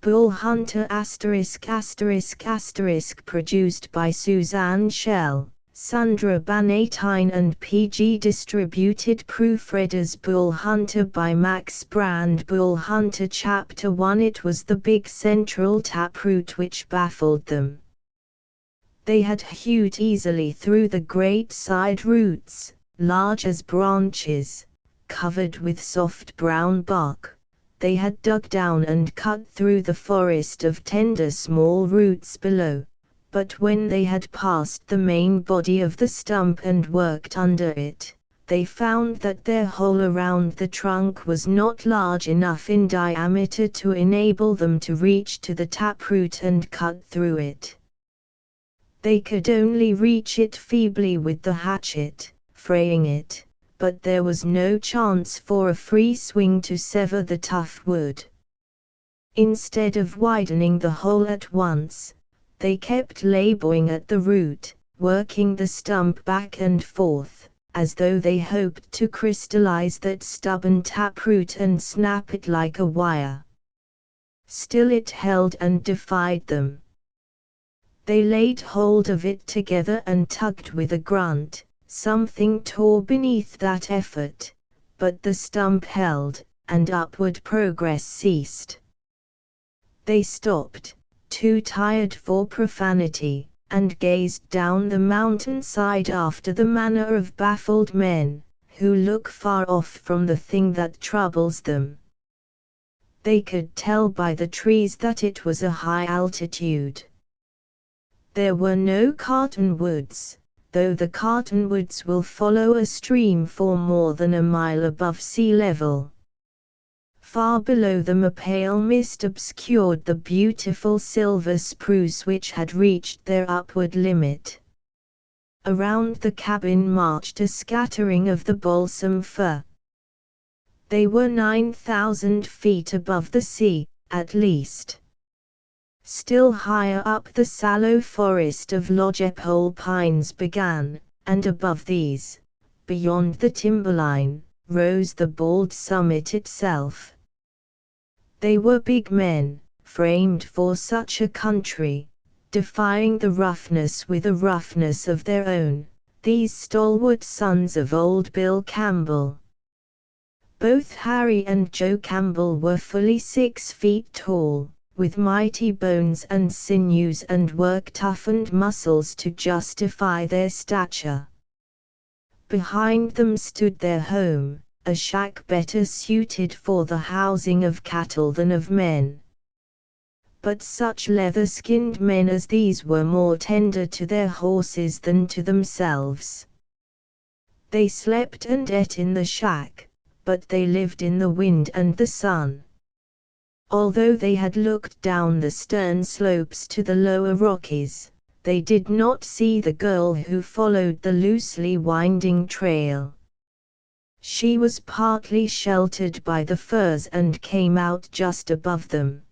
Bull Hunter **** produced by Suzanne Schell, Sandra Bannatyne and PG distributed proofreaders. Bull Hunter by Max Brand. Bull Hunter Chapter 1. It was the big central taproot which baffled them. They had hewed easily through the great side roots, large as branches, covered with soft brown bark. They had dug down and cut through the forest of tender small roots below. But when they had passed the main body of the stump and worked under it, they found that their hole around the trunk was not large enough in diameter to enable them to reach to the taproot and cut through it. They could only reach it feebly with the hatchet, fraying it, but there was no chance for a free swing to sever the tough wood. Instead of widening the hole at once, they kept laboring at the root, working the stump back and forth, as though they hoped to crystallize that stubborn taproot and snap it like a wire. Still it held and defied them. They laid hold of it together and tugged with a grunt. Something tore beneath that effort, but the stump held, and upward progress ceased. They stopped, too tired for profanity, and gazed down the mountainside after the manner of baffled men, who look far off from the thing that troubles them. They could tell by the trees that it was a high altitude. There were no cottonwoods, though the cottonwoods will follow a stream for more than a mile above sea level. Far below them a pale mist obscured the beautiful silver spruce which had reached their upward limit. Around the cabin marched a scattering of the balsam fir. They were 9,000 feet above the sea, at least. Still higher up the sallow forest of lodgepole pines began, and above these, beyond the timberline, rose the bald summit itself. They were big men, framed for such a country, defying the roughness with a roughness of their own, these stalwart sons of old Bill Campbell. Both Harry and Joe Campbell were fully 6 feet tall, with mighty bones and sinews and work-toughened muscles to justify their stature. Behind them stood their home, a shack better suited for the housing of cattle than of men. But such leather-skinned men as these were more tender to their horses than to themselves. They slept and ate in the shack, but they lived in the wind and the sun. Although they had looked down the stern slopes to the lower Rockies, they did not see the girl who followed the loosely winding trail. She was partly sheltered by the firs and came out just above them.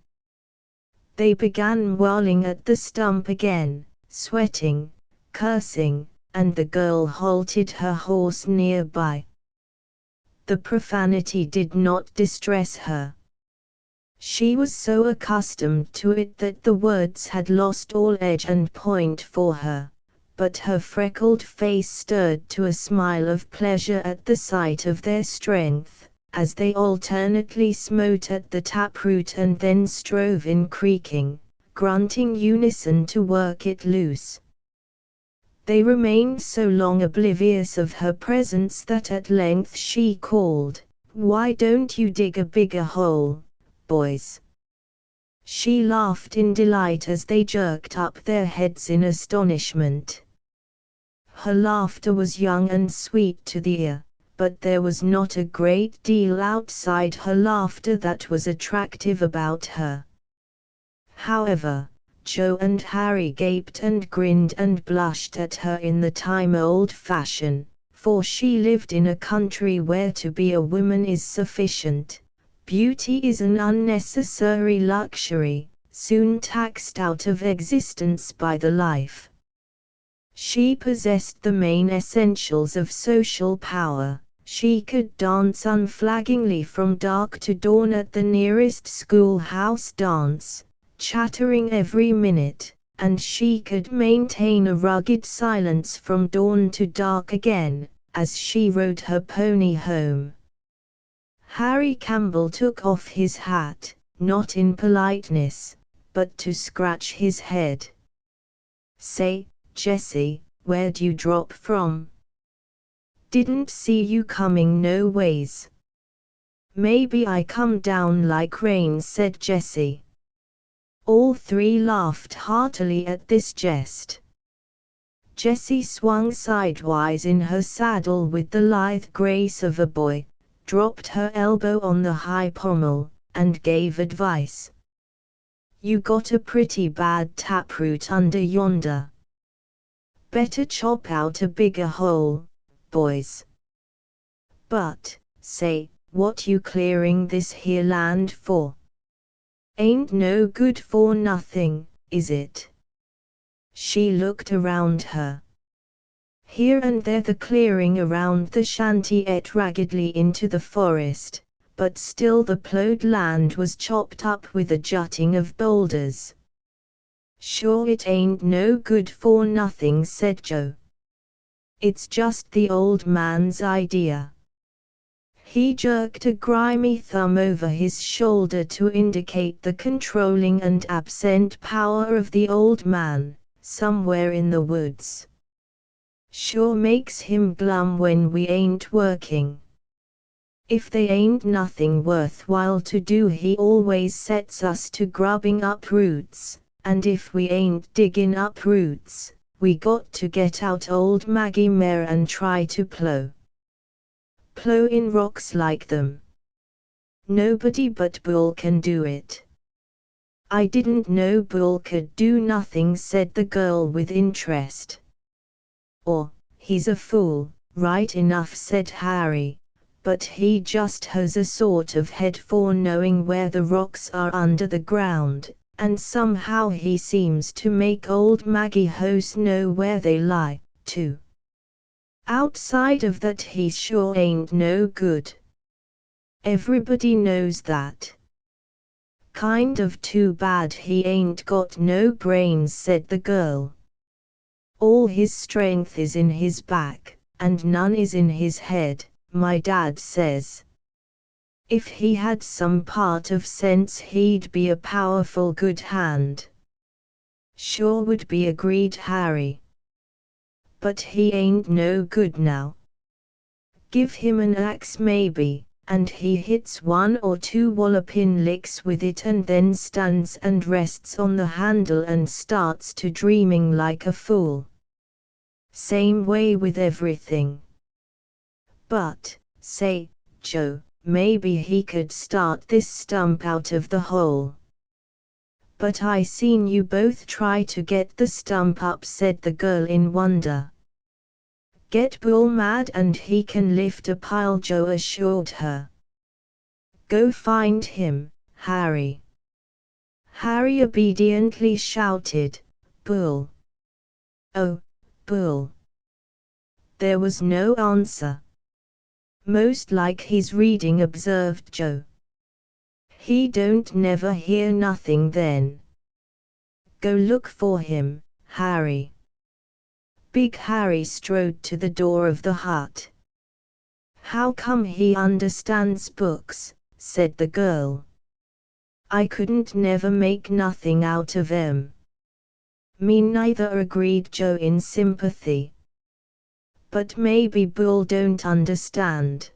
They began whirling at the stump again, sweating, cursing, and the girl halted her horse nearby. The profanity did not distress her. She was so accustomed to it that the words had lost all edge and point for her, but her freckled face stirred to a smile of pleasure at the sight of their strength, as they alternately smote at the taproot and then strove in creaking, grunting unison to work it loose. They remained so long oblivious of her presence that at length she called, "Why don't you dig a bigger hole, boys?" She laughed in delight as they jerked up their heads in astonishment. Her laughter was young and sweet to the ear, but there was not a great deal outside her laughter that was attractive about her. However, Joe and Harry gaped and grinned and blushed at her in the time-old fashion, for she lived in a country where to be a woman is sufficient. Beauty is an unnecessary luxury, soon taxed out of existence by the life. She possessed the main essentials of social power, She could dance unflaggingly from dark to dawn at the nearest schoolhouse dance, chattering every minute, and she could maintain a rugged silence from dawn to dark again, as she rode her pony home. Harry Campbell took off his hat, not in politeness, but to scratch his head. "Say, Jessie, where'd you drop from? Didn't see you coming no ways." "Maybe I come down like rain," said Jessie. All three laughed heartily at this jest. Jessie swung sidewise in her saddle with the lithe grace of a boy, dropped her elbow on the high pommel, and gave advice. "You got a pretty bad taproot under yonder. Better chop out a bigger hole, boys. But, say, what you clearing this here land for? Ain't no good for nothing, is it?" She looked around her. Here and there the clearing around the shanty ate raggedly into the forest, but still the plowed land was chopped up with a jutting of boulders. "Sure it ain't no good for nothing," said Joe. "It's just the old man's idea." He jerked a grimy thumb over his shoulder to indicate the controlling and absent power of the old man, somewhere in the woods. "Sure makes him glum when we ain't working. If they ain't nothing worthwhile to do he always sets us to grubbing up roots, and if we ain't digging up roots, we got to get out old Maggie Mare and try to plow in rocks like them. Nobody but Bull can do it." "I didn't know Bull could do nothing," said the girl with interest. "Or, he's a fool, right enough," said Harry, "but he just has a sort of head for knowing where the rocks are under the ground, and somehow he seems to make old Maggie Hose know where they lie, too. Outside of that he sure ain't no good. Everybody knows that." "Kind of too bad he ain't got no brains," said the girl. "All his strength is in his back, and none is in his head, my dad says. If he had some part of sense he'd be a powerful good hand." "Sure would be," agreed Harry. "But he ain't no good now. Give him an axe maybe, and he hits one or two walloping licks with it and then stands and rests on the handle and starts to dreaming like a fool. Same way with everything. But, say, Joe, maybe he could start this stump out of the hole." "But I seen you both try to get the stump up," said the girl in wonder. "Get Bull mad and he can lift a pile," Joe assured her. "Go find him, Harry." Harry obediently shouted, "Bull! Oh, Bull!" There was no answer. "Most like he's reading," observed Joe. "He don't never hear nothing then. Go look for him, Harry." Big Harry strode to the door of the hut. "How come he understands books?" said the girl. "I couldn't never make nothing out of 'em." "Me neither," agreed Joe in sympathy. "But maybe Bull don't understand.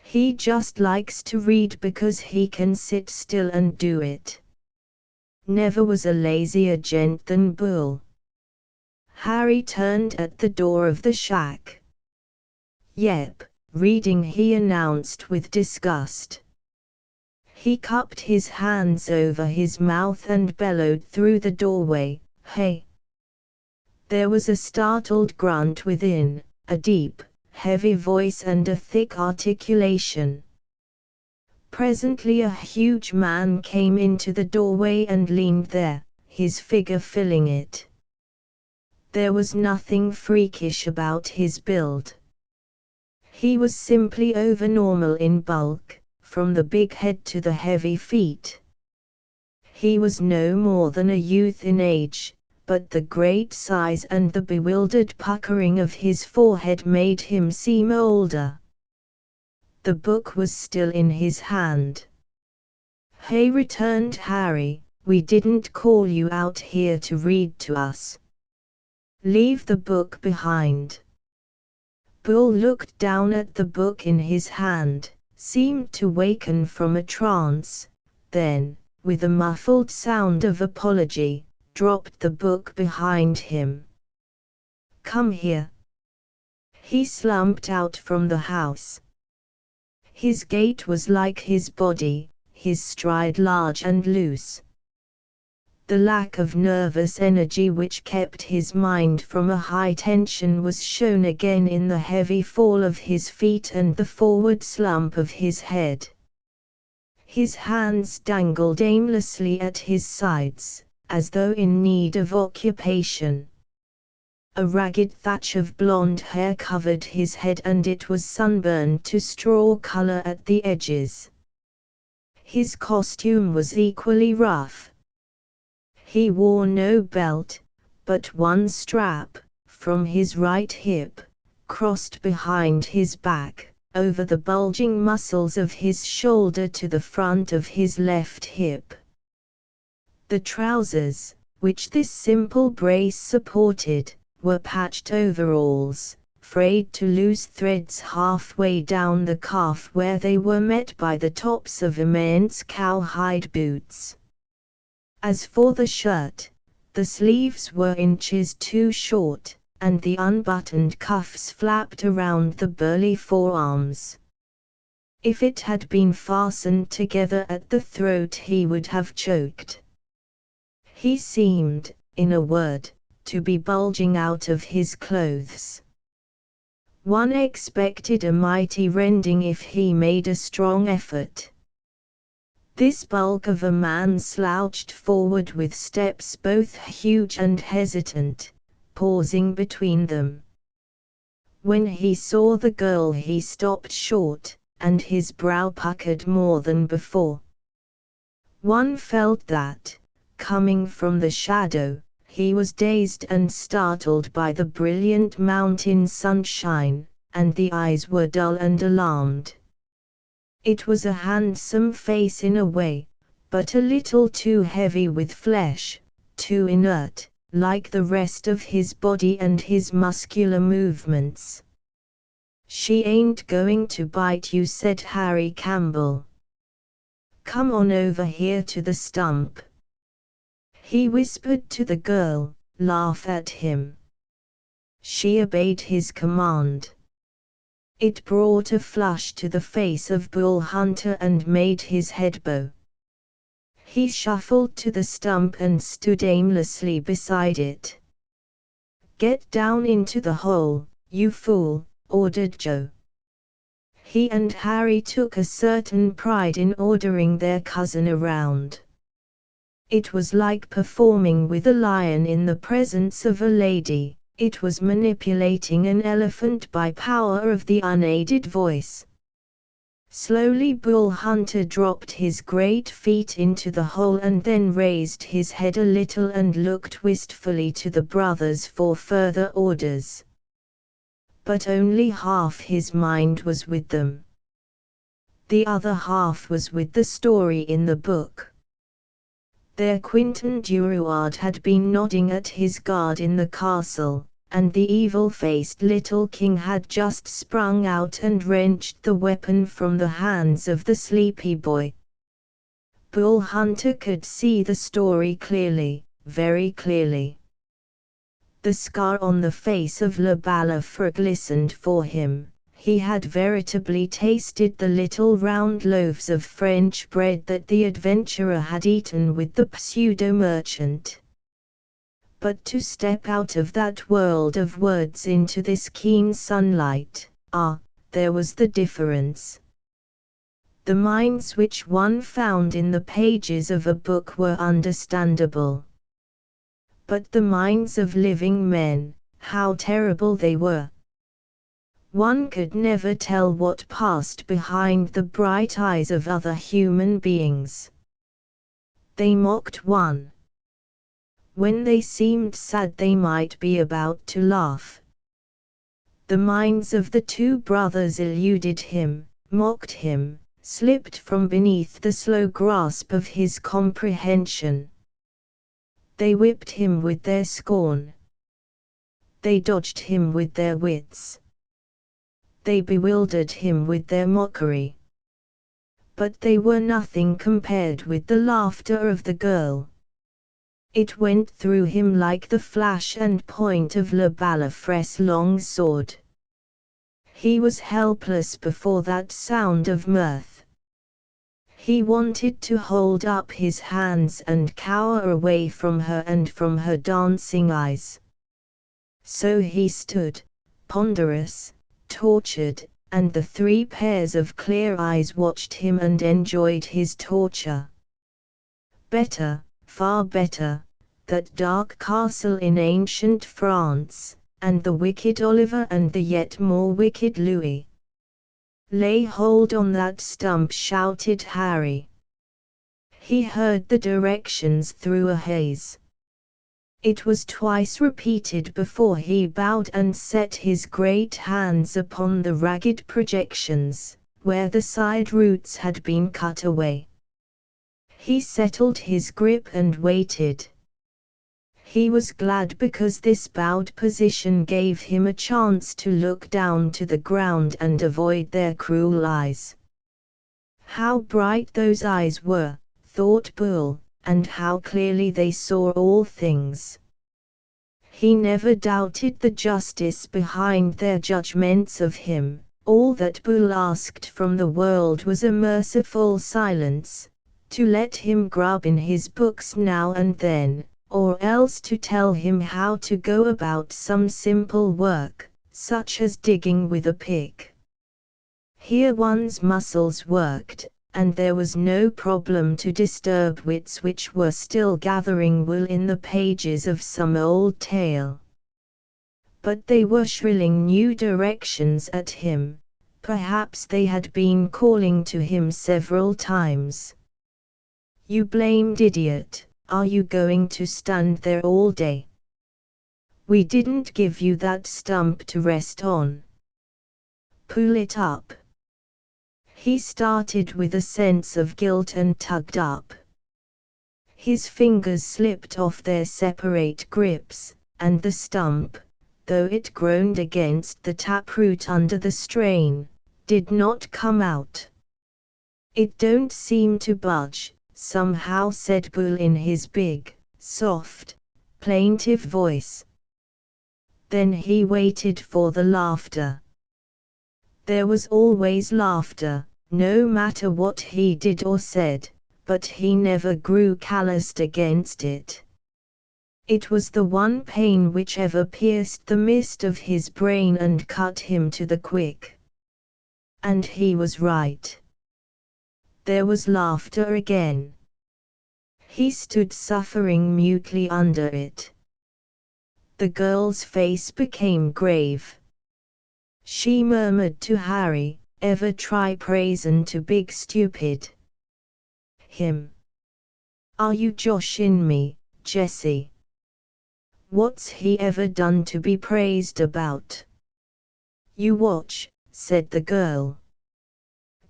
He just likes to read because he can sit still and do it. Never was a lazier gent than Bull." Harry turned at the door of the shack. "Yep, reading," he announced with disgust. He cupped his hands over his mouth and bellowed through the doorway, "Hey!" There was a startled grunt within, a deep, heavy voice and a thick articulation. Presently a huge man came into the doorway and leaned there, his figure filling it. There was nothing freakish about his build. He was simply overnormal in bulk, from the big head to the heavy feet. He was no more than a youth in age, but the great size and the bewildered puckering of his forehead made him seem older. The book was still in his hand. "Hey," returned Harry, "we didn't call you out here to read to us. Leave the book behind." Bull looked down at the book in his hand, seemed to waken from a trance, then, with a muffled sound of apology, dropped the book behind him. "Come here." He slumped out from the house. His gait was like his body, his stride large and loose. The lack of nervous energy which kept his mind from a high tension was shown again in the heavy fall of his feet and the forward slump of his head. His hands dangled aimlessly at his sides, as though in need of occupation. A ragged thatch of blonde hair covered his head and it was sunburned to straw color at the edges. His costume was equally rough. He wore no belt, but one strap, from his right hip, crossed behind his back, over the bulging muscles of his shoulder to the front of his left hip. The trousers, which this simple brace supported, were patched overalls, frayed to loose threads halfway down the calf where they were met by the tops of immense cowhide boots. As for the shirt, the sleeves were inches too short, and the unbuttoned cuffs flapped around the burly forearms. If it had been fastened together at the throat he would have choked. He seemed, in a word, to be bulging out of his clothes. One expected a mighty rending if he made a strong effort. This bulk of a man slouched forward with steps both huge and hesitant, pausing between them. When he saw the girl he stopped short, and his brow puckered more than before. One felt that, coming from the shadow, he was dazed and startled by the brilliant mountain sunshine, and the eyes were dull and alarmed. It was a handsome face in a way, but a little too heavy with flesh, too inert, like the rest of his body and his muscular movements. "She ain't going to bite you," said Harry Campbell. "Come on over here to the stump." He whispered to the girl, "Laugh at him." She obeyed his command. It brought a flush to the face of Bull Hunter and made his head bow. He shuffled to the stump and stood aimlessly beside it. "Get down into the hole, you fool," ordered Joe. He and Harry took a certain pride in ordering their cousin around. It was like performing with a lion in the presence of a lady. It was manipulating an elephant by power of the unaided voice. Slowly Bull Hunter dropped his great feet into the hole and then raised his head a little and looked wistfully to the brothers for further orders. But only half his mind was with them. The other half was with the story in the book. Their Quinton Duruard had been nodding at his guard in the castle, and the evil-faced little king had just sprung out and wrenched the weapon from the hands of the sleepy boy. Bull Hunter could see the story clearly, very clearly. The scar on the face of Le Balafre glistened for him. He had veritably tasted the little round loaves of French bread that the adventurer had eaten with the pseudo-merchant. But to step out of that world of words into this keen sunlight, there was the difference. The minds which one found in the pages of a book were understandable. But the minds of living men, how terrible they were! One could never tell what passed behind the bright eyes of other human beings. They mocked one. When they seemed sad, they might be about to laugh. The minds of the two brothers eluded him, mocked him, slipped from beneath the slow grasp of his comprehension. They whipped him with their scorn. They dodged him with their wits. They bewildered him with their mockery. But they were nothing compared with the laughter of the girl. It went through him like the flash and point of Le Balafré's long sword. He was helpless before that sound of mirth. He wanted to hold up his hands and cower away from her and from her dancing eyes. So he stood, ponderous, tortured, and the three pairs of clear eyes watched him and enjoyed his torture. Better, far better, that dark castle in ancient France, and the wicked Oliver and the yet more wicked Louis. "Lay hold on that stump," shouted Harry. He heard the directions through a haze. It was twice repeated before he bowed and set his great hands upon the ragged projections, where the side roots had been cut away. He settled his grip and waited. He was glad because this bowed position gave him a chance to look down to the ground and avoid their cruel eyes. How bright those eyes were, thought Boole, and how clearly they saw all things. He never doubted the justice behind their judgments of him. All that Boole asked from the world was a merciful silence, to let him grub in his books now and then, or else to tell him how to go about some simple work, such as digging with a pick. Here one's muscles worked, and there was no problem to disturb wits which were still gathering wool in the pages of some old tale. But they were shrilling new directions at him. Perhaps they had been calling to him several times. "You blamed idiot, are you going to stand there all day? We didn't give you that stump to rest on. Pull it up." He started with a sense of guilt and tugged up. His fingers slipped off their separate grips, and the stump, though it groaned against the taproot under the strain, did not come out. "It don't seem to budge," somehow said Boole in his big, soft, plaintive voice. Then he waited for the laughter. There was always laughter, no matter what he did or said, but he never grew calloused against it. It was the one pain which ever pierced the mist of his brain and cut him to the quick. And he was right. There was laughter again. He stood suffering mutely under it. The girl's face became grave. She murmured to Harry, "Ever try praisin' to big stupid him? Are you joshin' me, Jessie? What's he ever done to be praised about?" "You watch," said the girl.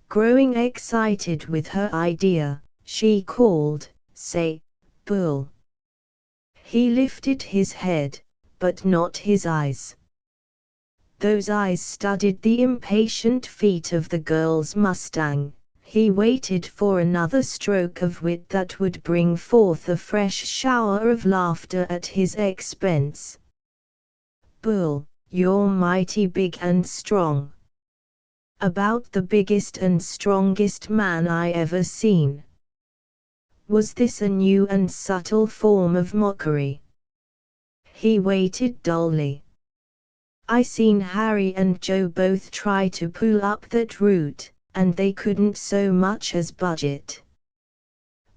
Growing excited with her idea, she called, "Say, Boole." He lifted his head, but not his eyes. Those eyes studied the impatient feet of the girl's mustang. He waited for another stroke of wit that would bring forth a fresh shower of laughter at his expense. "Boole, you're mighty big and strong. About the biggest and strongest man I ever seen." Was this a new and subtle form of mockery? He waited dully. "I seen Harry and Joe both try to pull up that root, and they couldn't so much as budge it.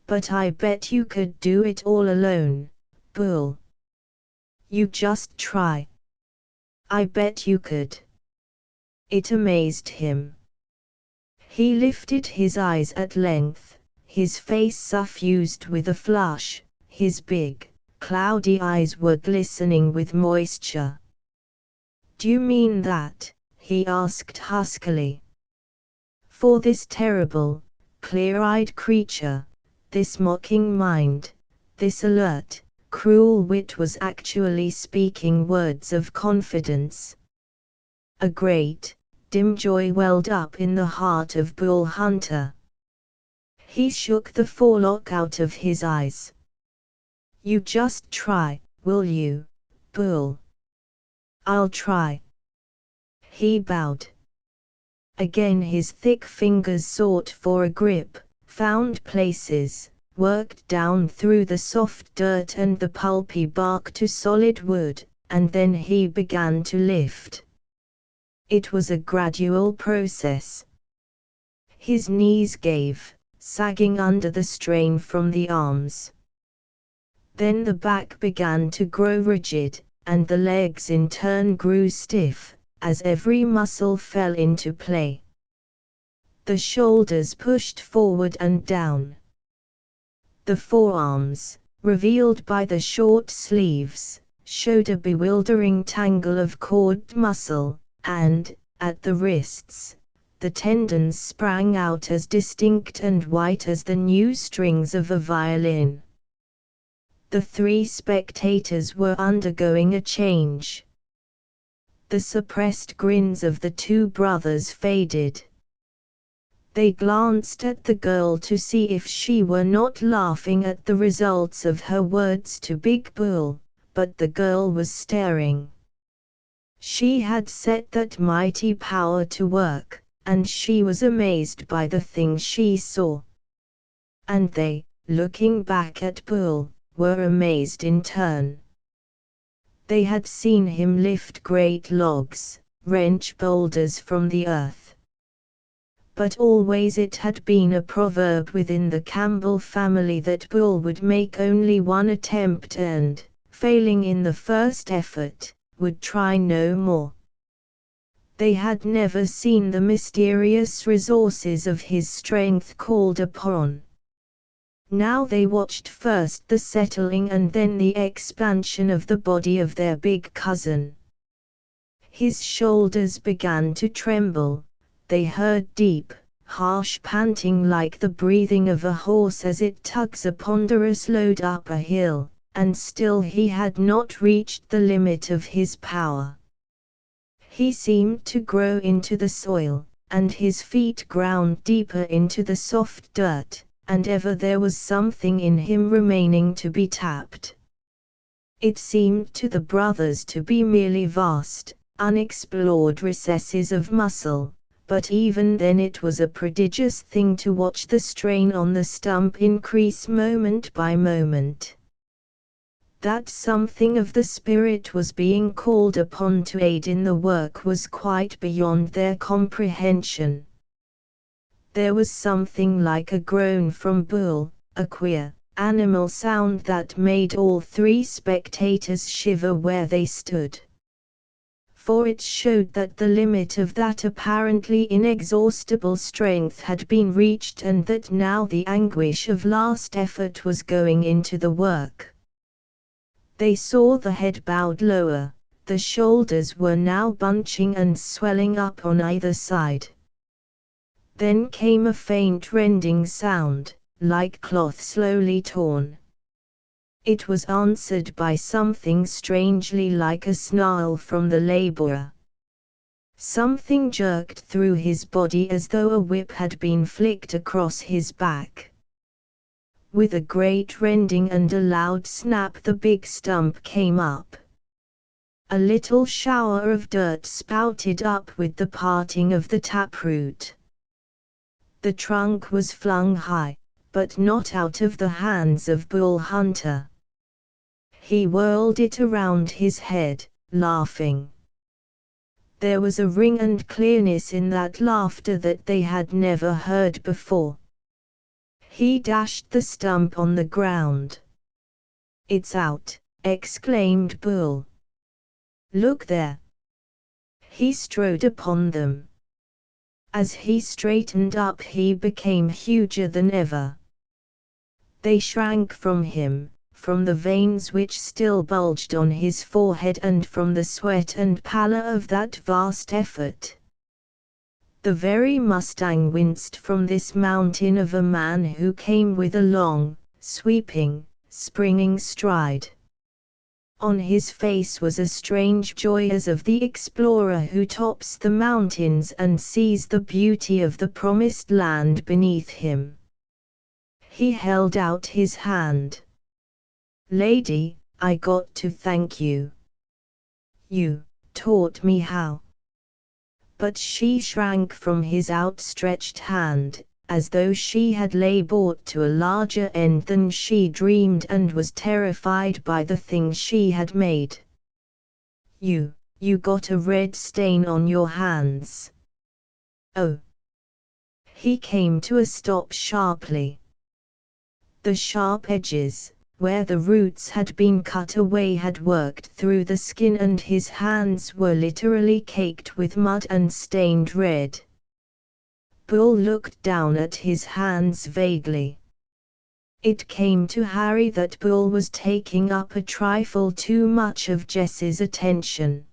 But I bet you could do it all alone, Boole. You just try. I bet you could." It amazed him. He lifted his eyes at length, his face suffused with a flush, his big, cloudy eyes were glistening with moisture. "Do you mean that?" he asked huskily. For this terrible, clear-eyed creature, this mocking mind, this alert, cruel wit was actually speaking words of confidence. A great, dim joy welled up in the heart of Bull Hunter. He shook the forelock out of his eyes. "You just try, will you, Bull?" "I'll try." He bowed. Again his thick fingers sought for a grip, found places, worked down through the soft dirt and the pulpy bark to solid wood, and then he began to lift. It was a gradual process. His knees gave, sagging under the strain from the arms. Then the back began to grow rigid, and the legs in turn grew stiff, as every muscle fell into play. The shoulders pushed forward and down. The forearms, revealed by the short sleeves, showed a bewildering tangle of cord muscle, and, at the wrists, the tendons sprang out as distinct and white as the new strings of a violin. The three spectators were undergoing a change. The suppressed grins of the two brothers faded. They glanced at the girl to see if she were not laughing at the results of her words to Big Bull, but the girl was staring. She had set that mighty power to work, and she was amazed by the thing she saw. And they, looking back at Bull, were amazed in turn. They had seen him lift great logs, wrench boulders from the earth. But always it had been a proverb within the Campbell family that Bull would make only one attempt and, failing in the first effort, would try no more. They had never seen the mysterious resources of his strength called upon. Now they watched first the settling and then the expansion of the body of their big cousin. His shoulders began to tremble, they heard deep, harsh panting like the breathing of a horse as it tugs a ponderous load up a hill, and still he had not reached the limit of his power. He seemed to grow into the soil, and his feet ground deeper into the soft dirt, and ever there was something in him remaining to be tapped. It seemed to the brothers to be merely vast, unexplored recesses of muscle, but even then it was a prodigious thing to watch the strain on the stump increase moment by moment. That something of the spirit was being called upon to aid in the work was quite beyond their comprehension. There was something like a groan from Bull, a queer, animal sound that made all three spectators shiver where they stood. For it showed that the limit of that apparently inexhaustible strength had been reached and that now the anguish of last effort was going into the work. They saw the head bowed lower, the shoulders were now bunching and swelling up on either side. Then came a faint rending sound, like cloth slowly torn. It was answered by something strangely like a snarl from the laborer. Something jerked through his body as though a whip had been flicked across his back. With a great rending and a loud snap the big stump came up. A little shower of dirt spouted up with the parting of the taproot. The trunk was flung high, but not out of the hands of Bull Hunter. He whirled it around his head, laughing. There was a ring and clearness in that laughter that they had never heard before. He dashed the stump on the ground. "It's out," exclaimed Bull. "Look there." He strode upon them. As he straightened up, he became huger than ever. They shrank from him, from the veins which still bulged on his forehead and from the sweat and pallor of that vast effort. The very mustang winced from this mountain of a man who came with a long, sweeping, springing stride. On his face was a strange joy as of the explorer who tops the mountains and sees the beauty of the promised land beneath him. He held out his hand. "Lady, I got to thank you. You taught me how." But she shrank from his outstretched hand, as though she had lay brought to a larger end than she dreamed and was terrified by the thing she had made. You got a red stain on your hands." "Oh." He came to a stop sharply. The sharp edges, where the roots had been cut away, had worked through the skin and his hands were literally caked with mud and stained red. Bull looked down at his hands vaguely. It came to Harry that Bull was taking up a trifle too much of Jess's attention.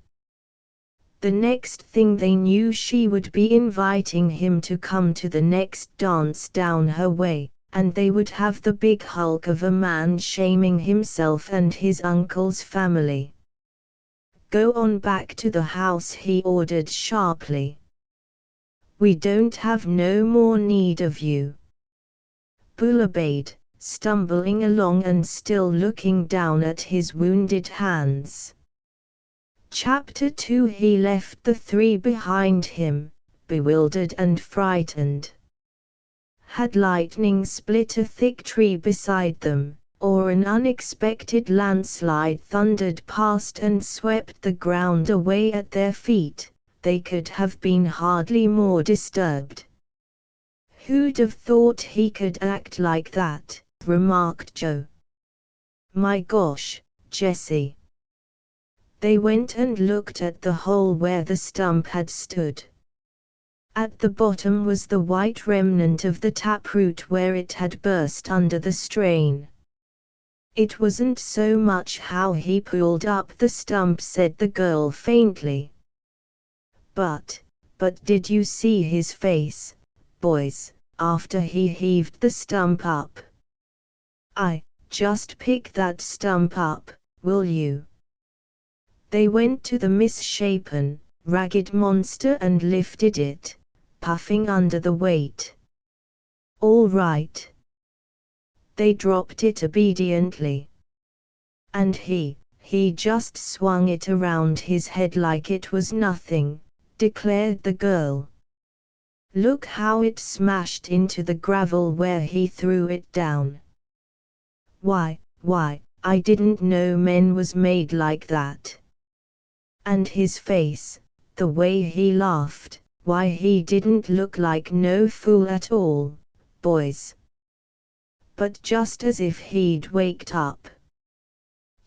The next thing they knew, she would be inviting him to come to the next dance down her way, and they would have the big hulk of a man shaming himself and his uncle's family. "Go on back to the house," he ordered sharply. "We don't have no more need of you." Bull obeyed, stumbling along and still looking down at his wounded hands. Chapter 2. He left the three behind him, bewildered and frightened. Had lightning split a thick tree beside them, or an unexpected landslide thundered past and swept the ground away at their feet, they could have been hardly more disturbed. "Who'd have thought he could act like that?" remarked Joe. "My gosh, Jessie." They went and looked at the hole where the stump had stood. At the bottom was the white remnant of the taproot where it had burst under the strain. "It wasn't so much how he pulled up the stump," said the girl faintly. But did you see his face, boys, after he heaved the stump up?" Just pick that stump up, will you?" They went to the misshapen, ragged monster and lifted it, puffing under the weight. "All right." They dropped it obediently. "And he just swung it around his head like it was nothing," declared the girl. "Look how it smashed into the gravel where he threw it down. Why, I didn't know men was made like that. And his face, the way he laughed, why he didn't look like no fool at all, boys. But just as if he'd waked up."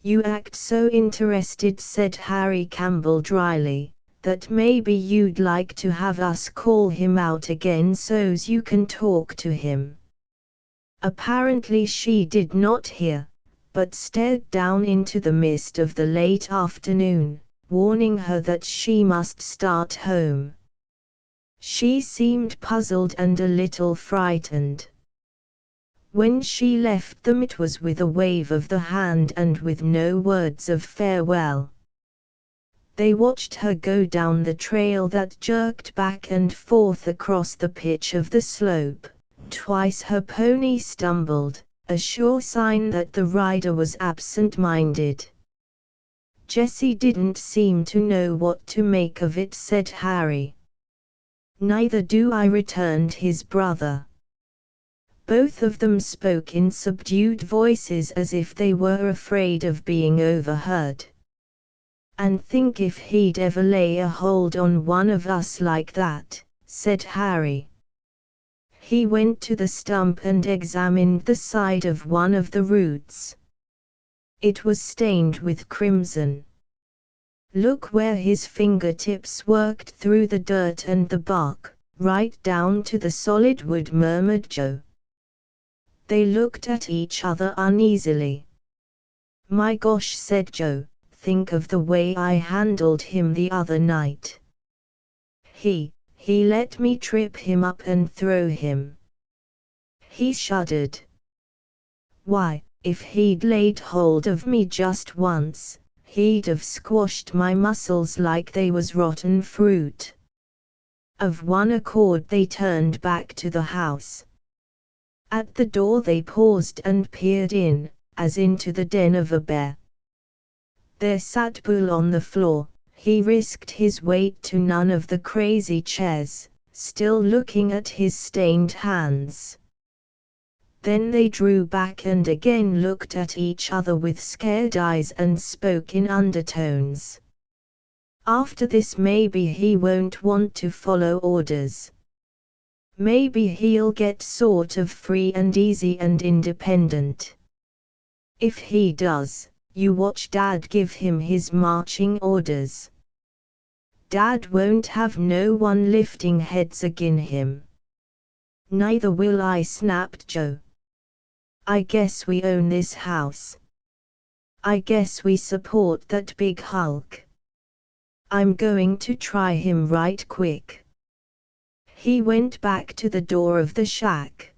"You act so interested," said Harry Campbell dryly, "that maybe you'd like to have us call him out again so's you can talk to him." Apparently she did not hear, but stared down into the mist of the late afternoon, warning her that she must start home. She seemed puzzled and a little frightened. When she left them it was with a wave of the hand and with no words of farewell. They watched her go down the trail that jerked back and forth across the pitch of the slope. Twice her pony stumbled, a sure sign that the rider was absent-minded. "Jessie didn't seem to know what to make of it," said Harry. "Neither do I," returned his brother. Both of them spoke in subdued voices as if they were afraid of being overheard. "And think if he'd ever lay a hold on one of us like that," said Harry. He went to the stump and examined the side of one of the roots. It was stained with crimson. Look where his fingertips worked through the dirt and the bark, right down to the solid wood, murmured Joe. They looked at each other uneasily. My gosh, said Joe, think of the way I handled him the other night. He let me trip him up and throw him. He shuddered. Why, if he'd laid hold of me just once, he'd have squashed my muscles like they was rotten fruit. Of one accord they turned back to the house. At the door they paused and peered in, as into the den of a bear. There sat Bull on the floor. He risked his weight to none of the crazy chairs, still looking at his stained hands. Then they drew back and again looked at each other with scared eyes and spoke in undertones. After this maybe he won't want to follow orders. Maybe he'll get sort of free and easy and independent. If he does, you watch Dad give him his marching orders. Dad won't have no one lifting heads agin him. Neither will I, snapped Joe. I guess we own this house. I guess we support that big hulk. I'm going to try him right quick. He went back to the door of the shack.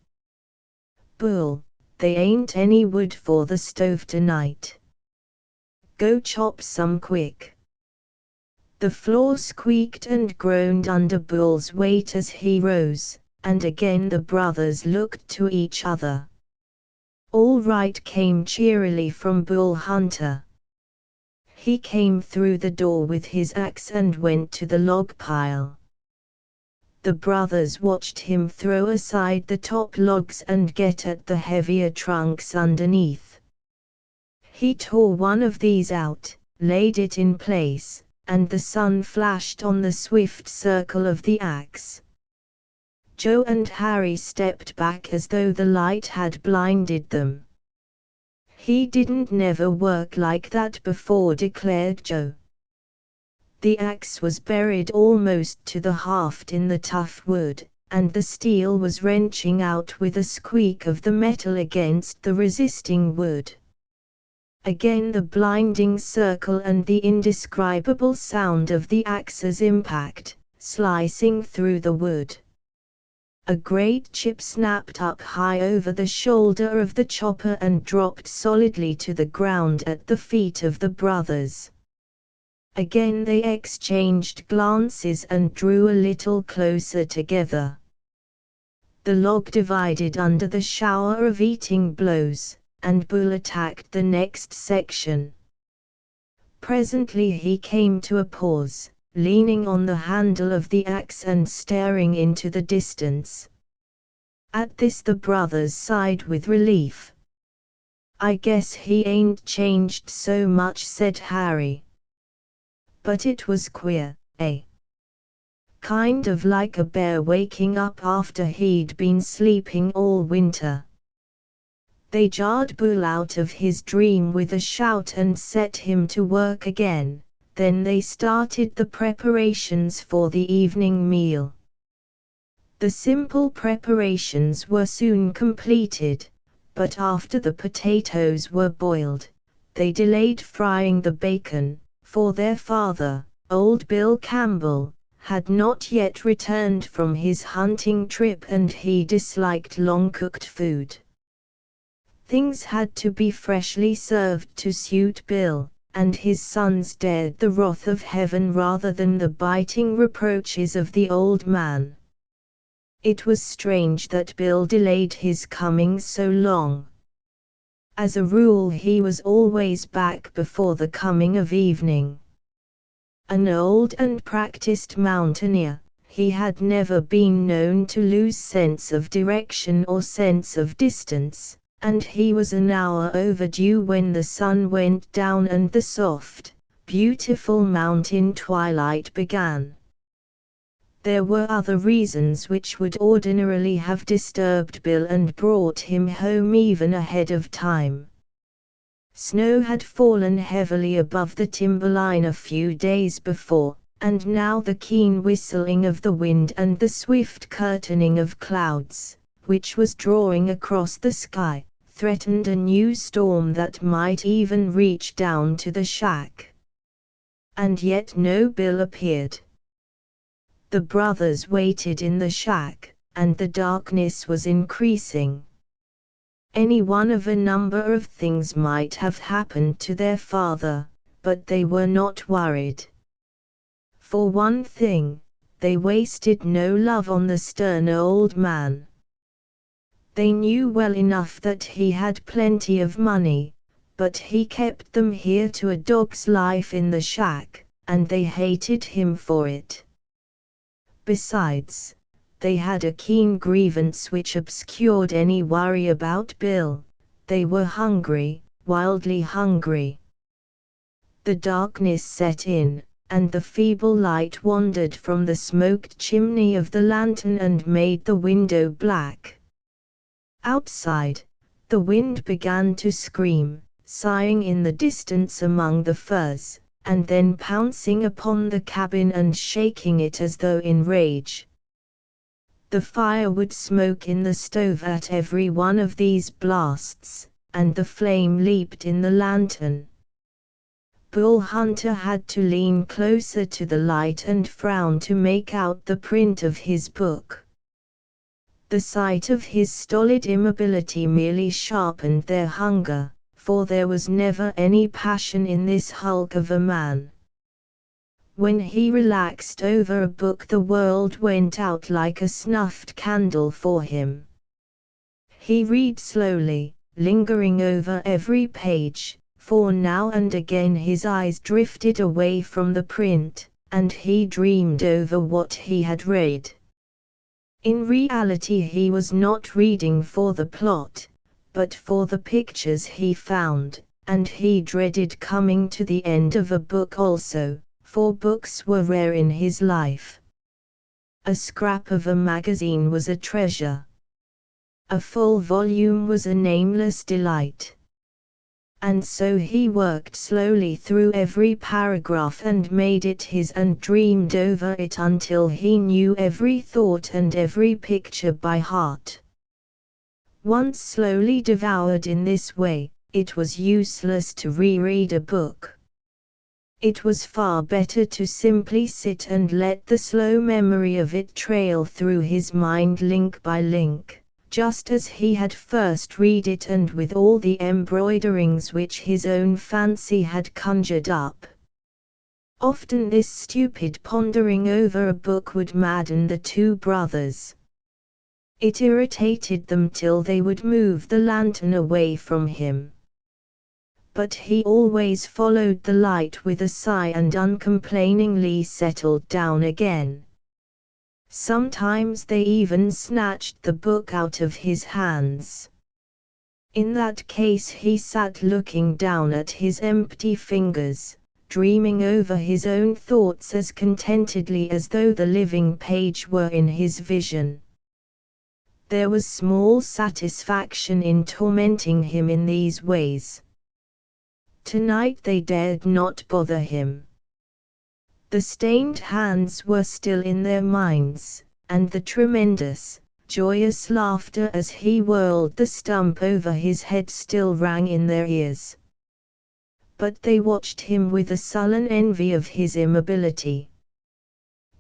Bull, they ain't any wood for the stove tonight. Go chop some quick. The floor squeaked and groaned under Bull's weight as he rose, and again the brothers looked to each other. All right, came cheerily from Bull Hunter. He came through the door with his axe and went to the log pile. The brothers watched him throw aside the top logs and get at the heavier trunks underneath. He tore one of these out, laid it in place, and the sun flashed on the swift circle of the axe. Joe and Harry stepped back as though the light had blinded them. He didn't never work like that before, declared Joe. The axe was buried almost to the haft in the tough wood, and the steel was wrenching out with a squeak of the metal against the resisting wood. Again the blinding circle and the indescribable sound of the axe's impact, slicing through the wood. A great chip snapped up high over the shoulder of the chopper and dropped solidly to the ground at the feet of the brothers. Again they exchanged glances and drew a little closer together. The log divided under the shower of eating blows, and Bull attacked the next section. Presently he came to a pause, leaning on the handle of the axe and staring into the distance. At this the brothers sighed with relief. I guess he ain't changed so much, said Harry. But it was queer, eh? Kind of like a bear waking up after he'd been sleeping all winter. They jarred Bull out of his dream with a shout and set him to work again. Then they started the preparations for the evening meal. The simple preparations were soon completed, but after the potatoes were boiled, they delayed frying the bacon, for their father, old Bill Campbell, had not yet returned from his hunting trip and he disliked long-cooked food. Things had to be freshly served to suit Bill, and his sons dared the wrath of heaven rather than the biting reproaches of the old man. It was strange that Bill delayed his coming so long. As a rule he was always back before the coming of evening. An old and practiced mountaineer, he had never been known to lose sense of direction or sense of distance, and he was an hour overdue when the sun went down and the soft, beautiful mountain twilight began. There were other reasons which would ordinarily have disturbed Bill and brought him home even ahead of time. Snow had fallen heavily above the timberline a few days before, and now the keen whistling of the wind and the swift curtaining of clouds, which was drawing across the sky, threatened a new storm that might even reach down to the shack. And yet no Bill appeared. The brothers waited in the shack, and the darkness was increasing. Any one of a number of things might have happened to their father, but they were not worried. For one thing, they wasted no love on the stern old man. They knew well enough that he had plenty of money, but he kept them here to a dog's life in the shack, and they hated him for it. Besides, they had a keen grievance which obscured any worry about Bill. They were hungry, wildly hungry. The darkness set in, and the feeble light wandered from the smoked chimney of the lantern and made the window black. Outside, the wind began to scream, sighing in the distance among the firs, and then pouncing upon the cabin and shaking it as though in rage. The fire would smoke in the stove at every one of these blasts, and the flame leaped in the lantern. Bull Hunter had to lean closer to the light and frown to make out the print of his book. The sight of his stolid immobility merely sharpened their hunger, for there was never any passion in this hulk of a man. When he relaxed over a book, the world went out like a snuffed candle for him. He read slowly, lingering over every page, for now and again his eyes drifted away from the print, and he dreamed over what he had read. In reality he was not reading for the plot, but for the pictures he found, and he dreaded coming to the end of a book also, for books were rare in his life. A scrap of a magazine was a treasure. A full volume was a nameless delight. And so he worked slowly through every paragraph and made it his and dreamed over it until he knew every thought and every picture by heart. Once slowly devoured in this way, it was useless to reread a book. It was far better to simply sit and let the slow memory of it trail through his mind link by link, just as he had first read it and with all the embroiderings which his own fancy had conjured up. Often this stupid pondering over a book would madden the two brothers. It irritated them till they would move the lantern away from him. But he always followed the light with a sigh and uncomplainingly settled down again. Sometimes they even snatched the book out of his hands. In that case he sat looking down at his empty fingers, dreaming over his own thoughts as contentedly as though the living page were in his vision. There was small satisfaction in tormenting him in these ways. Tonight they dared not bother him. The stained hands were still in their minds, and the tremendous, joyous laughter as he whirled the stump over his head still rang in their ears. But they watched him with a sullen envy of his immobility.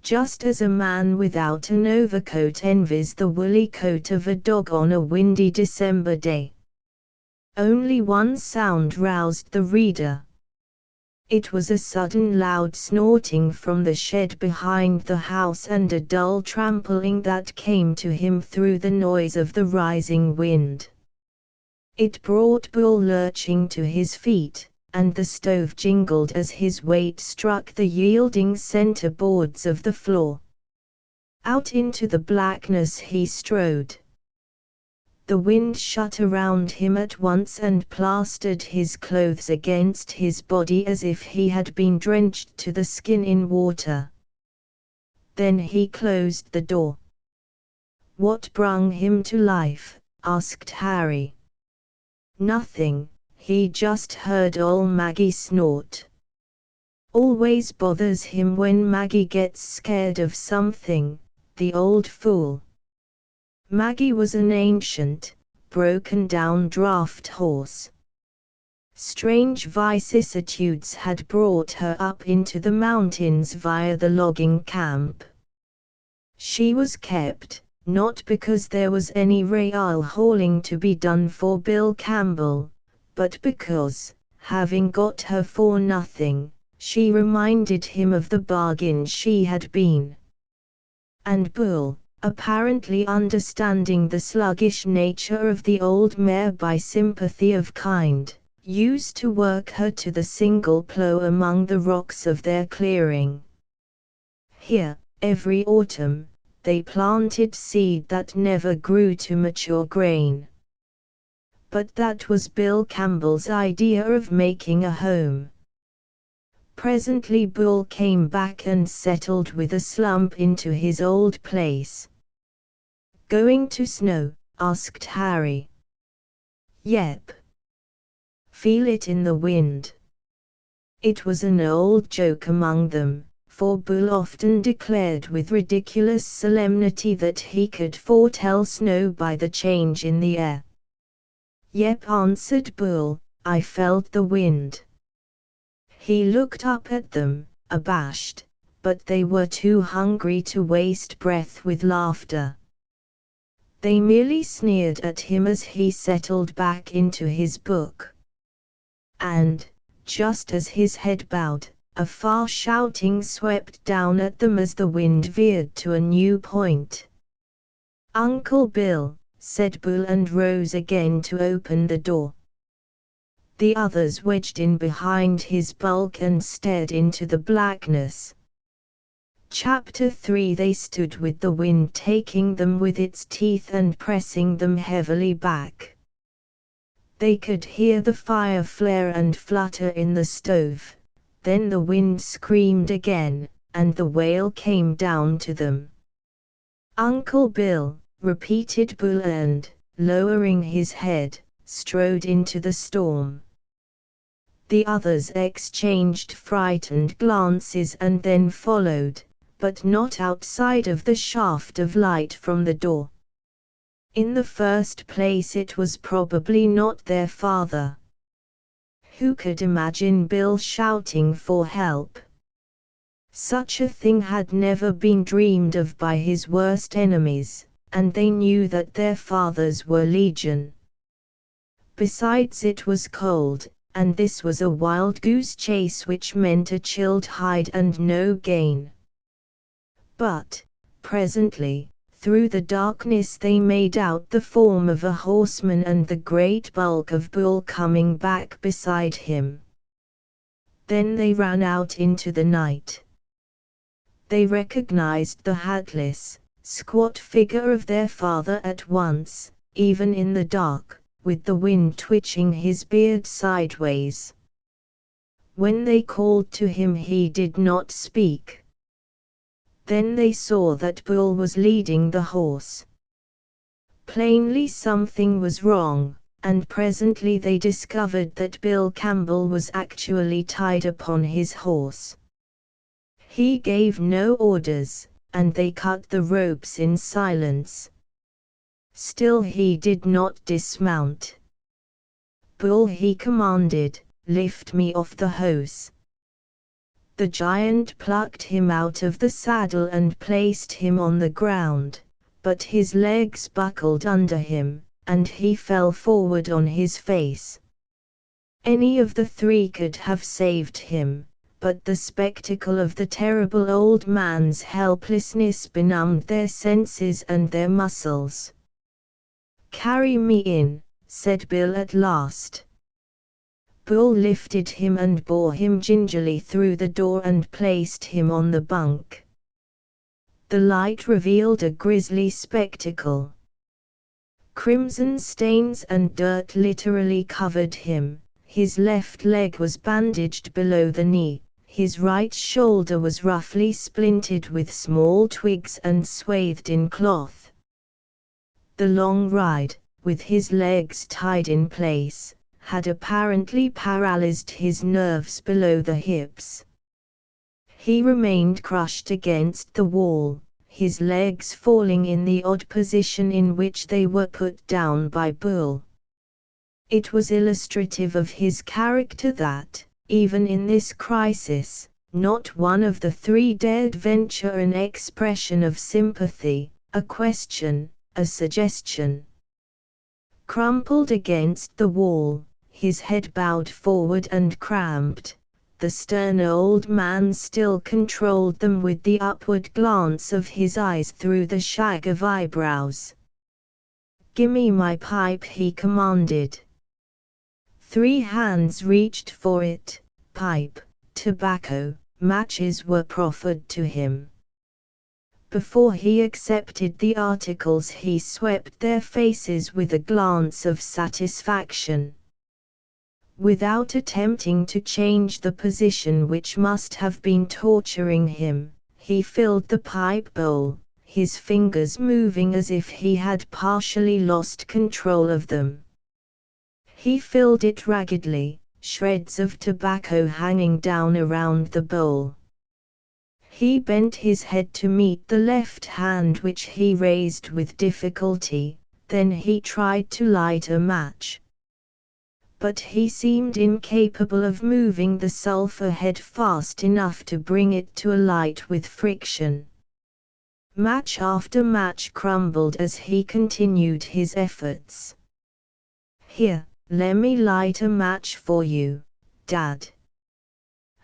Just as a man without an overcoat envies the woolly coat of a dog on a windy December day. Only one sound roused the reader. It was a sudden loud snorting from the shed behind the house and a dull trampling that came to him through the noise of the rising wind. It brought Bull lurching to his feet, and the stove jingled as his weight struck the yielding center boards of the floor. Out into the blackness he strode. The wind shut around him at once and plastered his clothes against his body as if he had been drenched to the skin in water. Then he closed the door. "What brung him to life?" asked Harry. "Nothing," he just heard ol' Maggie snort. Always bothers him when Maggie gets scared of something, the old fool. Maggie was an ancient, broken-down draft horse. Strange vicissitudes had brought her up into the mountains via the logging camp. She was kept, not because there was any rail hauling to be done for Bill Campbell, but because, having got her for nothing, she reminded him of the bargain she had been. And Bull, apparently understanding the sluggish nature of the old mare by sympathy of kind, used to work her to the single plow among the rocks of their clearing. Here, every autumn, they planted seed that never grew to mature grain. But that was Bill Campbell's idea of making a home. Presently Bull came back and settled with a slump into his old place. "Going to snow?" asked Harry. "Yep. Feel it in the wind." It was an old joke among them, for Bull often declared with ridiculous solemnity that he could foretell snow by the change in the air. "Yep," answered Bull, "I felt the wind." He looked up at them, abashed, but they were too hungry to waste breath with laughter. They merely sneered at him as he settled back into his book. And, just as his head bowed, a far shouting swept down at them as the wind veered to a new point. "Uncle Bill," said Bull and rose again to open the door. The others wedged in behind his bulk and stared into the blackness. Chapter 3. They stood with the wind taking them with its teeth and pressing them heavily back. They could hear the fire flare and flutter in the stove. Then the wind screamed again, and the wail came down to them. "Uncle Bill," repeated Bull and, lowering his head, strode into the storm. The others exchanged frightened glances and then followed, but not outside of the shaft of light from the door. In the first place, it was probably not their father. Who could imagine Bill shouting for help? Such a thing had never been dreamed of by his worst enemies, and they knew that their fathers were legion. Besides, it was cold, and this was a wild goose chase, which meant a chilled hide and no gain. But, presently, through the darkness they made out the form of a horseman and the great bulk of Bull coming back beside him. Then they ran out into the night. They recognized the hatless, squat figure of their father at once, even in the dark, with the wind twitching his beard sideways. When they called to him, he did not speak. Then they saw that Bull was leading the horse. Plainly something was wrong, and presently they discovered that Bill Campbell was actually tied upon his horse. He gave no orders, and they cut the ropes in silence. Still he did not dismount. "Bull," he commanded, "lift me off the horse." The giant plucked him out of the saddle and placed him on the ground, but his legs buckled under him, and he fell forward on his face. Any of the three could have saved him, but the spectacle of the terrible old man's helplessness benumbed their senses and their muscles. "Carry me in," said Bill at last. Bull lifted him and bore him gingerly through the door and placed him on the bunk. The light revealed a grisly spectacle. Crimson stains and dirt literally covered him. His left leg was bandaged below the knee, his right shoulder was roughly splintered with small twigs and swathed in cloth. The long ride, with his legs tied in place, had apparently paralyzed his nerves below the hips. He remained crushed against the wall, his legs falling in the odd position in which they were put down by Bull. It was illustrative of his character that, even in this crisis, not one of the three dared venture an expression of sympathy, a question, a suggestion. Crumpled against the wall, his head bowed forward and cramped, the stern old man still controlled them with the upward glance of his eyes through the shag of eyebrows. "Gimme my pipe," he commanded. 3 hands reached for it. Pipe, tobacco, matches were proffered to him. Before he accepted the articles, he swept their faces with a glance of satisfaction. Without attempting to change the position which must have been torturing him, he filled the pipe bowl, his fingers moving as if he had partially lost control of them. He filled it raggedly, shreds of tobacco hanging down around the bowl. He bent his head to meet the left hand which he raised with difficulty, then he tried to light a match. But he seemed incapable of moving the sulphur head fast enough to bring it to a light with friction. Match after match crumbled as he continued his efforts. "Here, lemme light a match for you, Dad."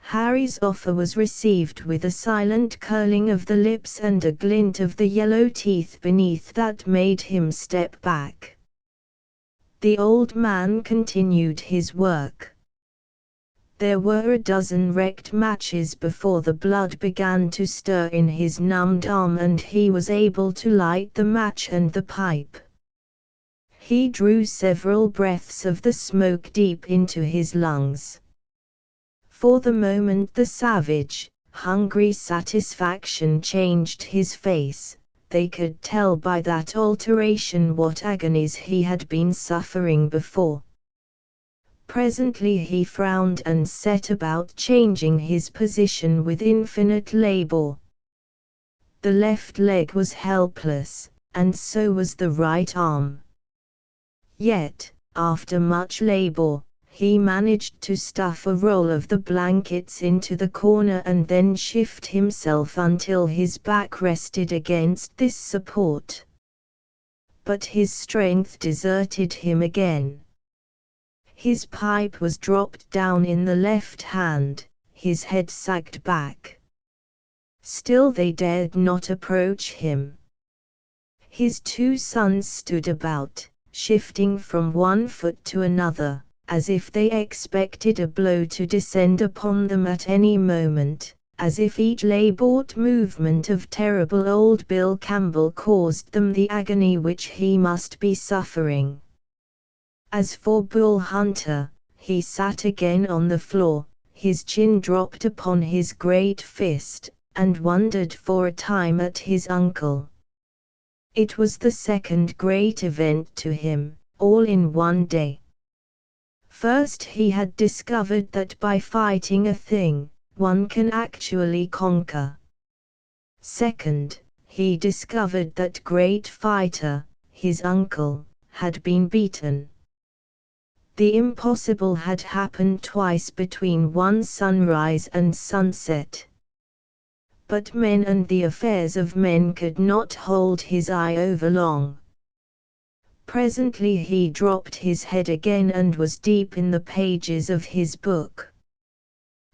Harry's offer was received with a silent curling of the lips and a glint of the yellow teeth beneath that made him step back. The old man continued his work. There were a dozen wrecked matches before the blood began to stir in his numbed arm and he was able to light the match and the pipe. He drew several breaths of the smoke deep into his lungs. For the moment the savage, hungry satisfaction changed his face. They could tell by that alteration what agonies he had been suffering before. Presently he frowned and set about changing his position with infinite labor. The left leg was helpless, and so was the right arm. Yet, after much labor, he managed to stuff a roll of the blankets into the corner and then shift himself until his back rested against this support. But his strength deserted him again. His pipe was dropped down in the left hand, his head sagged back. Still they dared not approach him. His 2 sons stood about, shifting from one foot to another, as if they expected a blow to descend upon them at any moment, as if each labored movement of terrible old Bill Campbell caused them the agony which he must be suffering. As for Bull Hunter, he sat again on the floor, his chin dropped upon his great fist, and wondered for a time at his uncle. It was the second great event to him, all in one day. First he had discovered that by fighting a thing, one can actually conquer. Second, he discovered that great fighter, his uncle, had been beaten. The impossible had happened twice between one sunrise and sunset. But men and the affairs of men could not hold his eye over long. Presently he dropped his head again and was deep in the pages of his book.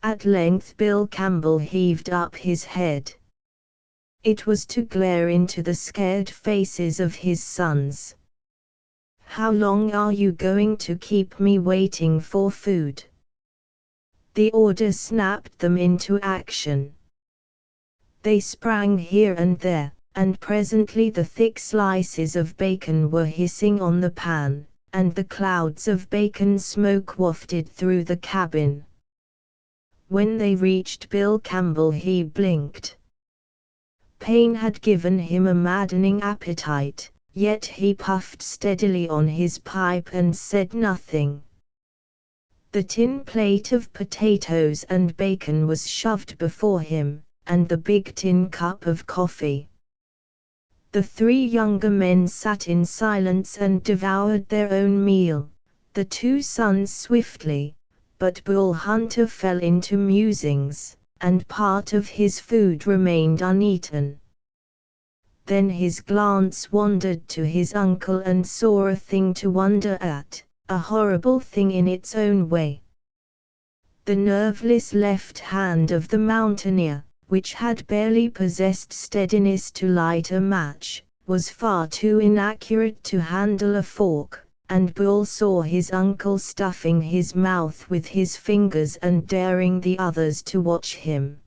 At length Bill Campbell heaved up his head. It was to glare into the scared faces of his sons. "How long are you going to keep me waiting for food?" The order snapped them into action. They sprang here and there, and presently the thick slices of bacon were hissing on the pan, and the clouds of bacon smoke wafted through the cabin. When they reached Bill Campbell he blinked. Pain had given him a maddening appetite, yet he puffed steadily on his pipe and said nothing. The tin plate of potatoes and bacon was shoved before him, and the big tin cup of coffee. The three younger men sat in silence and devoured their own meal, the two sons swiftly, but Bull Hunter fell into musings, and part of his food remained uneaten. Then his glance wandered to his uncle and saw a thing to wonder at, a horrible thing in its own way. The nerveless left hand of the mountaineer, which had barely possessed steadiness to light a match, was far too inaccurate to handle a fork, and Bull saw his uncle stuffing his mouth with his fingers and daring the others to watch him.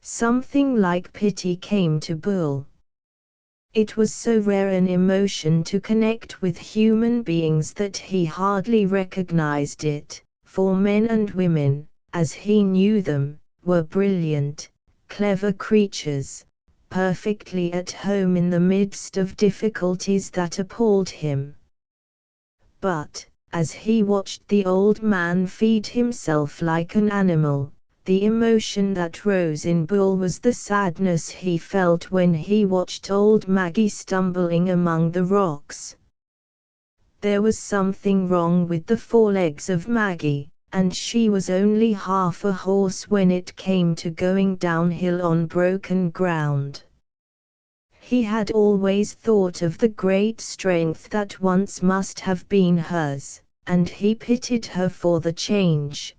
Something like pity came to Bull. It was so rare an emotion to connect with human beings that he hardly recognized it, for men and women, as he knew them, were brilliant, clever creatures, perfectly at home in the midst of difficulties that appalled him. But, as he watched the old man feed himself like an animal, the emotion that rose in Bull was the sadness he felt when he watched old Maggie stumbling among the rocks. There was something wrong with the forelegs of Maggie, and she was only half a horse when it came to going downhill on broken ground. He had always thought of the great strength that once must have been hers, and he pitied her for the change.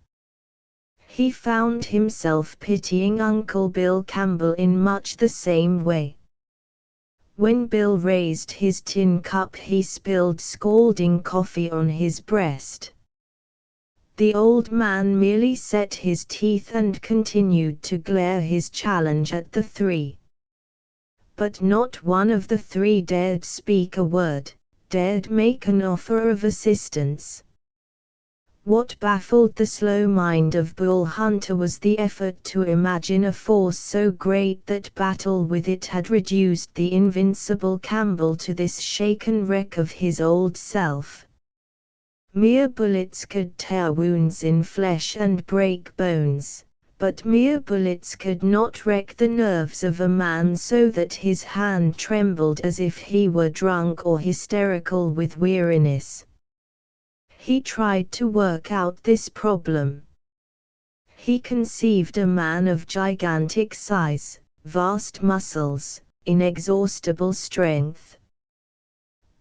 He found himself pitying Uncle Bill Campbell in much the same way. When Bill raised his tin cup, he spilled scalding coffee on his breast. The old man merely set his teeth and continued to glare his challenge at the three. But not one of the three dared speak a word, dared make an offer of assistance. What baffled the slow mind of Bull Hunter was the effort to imagine a force so great that battle with it had reduced the invincible Campbell to this shaken wreck of his old self. Mere bullets could tear wounds in flesh and break bones, but mere bullets could not wreck the nerves of a man so that his hand trembled as if he were drunk or hysterical with weariness. He tried to work out this problem. He conceived a man of gigantic size, vast muscles, inexhaustible strength,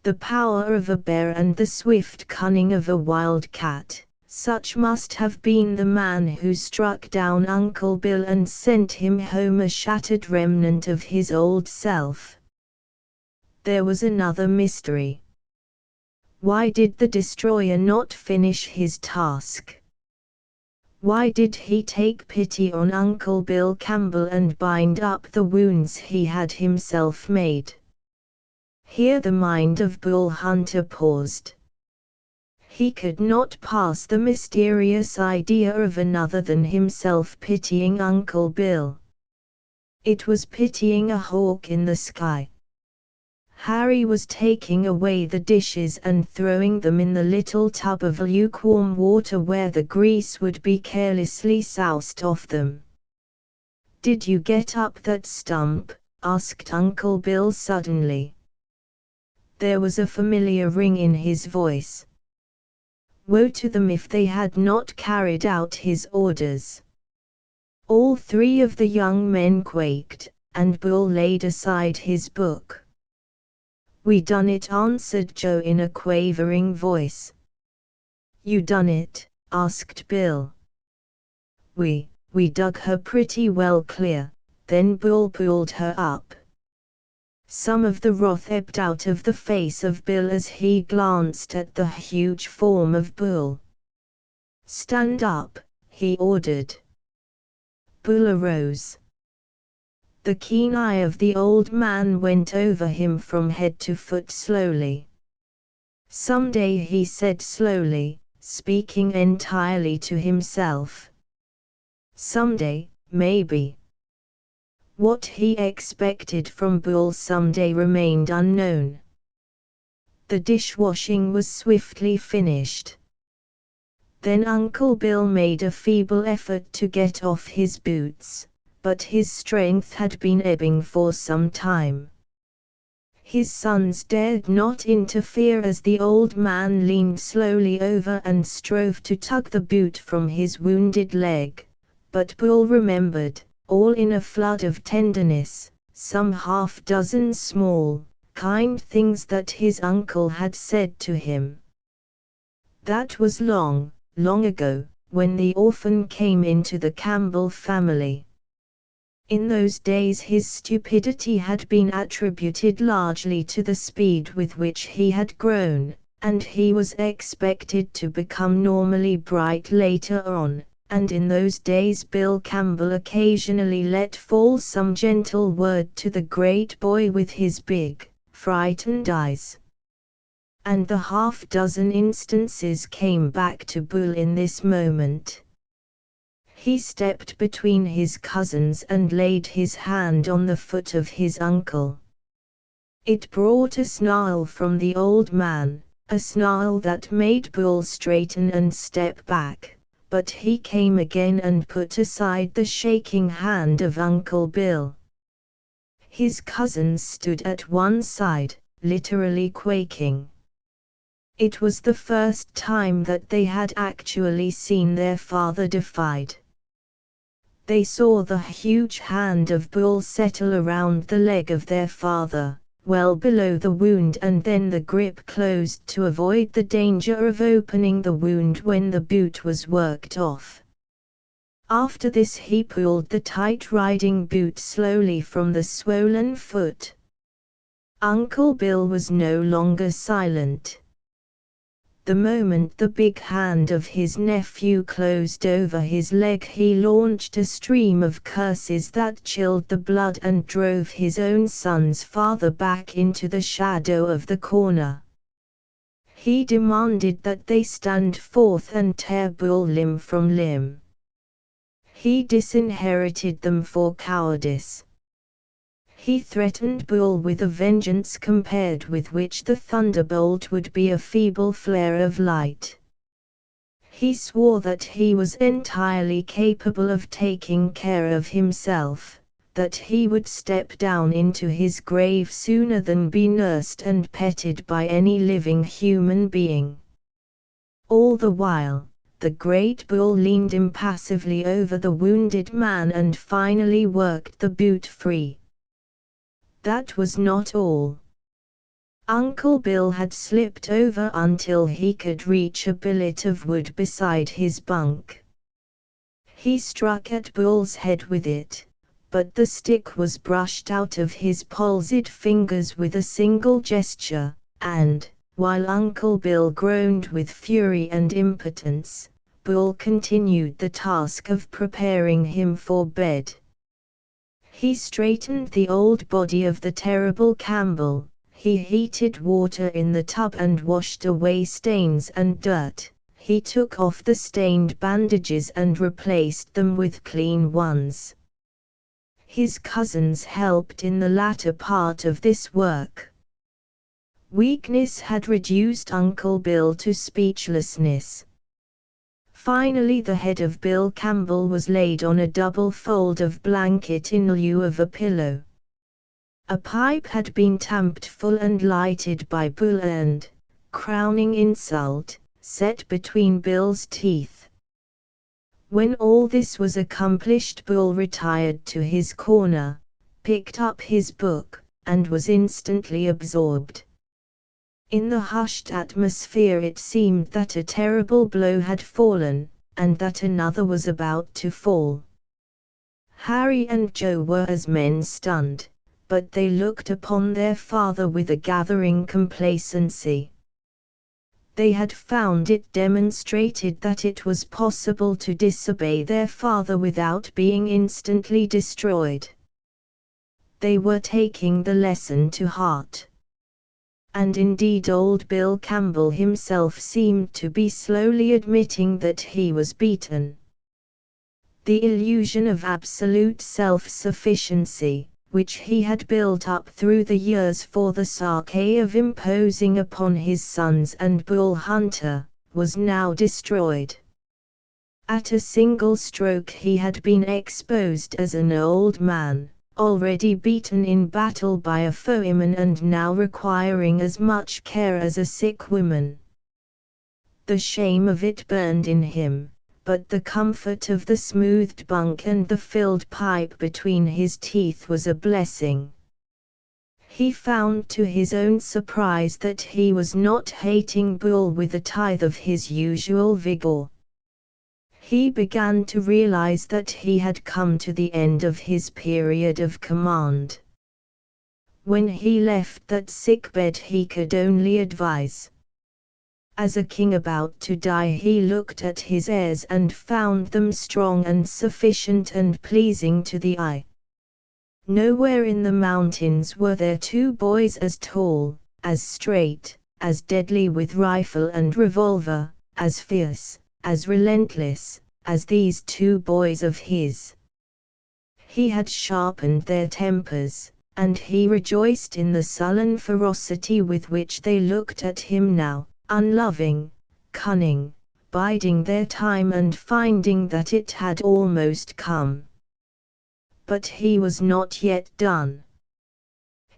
the power of a bear and the swift cunning of a wild cat. Such must have been the man who struck down Uncle Bill and sent him home a shattered remnant of his old self. There was another mystery. Why did the destroyer not finish his task? Why did he take pity on Uncle Bill Campbell and bind up the wounds he had himself made? Here the mind of Bull Hunter paused. He could not pass the mysterious idea of another than himself pitying Uncle Bill. It was pitying a hawk in the sky. Harry was taking away the dishes and throwing them in the little tub of lukewarm water where the grease would be carelessly soused off them. "Did you get up that stump?" asked Uncle Bill suddenly. There was a familiar ring in his voice. Woe to them if they had not carried out his orders. All three of the young men quaked, and Bull laid aside his book. "We done it," answered Joe in a quavering voice. "You done it?" asked Bill. We dug her pretty well clear," then Bull pulled her up. Some of the wrath ebbed out of the face of Bill as he glanced at the huge form of Bull. "Stand up," he ordered. Bull arose. The keen eye of the old man went over him from head to foot slowly. "Someday," he said slowly, speaking entirely to himself. "Someday, maybe." What he expected from Bull someday remained unknown. The dishwashing was swiftly finished. Then Uncle Bill made a feeble effort to get off his boots, but his strength had been ebbing for some time. His sons dared not interfere as the old man leaned slowly over and strove to tug the boot from his wounded leg, but Bull remembered, all in a flood of tenderness, some half-dozen small, kind things that his uncle had said to him. That was long, long ago, when the orphan came into the Campbell family. In those days his stupidity had been attributed largely to the speed with which he had grown, and he was expected to become normally bright later on, and in those days Bill Campbell occasionally let fall some gentle word to the great boy with his big, frightened eyes. And the half-dozen instances came back to Bull in this moment. He stepped between his cousins and laid his hand on the foot of his uncle. It brought a snarl from the old man, a snarl that made Bull straighten and step back, but he came again and put aside the shaking hand of Uncle Bill. His cousins stood at one side, literally quaking. It was the first time that they had actually seen their father defied. They saw the huge hand of Bull settle around the leg of their father, well below the wound, and then the grip closed to avoid the danger of opening the wound when the boot was worked off. After this he pulled the tight riding boot slowly from the swollen foot. Uncle Bill was no longer silent. The moment the big hand of his nephew closed over his leg, he launched a stream of curses that chilled the blood and drove his own sons farther back into the shadow of the corner. He demanded that they stand forth and tear Bull limb from limb. He disinherited them for cowardice. He threatened Bull with a vengeance compared with which the thunderbolt would be a feeble flare of light. He swore that he was entirely capable of taking care of himself, that he would step down into his grave sooner than be nursed and petted by any living human being. All the while, the great Bull leaned impassively over the wounded man and finally worked the boot free. That was not all. Uncle Bill had slipped over until he could reach a billet of wood beside his bunk. He struck at Bull's head with it, but the stick was brushed out of his palsied fingers with a single gesture, and, while Uncle Bill groaned with fury and impotence, Bull continued the task of preparing him for bed. He straightened the old body of the terrible Campbell, he heated water in the tub and washed away stains and dirt, he took off the stained bandages and replaced them with clean ones. His cousins helped in the latter part of this work. Weakness had reduced Uncle Bill to speechlessness. Finally the head of Bill Campbell was laid on a double fold of blanket in lieu of a pillow. A pipe had been tamped full and lighted by Bull and, crowning insult, set between Bill's teeth. When all this was accomplished, Bull retired to his corner, picked up his book, and was instantly absorbed. In the hushed atmosphere it seemed that a terrible blow had fallen, and that another was about to fall. Harry and Joe were as men stunned, but they looked upon their father with a gathering complacency. They had found it demonstrated that it was possible to disobey their father without being instantly destroyed. They were taking the lesson to heart. And indeed old Bill Campbell himself seemed to be slowly admitting that he was beaten. The illusion of absolute self-sufficiency, which he had built up through the years for the sake of imposing upon his sons and Bull Hunter, was now destroyed. At a single stroke he had been exposed as an old man, already beaten in battle by a foeman and now requiring as much care as a sick woman. The shame of it burned in him, but the comfort of the smoothed bunk and the filled pipe between his teeth was a blessing. He found to his own surprise that he was not hating Bull with a tithe of his usual vigor. He began to realize that he had come to the end of his period of command. When he left that sickbed he could only advise. As a king about to die he looked at his heirs and found them strong and sufficient and pleasing to the eye. Nowhere in the mountains were there two boys as tall, as straight, as deadly with rifle and revolver, as fierce, as relentless, as these two boys of his. He had sharpened their tempers, and he rejoiced in the sullen ferocity with which they looked at him now, unloving, cunning, biding their time and finding that it had almost come. But he was not yet done.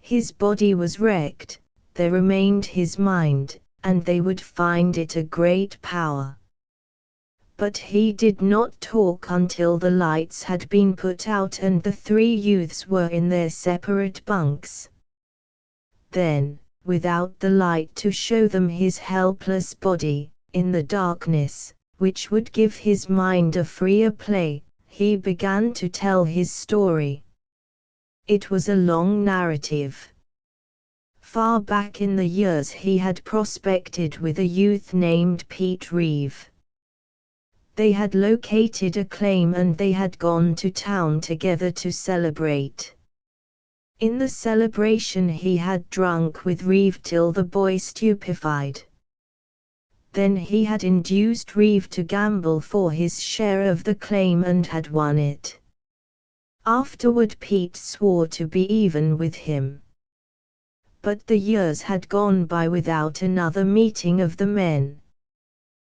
His body was wrecked, there remained his mind, and they would find it a great power. But he did not talk until the lights had been put out and the three youths were in their separate bunks. Then, without the light to show them his helpless body, in the darkness, which would give his mind a freer play, he began to tell his story. It was a long narrative. Far back in the years he had prospected with a youth named Pete Reeve. They had located a claim and they had gone to town together to celebrate. In the celebration he had drunk with Reeve till the boy stupefied. Then he had induced Reeve to gamble for his share of the claim and had won it. Afterward Pete swore to be even with him. But the years had gone by without another meeting of the men.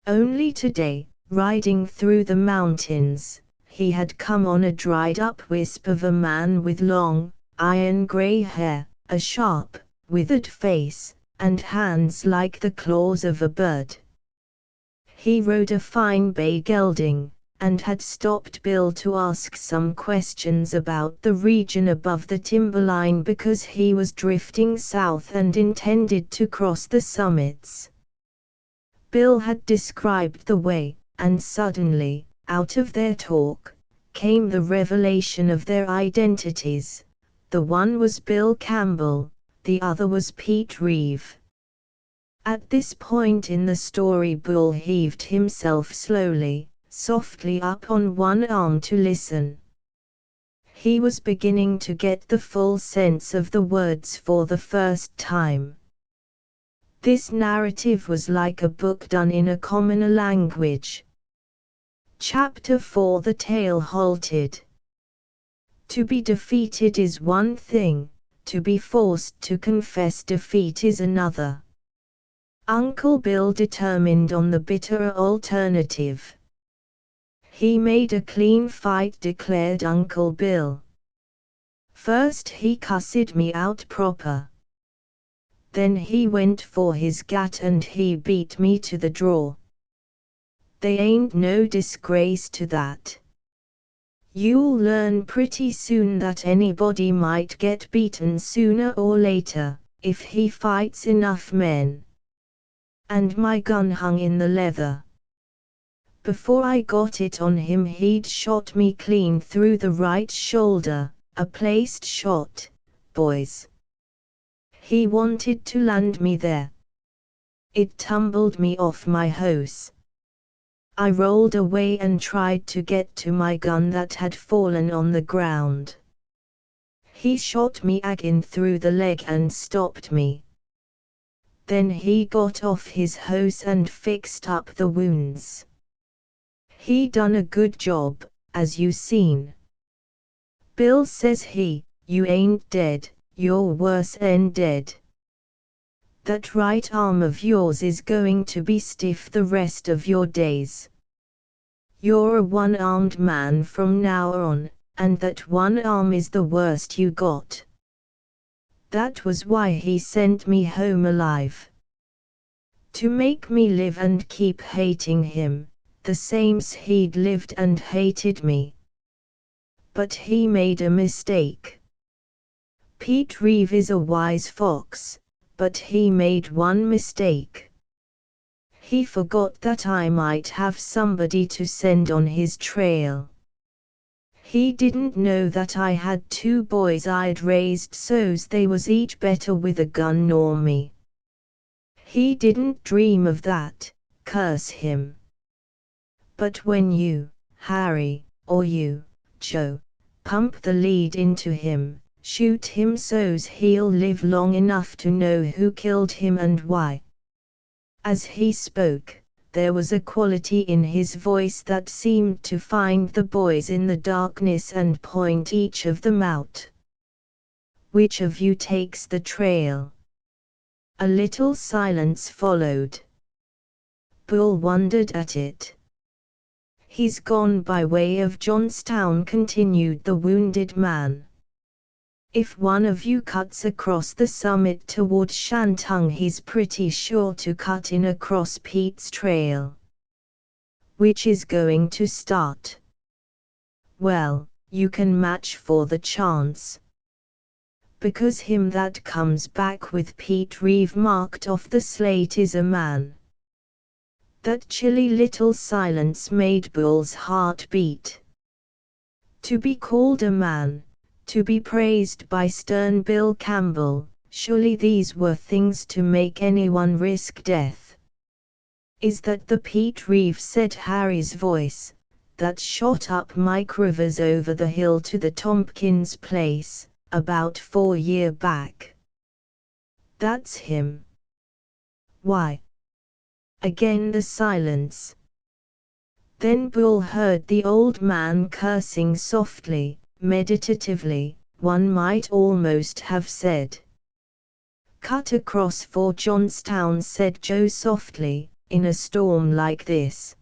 Only today, riding through the mountains, he had come on a dried-up wisp of a man with long, iron-grey hair, a sharp, withered face, and hands like the claws of a bird. He rode a fine bay gelding, and had stopped Bill to ask some questions about the region above the timberline because he was drifting south and intended to cross the summits. Bill had described the way, and suddenly, out of their talk, came the revelation of their identities. The one was Bill Campbell, the other was Pete Reeve. At this point in the story Bull heaved himself slowly, softly up on one arm to listen. He was beginning to get the full sense of the words for the first time. This narrative was like a book done in a commoner language. Chapter 4 The tale halted. To be defeated is one thing, to be forced to confess defeat is another. Uncle Bill determined on the bitterer alternative. He made a clean fight, declared Uncle Bill. First he cussed me out proper. Then he went for his gat and he beat me to the draw. They ain't no disgrace to that. You'll learn pretty soon that anybody might get beaten sooner or later, if he fights enough men. And my gun hung in the leather. Before I got it on him he'd shot me clean through the right shoulder, a placed shot, boys. He wanted to land me there. It tumbled me off my horse. I rolled away and tried to get to my gun that had fallen on the ground. He shot me again through the leg and stopped me. Then he got off his horse and fixed up the wounds. He done a good job, as you seen. Bill says you ain't dead, you're worse 'en dead. That right arm of yours is going to be stiff the rest of your days. You're a one-armed man from now on, and that one arm is the worst you got. That was why he sent me home alive. To make me live and keep hating him, the same's he'd lived and hated me. But he made a mistake. Pete Reeve is a wise fox, but he made one mistake. He forgot that I might have somebody to send on his trail. He didn't know that I had 2 boys I'd raised so's they was each better with a gun nor me. He didn't dream of that, curse him. But when you, Harry, or you, Joe, pump the lead into him, shoot him so's he'll live long enough to know who killed him and why. As he spoke, there was a quality in his voice that seemed to find the boys in the darkness and point each of them out. Which of you takes the trail? A little silence followed. Bull wondered at it. He's gone by way of Johnstown, continued the wounded man. If one of you cuts across the summit toward Shantung, he's pretty sure to cut in across Pete's trail. Which is going to start? Well, you can match for the chance. Because him that comes back with Pete Reeve marked off the slate is a man. That chilly little silence made Bull's heart beat. To be called a man, to be praised by stern Bill Campbell, surely these were things to make anyone risk death. Is that the Pete Reeve, said Harry's voice, that shot up Mike Rivers over the hill to the Tompkins place, about 4 years back? That's him. Why? Again the silence. Then Bull heard the old man cursing softly, meditatively, one might almost have said. Cut across for Johnstown, said Joe softly, in a storm like this.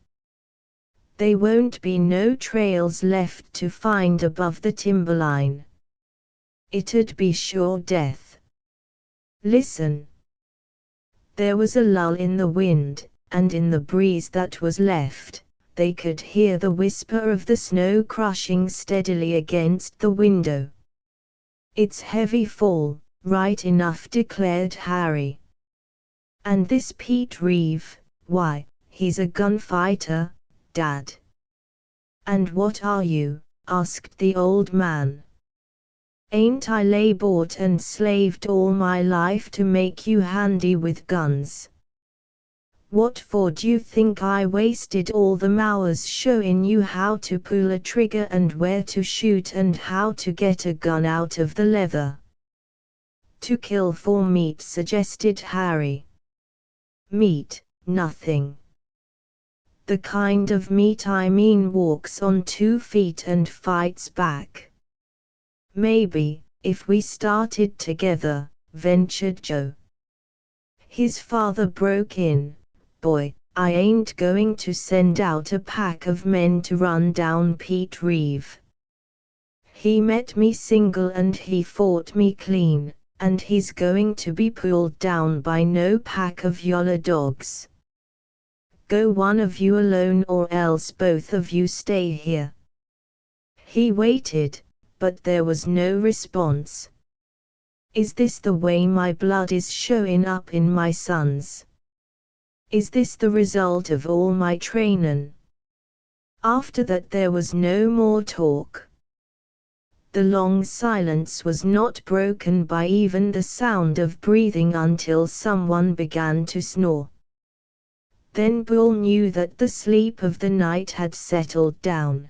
They won't be no trails left to find above the timberline. It'd be sure death. Listen. There was a lull in the wind, and in the breeze that was left, they could hear the whisper of the snow crushing steadily against the window. It's heavy fall, right enough, declared Harry. And this Pete Reeve, why, he's a gunfighter, Dad. And what are you? Asked the old man. Ain't I lay bought and slaved all my life to make you handy with guns? What for d'you think I wasted all them hours showing you how to pull a trigger and where to shoot and how to get a gun out of the leather? To kill for meat, suggested Harry. Meat, nothing. The kind of meat I mean walks on 2 feet and fights back. Maybe, if we started together, ventured Joe. His father broke in. Boy, I ain't going to send out a pack of men to run down Pete Reeve. He met me single and he fought me clean, and he's going to be pulled down by no pack of yaller dogs. Go one of you alone or else both of you stay here. He waited, but there was no response. Is this the way my blood is showing up in my sons? Is this the result of all my trainin'? After that there was no more talk. The long silence was not broken by even the sound of breathing until someone began to snore. Then Bull knew that the sleep of the night had settled down.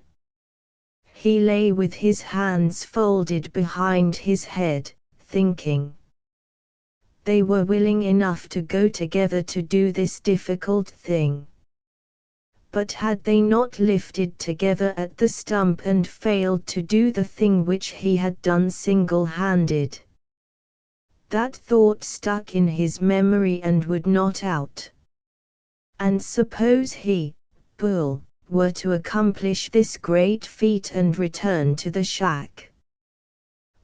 He lay with his hands folded behind his head, thinking. They were willing enough to go together to do this difficult thing. But had they not lifted together at the stump and failed to do the thing which he had done single-handed? That thought stuck in his memory and would not out. And suppose he, Bull, were to accomplish this great feat and return to the shack.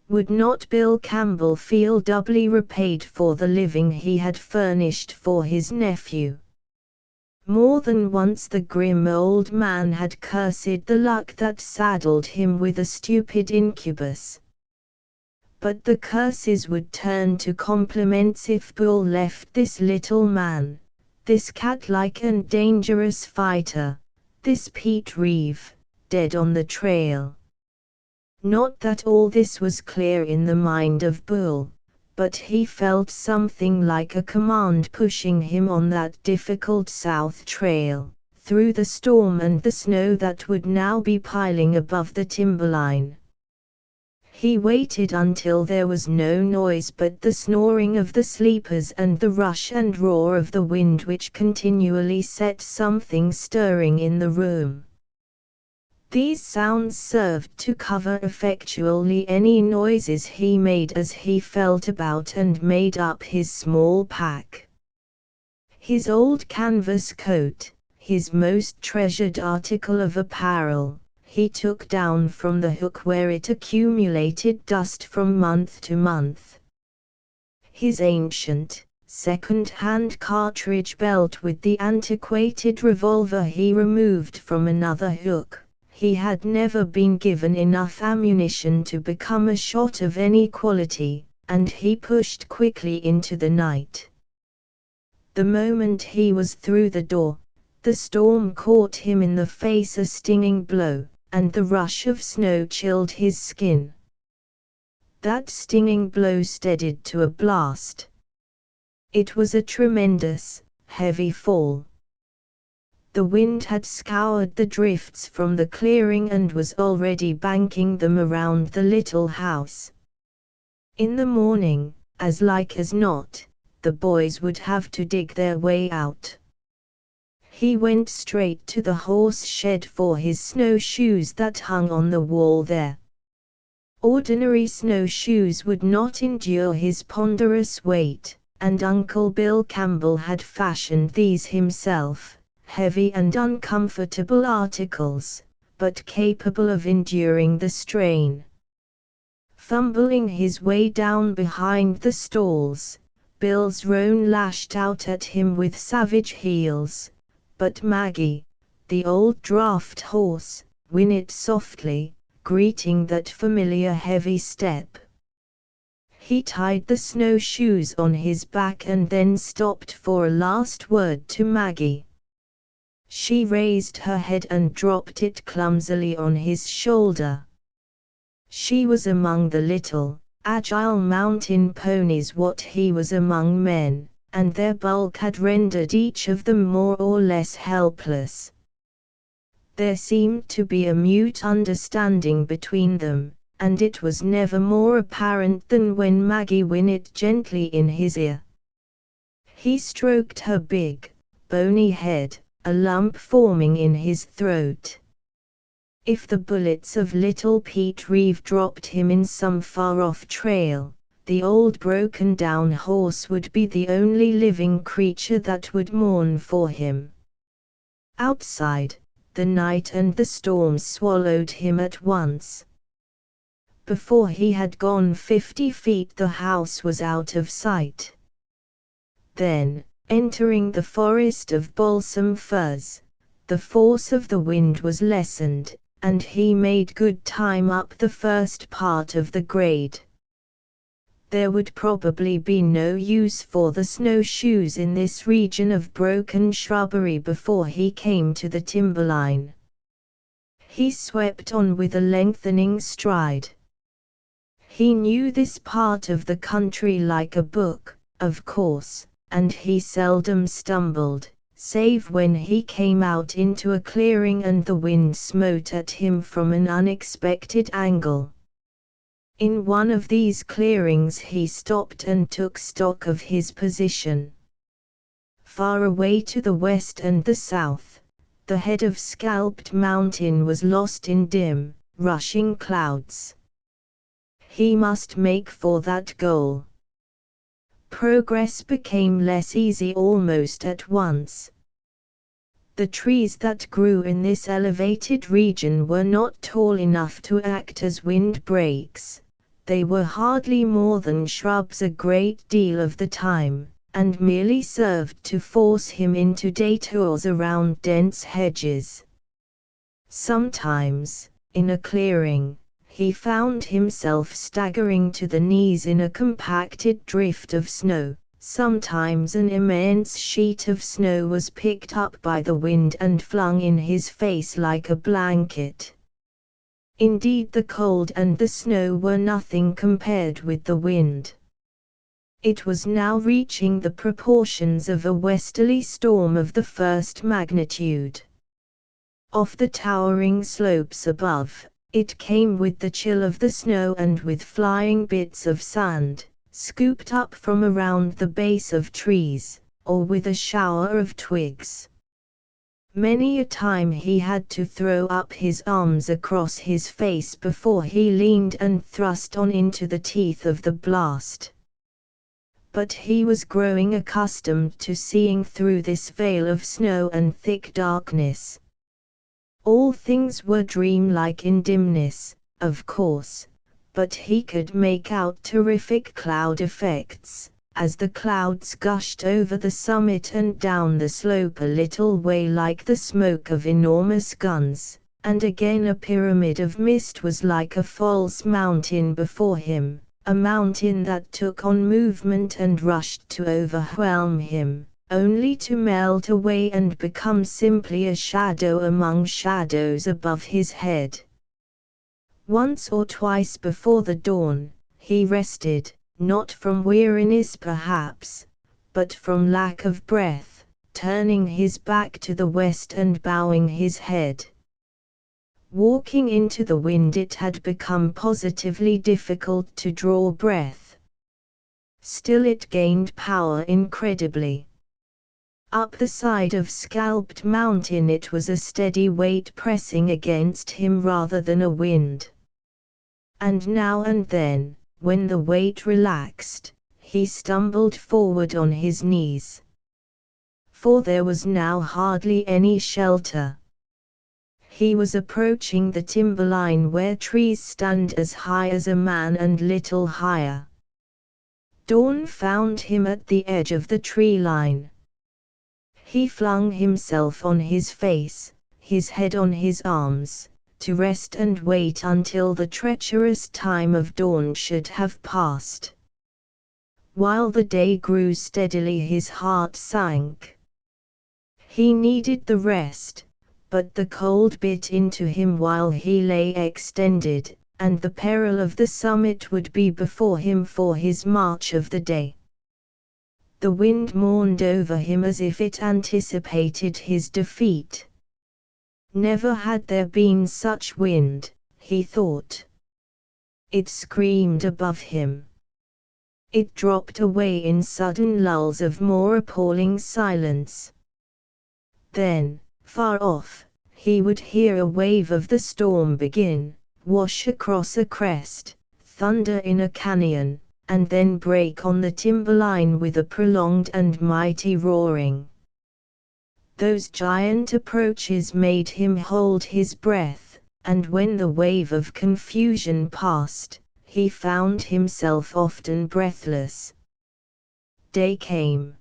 Would not Bill Campbell feel doubly repaid for the living he had furnished for his nephew? More than once the grim old man had cursed the luck that saddled him with a stupid incubus. But the curses would turn to compliments if Bull left this little man, this cat-like and dangerous fighter, this Pete Reeve, dead on the trail. Not that all this was clear in the mind of Bull, but he felt something like a command pushing him on that difficult south trail, through the storm and the snow that would now be piling above the timberline. He waited until there was no noise but the snoring of the sleepers and the rush and roar of the wind which continually set something stirring in the room. These sounds served to cover effectually any noises he made as he felt about and made up his small pack. His old canvas coat, his most treasured article of apparel, he took down from the hook where it accumulated dust from month to month. His ancient, second-hand cartridge belt with the antiquated revolver he removed from another hook. He had never been given enough ammunition to become a shot of any quality, and he pushed quickly into the night. The moment he was through the door, the storm caught him in the face a stinging blow, and the rush of snow chilled his skin. That stinging blow steadied to a blast. It was a tremendous, heavy fall. The wind had scoured the drifts from the clearing and was already banking them around the little house. In the morning, as like as not, the boys would have to dig their way out. He went straight to the horse shed for his snowshoes that hung on the wall there. Ordinary snowshoes would not endure his ponderous weight, and Uncle Bill Campbell had fashioned these himself, heavy and uncomfortable articles, but capable of enduring the strain. Fumbling his way down behind the stalls, Bill's roan lashed out at him with savage heels. But Maggie, the old draft horse, whinnied softly, greeting that familiar heavy step. He tied the snowshoes on his back and then stopped for a last word to Maggie. She raised her head and dropped it clumsily on his shoulder. She was among the little, agile mountain ponies what he was among men, and their bulk had rendered each of them more or less helpless. There seemed to be a mute understanding between them, and it was never more apparent than when Maggie whinnied gently in his ear. He stroked her big, bony head, a lump forming in his throat. If the bullets of little Pete Reeve dropped him in some far-off trail, the old broken-down horse would be the only living creature that would mourn for him. Outside, the night and the storm swallowed him at once. Before he had gone 50 feet the house was out of sight. Then, entering the forest of balsam firs, the force of the wind was lessened, and he made good time up the first part of the grade. There would probably be no use for the snowshoes in this region of broken shrubbery before he came to the timberline. He swept on with a lengthening stride. He knew this part of the country like a book, of course, and he seldom stumbled, save when he came out into a clearing and the wind smote at him from an unexpected angle. In one of these clearings he stopped and took stock of his position. Far away to the west and the south, the head of Scalped Mountain was lost in dim, rushing clouds. He must make for that goal. Progress became less easy almost at once. The trees that grew in this elevated region were not tall enough to act as windbreaks. They were hardly more than shrubs a great deal of the time, and merely served to force him into detours around dense hedges. Sometimes, in a clearing, he found himself staggering to the knees in a compacted drift of snow. Sometimes an immense sheet of snow was picked up by the wind and flung in his face like a blanket. Indeed, the cold and the snow were nothing compared with the wind. It was now reaching the proportions of a westerly storm of the first magnitude. Off the towering slopes above, it came with the chill of the snow and with flying bits of sand, scooped up from around the base of trees, or with a shower of twigs. Many a time he had to throw up his arms across his face before he leaned and thrust on into the teeth of the blast. But he was growing accustomed to seeing through this veil of snow and thick darkness. All things were dreamlike in dimness, of course, but he could make out terrific cloud effects, as the clouds gushed over the summit and down the slope a little way like the smoke of enormous guns, and again a pyramid of mist was like a false mountain before him, a mountain that took on movement and rushed to overwhelm him, only to melt away and become simply a shadow among shadows above his head. Once or twice before the dawn, he rested, not from weariness perhaps, but from lack of breath, turning his back to the west and bowing his head. Walking into the wind, it had become positively difficult to draw breath. Still it gained power incredibly. Up the side of Scalped Mountain it was a steady weight pressing against him rather than a wind. And now and then, when the weight relaxed, he stumbled forward on his knees. For there was now hardly any shelter. He was approaching the timberline where trees stand as high as a man and little higher. Dawn found him at the edge of the tree line. He flung himself on his face, his head on his arms, to rest and wait until the treacherous time of dawn should have passed. While the day grew steadily, his heart sank. He needed the rest, but the cold bit into him while he lay extended, and the peril of the summit would be before him for his march of the day. The wind mourned over him as if it anticipated his defeat. Never had there been such wind, he thought. It screamed above him. It dropped away in sudden lulls of more appalling silence. Then, far off, he would hear a wave of the storm begin, wash across a crest, thunder in a canyon, and then break on the timberline with a prolonged and mighty roaring. Those giant approaches made him hold his breath, and when the wave of confusion passed, he found himself often breathless. Day came.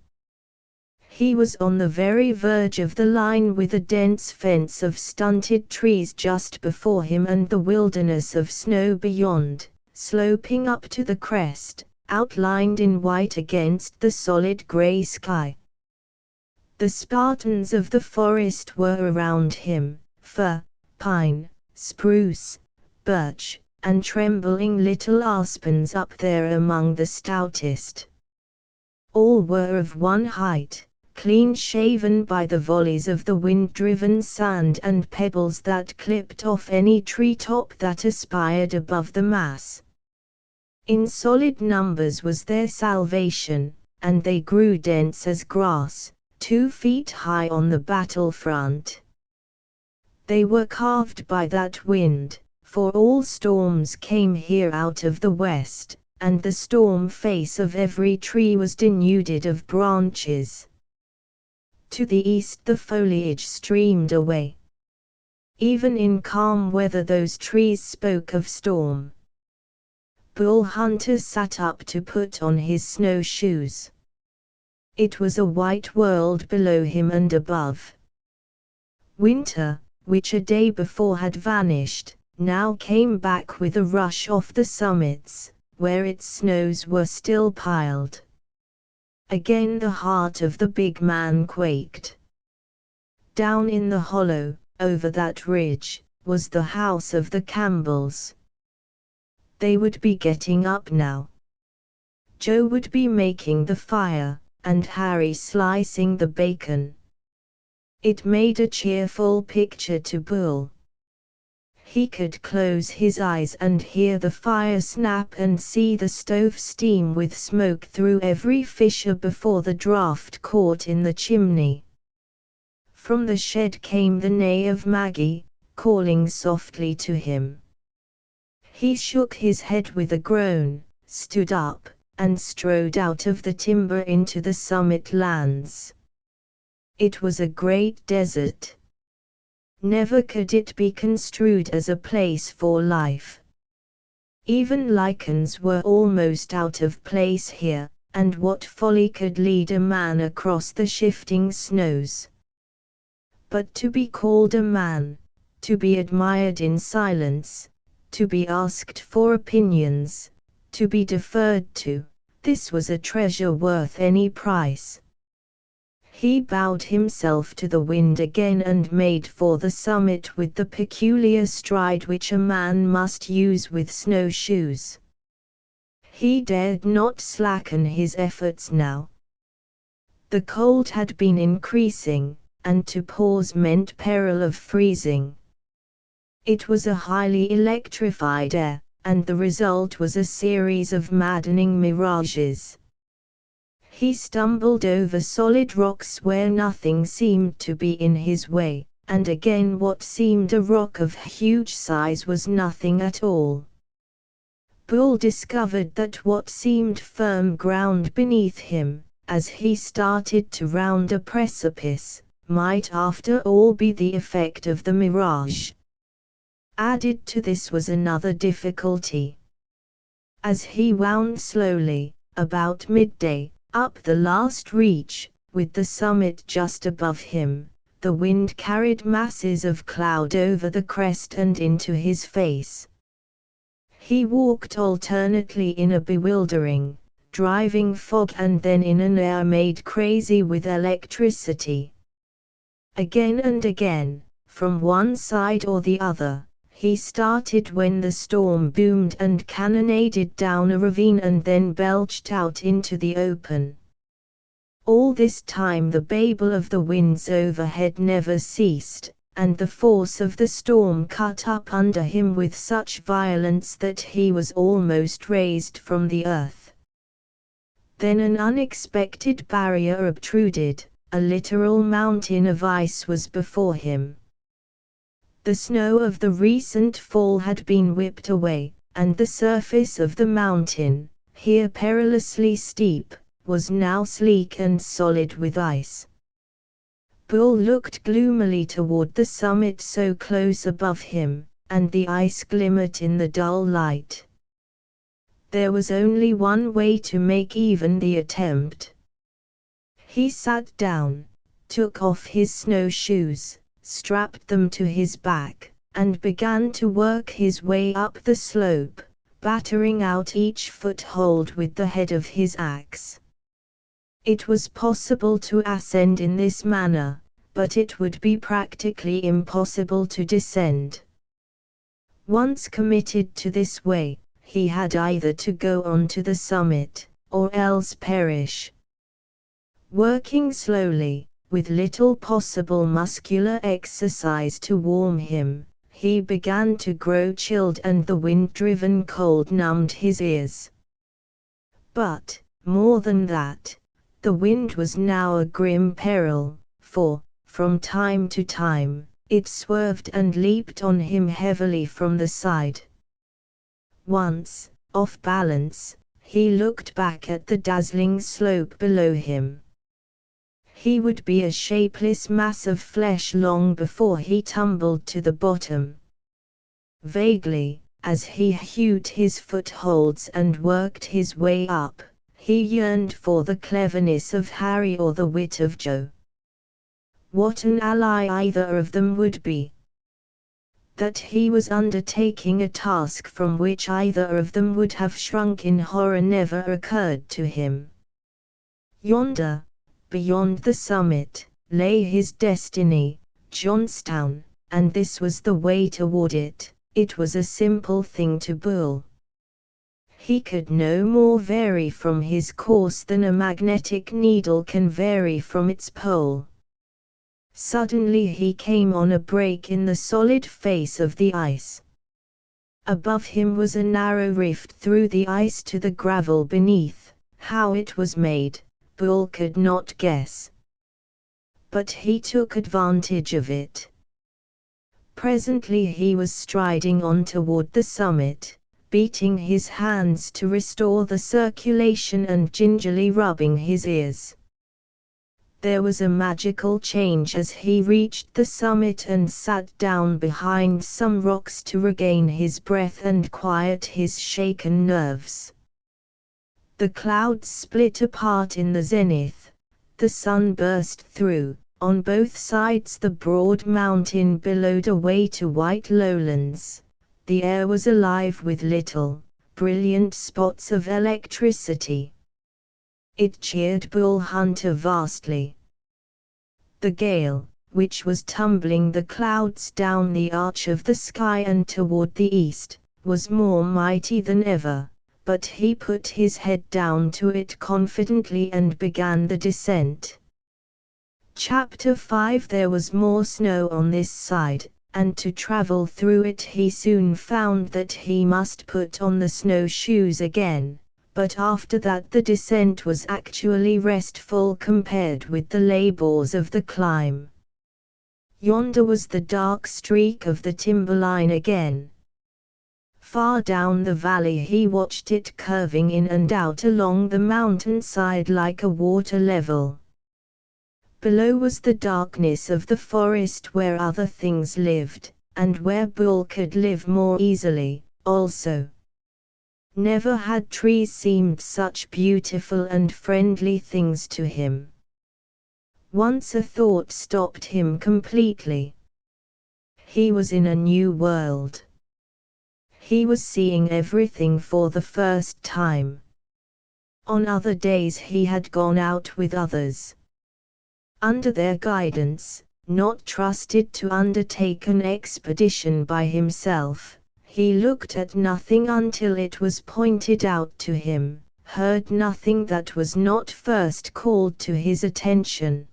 He was on the very verge of the line with a dense fence of stunted trees just before him and the wilderness of snow beyond, sloping up to the crest, outlined in white against the solid gray sky. The Spartans of the forest were around him, fir, pine, spruce, birch, and trembling little aspens up there among the stoutest. All were of one height, clean shaven by the volleys of the wind-driven sand and pebbles that clipped off any treetop that aspired above the mass. In solid numbers was their salvation, and they grew dense as grass, 2 feet high on the battlefront. They were carved by that wind, for all storms came here out of the west, and the storm face of every tree was denuded of branches. To the east the foliage streamed away. Even in calm weather those trees spoke of storm. Bull Hunter sat up to put on his snowshoes. It was a white world below him and above. Winter, which a day before had vanished, now came back with a rush off the summits, where its snows were still piled. Again the heart of the big man quaked. Down in the hollow, over that ridge, was the house of the Campbells. They would be getting up now. Joe would be making the fire, and Harry slicing the bacon. It made a cheerful picture to Bull. He could close his eyes and hear the fire snap and see the stove steam with smoke through every fissure before the draught caught in the chimney. From the shed came the neigh of Maggie, calling softly to him. He shook his head with a groan, stood up, and strode out of the timber into the summit lands. It was a great desert. Never could it be construed as a place for life. Even lichens were almost out of place here, and what folly could lead a man across the shifting snows? But to be called a man, to be admired in silence, to be asked for opinions, to be deferred to, this was a treasure worth any price. He bowed himself to the wind again and made for the summit with the peculiar stride which a man must use with snowshoes. He dared not slacken his efforts now. The cold had been increasing, and to pause meant peril of freezing. It was a highly electrified air, and the result was a series of maddening mirages. He stumbled over solid rocks where nothing seemed to be in his way, and again what seemed a rock of huge size was nothing at all. Bull discovered that what seemed firm ground beneath him, as he started to round a precipice, might after all be the effect of the mirage. Added to this was another difficulty. As he wound slowly, about midday, up the last reach, with the summit just above him, the wind carried masses of cloud over the crest and into his face. He walked alternately in a bewildering, driving fog and then in an air made crazy with electricity. Again and again, from one side or the other, he started when the storm boomed and cannonaded down a ravine and then belched out into the open. All this time the babel of the winds overhead never ceased, and the force of the storm cut up under him with such violence that he was almost raised from the earth. Then an unexpected barrier obtruded. A literal mountain of ice was before him. The snow of the recent fall had been whipped away, and the surface of the mountain, here perilously steep, was now sleek and solid with ice. Bull looked gloomily toward the summit so close above him, and the ice glimmered in the dull light. There was only one way to make even the attempt. He sat down, took off his snowshoes, strapped them to his back, and began to work his way up the slope, battering out each foothold with the head of his axe. It was possible to ascend in this manner, but it would be practically impossible to descend. Once committed to this way, he had either to go on to the summit, or else perish. Working slowly, with little possible muscular exercise to warm him, he began to grow chilled and the wind-driven cold numbed his ears. But, more than that, the wind was now a grim peril, for, from time to time, it swerved and leaped on him heavily from the side. Once, off balance, he looked back at the dazzling slope below him. He would be a shapeless mass of flesh long before he tumbled to the bottom. Vaguely, as he hewed his footholds and worked his way up, he yearned for the cleverness of Harry or the wit of Joe. What an ally either of them would be! That he was undertaking a task from which either of them would have shrunk in horror never occurred to him. Yonder, beyond the summit, lay his destiny, Johnstown, and this was the way toward it. It was a simple thing to Bull. He could no more vary from his course than a magnetic needle can vary from its pole. Suddenly he came on a break in the solid face of the ice. Above him was a narrow rift through the ice to the gravel beneath. How it was made, Bull could not guess. But he took advantage of it. Presently he was striding on toward the summit, beating his hands to restore the circulation and gingerly rubbing his ears. There was a magical change as he reached the summit and sat down behind some rocks to regain his breath and quiet his shaken nerves. The clouds split apart in the zenith, the sun burst through. On both sides the broad mountain billowed away to white lowlands. The air was alive with little, brilliant spots of electricity. It cheered Bull Hunter vastly. The gale, which was tumbling the clouds down the arch of the sky and toward the east, was more mighty than ever, but he put his head down to it confidently and began the descent. Chapter 5 There was more snow on this side, and to travel through it he soon found that he must put on the snowshoes again, but after that the descent was actually restful compared with the labors of the climb. Yonder was the dark streak of the timberline again. Far down the valley he watched it curving in and out along the mountainside like a water level. Below was the darkness of the forest where other things lived, and where Bull could live more easily, also. Never had trees seemed such beautiful and friendly things to him. Once a thought stopped him completely. He was in a new world. He was seeing everything for the first time. On other days he had gone out with others. Under their guidance, not trusted to undertake an expedition by himself, he looked at nothing until it was pointed out to him, heard nothing that was not first called to his attention.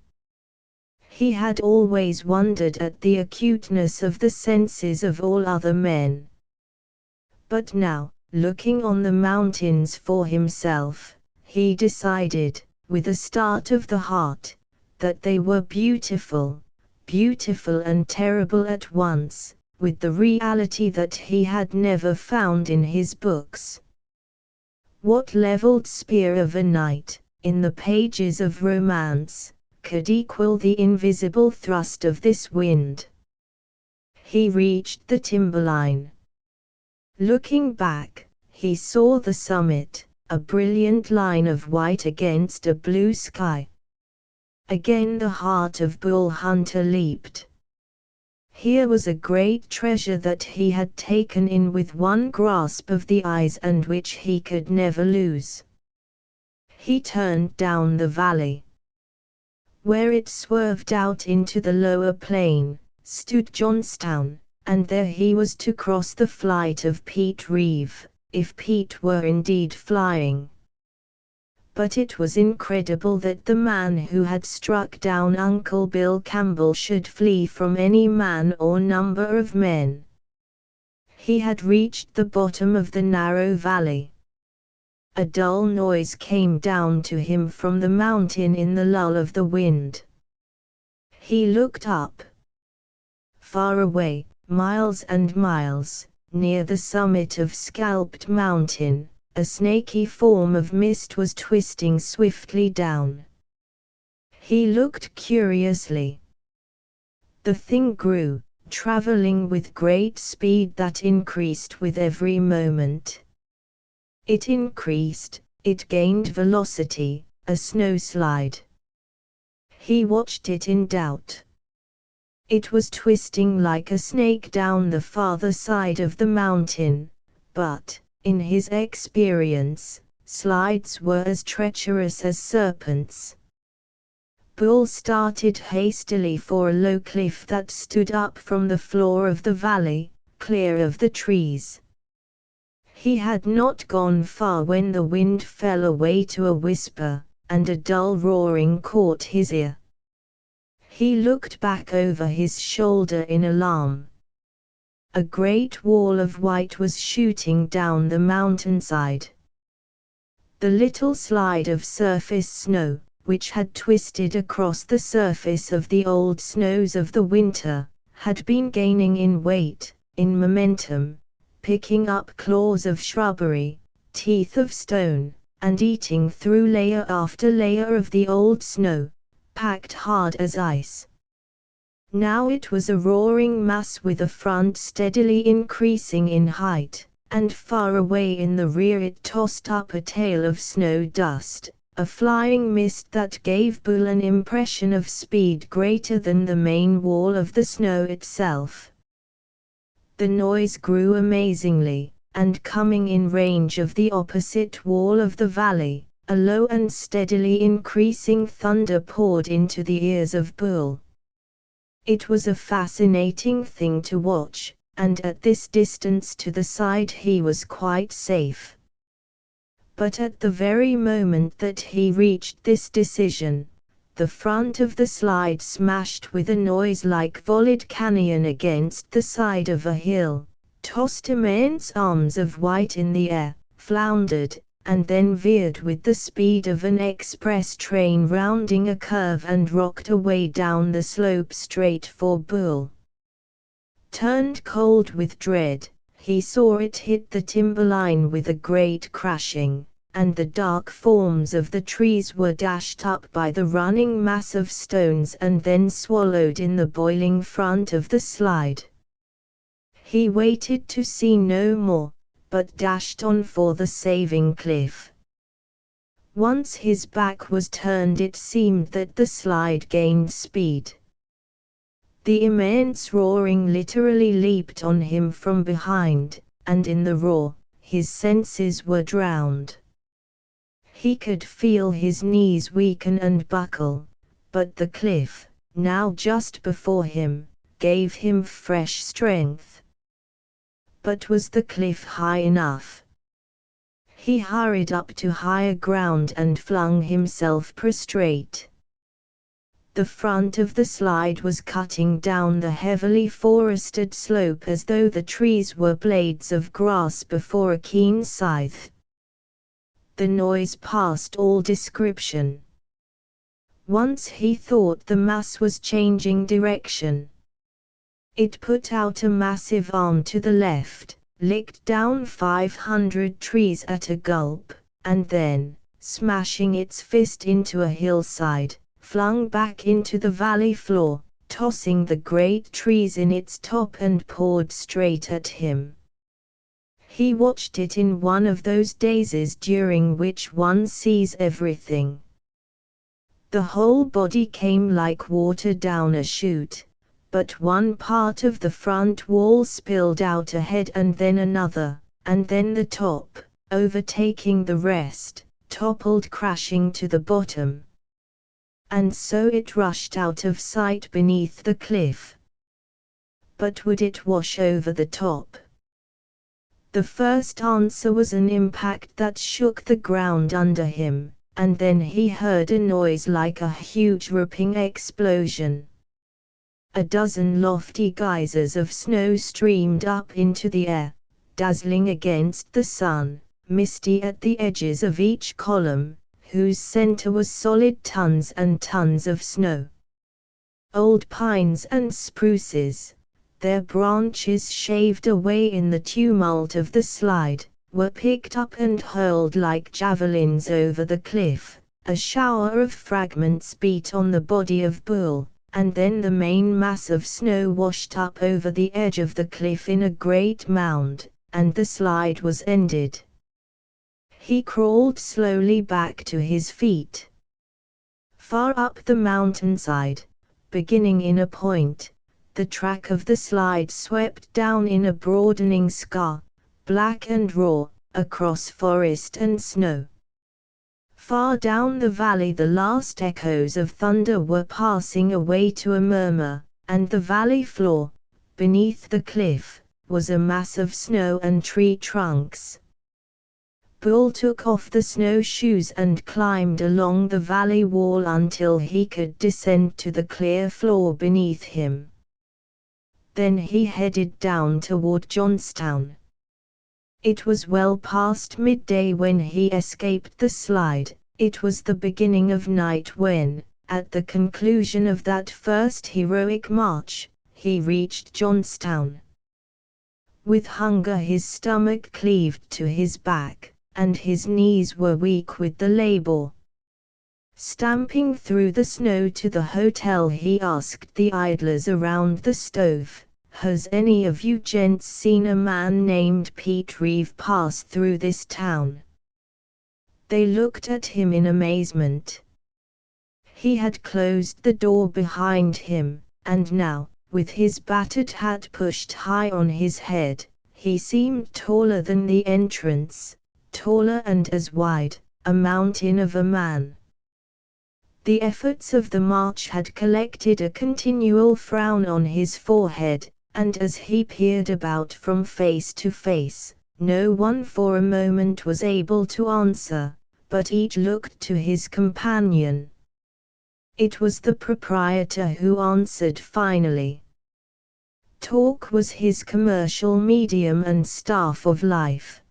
He had always wondered at the acuteness of the senses of all other men. But now, looking on the mountains for himself, he decided, with a start of the heart, that they were beautiful, beautiful and terrible at once, with the reality that he had never found in his books. What leveled spear of a knight, in the pages of romance, could equal the invisible thrust of this wind? He reached the timberline. Looking back, he saw the summit, a brilliant line of white against a blue sky. Again the heart of Bull Hunter leaped. Here was a great treasure that he had taken in with one grasp of the eyes and which he could never lose. He turned down the valley. Where it swerved out into the lower plain, stood Johnstown, and there he was to cross the flight of Pete Reeve, if Pete were indeed flying. But it was incredible that the man who had struck down Uncle Bill Campbell should flee from any man or number of men. He had reached the bottom of the narrow valley. A dull noise came down to him from the mountain in the lull of the wind. He looked up. Far away, miles and miles, near the summit of Scalped Mountain, a snaky form of mist was twisting swiftly down. He looked curiously. The thing grew, traveling with great speed that increased with every moment. It increased, it gained velocity, a snowslide. He watched it in doubt. It was twisting like a snake down the farther side of the mountain, but, in his experience, slides were as treacherous as serpents. Bull started hastily for a low cliff that stood up from the floor of the valley, clear of the trees. He had not gone far when the wind fell away to a whisper, and a dull roaring caught his ear. He looked back over his shoulder in alarm. A great wall of white was shooting down the mountainside. The little slide of surface snow, which had twisted across the surface of the old snows of the winter, had been gaining in weight, in momentum, picking up claws of shrubbery, teeth of stone, and eating through layer after layer of the old snow, packed hard as ice. Now it was a roaring mass with a front steadily increasing in height, and far away in the rear it tossed up a tail of snow dust, a flying mist that gave Bull an impression of speed greater than the main wall of the snow itself. The noise grew amazingly, and coming in range of the opposite wall of the valley, a low and steadily increasing thunder poured into the ears of Bull. It was a fascinating thing to watch, and at this distance to the side he was quite safe. But at the very moment that he reached this decision, the front of the slide smashed with a noise like volleyed cannon against the side of a hill, tossed immense arms of white in the air, floundered, and then veered with the speed of an express train rounding a curve and rocked away down the slope straight for Bull. Turned cold with dread, he saw it hit the timberline with a great crashing, and the dark forms of the trees were dashed up by the running mass of stones and then swallowed in the boiling front of the slide. He waited to see no more, but dashed on for the saving cliff. Once his back was turned, it seemed that the slide gained speed. The immense roaring literally leaped on him from behind, and in the roar, his senses were drowned. He could feel his knees weaken and buckle, but the cliff, now just before him, gave him fresh strength. But was the cliff high enough? He hurried up to higher ground and flung himself prostrate. The front of the slide was cutting down the heavily forested slope as though the trees were blades of grass before a keen scythe. The noise passed all description. Once he thought the mass was changing direction. It put out a massive arm to the left, licked down 500 trees at a gulp, and then, smashing its fist into a hillside, flung back into the valley floor, tossing the great trees in its top and poured straight at him. He watched it in one of those dazes during which one sees everything. The whole body came like water down a chute, but one part of the front wall spilled out ahead and then another, and then the top, overtaking the rest, toppled crashing to the bottom. And so it rushed out of sight beneath the cliff. But would it wash over the top? The first answer was an impact that shook the ground under him, and then he heard a noise like a huge ripping explosion. A dozen lofty geysers of snow streamed up into the air, dazzling against the sun, misty at the edges of each column, whose center was solid tons and tons of snow. Old pines and spruces, their branches shaved away in the tumult of the slide, were picked up and hurled like javelins over the cliff, a shower of fragments beat on the body of Bull, and then the main mass of snow washed up over the edge of the cliff in a great mound, and the slide was ended. He crawled slowly back to his feet. Far up the mountainside, beginning in a point, the track of the slide swept down in a broadening scar, black and raw, across forest and snow. Far down the valley the last echoes of thunder were passing away to a murmur, and the valley floor, beneath the cliff, was a mass of snow and tree trunks. Bull took off the snowshoes and climbed along the valley wall until he could descend to the clear floor beneath him. Then he headed down toward Johnstown. It was well past midday when he escaped the slide. It was the beginning of night when, at the conclusion of that first heroic march, he reached Johnstown. With hunger his stomach cleaved to his back, and his knees were weak with the labor. Stamping through the snow to the hotel, he asked the idlers around the stove, "Has any of you gents seen a man named Pete Reeve pass through this town?" They looked at him in amazement. He had closed the door behind him, and now, with his battered hat pushed high on his head, he seemed taller than the entrance, taller and as wide, a mountain of a man. The efforts of the march had collected a continual frown on his forehead, and as he peered about from face to face, no one for a moment was able to answer, but each looked to his companion. It was the proprietor who answered finally. Talk was his commercial medium and staff of life.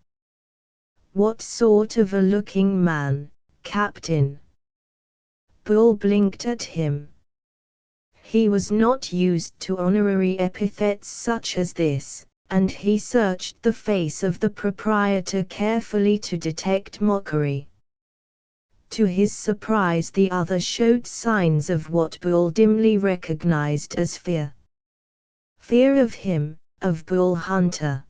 "What sort of a looking man, Captain?" Bull blinked at him. He was not used to honorary epithets such as this, and he searched the face of the proprietor carefully to detect mockery. To his surprise the other showed signs of what Bull dimly recognized as fear. Fear of him, of Bull Hunter.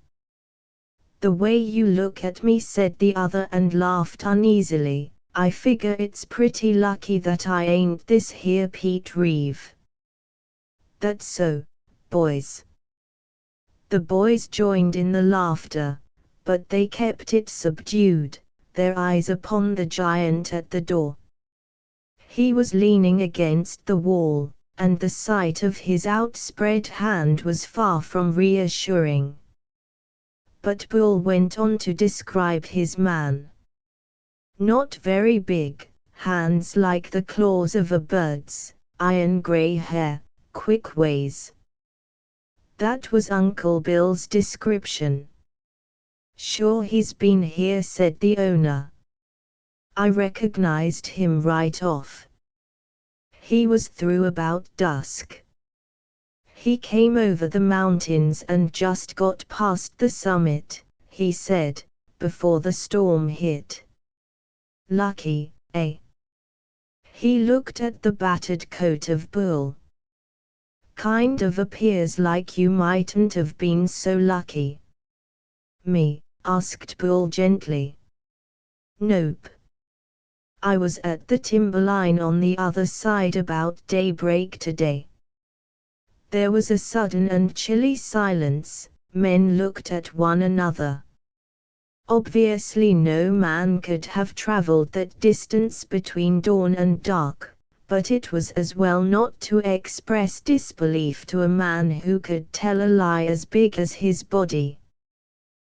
"The way you look at me," said the other and laughed uneasily, "I figure it's pretty lucky that I ain't this here Pete Reeve." "That's so, boys." The boys joined in the laughter, but they kept it subdued, their eyes upon the giant at the door. He was leaning against the wall, and the sight of his outspread hand was far from reassuring. But Bull went on to describe his man. Not very big, hands like the claws of a bird's, iron gray hair, quick ways. That was Uncle Bill's description. "Sure he's been here," said the owner. "I recognized him right off. He was through about dusk. He came over the mountains and just got past the summit," he said, "before the storm hit. Lucky, eh?" He looked at the battered coat of Bull. "Kind of appears like you mightn't have been so lucky." "Me?" asked Bull gently. "Nope. I was at the timberline on the other side about daybreak today." There was a sudden and chilly silence. Men looked at one another. Obviously no man could have traveled that distance between dawn and dark, but it was as well not to express disbelief to a man who could tell a lie as big as his body.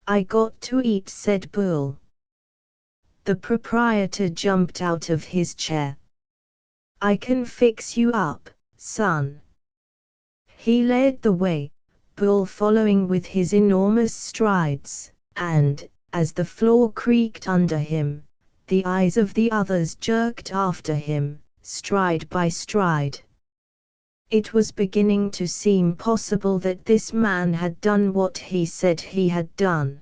"I got to eat," said Bull. The proprietor jumped out of his chair. "I can fix you up, son." He led the way, Bull following with his enormous strides, and, as the floor creaked under him, the eyes of the others jerked after him, stride by stride. It was beginning to seem possible that this man had done what he said he had done.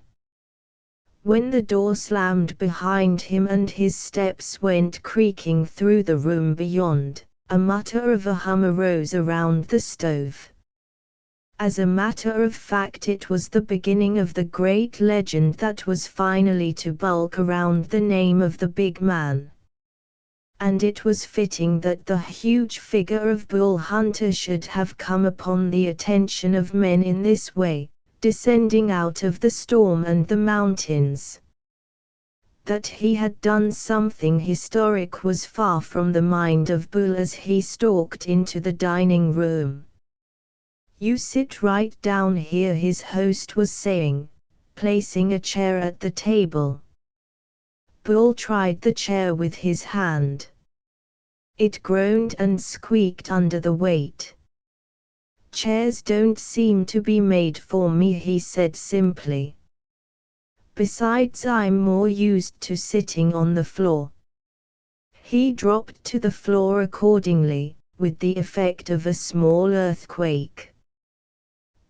When the door slammed behind him and his steps went creaking through the room beyond, a mutter of a hum arose around the stove. As a matter of fact, it was the beginning of the great legend that was finally to bulk around the name of the big man. And it was fitting that the huge figure of Bull Hunter should have come upon the attention of men in this way, descending out of the storm and the mountains. That he had done something historic was far from the mind of Bull as he stalked into the dining room. "You sit right down here," his host was saying, placing a chair at the table. Bull tried the chair with his hand. It groaned and squeaked under the weight. "Chairs don't seem to be made for me," he said simply. "Besides, I'm more used to sitting on the floor." He dropped to the floor accordingly, with the effect of a small earthquake.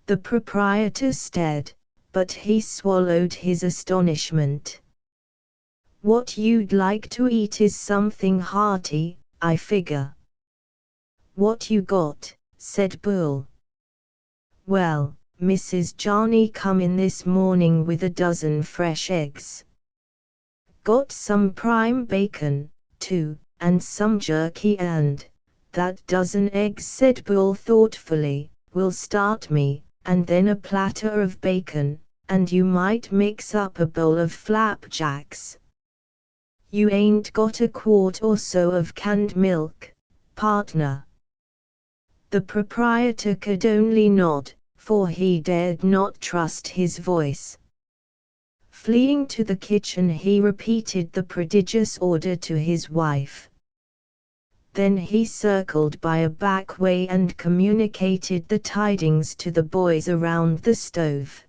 The proprietor stared, but he swallowed his astonishment. "What you'd like to eat is something hearty, I figure." "What you got?" said Bull. "Well, Mrs. Johnny come in this morning with a dozen fresh eggs. Got some prime bacon, too, and some jerky and that dozen eggs," said Bull thoughtfully, "will start me, and then a platter of bacon, and you might mix up a bowl of flapjacks. You ain't got a quart or so of canned milk, partner?" The proprietor could only nod, for he dared not trust his voice. Fleeing to the kitchen, he repeated the prodigious order to his wife. Then he circled by a back way and communicated the tidings to the boys around the stove.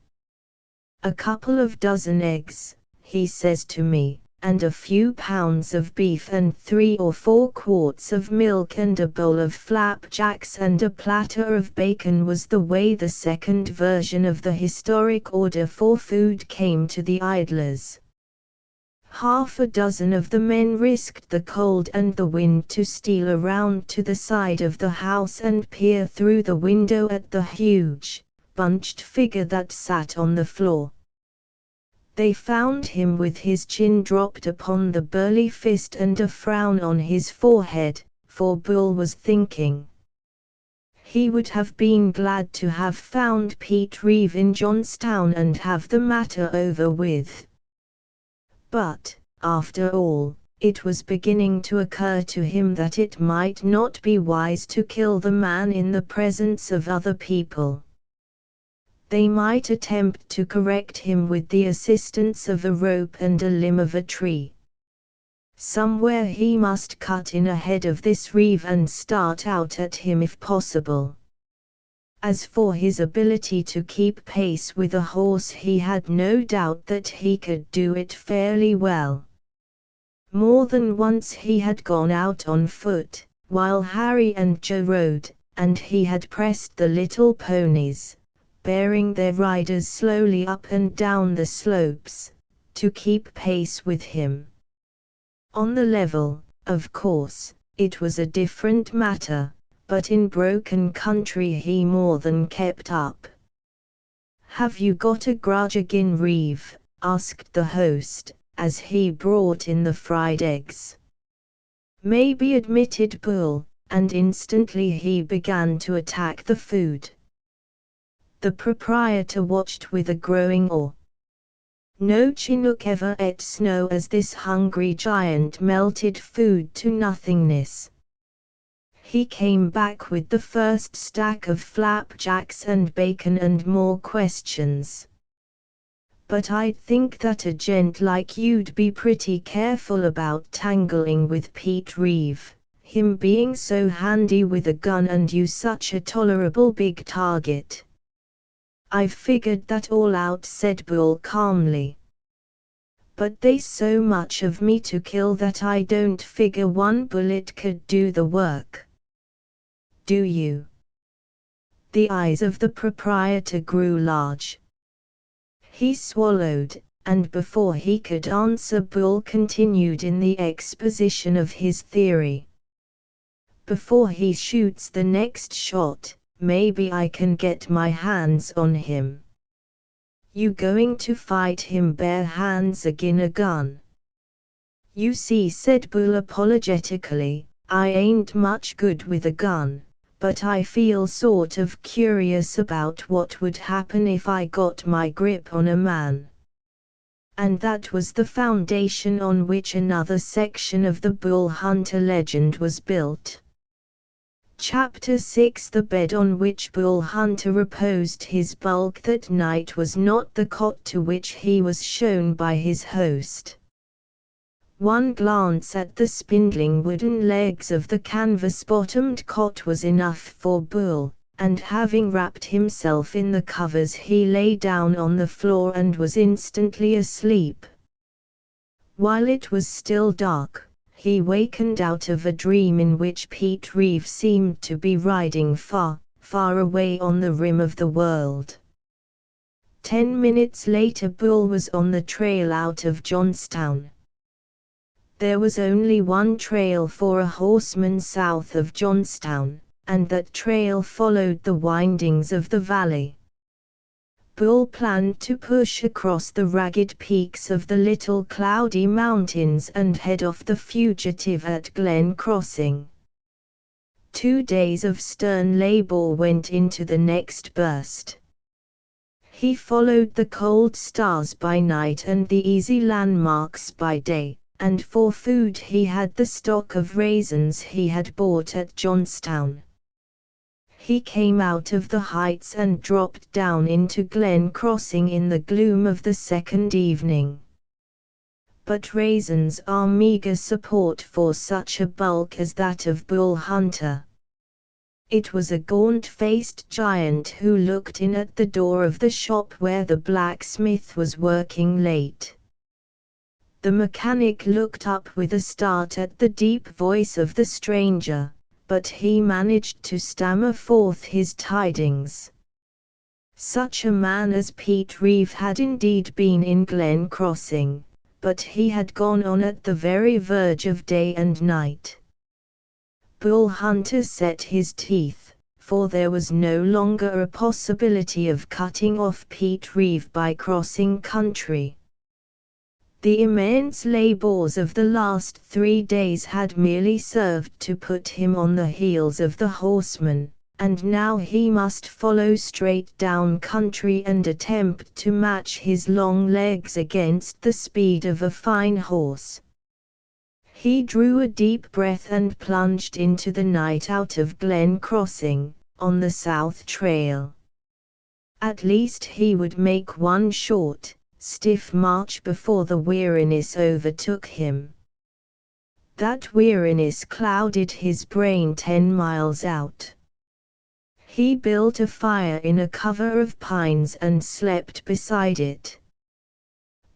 "A couple of dozen eggs," he says to me, "and a few pounds of beef and 3 or 4 quarts of milk and a bowl of flapjacks and a platter of bacon" was the way the second version of the historic order for food came to the idlers. Half a dozen of the men risked the cold and the wind to steal around to the side of the house and peer through the window at the huge, bunched figure that sat on the floor. They found him with his chin dropped upon the burly fist and a frown on his forehead, for Bull was thinking. He would have been glad to have found Pete Reeve in Johnstown and have the matter over with. But, after all, it was beginning to occur to him that it might not be wise to kill the man in the presence of other people. They might attempt to correct him with the assistance of a rope and a limb of a tree. Somewhere he must cut in ahead of this Reeve and start out at him if possible. As for his ability to keep pace with a horse, he had no doubt that he could do it fairly well. More than once he had gone out on foot, while Harry and Joe rode, and he had pressed the little ponies, bearing their riders slowly up and down the slopes, to keep pace with him. On the level, of course, it was a different matter, but in broken country he more than kept up. "Have you got a grudge agin Reeve?" asked the host, as he brought in the fried eggs. "Maybe," admitted Bull, and instantly he began to attack the food. The proprietor watched with a growing awe. No Chinook ever ate snow as this hungry giant melted food to nothingness. He came back with the first stack of flapjacks and bacon and more questions. "But I'd think that a gent like you'd be pretty careful about tangling with Pete Reeve, him being so handy with a gun and you such a tolerable big target." "I've figured that all out," said Bull calmly. "But they's so much of me to kill that I don't figure one bullet could do the work." "Do you?" The eyes of the proprietor grew large. He swallowed, and before he could answer, Bull continued in the exposition of his theory. Before he shoots the next shot, maybe I can get my hands on him. You going to fight him bare hands agin a gun? You see, said Bull apologetically, I ain't much good with a gun, but I feel sort of curious about what would happen if I got my grip on a man. And that was the foundation on which another section of the Bull Hunter legend was built. Chapter 6. The bed on which Bull Hunter reposed his bulk that night was not the cot to which he was shown by his host. One glance at the spindling wooden legs of the canvas-bottomed cot was enough for Bull, and having wrapped himself in the covers he lay down on the floor and was instantly asleep. While it was still dark, he wakened out of a dream in which Pete Reeve seemed to be riding far, far away on the rim of the world. 10 minutes later Bull was on the trail out of Johnstown. There was only one trail for a horseman south of Johnstown, and that trail followed the windings of the valley. Bull planned to push across the ragged peaks of the Little Cloudy Mountains and head off the fugitive at Glen Crossing. 2 days of stern labor went into the next burst. He followed the cold stars by night and the easy landmarks by day, and for food he had the stock of raisins he had bought at Johnstown. He came out of the heights and dropped down into Glen Crossing in the gloom of the second evening. But raisins are meager support for such a bulk as that of Bull Hunter. It was a gaunt-faced giant who looked in at the door of the shop where the blacksmith was working late. The mechanic looked up with a start at the deep voice of the stranger, but he managed to stammer forth his tidings. Such a man as Pete Reeve had indeed been in Glen Crossing, but he had gone on at the very verge of day and night. Bull Hunter set his teeth, for there was no longer a possibility of cutting off Pete Reeve by crossing country. The immense labors of the last 3 days had merely served to put him on the heels of the horseman, and now he must follow straight down country and attempt to match his long legs against the speed of a fine horse. He drew a deep breath and plunged into the night out of Glen Crossing, on the South Trail. At least he would make one short, stiff march before the weariness overtook him. That weariness clouded his brain 10 miles out. He built a fire in a cover of pines and slept beside it.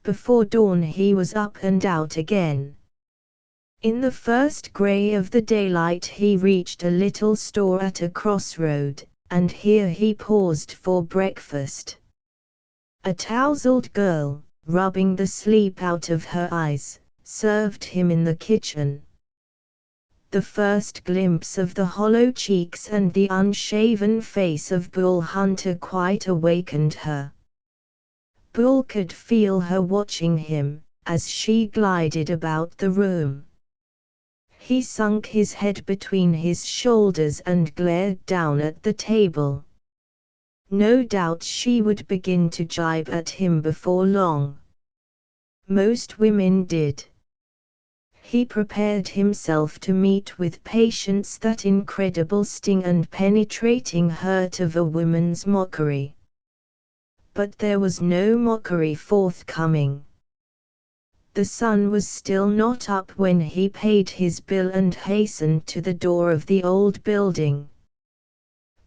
Before dawn he was up and out again. In the first gray of the daylight he reached a little store at a crossroad, and here he paused for breakfast. A tousled girl, rubbing the sleep out of her eyes, served him in the kitchen. The first glimpse of the hollow cheeks and the unshaven face of Bull Hunter quite awakened her. Bull could feel her watching him, as she glided about the room. He sunk his head between his shoulders and glared down at the table. No doubt she would begin to jibe at him before long. Most women did. He prepared himself to meet with patience that incredible sting and penetrating hurt of a woman's mockery. But there was no mockery forthcoming. The sun was still not up when he paid his bill and hastened to the door of the old building.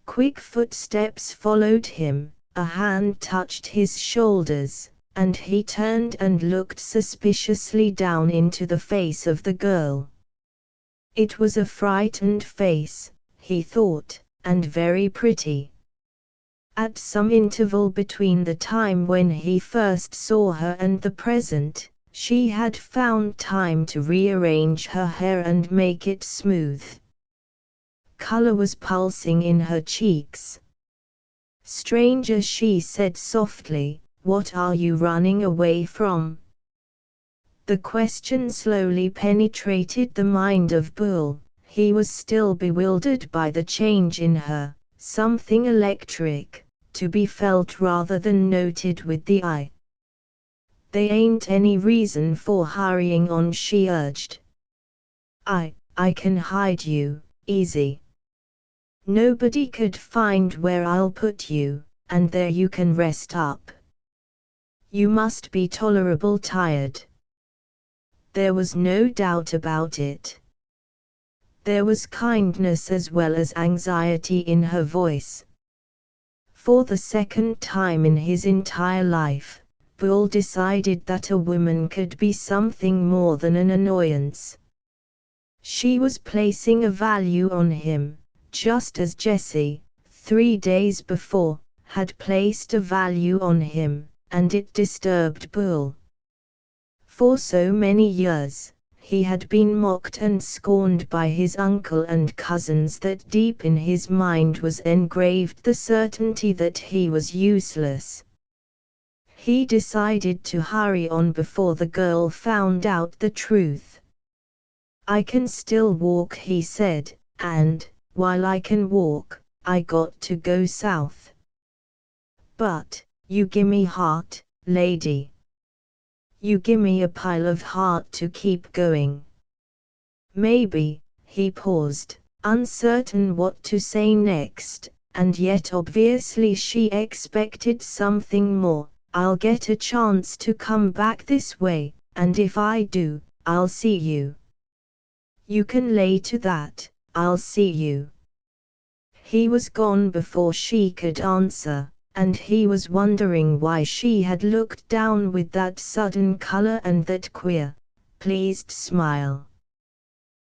Quick footsteps followed him, a hand touched his shoulders, and he turned and looked suspiciously down into the face of the girl. It was a frightened face, he thought, and very pretty. At some interval between the time when he first saw her and the present, she had found time to rearrange her hair and make it smooth. Color was pulsing in her cheeks. "Stranger," she said softly, "what are you running away from?" The question slowly penetrated the mind of Bull. He was still bewildered by the change in her, something electric, to be felt rather than noted with the eye. "They ain't any reason for hurrying on," she urged. I can hide you, easy. Nobody could find where I'll put you, and there you can rest up. You must be tolerable tired." There was no doubt about it. There was kindness as well as anxiety in her voice. For the second time in his entire life, Bull decided that a woman could be something more than an annoyance. She was placing a value on him, just as Jessie, 3 days before, had placed a value on him, and it disturbed Bull. For so many years, he had been mocked and scorned by his uncle and cousins that deep in his mind was engraved the certainty that he was useless. He decided to hurry on before the girl found out the truth. "I can still walk," he said, "and, while I can walk, I got to go south. But, you gimme heart, lady. You gimme a pile of heart to keep going." Maybe, he paused, uncertain what to say next, and yet obviously she expected something more. "I'll get a chance to come back this way, and if I do, I'll see you. You can lay to that, I'll see you." He was gone before she could answer, and he was wondering why she had looked down with that sudden color and that queer, pleased smile.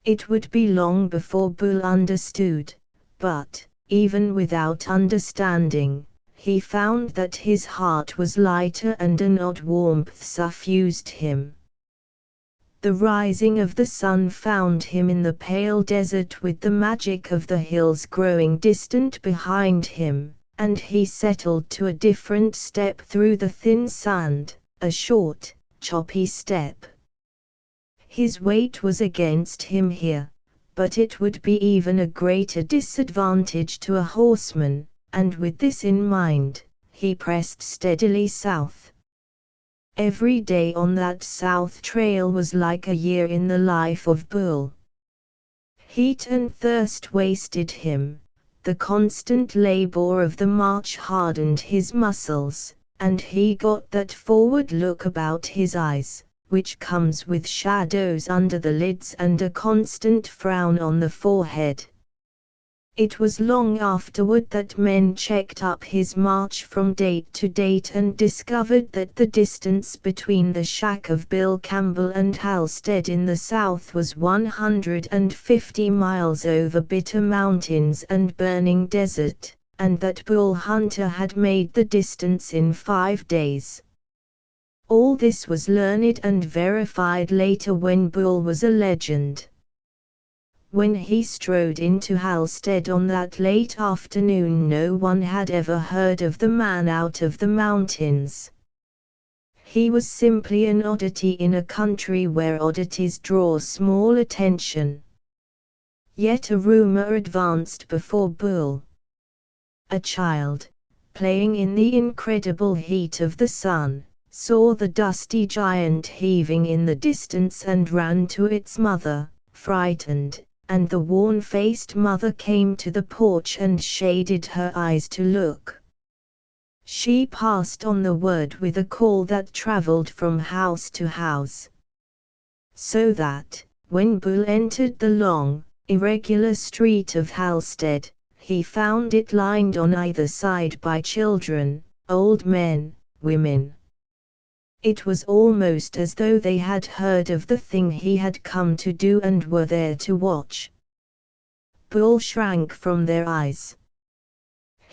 It would be long before Bull understood, but, even without understanding, he found that his heart was lighter and an odd warmth suffused him. The rising of the sun found him in the pale desert with the magic of the hills growing distant behind him, and he settled to a different step through the thin sand, a short, choppy step. His weight was against him here, but it would be even a greater disadvantage to a horseman, and with this in mind, he pressed steadily south. Every day on that south trail was like a year in the life of Bull. Heat and thirst wasted him, the constant labor of the march hardened his muscles, and he got that forward look about his eyes, which comes with shadows under the lids and a constant frown on the forehead. It was long afterward that men checked up his march from date to date and discovered that the distance between the shack of Bill Campbell and Halstead in the south was 150 miles over bitter mountains and burning desert, and that Bull Hunter had made the distance in 5 days. All this was learned and verified later when Bull was a legend. When he strode into Halstead on that late afternoon, no one had ever heard of the man out of the mountains. He was simply an oddity in a country where oddities draw small attention. Yet a rumor advanced before Bull. A child, playing in the incredible heat of the sun, saw the dusty giant heaving in the distance and ran to its mother, frightened, and the worn-faced mother came to the porch and shaded her eyes to look. She passed on the word with a call that traveled from house to house. So that, when Bull entered the long, irregular street of Halstead, he found it lined on either side by children, old men, women. It was almost as though they had heard of the thing he had come to do and were there to watch. Bull shrank from their eyes.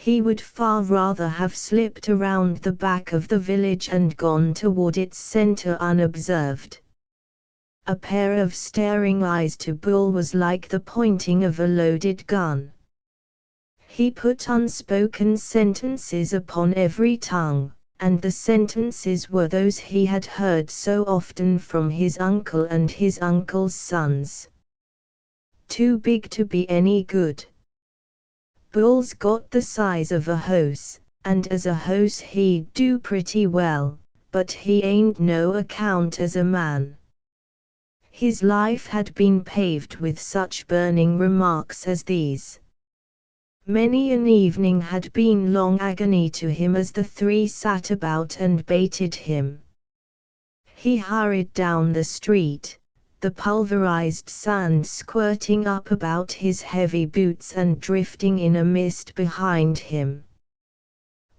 He would far rather have slipped around the back of the village and gone toward its center unobserved. A pair of staring eyes to Bull was like the pointing of a loaded gun. He put unspoken sentences upon every tongue, and the sentences were those he had heard so often from his uncle and his uncle's sons. Too big to be any good. Bull's got the size of a hose, and as a hose he'd do pretty well, but he ain't no account as a man. His life had been paved with such burning remarks as these. Many an evening had been long agony to him as the three sat about and baited him. He hurried down the street, the pulverized sand squirting up about his heavy boots and drifting in a mist behind him.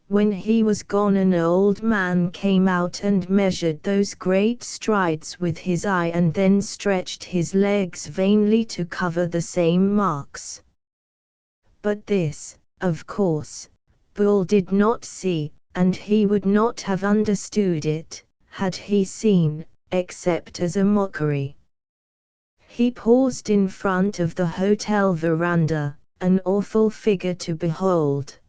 When he was gone, an old man came out and measured those great strides with his eye and then stretched his legs vainly to cover the same marks. But this, of course, Bull did not see, and he would not have understood it, had he seen, except as a mockery. He paused in front of the hotel veranda, an awful figure to behold.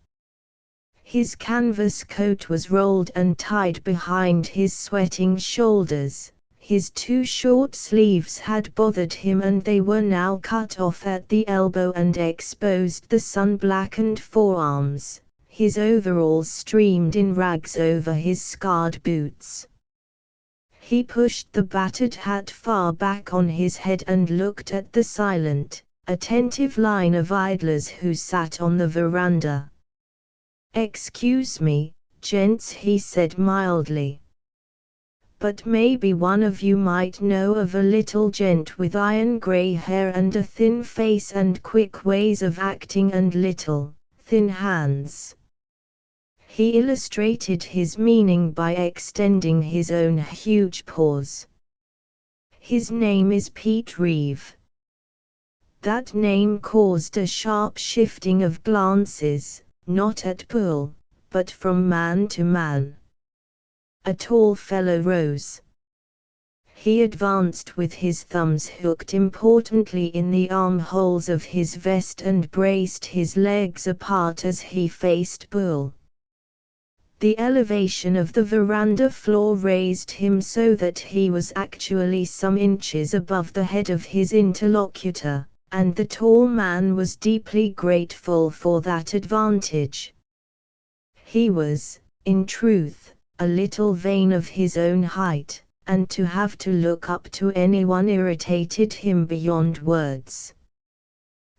His canvas coat was rolled and tied behind his sweating shoulders. His two short sleeves had bothered him and they were now cut off at the elbow and exposed the sun-blackened forearms. His overalls streamed in rags over his scarred boots. He pushed the battered hat far back on his head and looked at the silent, attentive line of idlers who sat on the veranda. "Excuse me, gents," he said mildly. "But maybe one of you might know of a little gent with iron gray hair and a thin face and quick ways of acting and little, thin hands." He illustrated his meaning by extending his own huge paws. "His name is Pete Reeve." That name caused a sharp shifting of glances, not at Bull, but from man to man. A tall fellow rose. He advanced with his thumbs hooked importantly in the armholes of his vest and braced his legs apart as he faced Bull. The elevation of the veranda floor raised him so that he was actually some inches above the head of his interlocutor, and the tall man was deeply grateful for that advantage. He was, in truth, a little vain of his own height, and to have to look up to anyone irritated him beyond words.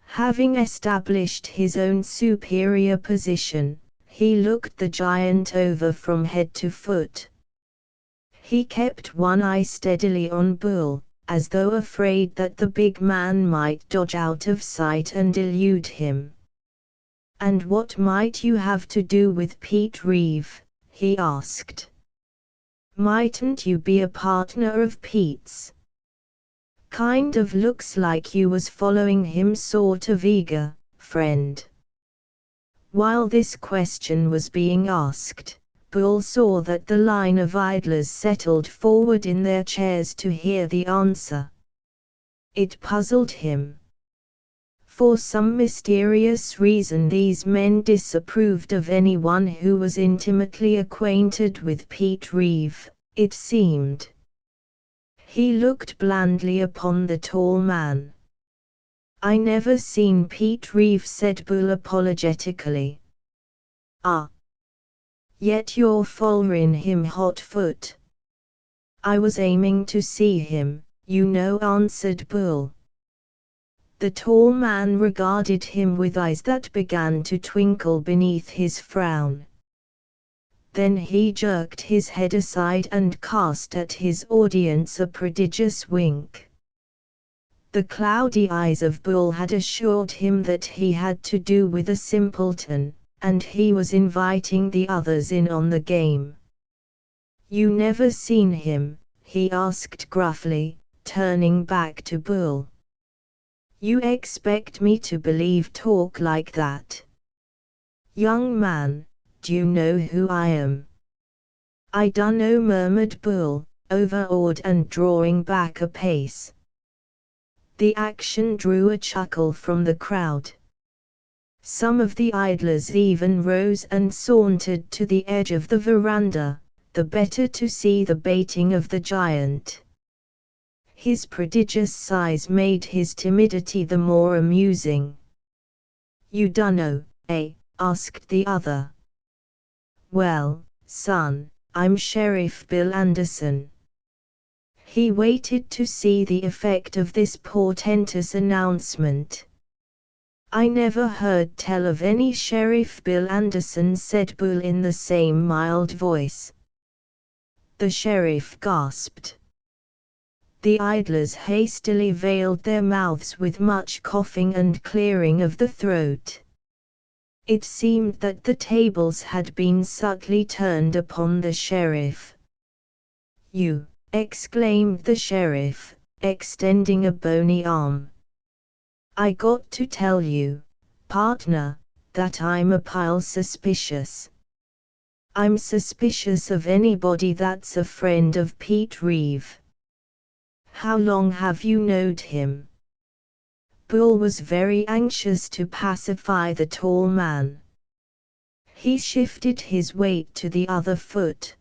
Having established his own superior position, he looked the giant over from head to foot. He kept one eye steadily on Bull, as though afraid that the big man might dodge out of sight and elude him. "And what might you have to do with Pete Reeve?" he asked. "Mightn't you be a partner of Pete's? Kind of looks like you was following him sort of eager, friend." While this question was being asked, Bull saw that the line of idlers settled forward in their chairs to hear the answer. It puzzled him. For some mysterious reason these men disapproved of anyone who was intimately acquainted with Pete Reeve, it seemed. He looked blandly upon the tall man. "I never seen Pete Reeve," said Bull apologetically. "Ah. Yet you're follerin' him hot foot." "I was aiming to see him, you know," answered Bull. The tall man regarded him with eyes that began to twinkle beneath his frown. Then he jerked his head aside and cast at his audience a prodigious wink. The cloudy eyes of Bull had assured him that he had to do with a simpleton, and he was inviting the others in on the game. "You never seen him?" he asked gruffly, turning back to Bull. "You expect me to believe talk like that? Young man, do you know who I am? I dunno, murmured Bull, overawed and drawing back a pace. The action drew a chuckle from the crowd. Some of the idlers even rose and sauntered to the edge of the veranda, the better to see the baiting of the giant. His prodigious size made his timidity the more amusing. You dunno, eh? Asked the other. Well, son, I'm Sheriff Bill Anderson. He waited to see the effect of this portentous announcement. I never heard tell of any Sheriff Bill Anderson, said Bull in the same mild voice. The sheriff gasped. The idlers hastily veiled their mouths with much coughing and clearing of the throat. It seemed that the tables had been subtly turned upon the sheriff. You, exclaimed the sheriff, extending a bony arm. I got to tell you, partner, that I'm a pile suspicious. I'm suspicious of anybody that's a friend of Pete Reeve. How long have you knowed him? Bull was very anxious to pacify the tall man. He shifted his weight to the other foot.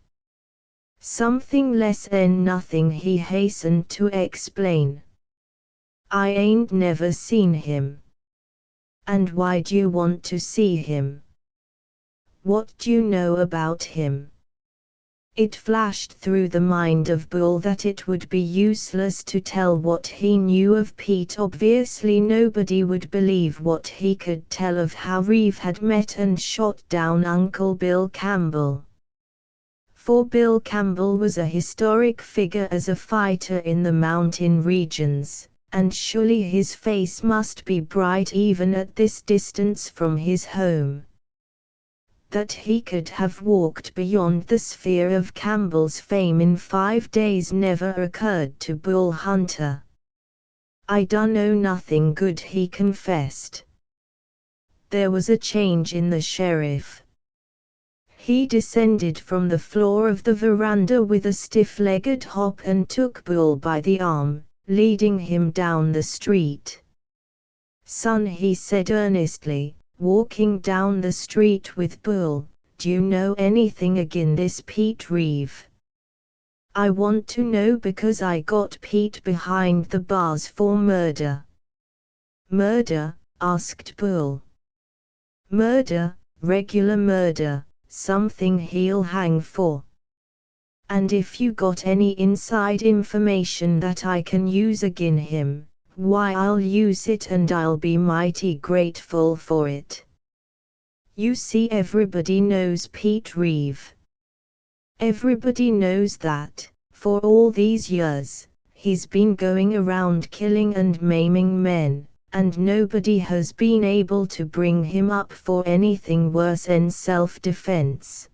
Something less than nothing, he hastened to explain. I ain't never seen him. And why'd you want to see him? What do you know about him? It flashed through the mind of Bull that it would be useless to tell what he knew of Pete. Obviously nobody would believe what he could tell of how Reeve had met and shot down Uncle Bill Campbell. For Bill Campbell was a historic figure as a fighter in the mountain regions, and surely his face must be bright even at this distance from his home. That he could have walked beyond the sphere of Campbell's fame in 5 days never occurred to Bull Hunter. I dunno nothing good, he confessed. There was a change in the sheriff. He descended from the floor of the veranda with a stiff-legged hop and took Bull by the arm, leading him down the street. Son, he said earnestly, walking down the street with Bull, do you know anything agin this Pete Reeve? I want to know because I got Pete behind the bars for murder. Murder? Asked Bull. Murder, regular murder, something he'll hang for. And if you got any inside information that I can use agin him, why I'll use it and I'll be mighty grateful for it. You see, everybody knows Pete Reeve. Everybody knows that, for all these years, he's been going around killing and maiming men, and nobody has been able to bring him up for anything worse than self-defense.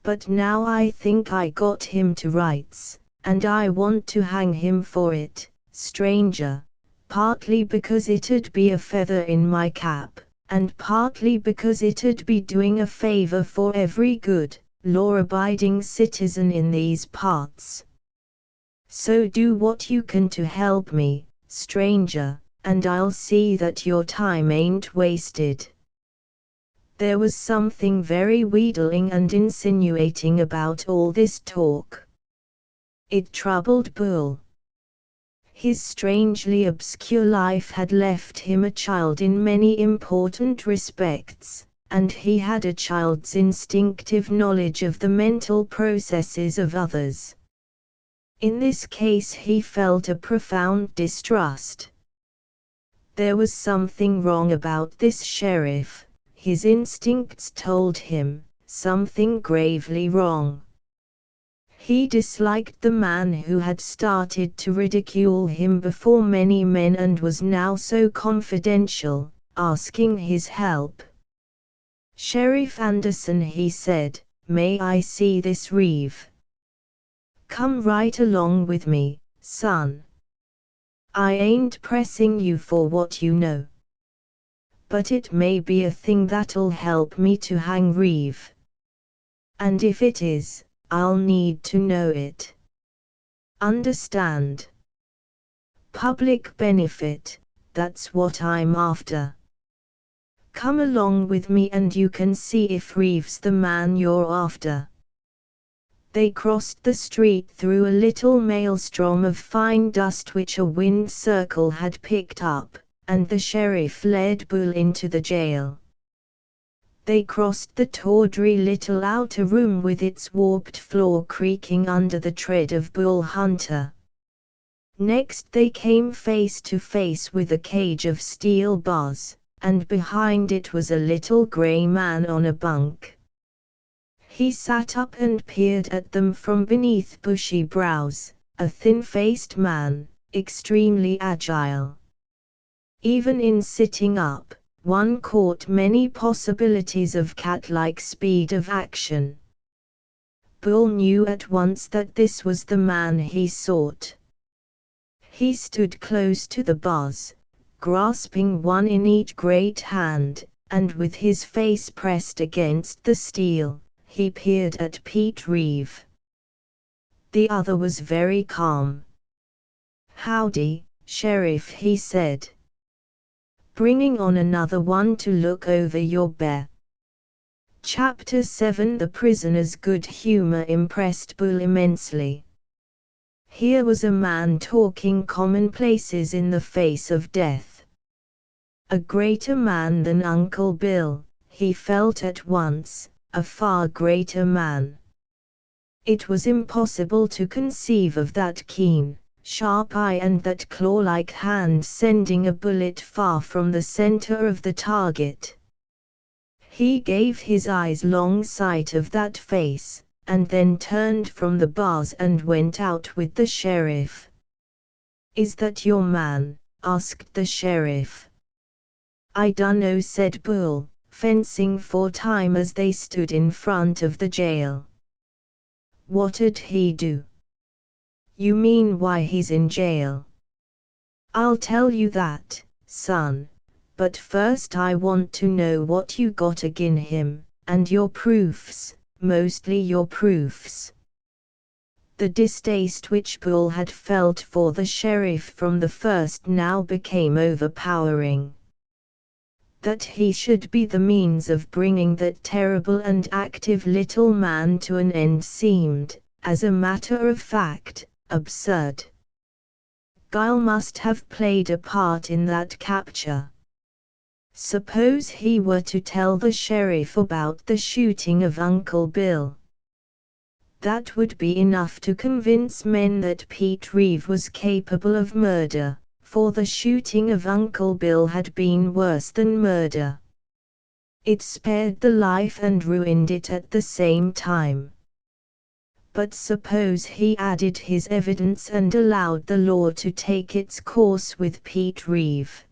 But now I think I got him to rights, and I want to hang him for it, stranger, partly because it'd be a feather in my cap, and partly because it'd be doing a favor for every good, law-abiding citizen in these parts. So do what you can to help me, stranger, and I'll see that your time ain't wasted. There was something very wheedling and insinuating about all this talk. It troubled Bull. His strangely obscure life had left him a child in many important respects, and he had a child's instinctive knowledge of the mental processes of others. In this case he felt a profound distrust. There was something wrong about this sheriff, his instincts told him, something gravely wrong. He disliked the man who had started to ridicule him before many men and was now so confidential, asking his help. Sheriff Anderson, he said, may I see this Reeve? Come right along with me, son. I ain't pressing you for what you know. but it may be a thing that'll help me to hang Reeve. And if it is, I'll need to know it. Understand? Public benefit, that's what I'm after. Come along with me and you can see if Reeve's the man you're after. They crossed the street through a little maelstrom of fine dust which a wind circle had picked up, and the sheriff led Bull into the jail. They crossed the tawdry little outer room with its warped floor creaking under the tread of Bull Hunter. Next they came face to face with a cage of steel bars, and behind it was a little grey man on a bunk. He sat up and peered at them from beneath bushy brows, a thin-faced man, extremely agile. Even in sitting up, one caught many possibilities of cat-like speed of action. Bull knew at once that this was the man he sought. He stood close to the bars, grasping one in each great hand, and with his face pressed against the steel, he peered at Pete Reeve. The other was very calm. "Howdy, Sheriff," he said. "Bringing on another one to look over your bear." Chapter 7. The prisoner's good humor impressed Bull immensely. Here was a man talking commonplaces in the face of death. A greater man than Uncle Bill, he felt at once, a far greater man. It was impossible to conceive of that keen, sharp eye and that claw-like hand sending a bullet far from the center of the target. He gave his eyes long sight of that face, and then turned from the bars and went out with the sheriff. "Is that your man?" asked the sheriff. "I dunno," said Bull, fencing for time as they stood in front of the jail. "What'd he do?" "You mean why he's in jail?" "I'll tell you that, son, but first I want to know what you got agin him, and your proofs, mostly your proofs." The distaste which Bull had felt for the sheriff from the first now became overpowering. That he should be the means of bringing that terrible and active little man to an end seemed, as a matter of fact, absurd. Guile must have played a part in that capture. Suppose he were to tell the sheriff about the shooting of Uncle Bill. That would be enough to convince men that Pete Reeve was capable of murder, for the shooting of Uncle Bill had been worse than murder. It spared the life and ruined it at the same time. But suppose he added his evidence and allowed the law to take its course with Pete Reeve.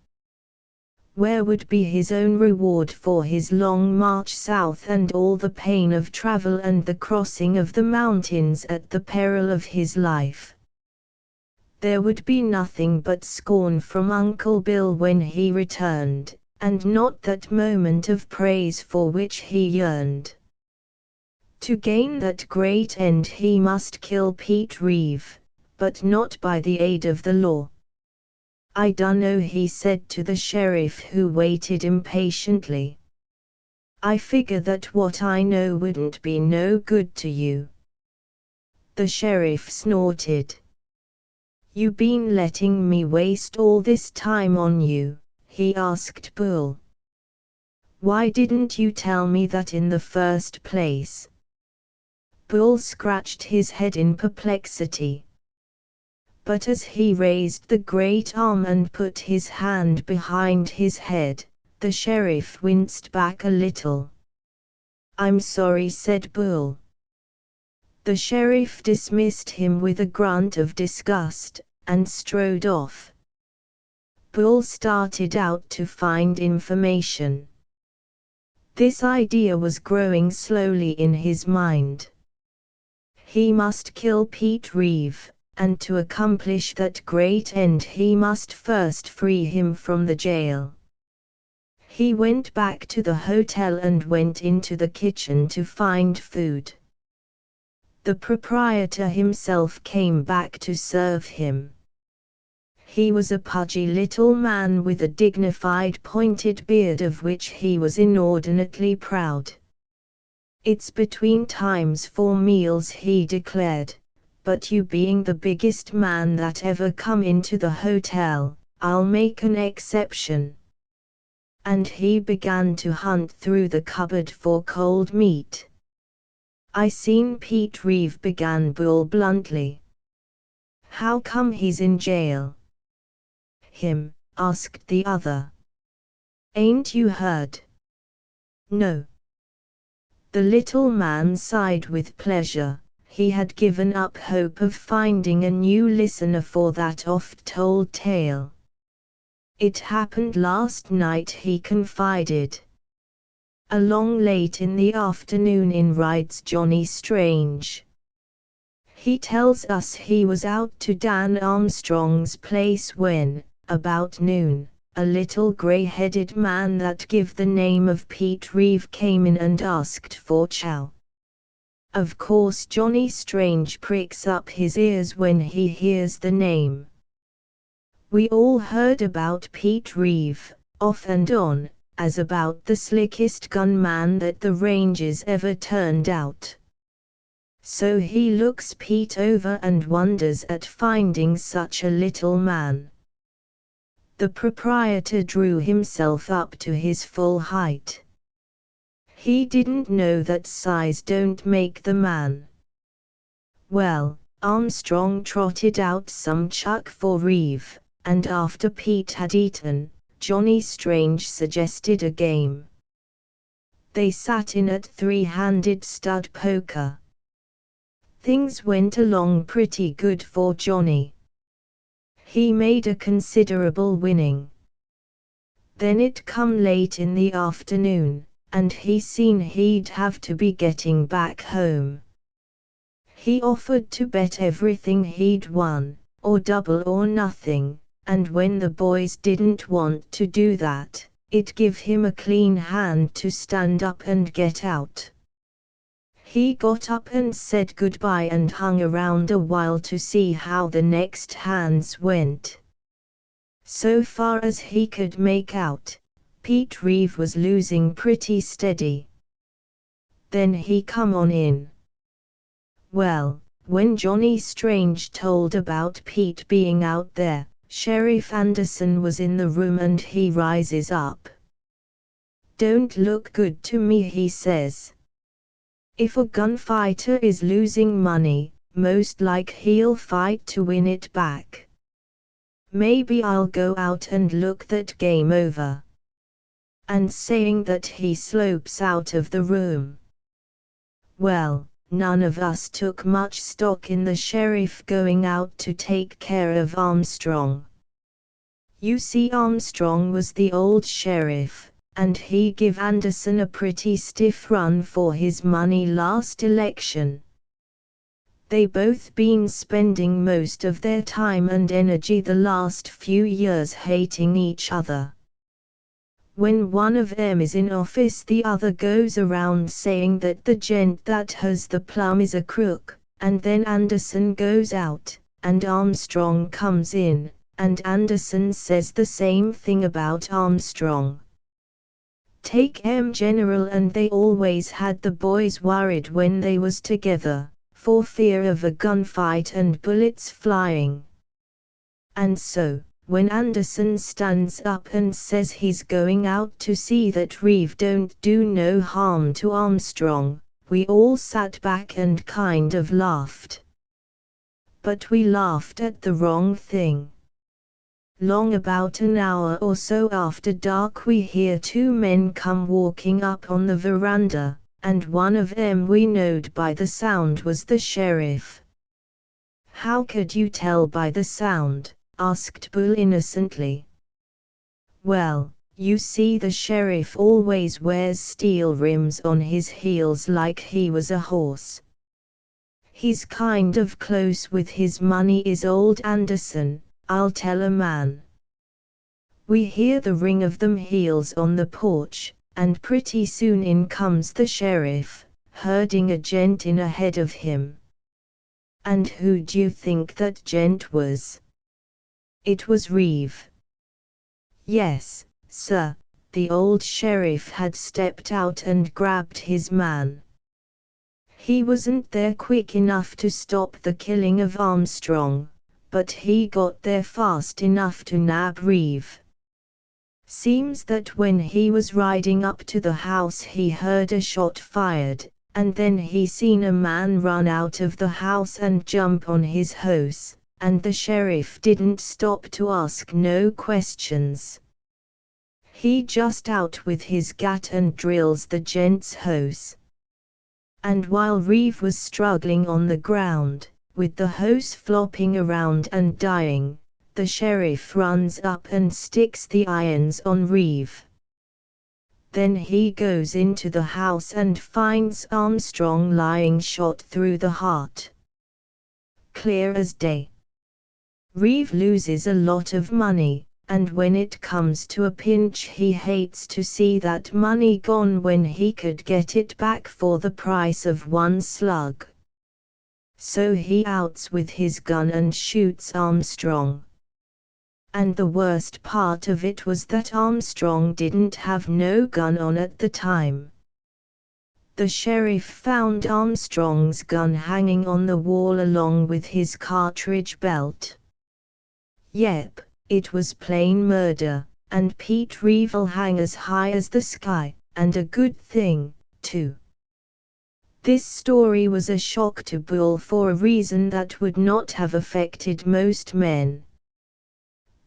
Where would be his own reward for his long march south and all the pain of travel and the crossing of the mountains at the peril of his life? There would be nothing but scorn from Uncle Bill when he returned, and not that moment of praise for which he yearned. To gain that great end he must kill Pete Reeve, but not by the aid of the law. "I dunno," he said to the sheriff who waited impatiently. "I figure that what I know wouldn't be no good to you." The sheriff snorted. "You been letting me waste all this time on you?" he asked Bull. "Why didn't you tell me that in the first place?" Bull scratched his head in perplexity. But as he raised the great arm and put his hand behind his head, the sheriff winced back a little. "I'm sorry," said Bull. The sheriff dismissed him with a grunt of disgust, and strode off. Bull started out to find information. This idea was growing slowly in his mind. He must kill Pete Reeve, and to accomplish that great end he must first free him from the jail. He went back to the hotel and went into the kitchen to find food. The proprietor himself came back to serve him. He was a pudgy little man with a dignified pointed beard of which he was inordinately proud. "It's between times for meals," he declared, "but you being the biggest man that ever come into the hotel, I'll make an exception." And he began to hunt through the cupboard for cold meat. "I seen Pete Reeve," began Bull bluntly. "How come he's in jail?" "Him?" asked the other. "Ain't you heard?" "No." The little man sighed with pleasure. He had given up hope of finding a new listener for that oft-told tale. "It happened last night," he confided. "Along late in the afternoon in rides Johnny Strange. He tells us he was out to Dan Armstrong's place when, about noon, a little grey-headed man that give the name of Pete Reeve came in and asked for chow. Of course Johnny Strange pricks up his ears when he hears the name. We all heard about Pete Reeve, off and on, as about the slickest gunman that the Rangers ever turned out. So he looks Pete over and wonders at finding such a little man." The proprietor drew himself up to his full height. He didn't know that size don't make the man. Well, Armstrong trotted out some chuck for Reeve, and after Pete had eaten, Johnny Strange suggested a game. They sat in at three-handed stud poker. Things went along pretty good for Johnny. He made a considerable winning. Then it come late in the afternoon, and he seen he'd have to be getting back home. He offered to bet everything he'd won, or double or nothing, and when the boys didn't want to do that, it give him a clean hand to stand up and get out. He got up and said goodbye and hung around a while to see how the next hands went. So far as he could make out, Pete Reeve was losing pretty steady. Then he come on in. Well, when Johnny Strange told about Pete being out there, Sheriff Anderson was in the room and he rises up. "Don't look good to me," he says. "If a gunfighter is losing money, most like he'll fight to win it back. Maybe I'll go out and look that game over." And saying that he slopes out of the room. Well, none of us took much stock in the sheriff going out to take care of Armstrong. You see, Armstrong was the old sheriff, and he give Anderson a pretty stiff run for his money last election. They both been spending most of their time and energy the last few years hating each other. When one of them is in office, the other goes around saying that the gent that has the plum is a crook, and then Anderson goes out, and Armstrong comes in, and Anderson says the same thing about Armstrong. Take General, and they always had the boys worried when they was together, for fear of a gunfight and bullets flying. And so, when Anderson stands up and says he's going out to see that Reeve don't do no harm to Armstrong, we all sat back and kind of laughed. But we laughed at the wrong thing. Long about an hour or so after dark, we hear two men come walking up on the veranda, and one of them we knowed by the sound was the sheriff. "How could you tell by the sound?" asked Bull innocently. "Well, you see, the sheriff always wears steel rims on his heels like he was a horse. He's kind of close with his money, is old Anderson, I'll tell a man." We hear the ring of them heels on the porch, and pretty soon in comes the sheriff, herding a gent in ahead of him. And who d'you think that gent was? It was Reeve. Yes, sir, the old sheriff had stepped out and grabbed his man. He wasn't there quick enough to stop the killing of Armstrong, but he got there fast enough to nab Reeve. Seems that when he was riding up to the house he heard a shot fired, and then he seen a man run out of the house and jump on his horse, and the sheriff didn't stop to ask no questions. He just out with his gat and drills the gent's horse. And while Reeve was struggling on the ground, with the horse flopping around and dying, the sheriff runs up and sticks the irons on Reeve. Then he goes into the house and finds Armstrong lying shot through the heart. Clear as day. Reeve loses a lot of money, and when it comes to a pinch he hates to see that money gone when he could get it back for the price of one slug. So he outs with his gun and shoots Armstrong. And the worst part of it was that Armstrong didn't have no gun on at the time. The sheriff found Armstrong's gun hanging on the wall along with his cartridge belt. Yep, it was plain murder, and Pete Reeve'll hang as high as the sky, and a good thing, too. This story was a shock to Bull for a reason that would not have affected most men.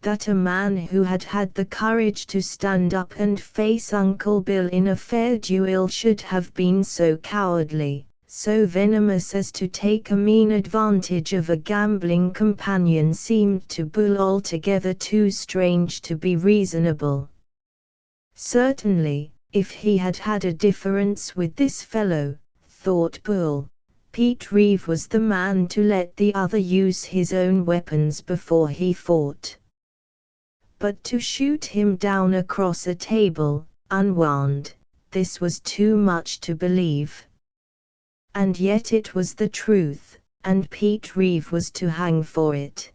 That a man who had had the courage to stand up and face Uncle Bill in a fair duel should have been so cowardly, so venomous as to take a mean advantage of a gambling companion seemed to Bull altogether too strange to be reasonable. Certainly, if he had had a difference with this fellow, thought Bull, Pete Reeve was the man to let the other use his own weapons before he fought. But to shoot him down across a table, unwound, this was too much to believe. And yet it was the truth, and Pete Reeve was to hang for it.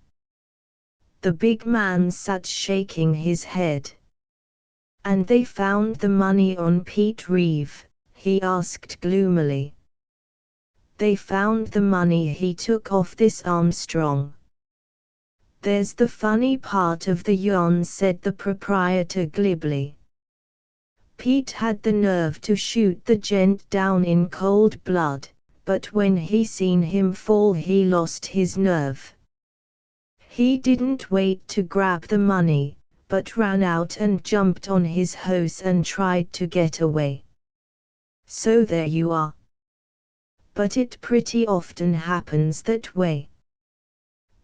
The big man sat shaking his head. And they found the money on Pete Reeve, he asked gloomily. They found the money he took off this Armstrong. There's the funny part of the yarn, said the proprietor glibly. Pete had the nerve to shoot the gent down in cold blood, but when he seen him fall he lost his nerve. He didn't wait to grab the money, but ran out and jumped on his horse and tried to get away. So there you are. But it pretty often happens that way.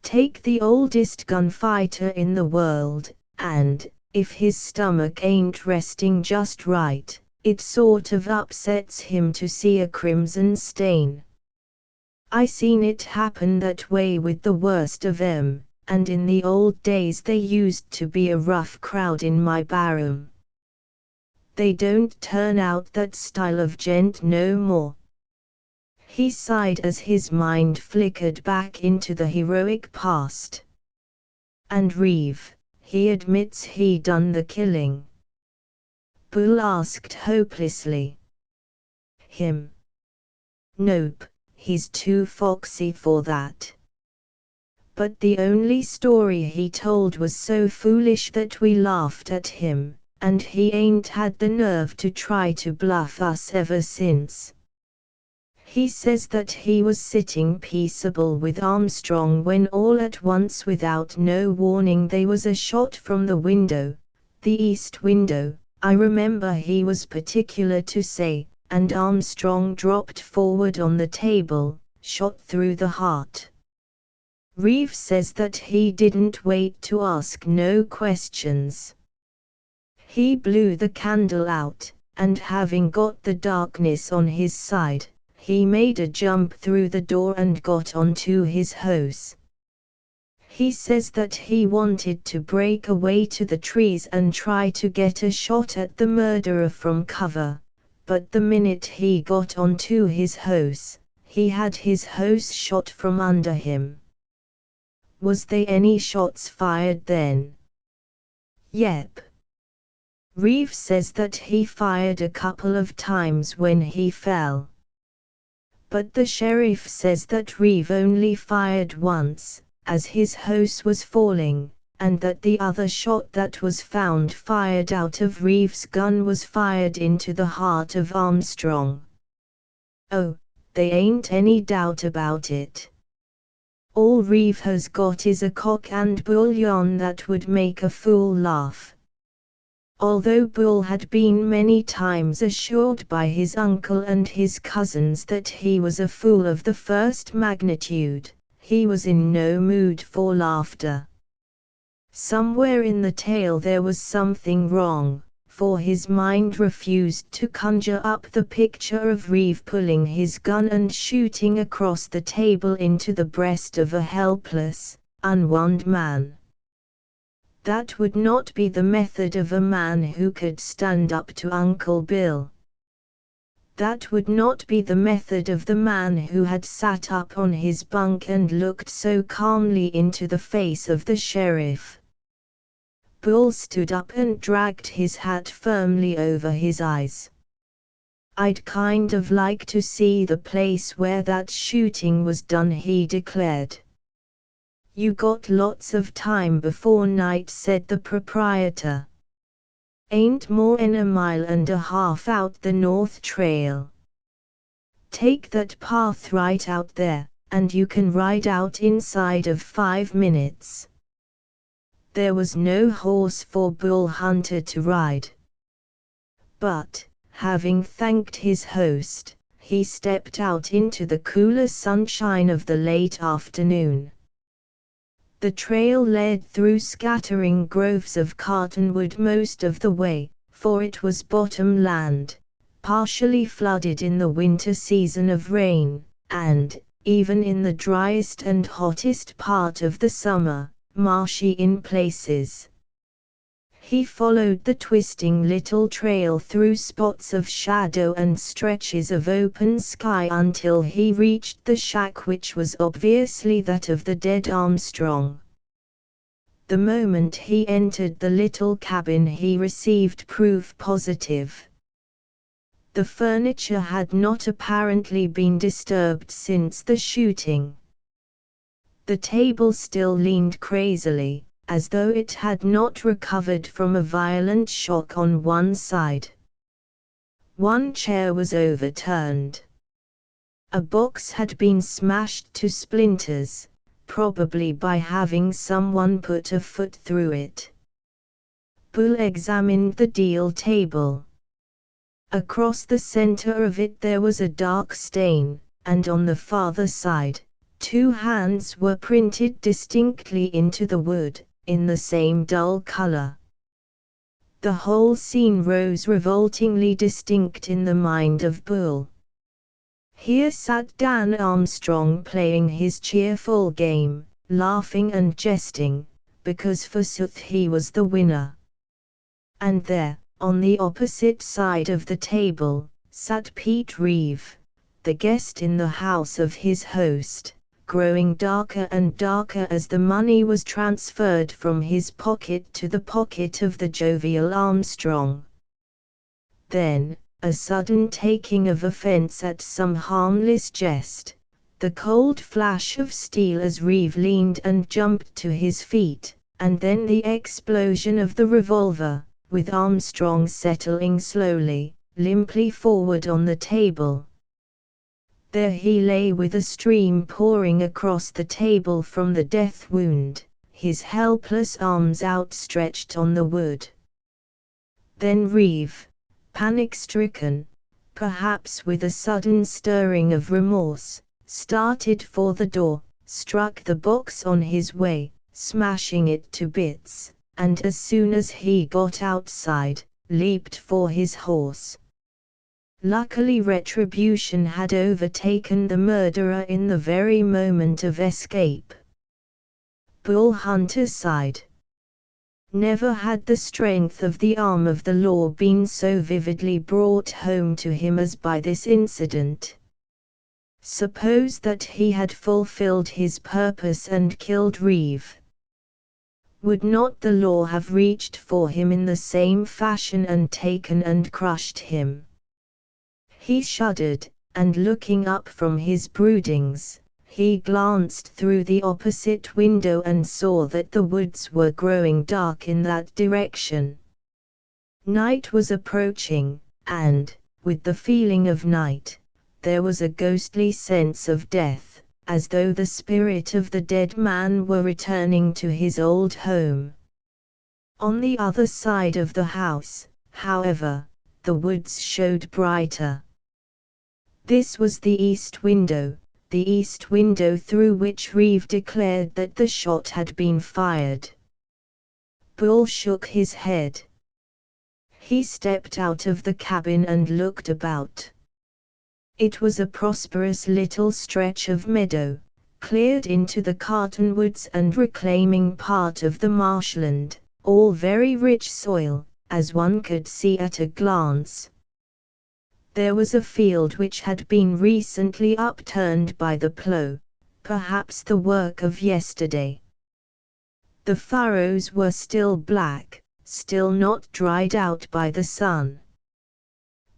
Take the oldest gunfighter in the world, and, if his stomach ain't resting just right, it sort of upsets him to see a crimson stain. I seen it happen that way with the worst of 'em, and in the old days they used to be a rough crowd in my barroom. They don't turn out that style of gent no more. He sighed as his mind flickered back into the heroic past. And Reeve, he admits he done the killing? Bull asked hopelessly. Him? Nope, he's too foxy for that. But the only story he told was so foolish that we laughed at him, and he ain't had the nerve to try to bluff us ever since. He says that he was sitting peaceable with Armstrong when all at once without no warning there was a shot from the window, the east window, I remember he was particular to say, and Armstrong dropped forward on the table, shot through the heart. Reeve says that he didn't wait to ask no questions. He blew the candle out, and having got the darkness on his side, he made a jump through the door and got onto his horse. He says that he wanted to break away to the trees and try to get a shot at the murderer from cover, but the minute he got onto his horse, he had his horse shot from under him. Was there any shots fired then? Yep. Reeve says that he fired a couple of times when he fell. But the sheriff says that Reeve only fired once, as his horse was falling, and that the other shot that was found fired out of Reeve's gun was fired into the heart of Armstrong. Oh, there ain't any doubt about it. All Reeve has got is a cock and bull yarn that would make a fool laugh. Although Bull had been many times assured by his uncle and his cousins that he was a fool of the first magnitude, he was in no mood for laughter. Somewhere in the tale there was something wrong, for his mind refused to conjure up the picture of Reeve pulling his gun and shooting across the table into the breast of a helpless, unwarned man. That would not be the method of a man who could stand up to Uncle Bill. That would not be the method of the man who had sat up on his bunk and looked so calmly into the face of the sheriff. Bull stood up and dragged his hat firmly over his eyes. I'd kind of like to see the place where that shooting was done, he declared. You got lots of time before night, said the proprietor. Ain't more'n a mile and a half out the North Trail. Take that path right out there, and you can ride out inside of 5 minutes. There was no horse for Bull Hunter to ride. But, having thanked his host, he stepped out into the cooler sunshine of the late afternoon. The trail led through scattering groves of cottonwood most of the way, for it was bottom land, partially flooded in the winter season of rain, and, even in the driest and hottest part of the summer, marshy in places. He followed the twisting little trail through spots of shadow and stretches of open sky until he reached the shack, which was obviously that of the dead Armstrong. The moment he entered the little cabin he received proof positive. The furniture had not apparently been disturbed since the shooting. The table still leaned crazily, as though it had not recovered from a violent shock on one side. One chair was overturned. A box had been smashed to splinters, probably by having someone put a foot through it. Bull examined the deal table. Across the center of it there was a dark stain, and on the farther side, 2 hands were printed distinctly into the wood, in the same dull color. The whole scene rose revoltingly distinct in the mind of Bull. Here sat Dan Armstrong playing his cheerful game, laughing and jesting, because forsooth he was the winner. And there, on the opposite side of the table, sat Pete Reeve, the guest in the house of his host, growing darker and darker as the money was transferred from his pocket to the pocket of the jovial Armstrong. Then, a sudden taking of offense at some harmless jest, the cold flash of steel as Reeve leaned and jumped to his feet, and then the explosion of the revolver, with Armstrong settling slowly, limply forward on the table. There he lay with a stream pouring across the table from the death wound, his helpless arms outstretched on the wood. Then Reeve, panic-stricken, perhaps with a sudden stirring of remorse, started for the door, struck the box on his way, smashing it to bits, and as soon as he got outside, leaped for his horse. Luckily retribution had overtaken the murderer in the very moment of escape. Bull Hunter sighed. Never had the strength of the arm of the law been so vividly brought home to him as by this incident. Suppose that he had fulfilled his purpose and killed Reeve. Would not the law have reached for him in the same fashion and taken and crushed him? He shuddered, and looking up from his broodings, he glanced through the opposite window and saw that the woods were growing dark in that direction. Night was approaching, and, with the feeling of night, there was a ghostly sense of death, as though the spirit of the dead man were returning to his old home. On the other side of the house, however, the woods showed brighter. This was the east window through which Reeve declared that the shot had been fired. Bull shook his head. He stepped out of the cabin and looked about. It was a prosperous little stretch of meadow, cleared into the cottonwoods and reclaiming part of the marshland, all very rich soil, as one could see at a glance. There was a field which had been recently upturned by the plough, perhaps the work of yesterday. The furrows were still black, still not dried out by the sun.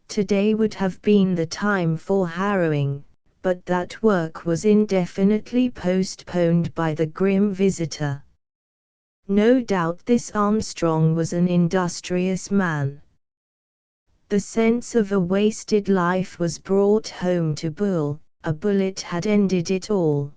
Today would have been the time for harrowing, but that work was indefinitely postponed by the grim visitor. No doubt this Armstrong was an industrious man. The sense of a wasted life was brought home to Bull. A bullet had ended it all.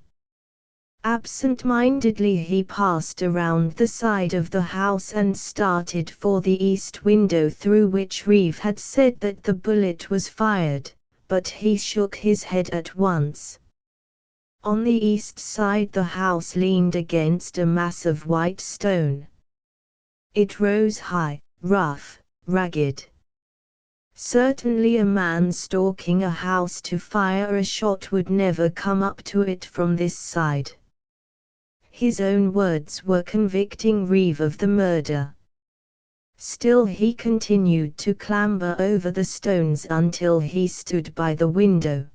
Absent-mindedly he passed around the side of the house and started for the east window through which Reeve had said that the bullet was fired, but he shook his head at once. On the east side the house leaned against a mass of white stone. It rose high, rough, ragged. Certainly a man stalking a house to fire a shot would never come up to it from this side. His own words were convicting Reeve of the murder. Still he continued to clamber over the stones until he stood by the window.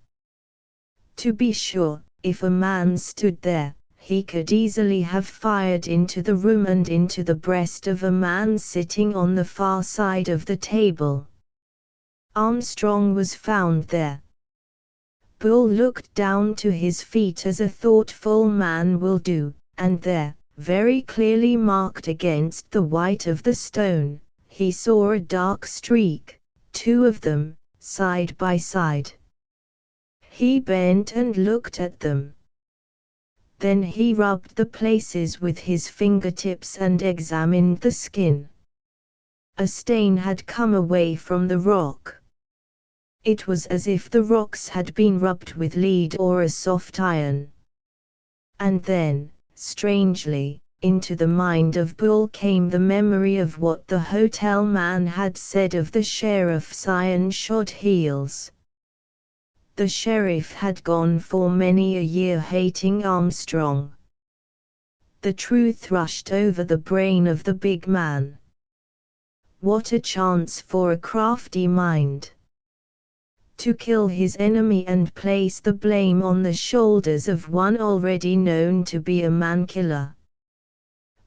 To be sure, if a man stood there, he could easily have fired into the room and into the breast of a man sitting on the far side of the table. Armstrong was found there. Bull looked down to his feet as a thoughtful man will do, and there, very clearly marked against the white of the stone, he saw a dark streak, two of them, side by side. He bent and looked at them. Then he rubbed the places with his fingertips and examined the skin. A stain had come away from the rock. It was as if the rocks had been rubbed with lead or a soft iron. And then, strangely, into the mind of Bull came the memory of what the hotel man had said of the sheriff's iron-shod heels. The sheriff had gone for many a year hating Armstrong. The truth rushed over the brain of the big man. What a chance for a crafty mind! To kill his enemy and place the blame on the shoulders of one already known to be a man-killer.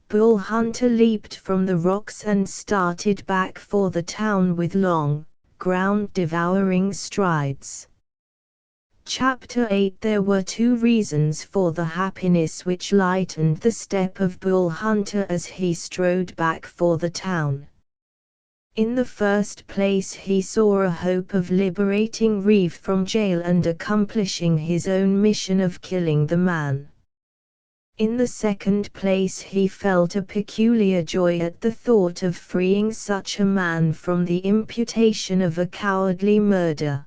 Bull Hunter leaped from the rocks and started back for the town with long, ground-devouring strides. Chapter 8 There were two reasons for the happiness which lightened the step of Bull Hunter as he strode back for the town. In the first place he saw a hope of liberating Reeve from jail and accomplishing his own mission of killing the man. In the second place he felt a peculiar joy at the thought of freeing such a man from the imputation of a cowardly murder.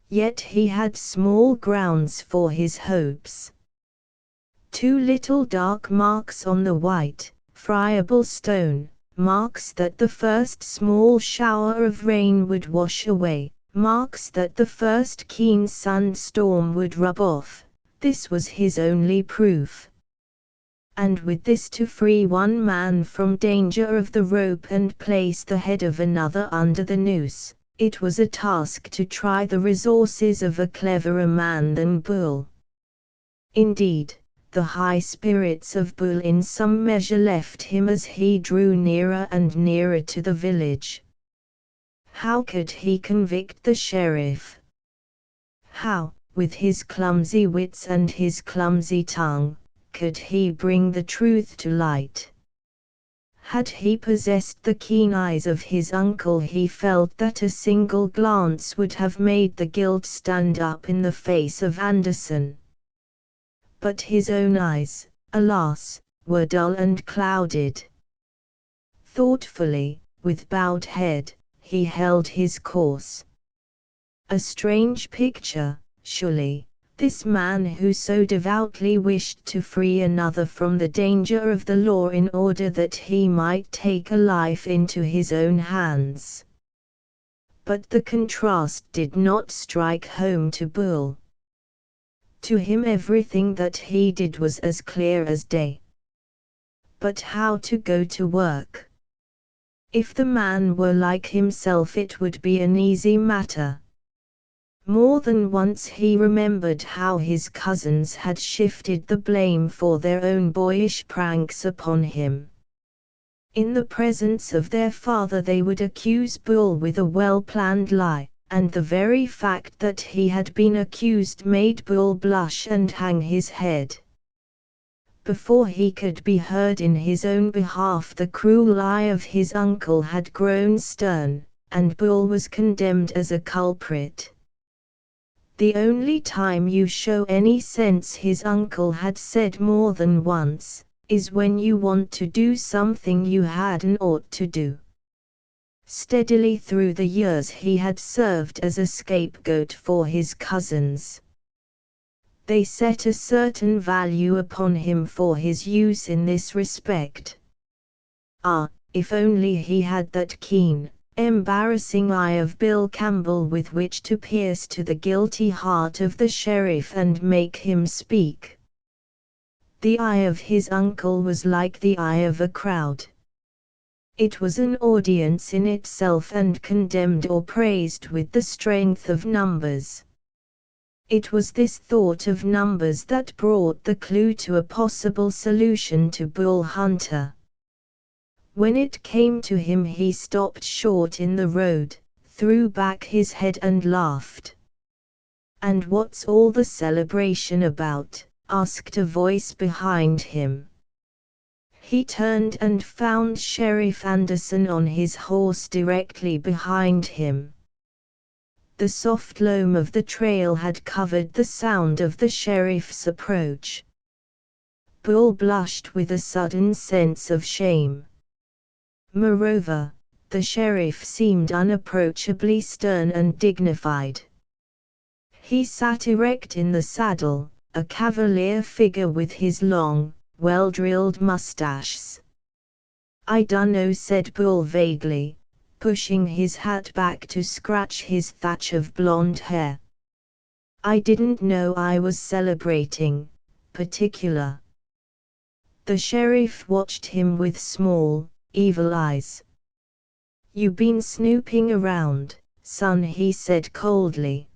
Yet he had small grounds for his hopes. Two little dark marks on the white, friable stone, marks that the first small shower of rain would wash away, marks that the first keen sun storm would rub off, this was his only proof. and with this to free one man from danger of the rope and place the head of another under the noose. It was a task to try the resources of a cleverer man than Bull. Indeed, the high spirits of Bull in some measure left him as he drew nearer and nearer to the village. How could he convict the sheriff? How, with his clumsy wits and his clumsy tongue, could he bring the truth to light? Had he possessed the keen eyes of his uncle, he felt that a single glance would have made the guilt stand up in the face of Anderson. But his own eyes, alas, were dull and clouded. Thoughtfully, with bowed head, he held his course. A strange picture, surely, this man who so devoutly wished to free another from the danger of the law in order that he might take a life into his own hands. But the contrast did not strike home to Bull. To him everything that he did was as clear as day. But how to go to work? If the man were like himself, it would be an easy matter. More than once he remembered how his cousins had shifted the blame for their own boyish pranks upon him. In the presence of their father they would accuse Bull with a well-planned lie, and the very fact that he had been accused made Bull blush and hang his head. Before he could be heard in his own behalf, the cruel eye of his uncle had grown stern, and Bull was condemned as a culprit. "The only time you show any sense," his uncle had said more than once, "is when you want to do something you hadn't ought to do." Steadily through the years he had served as a scapegoat for his cousins. They set a certain value upon him for his use in this respect. Ah, if only he had that keen, embarrassing eye of Bill Campbell with which to pierce to the guilty heart of the sheriff and make him speak. The eye of his uncle was like the eye of a crowd. It was an audience in itself and condemned or praised with the strength of numbers. It was this thought of numbers that brought the clue to a possible solution to Bull Hunter. When it came to him he stopped short in the road, threw back his head and laughed. "And what's all the celebration about?" asked a voice behind him. He turned and found Sheriff Anderson on his horse directly behind him. The soft loam of the trail had covered the sound of the sheriff's approach. Bull blushed with a sudden sense of shame. Moreover, the sheriff seemed unapproachably stern and dignified. He sat erect in the saddle, a cavalier figure with his long, well-drilled mustaches. "I dunno," said Bull vaguely, pushing his hat back to scratch his thatch of blonde hair. "I didn't know I was celebrating, particular." The sheriff watched him with small, evil eyes. "You been snooping around, son," he said coldly.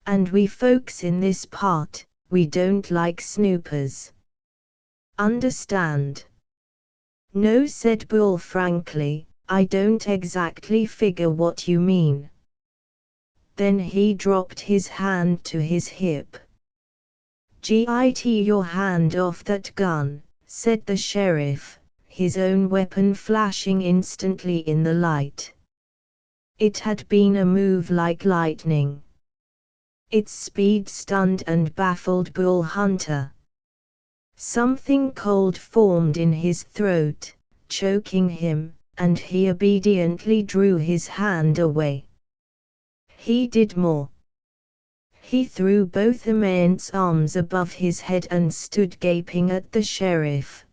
"And we folks in this part, we don't like snoopers. Understand?" "No," said Bull frankly, "I don't exactly figure what you mean." Then he dropped his hand to his hip. "Git your hand off that gun," said the sheriff, his own weapon flashing instantly in the light. It had been a move like lightning. Its speed stunned and baffled Bull Hunter. Something cold formed in his throat, choking him, and he obediently drew his hand away. He did more. He threw both immense arms above his head and stood gaping at the sheriff.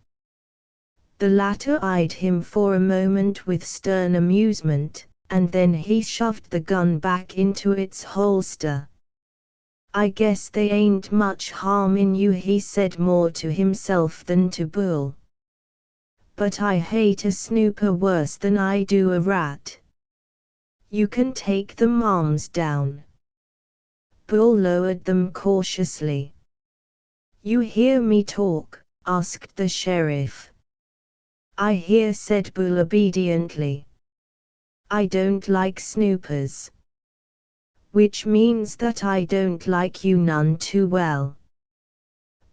The latter eyed him for a moment with stern amusement, and then he shoved the gun back into its holster. "I guess they ain't much harm in you," he said, more to himself than to Bull. "But I hate a snooper worse than I do a rat. You can take the arms down." Bull lowered them cautiously. "You hear me talk?" asked the sheriff. "I hear," said Bull obediently. "I don't like snoopers." "Which means that I don't like you none too well.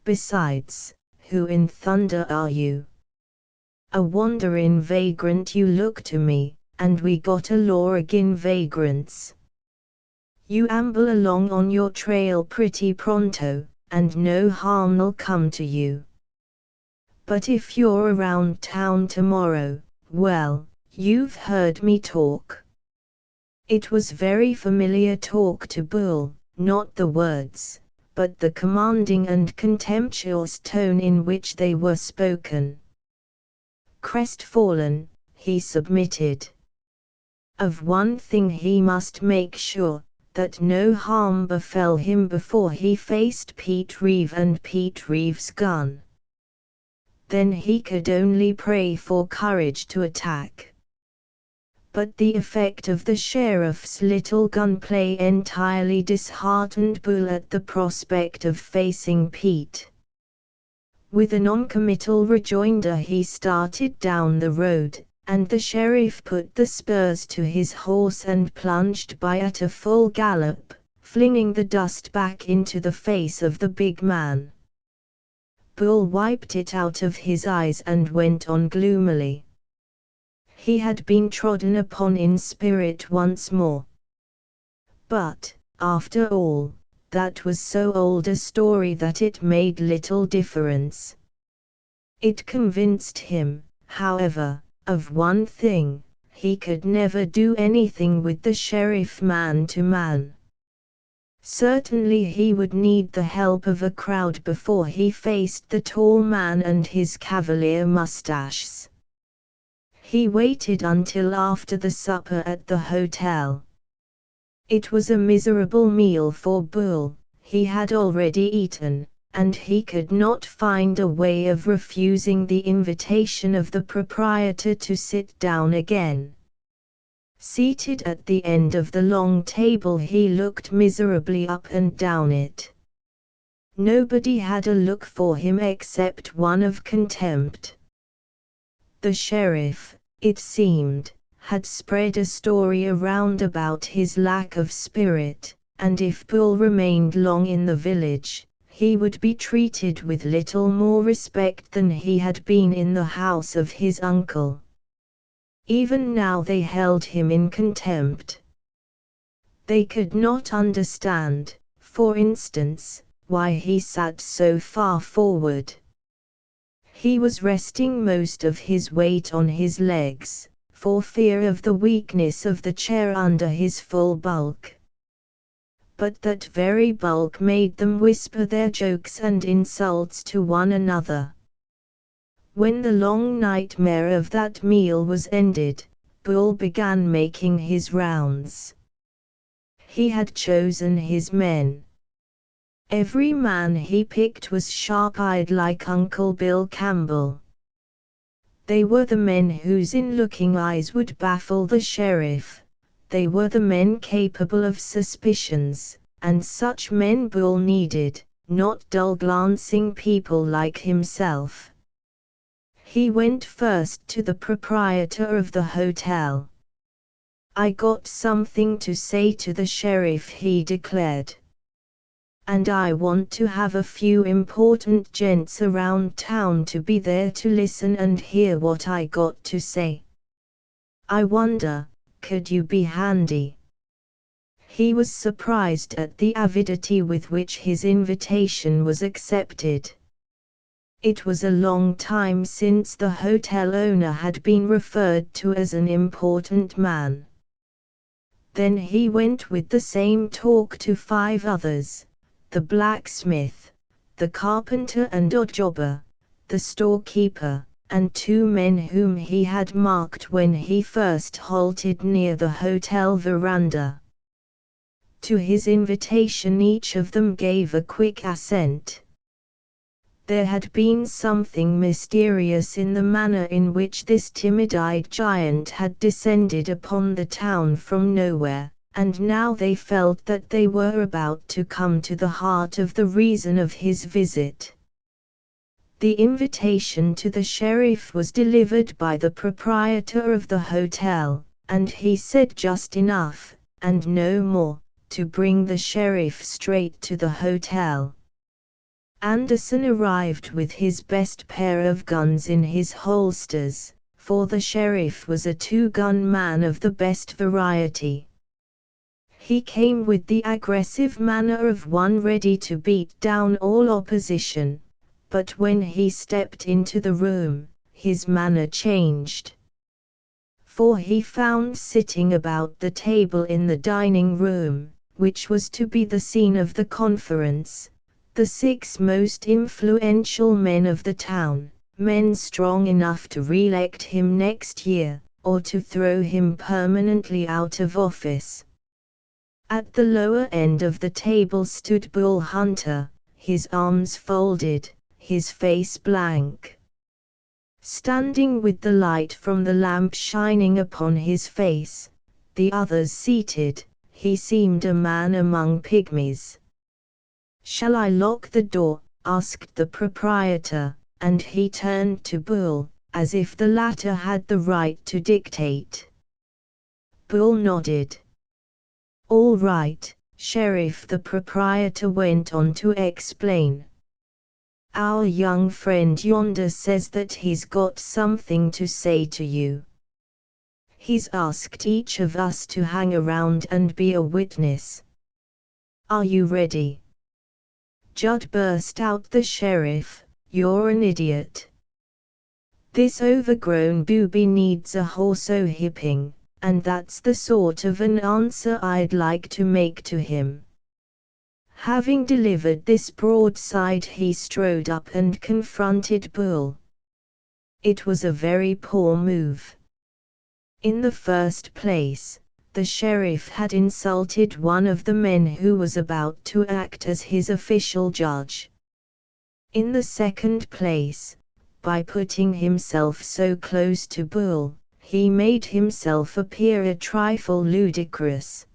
Besides, who in thunder are you?" "A wanderin' vagrant you look to me, and we got a law agin vagrants. You amble along on your trail pretty pronto, and no harm'll come to you. But if you're around town tomorrow, well, you've heard me talk." It was very familiar talk to Bull, not the words, but the commanding and contemptuous tone in which they were spoken. Crestfallen, he submitted. Of one thing he must make sure, that no harm befell him before he faced Pete Reeve and Pete Reeve's gun. Then he could only pray for courage to attack. But the effect of the sheriff's little gunplay entirely disheartened Bull at the prospect of facing Pete. With a noncommittal rejoinder he started down the road, and the sheriff put the spurs to his horse and plunged by at a full gallop, flinging the dust back into the face of the big man. Bull wiped it out of his eyes and went on gloomily. He had been trodden upon in spirit once more. But, after all, that was so old a story that it made little difference. It convinced him, however, of one thing: he could never do anything with the sheriff man to man. Certainly he would need the help of a crowd before he faced the tall man and his cavalier mustaches. He waited until after the supper at the hotel. It was a miserable meal for Bull. He had already eaten, and he could not find a way of refusing the invitation of the proprietor to sit down again. Seated at the end of the long table, he looked miserably up and down it. Nobody had a look for him except one of contempt. The sheriff, it seemed, had spread a story around about his lack of spirit, and if Bull remained long in the village, he would be treated with little more respect than he had been in the house of his uncle. Even now they held him in contempt. They could not understand, for instance, why he sat so far forward. He was resting most of his weight on his legs, for fear of the weakness of the chair under his full bulk. But that very bulk made them whisper their jokes and insults to one another. When the long nightmare of that meal was ended, Bull began making his rounds. He had chosen his men. Every man he picked was sharp-eyed like Uncle Bill Campbell. They were the men whose in-looking eyes would baffle the sheriff. They were the men capable of suspicions, and such men Bull needed, not dull-glancing people like himself. He went first to the proprietor of the hotel. "I got something to say to the sheriff," he declared. "And I want to have a few important gents around town to be there to listen and hear what I got to say. I wonder, could you be handy?" He was surprised at the avidity with which his invitation was accepted. It was a long time since the hotel owner had been referred to as an important man. Then he went with the same talk to 5 others: the blacksmith, the carpenter and odd jobber, the storekeeper, and 2 men whom he had marked when he first halted near the hotel veranda. To his invitation each of them gave a quick assent. There had been something mysterious in the manner in which this timid-eyed giant had descended upon the town from nowhere, and now they felt that they were about to come to the heart of the reason of his visit. The invitation to the sheriff was delivered by the proprietor of the hotel, and he said just enough, and no more, to bring the sheriff straight to the hotel. Anderson arrived with his best pair of guns in his holsters, for the sheriff was a two-gun man of the best variety. He came with the aggressive manner of one ready to beat down all opposition, but when he stepped into the room, his manner changed. For he found sitting about the table in the dining room, which was to be the scene of the conference, the 6 most influential men of the town, men strong enough to re-elect him next year, or to throw him permanently out of office. At the lower end of the table stood Bull Hunter, his arms folded, his face blank. Standing with the light from the lamp shining upon his face, the others seated, he seemed a man among pygmies. "Shall I lock the door?" asked the proprietor, and he turned to Bull, as if the latter had the right to dictate. Bull nodded. "All right, Sheriff," the proprietor went on to explain. "Our young friend yonder says that he's got something to say to you. He's asked each of us to hang around and be a witness. Are you ready?" "Judd," burst out the sheriff, "you're an idiot. This overgrown booby needs a horseo-hipping, and that's the sort of an answer I'd like to make to him." Having delivered this broadside, he strode up and confronted Bull. It was a very poor move. In the first place, the sheriff had insulted one of the men who was about to act as his official judge. In the second place, by putting himself so close to Bull, he made himself appear a trifle ludicrous.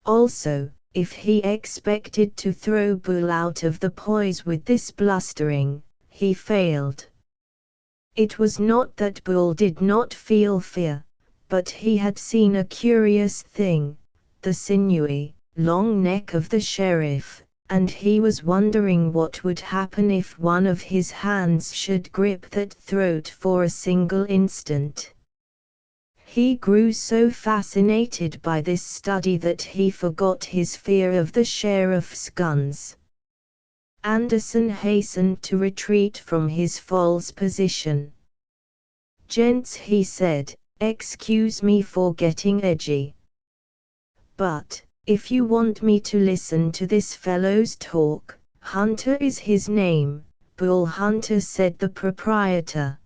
Also, if he expected to throw Bull out of the poise with this blustering, he failed. It was not that Bull did not feel fear, but he had seen a curious thing, the sinewy, long neck of the sheriff, and he was wondering what would happen if one of his hands should grip that throat for a single instant. He grew so fascinated by this study that he forgot his fear of the sheriff's guns. Anderson hastened to retreat from his false position. "Gents," he said, "excuse me for getting edgy. But, if you want me to listen to this fellow's talk, Hunter is his name." "Bull Hunter," said the proprietor.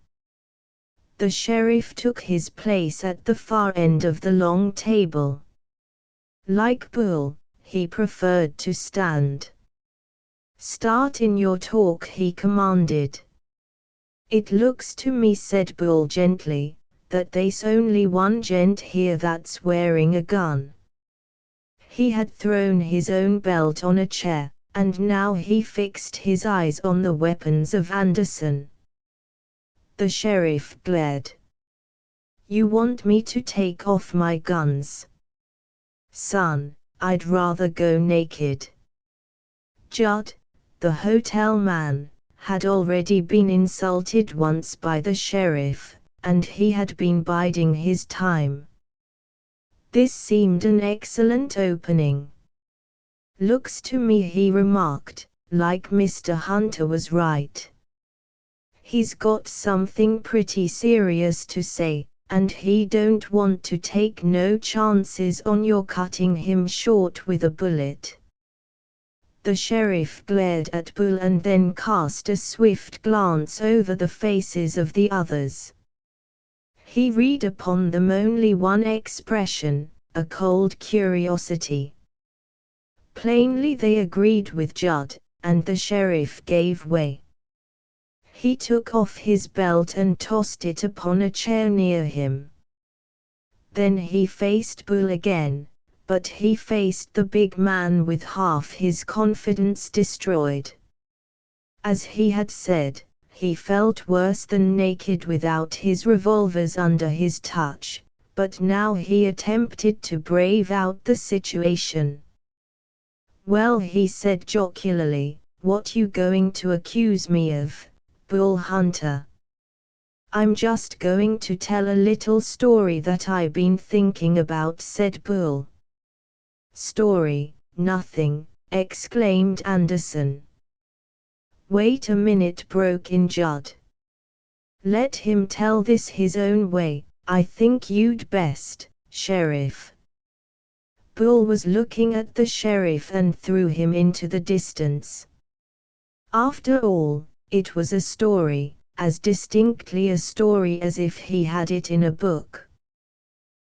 The sheriff took his place at the far end of the long table. Like Bull, he preferred to stand. "Start in your talk," he commanded. "It looks to me," said Bull gently, "that there's only one gent here that's wearing a gun." He had thrown his own belt on a chair, and now he fixed his eyes on the weapons of Anderson. The sheriff glared. "You want me to take off my guns? Son, I'd rather go naked." Judd, the hotel man, had already been insulted once by the sheriff, and he had been biding his time. This seemed an excellent opening. "Looks to me," he remarked, "like Mr. Hunter was right. He's got something pretty serious to say, and he don't want to take no chances on your cutting him short with a bullet." The sheriff glared at Bull and then cast a swift glance over the faces of the others. He read upon them only one expression, a cold curiosity. Plainly they agreed with Judd, and the sheriff gave way. He took off his belt and tossed it upon a chair near him. Then he faced Bull again, but he faced the big man with half his confidence destroyed. As he had said, he felt worse than naked without his revolvers under his touch, but now he attempted to brave out the situation. "Well," he said jocularly, "what you going to accuse me of, Bull Hunter?" "I'm just going to tell a little story that I been thinking about," said Bull. "Story, nothing," exclaimed Anderson. "Wait a minute," broke in Judd. "Let him tell this his own way. I think you'd best, Sheriff." Bull was looking at the sheriff and threw him into the distance. After all, it was a story, as distinctly a story as if he had it in a book.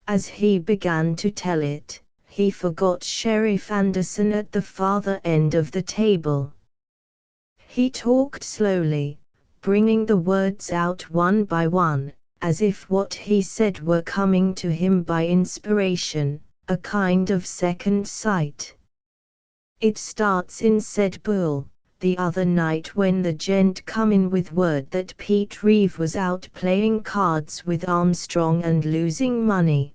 As he began to tell it, he forgot Sheriff Anderson at the farther end of the table. He talked slowly, bringing the words out one by one, as if what he said were coming to him by inspiration, a kind of second sight. "It starts in," said Bull, "the other night when the gent come in with word that Pete Reeve was out playing cards with Armstrong and losing money."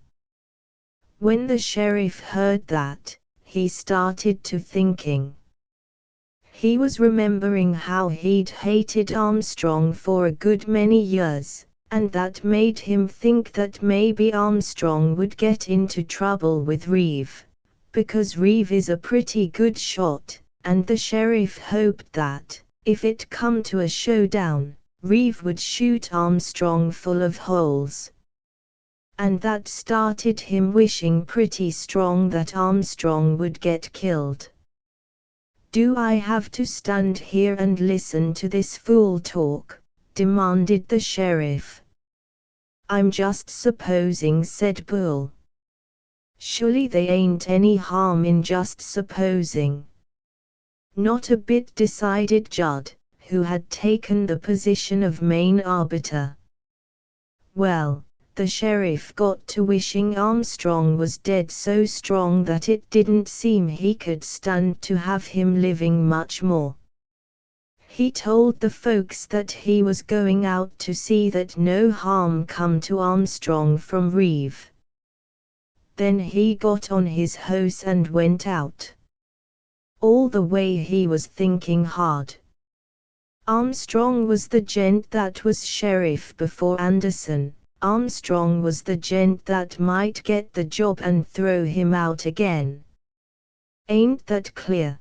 When the sheriff heard that, he started to thinking. He was remembering how he'd hated Armstrong for a good many years, and that made him think that maybe Armstrong would get into trouble with Reeve, because Reeve is a pretty good shot, and the sheriff hoped that, if it come to a showdown, Reeve would shoot Armstrong full of holes. And that started him wishing pretty strong that Armstrong would get killed. "Do I have to stand here and listen to this fool talk?" demanded the sheriff. "I'm just supposing," said Bull. "Surely they ain't any harm in just supposing." "Not a bit," decided Judd, who had taken the position of main arbiter. "Well, the sheriff got to wishing Armstrong was dead so strong that it didn't seem he could stand to have him living much more. He told the folks that he was going out to see that no harm come to Armstrong from Reeve. Then he got on his horse and went out. All the way he was thinking hard. Armstrong was the gent that was sheriff before Anderson. Armstrong was the gent that might get the job and throw him out again. Ain't that clear?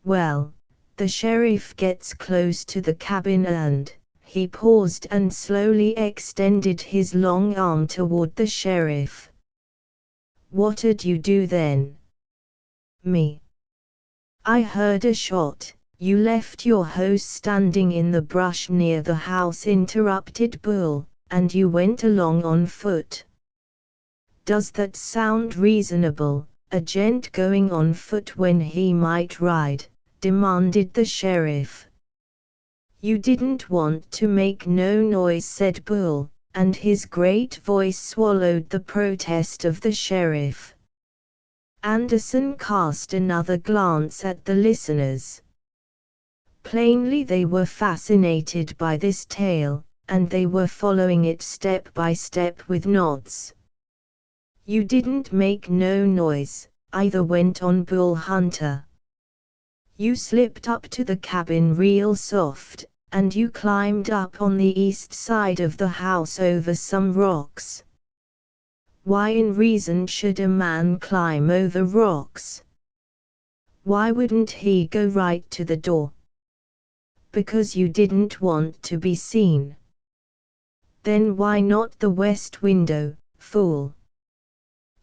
Well, the sheriff gets close to the cabin and, he paused and slowly extended his long arm toward the sheriff. "What'd you do then?" "Me? I heard a shot." "You left your horse standing in the brush near the house," interrupted Bull, "and you went along on foot." "Does that sound reasonable, a gent going on foot when he might ride?" demanded the sheriff. "You didn't want to make no noise," said Bull, and his great voice swallowed the protest of the sheriff. Anderson cast another glance at the listeners. Plainly they were fascinated by this tale, and they were following it step by step with nods. "You didn't make no noise," either went on Bull Hunter. "You slipped up to the cabin real soft, and you climbed up on the east side of the house over some rocks." "Why in reason should a man climb over rocks?" "Why wouldn't he go right to the door?" "Because you didn't want to be seen." "Then why not the west window, fool?"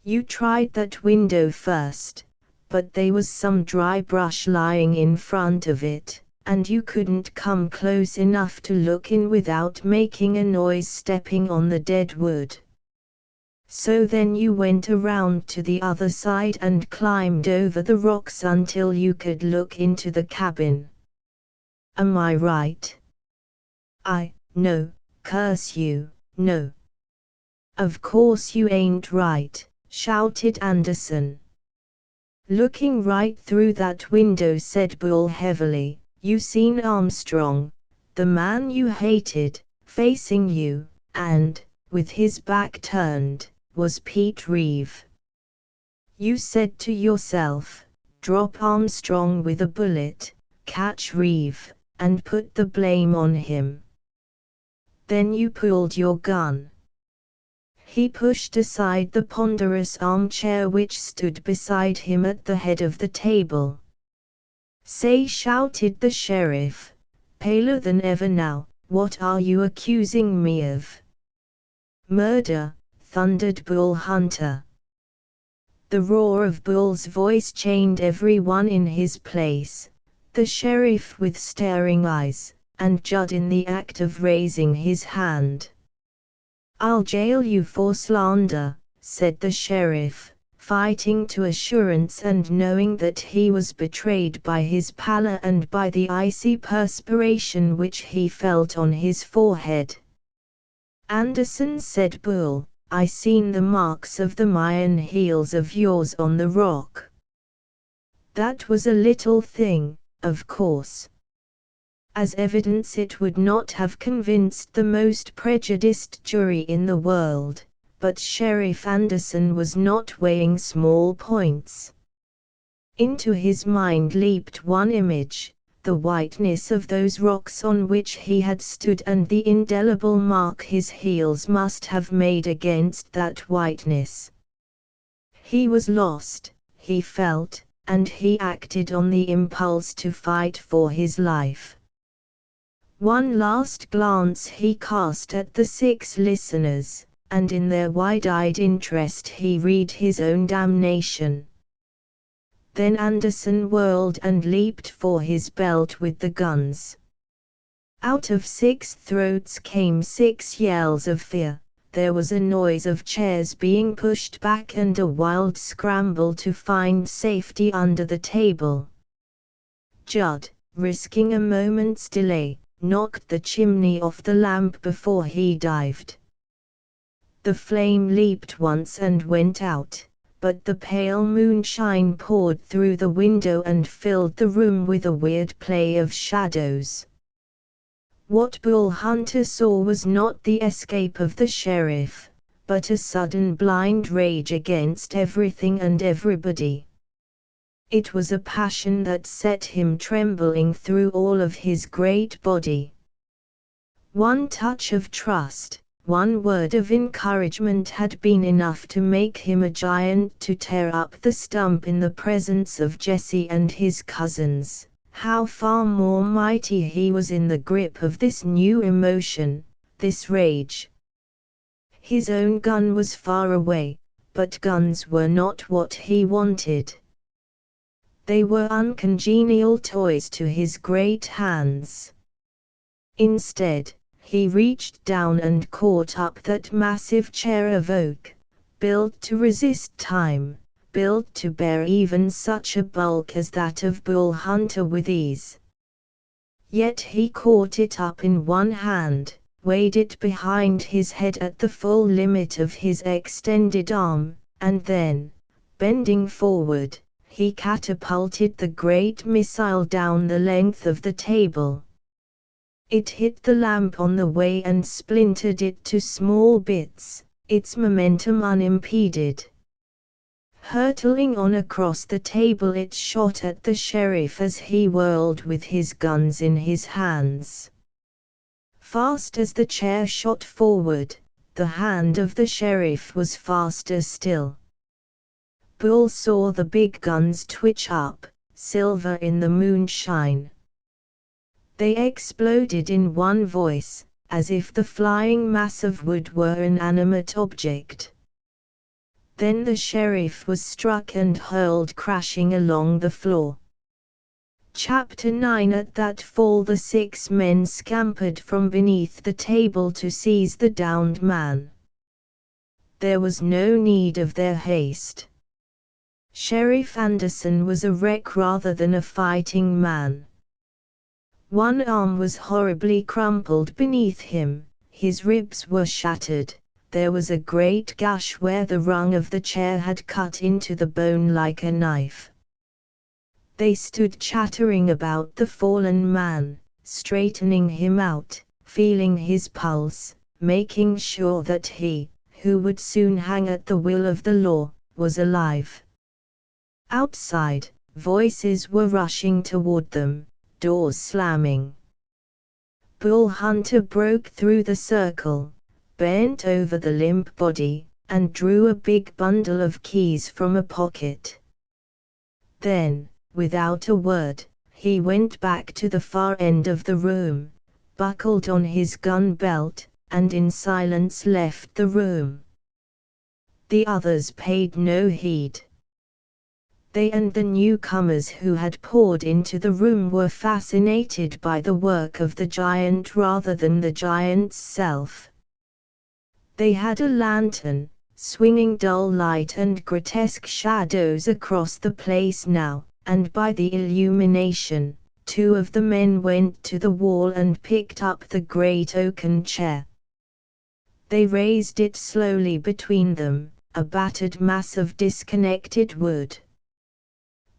"You tried that window first, but there was some dry brush lying in front of it, and you couldn't come close enough to look in without making a noise stepping on the dead wood. So then you went around to the other side and climbed over the rocks until you could look into the cabin. Am I right? No, curse you, no. Of course you ain't right, shouted Anderson. Looking right through that window, said Bull heavily. You seen Armstrong, the man you hated, facing you, and, with his back turned, was Pete Reeve. You said to yourself, drop Armstrong with a bullet, catch Reeve, and put the blame on him. Then you pulled your gun. He pushed aside the ponderous armchair which stood beside him at the head of the table. Say, shouted the sheriff, paler than ever now, what are you accusing me of? Murder, thundered Bull Hunter. The roar of Bull's voice chained everyone in his place, the sheriff with staring eyes, and Judd in the act of raising his hand. I'll jail you for slander, said the sheriff, fighting to assurance and knowing that he was betrayed by his pallor and by the icy perspiration which he felt on his forehead. Anderson, said Bull, I seen the marks of the iron heels of yours on the rock. That was a little thing, of course. As evidence it would not have convinced the most prejudiced jury in the world, but Sheriff Anderson was not weighing small points. Into his mind leaped one image, the whiteness of those rocks on which he had stood and the indelible mark his heels must have made against that whiteness. He was lost, he felt, and he acted on the impulse to fight for his life. One last glance he cast at the 6 listeners, and in their wide-eyed interest he read his own damnation. Then Anderson whirled and leaped for his belt with the guns. Out of 6 throats came 6 yells of fear. There was a noise of chairs being pushed back and a wild scramble to find safety under the table. Judd, risking a moment's delay, knocked the chimney off the lamp before he dived. The flame leaped once and went out, but the pale moonshine poured through the window and filled the room with a weird play of shadows. What Bull Hunter saw was not the escape of the sheriff, but a sudden blind rage against everything and everybody. It was a passion that set him trembling through all of his great body. One touch of trust, one word of encouragement had been enough to make him a giant to tear up the stump in the presence of Jesse and his cousins. How far more mighty he was in the grip of this new emotion, this rage. His own gun was far away, but guns were not what he wanted. They were uncongenial toys to his great hands. Instead, he reached down and caught up that massive chair of oak, built to resist time, built to bear even such a bulk as that of Bull Hunter with ease. Yet he caught it up in one hand, weighed it behind his head at the full limit of his extended arm, and then, bending forward, he catapulted the great missile down the length of the table. It hit the lamp on the way and splintered it to small bits, its momentum unimpeded. Hurtling on across the table, it shot at the sheriff as he whirled with his guns in his hands. Fast as the chair shot forward, the hand of the sheriff was faster still. Bull saw the big guns twitch up, silver in the moonshine. They exploded in one voice, as if the flying mass of wood were an animate object. Then the sheriff was struck and hurled crashing along the floor. Chapter 9. At that fall the 6 men scampered from beneath the table to seize the downed man. There was no need of their haste. Sheriff Anderson was a wreck rather than a fighting man. One arm was horribly crumpled beneath him, his ribs were shattered, there was a great gash where the rung of the chair had cut into the bone like a knife. They stood chattering about the fallen man, straightening him out, feeling his pulse, making sure that he, who would soon hang at the will of the law, was alive. Outside, voices were rushing toward them, doors slamming. Bull Hunter broke through the circle, bent over the limp body, and drew a big bundle of keys from a pocket. Then, without a word, he went back to the far end of the room, buckled on his gun belt, and in silence left the room. The others paid no heed. They and the newcomers who had poured into the room were fascinated by the work of the giant rather than the giant's self. They had a lantern, swinging dull light and grotesque shadows across the place now, and by the illumination, two of the men went to the wall and picked up the great oaken chair. They raised it slowly between them, a battered mass of disconnected wood.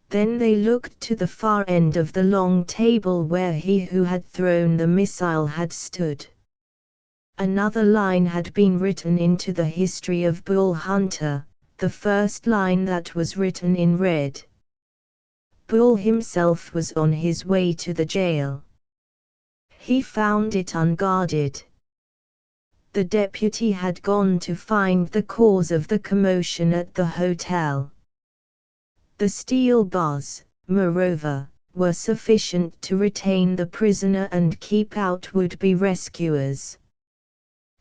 Then they looked to the far end of the long table where he who had thrown the missile had stood. Another line had been written into the history of Bull Hunter, the first line that was written in red. Bull himself was on his way to the jail. He found it unguarded. The deputy had gone to find the cause of the commotion at the hotel. The steel bars, moreover, were sufficient to retain the prisoner and keep out would-be rescuers.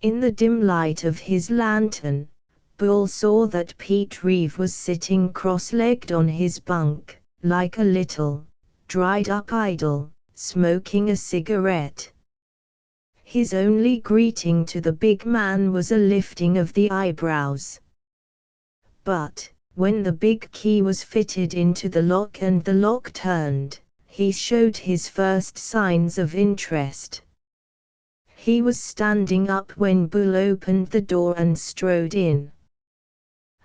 In the dim light of his lantern, Bull saw that Pete Reeve was sitting cross-legged on his bunk, like a little, dried-up idol, smoking a cigarette. His only greeting to the big man was a lifting of the eyebrows. But, when the big key was fitted into the lock and the lock turned, he showed his first signs of interest. He was standing up when Bull opened the door and strode in.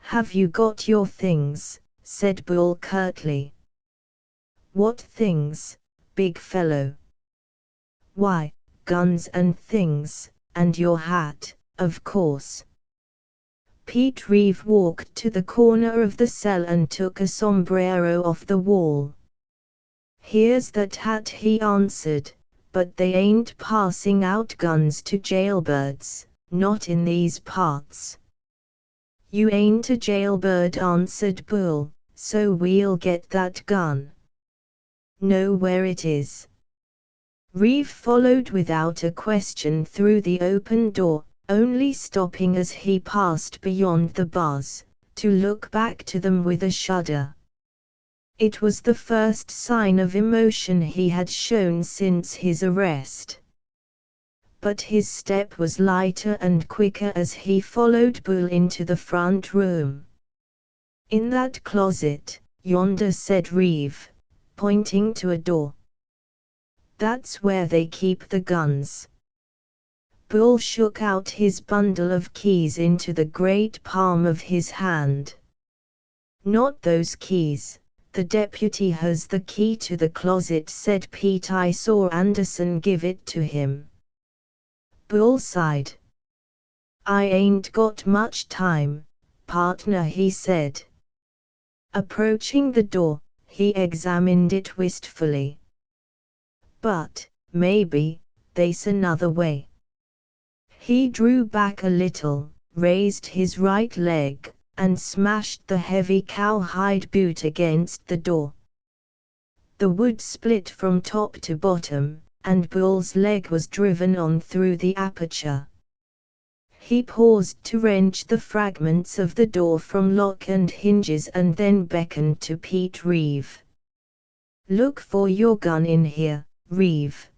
"Have you got your things?" said Bull curtly. "What things, big fellow?" "Why, guns and things, and your hat, of course." Pete Reeve walked to the corner of the cell and took a sombrero off the wall. "Here's that hat," he answered, "but they ain't passing out guns to jailbirds, not in these parts." "You ain't a jailbird," answered Bull, "so we'll get that gun." "Know where it is?" Reeve followed without a question through the open door, only stopping as he passed beyond the bars, to look back to them with a shudder. It was the first sign of emotion he had shown since his arrest. But his step was lighter and quicker as he followed Bull into the front room. "In that closet, yonder," said Reeve, pointing to a door. "That's where they keep the guns." Bull shook out his bundle of keys into the great palm of his hand. "Not those keys, the deputy has the key to the closet," said Pete. "I saw Anderson give it to him." Bull sighed. "I ain't got much time, partner," he said. Approaching the door, he examined it wistfully. "But, maybe, they's another way." He drew back a little, raised his right leg, and smashed the heavy cowhide boot against the door. The wood split from top to bottom, and Bull's leg was driven on through the aperture. He paused to wrench the fragments of the door from lock and hinges and then beckoned to Pete Reeve. "Look for your gun in here, Reeve."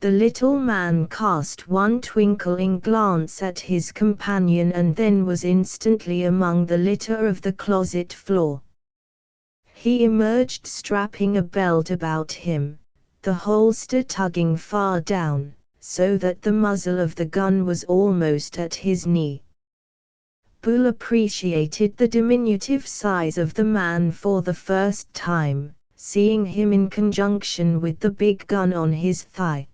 The little man cast one twinkling glance at his companion and then was instantly among the litter of the closet floor. He emerged strapping a belt about him, the holster tugging far down, so that the muzzle of the gun was almost at his knee. Bull appreciated the diminutive size of the man for the first time, seeing him in conjunction with the big gun on his thigh.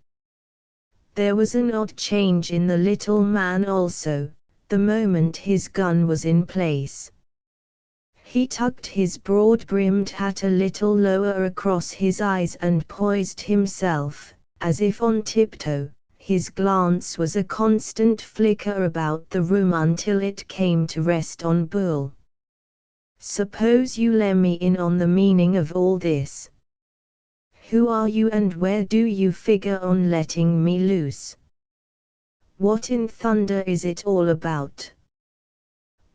There was an odd change in the little man also, the moment his gun was in place. He tucked his broad-brimmed hat a little lower across his eyes and poised himself, as if on tiptoe. His glance was a constant flicker about the room until it came to rest on Bull. "Suppose you let me in on the meaning of all this. Who are you and where do you figure on letting me loose? What in thunder is it all about?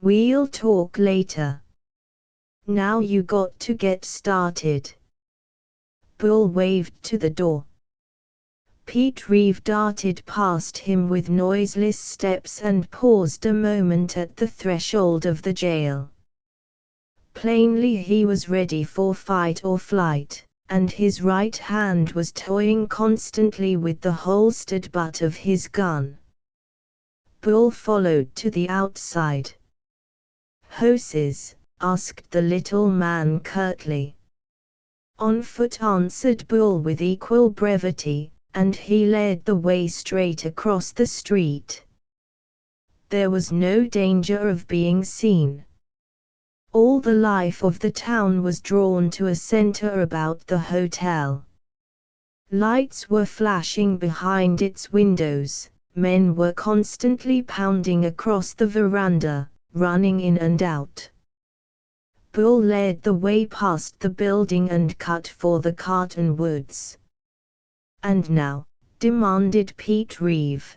We'll talk later. Now you got to get started." Bull waved to the door. Pete Reeve darted past him with noiseless steps and paused a moment at the threshold of the jail. Plainly he was ready for fight or flight, and his right hand was toying constantly with the holstered butt of his gun. Bull followed to the outside. "Horses?" asked the little man curtly. "On foot," answered Bull with equal brevity, and he led the way straight across the street. There was no danger of being seen. All the life of the town was drawn to a center about the hotel. Lights were flashing behind its windows, men were constantly pounding across the veranda, running in and out. Bull led the way past the building and cut for the cottonwoods. "And now?" demanded Pete Reeve.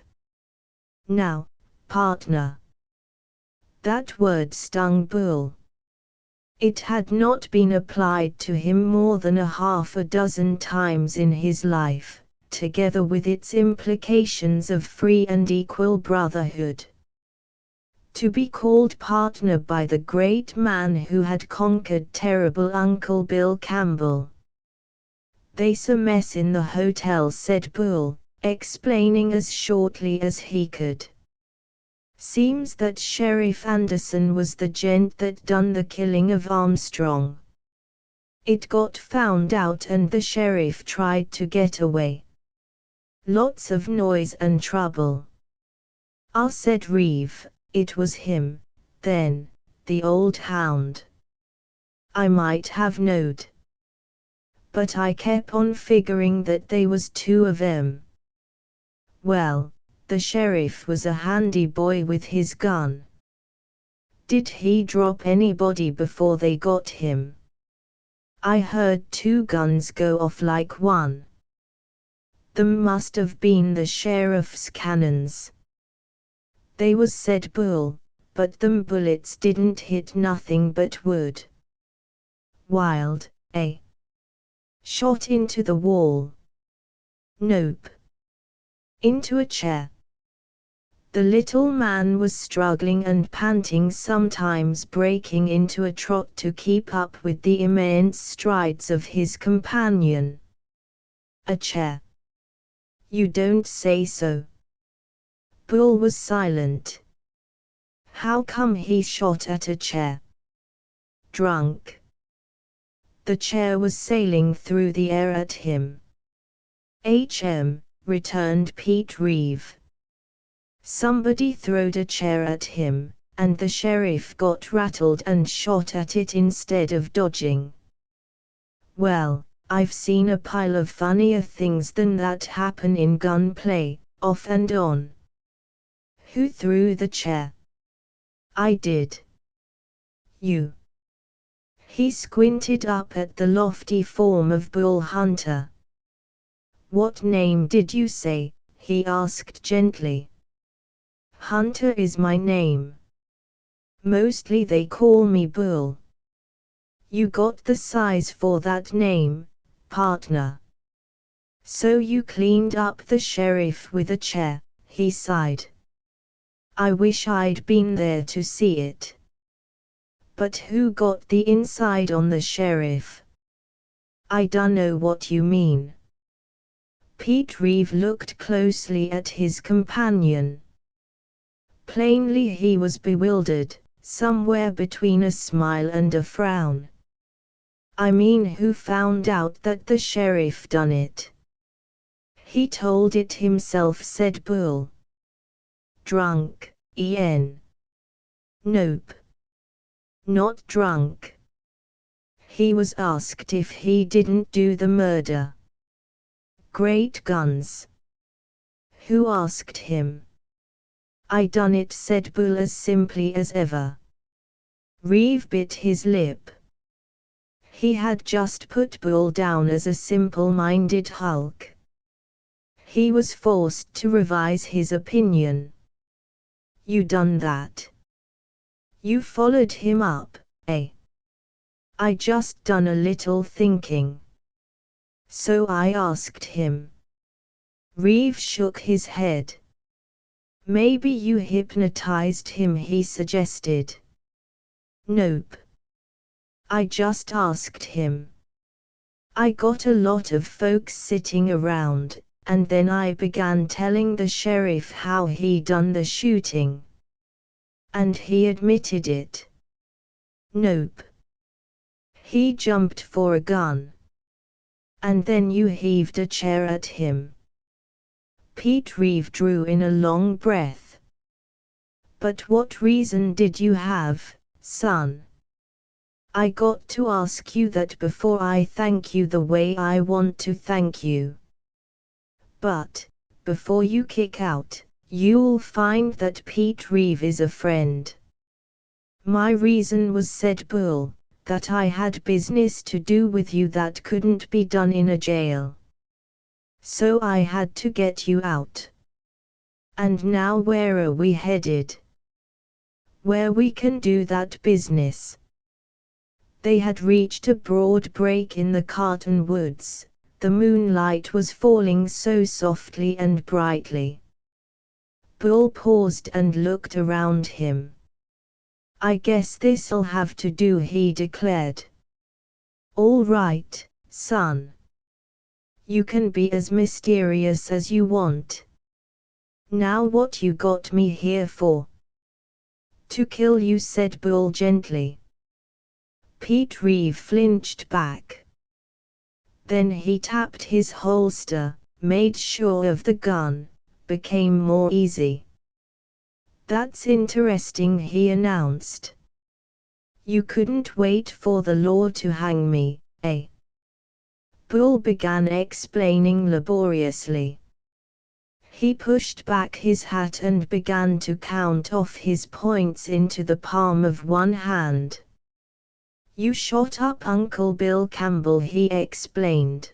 "Now, partner." That word stung Bull. It had not been applied to him more than half a dozen times in his life, together with its implications of free and equal brotherhood. To be called partner by the great man who had conquered terrible Uncle Bill Campbell. "They's a mess in the hotel," said Bull, explaining as shortly as he could. "Seems that Sheriff Anderson was the gent that done the killing of Armstrong. It got found out and the sheriff tried to get away. Lots of noise and trouble." "Ah," said Reeve, "it was him, then, the old hound. I might have knowed. But I kep' on figuring that they was two of 'em." "Well, the sheriff was a handy boy with his gun. Did he drop anybody before they got him?" "I heard two guns go off like one. Them must have been the sheriff's cannons." "They was," said Bull, "but them bullets didn't hit nothing but wood." "Wild, eh? Shot into the wall?" "Nope. Into a chair." The little man was struggling and panting, sometimes breaking into a trot to keep up with the immense strides of his companion. "A chair? You don't say so." Bull was silent. "How come he shot at a chair?" "Drunk." The chair was sailing through the air at him. Returned Pete Reeve. "Somebody throwed a chair at him, and the sheriff got rattled and shot at it instead of dodging." "Well, I've seen a pile of funnier things than that happen in gunplay, off and on." "Who threw the chair?" "I did." "You?" He squinted up at the lofty form of Bull Hunter. "What name did you say?" he asked gently. "Hunter is my name. Mostly they call me Bull." "You got the size for that name, partner." So you cleaned up the sheriff with a chair, he sighed. I wish I'd been there to see it. But who got the inside on the sheriff? I dunno what you mean. Pete Reeve looked closely at his companion. Plainly he was bewildered, somewhere between a smile and a frown. I mean, who found out that the sheriff done it? He told it himself, said Bull. Drunk, Ian. Nope. Not drunk. He was asked if he didn't do the murder. Great guns. Who asked him? I done it, said Bull as simply as ever. Reeve bit his lip. He had just put Bull down as a simple-minded hulk. He was forced to revise his opinion. You done that? You followed him up, eh? I just done a little thinking. So I asked him. Reeve shook his head. Maybe you hypnotized him, he suggested. Nope. I just asked him. I got a lot of folks sitting around, and then I began telling the sheriff how he done the shooting. And he admitted it. Nope. He jumped for a gun. And then you heaved a chair at him. Pete Reeve drew in a long breath. But what reason did you have, son? I got to ask you that before I thank you the way I want to thank you. But, before you kick out, you'll find that Pete Reeve is a friend. My reason was, said Bull, that I had business to do with you that couldn't be done in a jail. So I had to get you out. And now where are we headed? Where we can do that business. They had reached a broad break in the cottonwoods. The moonlight was falling so softly and brightly. Bull paused and looked around him. I guess this'll have to do, he declared. All right, son. You can be as mysterious as you want. Now what you got me here for? To kill you, said Bull gently. Pete Reeve flinched back. Then he tapped his holster, made sure of the gun, became more easy. That's interesting, he announced. You couldn't wait for the law to hang me, eh? Bull began explaining laboriously. He pushed back his hat and began to count off his points into the palm of one hand. You shot up Uncle Bill Campbell, he explained.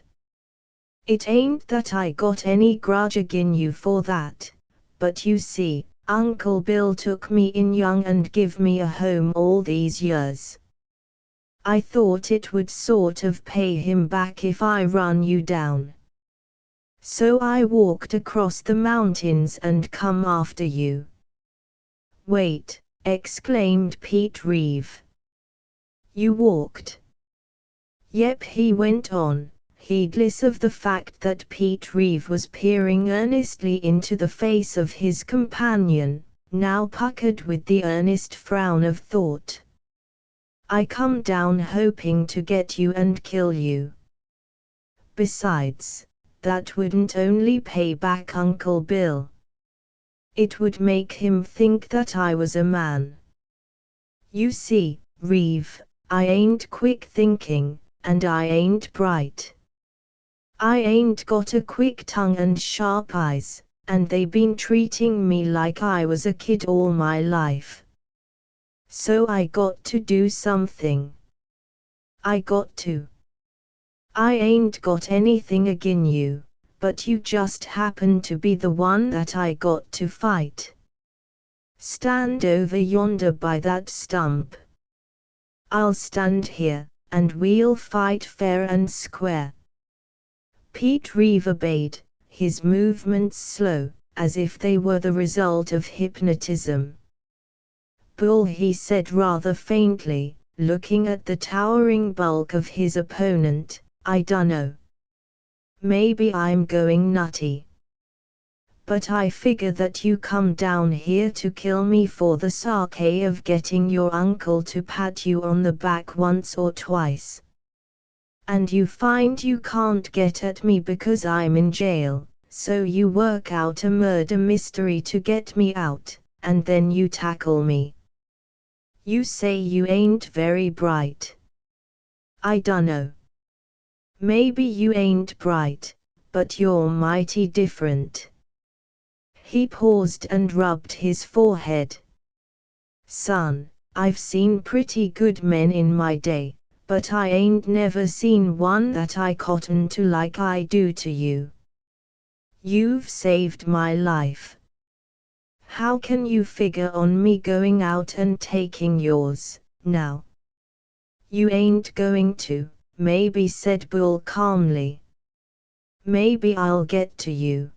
It ain't that I got any grudge agin you for that, but you see, Uncle Bill took me in young and give me a home all these years. I thought it would sort of pay him back if I run you down. So I walked across the mountains and come after you. Wait, exclaimed Pete Reeve. You walked? Yep, he went on, heedless of the fact that Pete Reeve was peering earnestly into the face of his companion, now puckered with the earnest frown of thought. I come down hoping to get you and kill you. Besides, that wouldn't only pay back Uncle Bill. It would make him think that I was a man. You see, Reeve, I ain't quick thinking, and I ain't bright. I ain't got a quick tongue and sharp eyes, and they been treating me like I was a kid all my life. So I got to do something. I got to. I ain't got anything agin you, but you just happen to be the one that I got to fight. Stand over yonder by that stump. I'll stand here, and we'll fight fair and square. Pete Reeve obeyed, his movements slow, as if they were the result of hypnotism. "Bull," he said rather faintly, looking at the towering bulk of his opponent, "I dunno. Maybe I'm going nutty. But I figure that you come down here to kill me for the sake of getting your uncle to pat you on the back once or twice. And you find you can't get at me because I'm in jail, so you work out a murder mystery to get me out, and then you tackle me. You say you ain't very bright. I dunno. Maybe you ain't bright, but you're mighty different." He paused and rubbed his forehead. "Son, I've seen pretty good men in my day, but I ain't never seen one that I cotton to like I do to you. You've saved my life. How can you figure on me going out and taking yours, now?" "You ain't going to, maybe," said Bull calmly. "Maybe I'll get to you."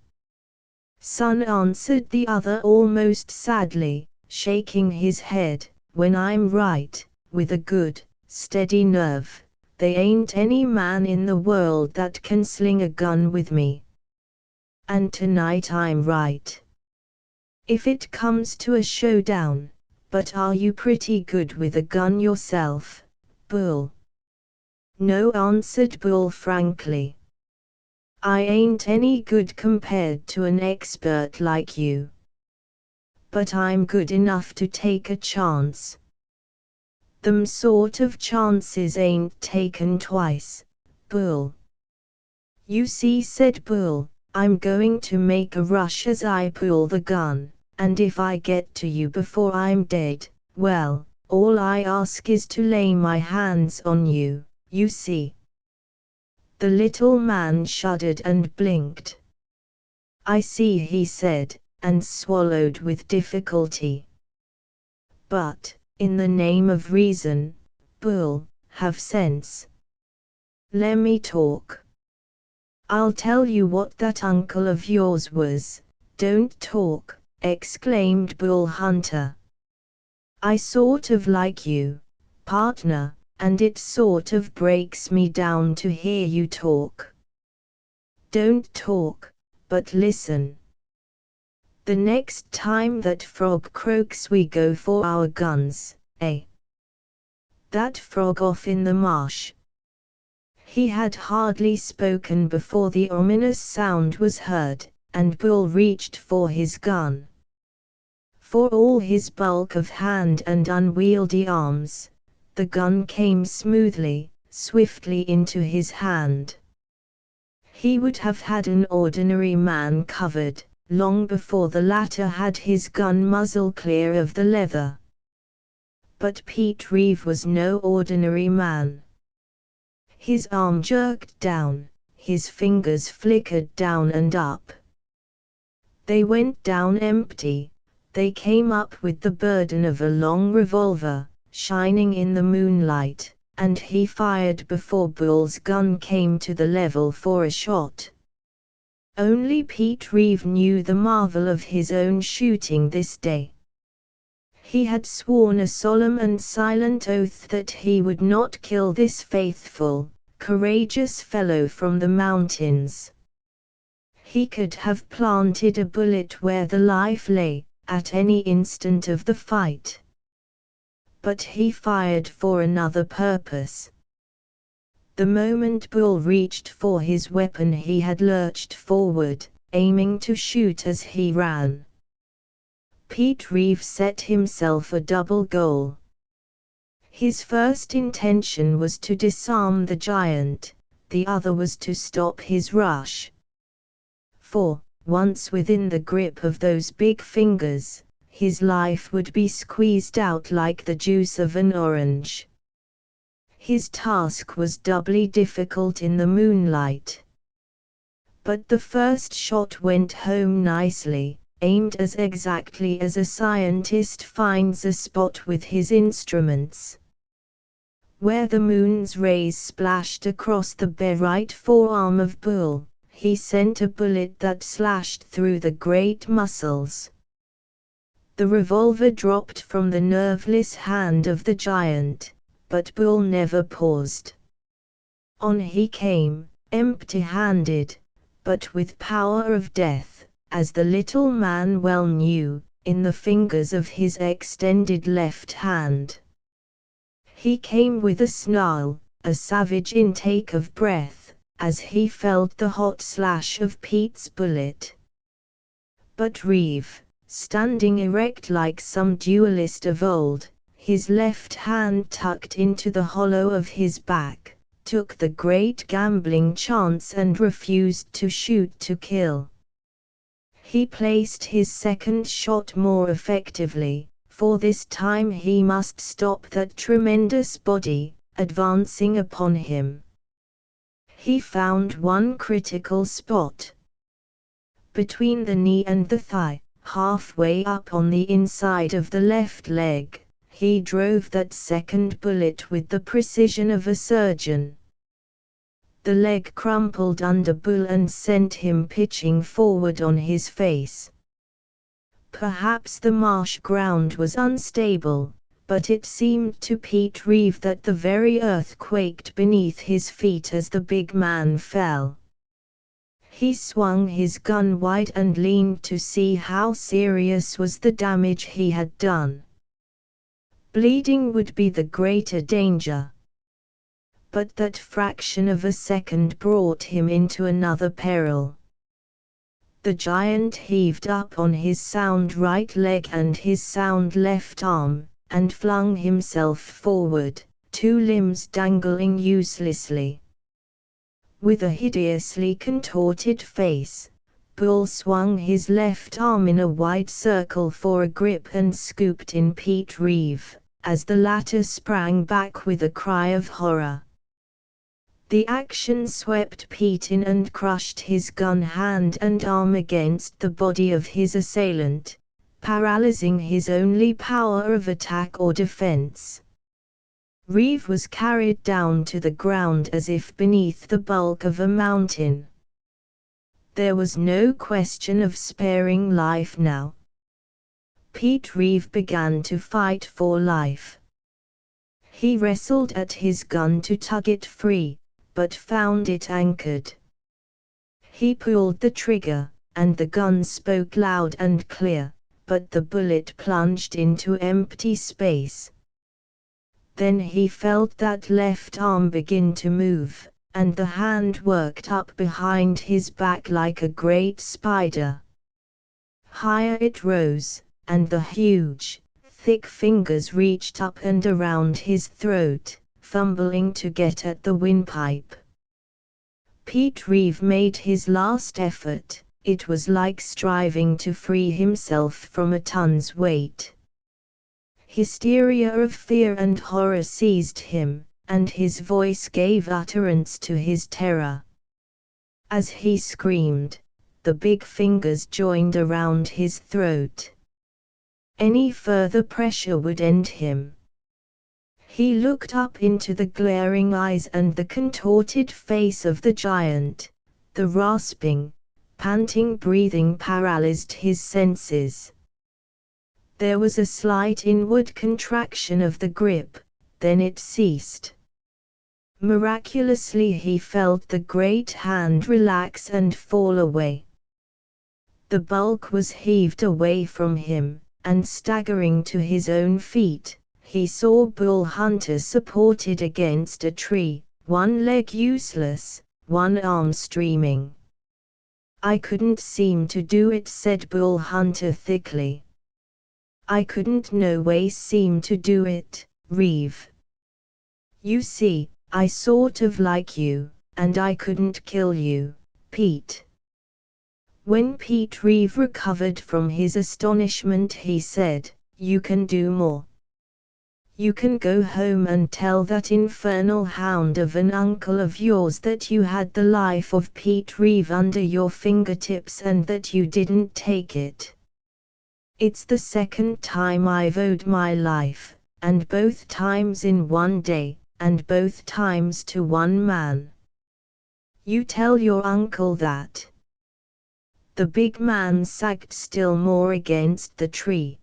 "Son," answered the other almost sadly, shaking his head, "when I'm right, with a good, steady nerve, they ain't any man in the world that can sling a gun with me. And tonight I'm right. If it comes to a showdown, but are you pretty good with a gun yourself, Bull?" "No," answered Bull frankly. "I ain't any good compared to an expert like you. But I'm good enough to take a chance. Them sort of chances ain't taken twice, Bull." "You see," said Bull, "I'm going to make a rush as I pull the gun, and if I get to you before I'm dead, well, all I ask is to lay my hands on you, you see." The little man shuddered and blinked. "I see," he said, and swallowed with difficulty. "But, in the name of reason, Bull, have sense. Lemme talk." "I'll tell you what that uncle of yours was." "Don't talk," exclaimed Bull Hunter. "I sort of like you, partner, and it sort of breaks me down to hear you talk." "Don't talk, but listen. The next time that frog croaks we go for our guns, eh? That frog off in the marsh." He had hardly spoken before the ominous sound was heard, and Bull reached for his gun. For all his bulk of hand and unwieldy arms, the gun came smoothly, swiftly into his hand. He would have had an ordinary man covered, long before the latter had his gun muzzle clear of the leather. But Pete Reeve was no ordinary man. His arm jerked down, his fingers flickered down and up. They went down empty, they came up with the burden of a long revolver, shining in the moonlight, and he fired before Bull's gun came to the level for a shot. Only Pete Reeve knew the marvel of his own shooting this day. He had sworn a solemn and silent oath that he would not kill this faithful, courageous fellow from the mountains. He could have planted a bullet where the life lay, at any instant of the fight. But he fired for another purpose. The moment Bull reached for his weapon he had lurched forward, aiming to shoot as he ran. Pete Reeve set himself a double goal. His first intention was to disarm the giant, the other was to stop his rush. For, once within the grip of those big fingers, his life would be squeezed out like the juice of an orange. His task was doubly difficult in the moonlight. But the first shot went home nicely, aimed as exactly as a scientist finds a spot with his instruments. Where the moon's rays splashed across the bare right forearm of Bull, he sent a bullet that slashed through the great muscles. The revolver dropped from the nerveless hand of the giant, but Bull never paused. On he came, empty-handed, but with power of death, as the little man well knew, in the fingers of his extended left hand. He came with a snarl, a savage intake of breath, as he felt the hot slash of Pete's bullet. But Reeve, standing erect like some duelist of old, his left hand tucked into the hollow of his back, took the great gambling chance and refused to shoot to kill. He placed his second shot more effectively, for this time he must stop that tremendous body, advancing upon him. He found one critical spot. Between the knee and the thigh, halfway up on the inside of the left leg, he drove that second bullet with the precision of a surgeon. The leg crumpled under Bull and sent him pitching forward on his face. Perhaps the marsh ground was unstable, but it seemed to Pete Reeve that the very earth quaked beneath his feet as the big man fell. He swung his gun wide and leaned to see how serious was the damage he had done. Bleeding would be the greater danger. But that fraction of a second brought him into another peril. The giant heaved up on his sound right leg and his sound left arm, and flung himself forward, two limbs dangling uselessly. With a hideously contorted face, Bull swung his left arm in a wide circle for a grip and scooped in Pete Reeve, as the latter sprang back with a cry of horror. The action swept Pete in and crushed his gun hand and arm against the body of his assailant, paralyzing his only power of attack or defense. Reeve was carried down to the ground as if beneath the bulk of a mountain. There was no question of sparing life now. Pete Reeve began to fight for life. He wrestled at his gun to tug it free, but found it anchored. He pulled the trigger, and the gun spoke loud and clear, but the bullet plunged into empty space. Then he felt that left arm begin to move, and the hand worked up behind his back like a great spider. Higher it rose, and the huge, thick fingers reached up and around his throat, fumbling to get at the windpipe. Pete Reeve made his last effort. It was like striving to free himself from a ton's weight. Hysteria of fear and horror seized him, and his voice gave utterance to his terror. As he screamed, the big fingers joined around his throat. Any further pressure would end him. He looked up into the glaring eyes and the contorted face of the giant. The rasping, panting breathing paralyzed his senses. There was a slight inward contraction of the grip, then it ceased. Miraculously he felt the great hand relax and fall away. The bulk was heaved away from him, and staggering to his own feet, he saw Bull Hunter supported against a tree, one leg useless, one arm streaming. "I couldn't seem to do it," said Bull Hunter thickly. "I couldn't no way seem to do it, Reeve. You see, I sort of like you, and I couldn't kill you, Pete." When Pete Reeve recovered from his astonishment he said, "You can do more. You can go home and tell that infernal hound of an uncle of yours that you had the life of Pete Reeve under your fingertips and that you didn't take it. It's the second time I've owed my life, and both times in one day, and both times to one man. You tell your uncle that. The big man sagged still more against the tree.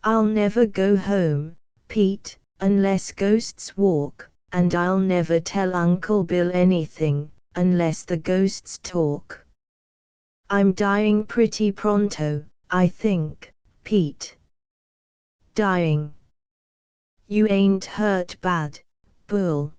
I'll never go home, Pete, unless ghosts walk, and I'll never tell Uncle Bill anything, unless the ghosts talk. I'm dying pretty pronto, I think, Pete. Dying. You ain't hurt bad, Bull.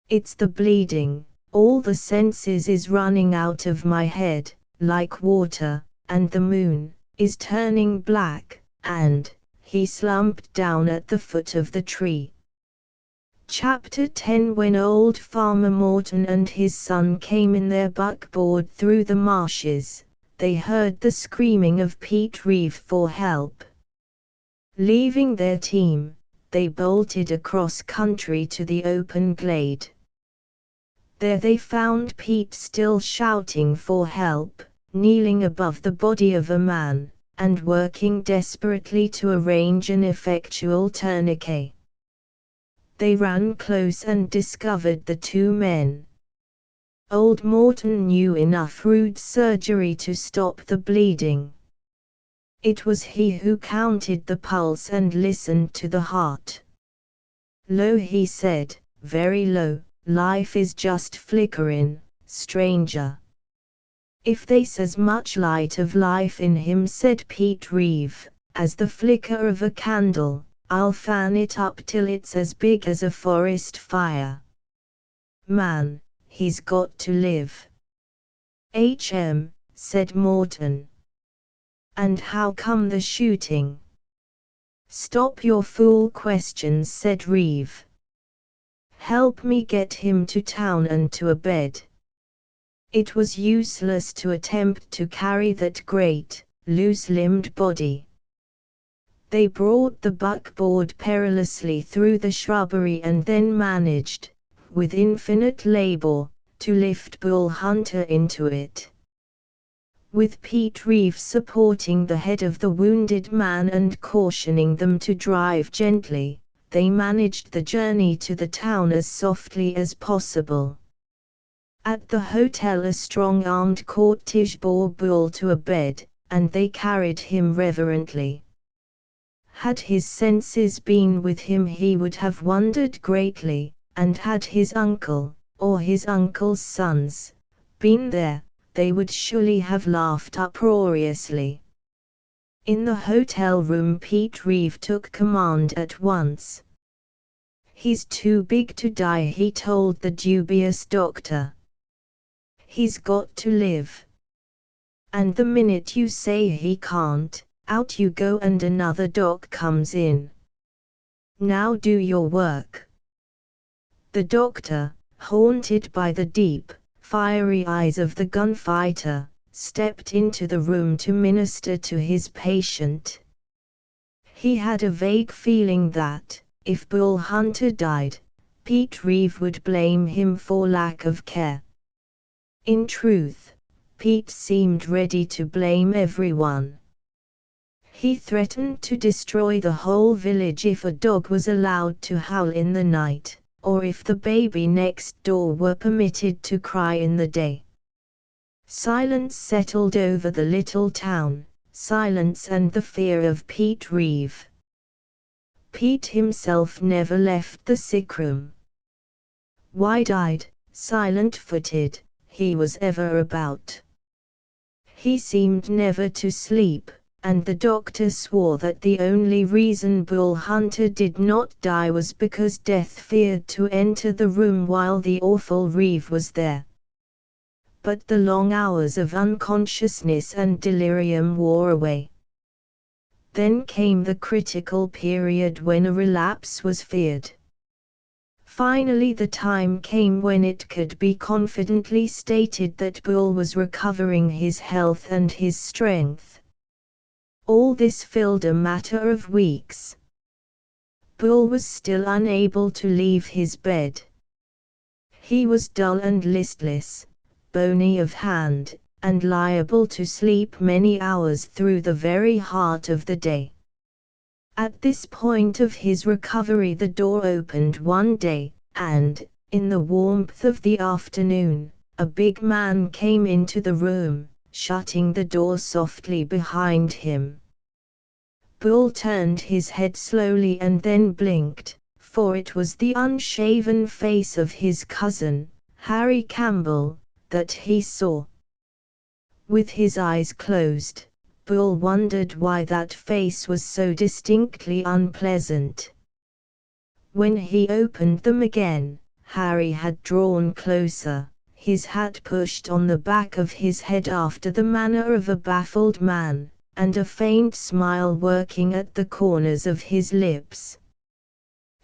It's the bleeding, all the senses is running out of my head, like water, and the moon is turning black, and he slumped down at the foot of the tree. Chapter 10. When old Farmer Morton and his son came in their buckboard through the marshes, they heard the screaming of Pete Reeve for help. Leaving their team, they bolted across country to the open glade. There they found Pete still shouting for help, kneeling above the body of a man, and working desperately to arrange an effectual tourniquet. They ran close and discovered the two men. Old Morton knew enough rude surgery to stop the bleeding. It was he who counted the pulse and listened to the heart. "Low," he said, "very low, life is just flickerin', stranger." "If they's as much light of life in him," said Pete Reeve, "as the flicker of a candle, I'll fan it up till it's as big as a forest fire. Man, he's got to live." Said Morton. "And how come the shooting?" "Stop your fool questions," said Reeve. "Help me get him to town and to a bed." It was useless to attempt to carry that great, loose-limbed body. They brought the buckboard perilously through the shrubbery and then managed, with infinite labor, to lift Bull Hunter into it. With Pete Reeve supporting the head of the wounded man and cautioning them to drive gently, they managed the journey to the town as softly as possible. At the hotel a strong-armed cortege bore Bull to a bed, and they carried him reverently. Had his senses been with him he would have wondered greatly, and had his uncle, or his uncle's sons, been there, they would surely have laughed uproariously. In the hotel room Pete Reeve took command at once. "He's too big to die," he told the dubious doctor. "He's got to live. And the minute you say he can't, out you go and another doc comes in. Now do your work." The doctor, haunted by the deep, fiery eyes of the gunfighter, stepped into the room to minister to his patient. He had a vague feeling that, if Bull Hunter died, Pete Reeve would blame him for lack of care. In truth, Pete seemed ready to blame everyone. He threatened to destroy the whole village if a dog was allowed to howl in the night, or if the baby next door were permitted to cry in the day. Silence settled over the little town, silence and the fear of Pete Reeve. Pete himself never left the sickroom. Wide-eyed, silent-footed, he was ever about. He seemed never to sleep, and the doctor swore that the only reason Bull Hunter did not die was because death feared to enter the room while the awful Reeve was there. But the long hours of unconsciousness and delirium wore away. Then came the critical period when a relapse was feared. Finally the time came when it could be confidently stated that Bull was recovering his health and his strength. All this filled a matter of weeks. Bull was still unable to leave his bed. He was dull and listless, bony of hand, and liable to sleep many hours through the very heart of the day. At this point of his recovery the door opened one day, and, in the warmth of the afternoon, a big man came into the room, shutting the door softly behind him. Bull turned his head slowly and then blinked, for it was the unshaven face of his cousin, Harry Campbell, that he saw. With his eyes closed, Bull wondered why that face was so distinctly unpleasant. When he opened them again, Harry had drawn closer, his hat pushed on the back of his head after the manner of a baffled man, and a faint smile working at the corners of his lips.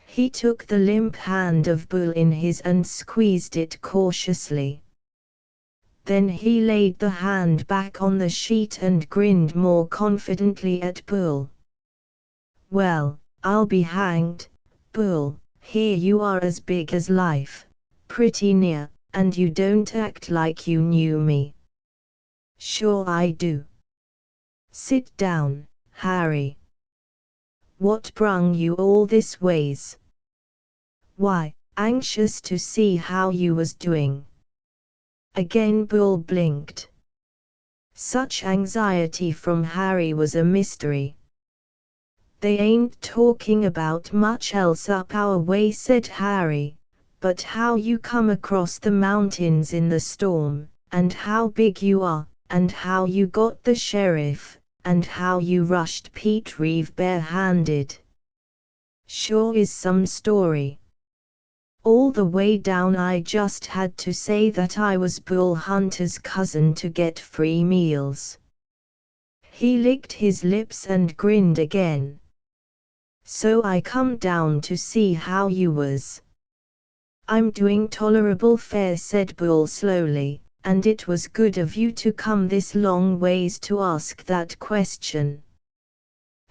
He took the limp hand of Bull in his and squeezed it cautiously. Then he laid the hand back on the sheet and grinned more confidently at Bull. "Well, I'll be hanged, Bull, here you are as big as life, pretty near, and you don't act like you knew me." "Sure I do." "Sit down, Harry. What brung you all this ways?" "Why, anxious to see how you was doing." Again Bull blinked. Such anxiety from Harry was a mystery. "They ain't talking about much else up our way," said Harry, "but how you come across the mountains in the storm, and how big you are, and how you got the sheriff, and how you rushed Pete Reeve bare-handed. Sure is some story. All the way down I just had to say that I was Bull Hunter's cousin to get free meals." He licked his lips and grinned again. "So I come down to see how you was." "I'm doing tolerable fair," said Bull slowly, "and it was good of you to come this long ways to ask that question.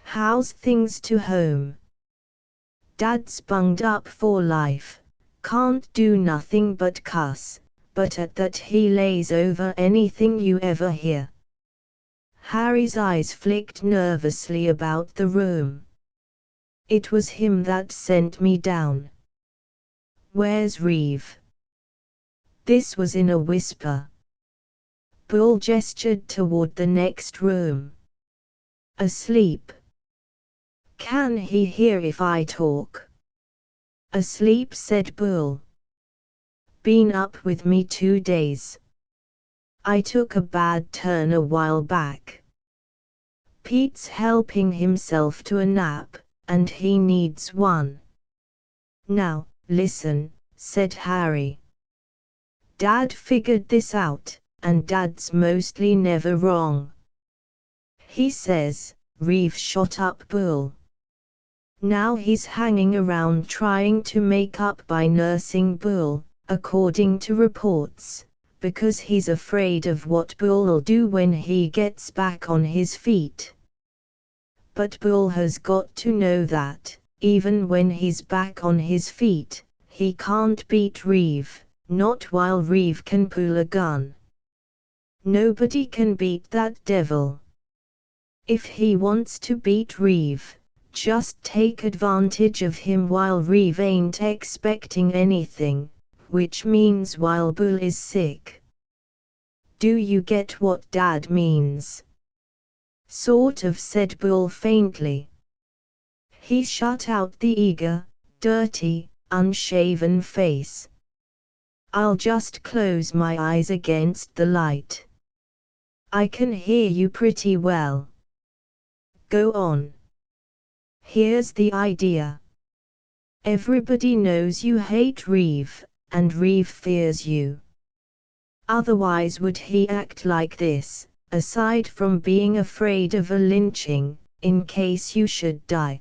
How's things to home?" "Dad's bunged up for life, can't do nothing but cuss, but at that he lays over anything you ever hear." Harry's eyes flicked nervously about the room. "It was him that sent me down." "Where's Reeve?" This was in a whisper. Bull gestured toward the next room. "Asleep." "Can he hear if I talk?" "Asleep," said Bull. "Been up with me 2 days. I took a bad turn a while back. Pete's helping himself to a nap, and he needs one." "Now, listen," said Harry. "Dad figured this out, and Dad's mostly never wrong. He says, Reeve shot up Bull. Now he's hanging around trying to make up by nursing Bull, according to reports, because he's afraid of what Bull'll do when he gets back on his feet. But Bull has got to know that, even when he's back on his feet, he can't beat Reeve, not while Reeve can pull a gun. Nobody can beat that devil. If he wants to beat Reeve, just take advantage of him while Reeve ain't expecting anything, which means while Bull is sick. Do you get what Dad means?" "Sort of," said Bull faintly. He shut out the eager, dirty, unshaven face. "I'll just close my eyes against the light. I can hear you pretty well. Go on." "Here's the idea. Everybody knows you hate Reeve, and Reeve fears you. Otherwise would he act like this, aside from being afraid of a lynching, in case you should die?"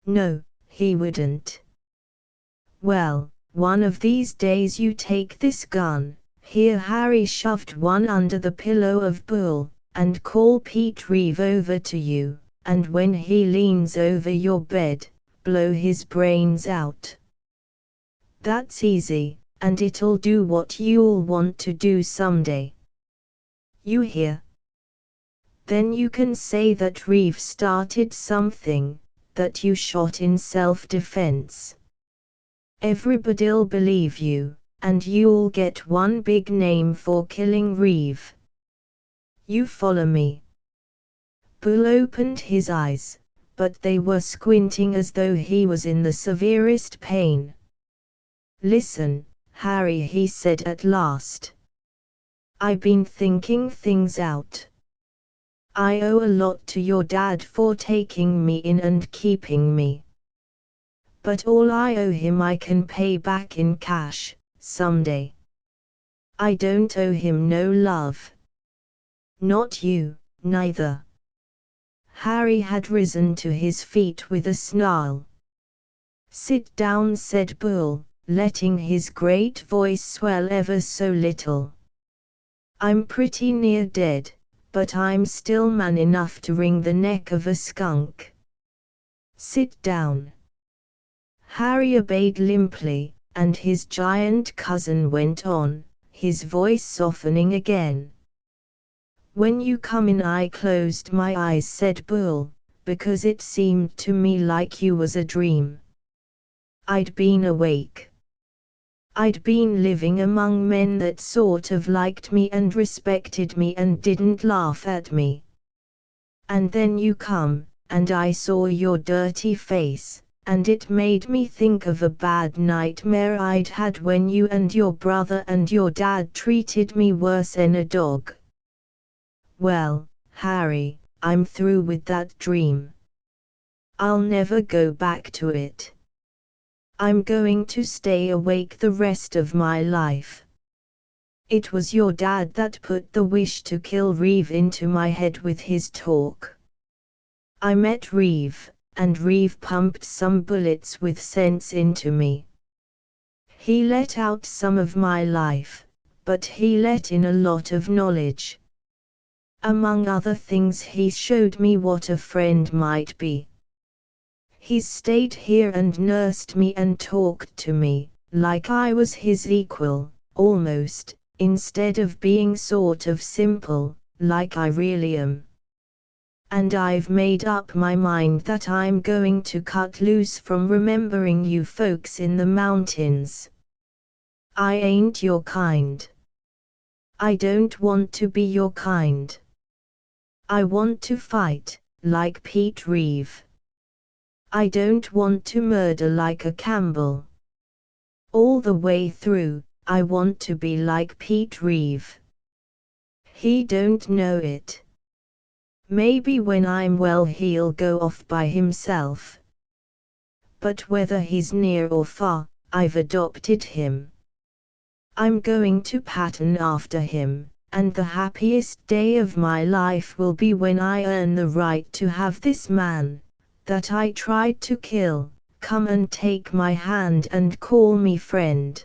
"No, he wouldn't." "Well, one of these days you take this gun," here Harry shoved one under the pillow of Bull, "and call Pete Reeve over to you, and when he leans over your bed, blow his brains out. That's easy, and it'll do what you'll want to do someday. You hear? Then you can say that Reeve started something, that you shot in self-defense. Everybody'll believe you, and you'll get one big name for killing Reeve. You follow me?" Bull opened his eyes, but they were squinting as though he was in the severest pain. "Listen, Harry," he said at last. "I've been thinking things out. I owe a lot to your dad for taking me in and keeping me. But all I owe him I can pay back in cash, someday. I don't owe him no love. Not you, neither." Harry had risen to his feet with a snarl. "Sit down," said Bull, letting his great voice swell ever so little. "I'm pretty near dead, but I'm still man enough to wring the neck of a skunk. Sit down." Harry obeyed limply, and his giant cousin went on, his voice softening again. "When you come in I closed my eyes," said Bull, "because it seemed to me like you was a dream. I'd been awake. I'd been living among men that sort of liked me and respected me and didn't laugh at me. And then you come, and I saw your dirty face, and it made me think of a bad nightmare I'd had when you and your brother and your dad treated me worse'n a dog. Well, Harry, I'm through with that dream. I'll never go back to it. I'm going to stay awake the rest of my life. It was your dad that put the wish to kill Reeve into my head with his talk. I met Reeve, and Reeve pumped some bullets with sense into me. He let out some of my life, but he let in a lot of knowledge. Among other things he showed me what a friend might be. He's stayed here and nursed me and talked to me, like I was his equal, almost, instead of being sort of simple, like I really am. And I've made up my mind that I'm going to cut loose from remembering you folks in the mountains. I ain't your kind. I don't want to be your kind. I want to fight, like Pete Reeve. I don't want to murder like a Campbell. All the way through, I want to be like Pete Reeve. He don't know it. Maybe when I'm well he'll go off by himself. But whether he's near or far, I've adopted him. I'm going to pattern after him, and the happiest day of my life will be when I earn the right to have this man, that I tried to kill, come and take my hand and call me friend.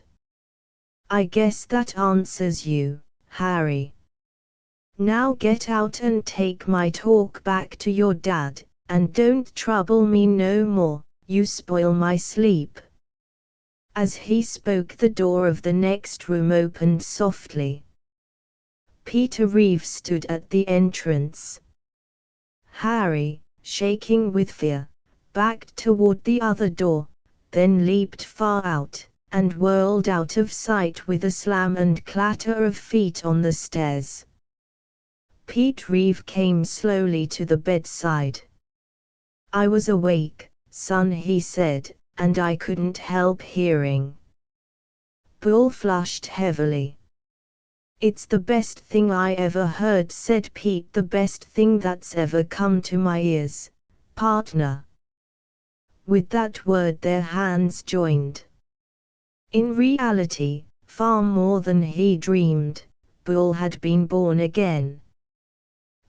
I guess that answers you, Harry. Now get out and take my talk back to your dad, and don't trouble me no more, you spoil my sleep." As he spoke, the door of the next room opened softly. Peter Reeve stood at the entrance. Harry, shaking with fear, backed toward the other door, then leaped far out, and whirled out of sight with a slam and clatter of feet on the stairs. Pete Reeve came slowly to the bedside. "I was awake, son," he said, "and I couldn't help hearing." Bull flushed heavily. "It's the best thing I ever heard," said Pete, "the best thing that's ever come to my ears, partner." With that word their hands joined. In reality, far more than he dreamed, Bull had been born again.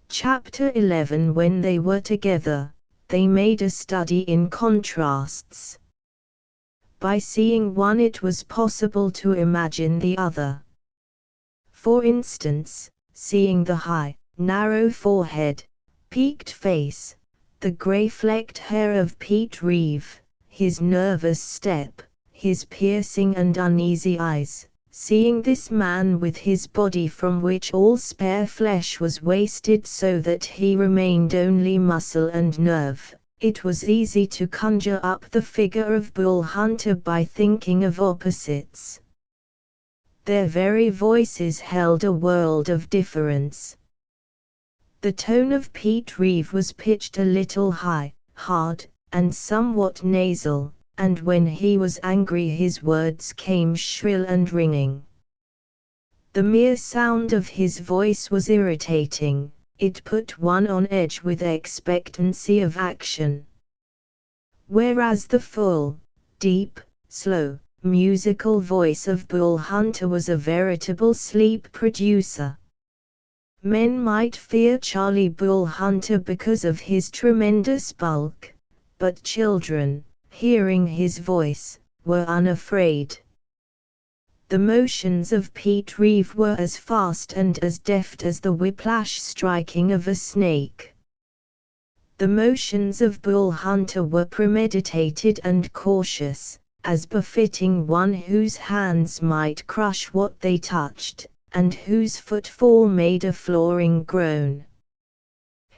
Chapter 11. When they were together, they made a study in contrasts. By seeing one it was possible to imagine the other. For instance, seeing the high, narrow forehead, peaked face, the grey-flecked hair of Pete Reeve, his nervous step, his piercing and uneasy eyes, seeing this man with his body from which all spare flesh was wasted so that he remained only muscle and nerve, It was easy to conjure up the figure of Bull Hunter by thinking of opposites. Their very voices held a world of difference. The tone of Pete Reeve was pitched a little high, hard, and somewhat nasal, and when he was angry his words came shrill and ringing. The mere sound of his voice was irritating, it put one on edge with expectancy of action. Whereas the full, deep, slow, musical voice of Bull Hunter was a veritable sleep producer. Men might fear Charlie Bull Hunter because of his tremendous bulk, but children, hearing his voice, were unafraid. The motions of Pete Reeve were as fast and as deft as the whiplash striking of a snake. The motions of Bull Hunter were premeditated and cautious, as befitting one whose hands might crush what they touched, and whose footfall made a flooring groan.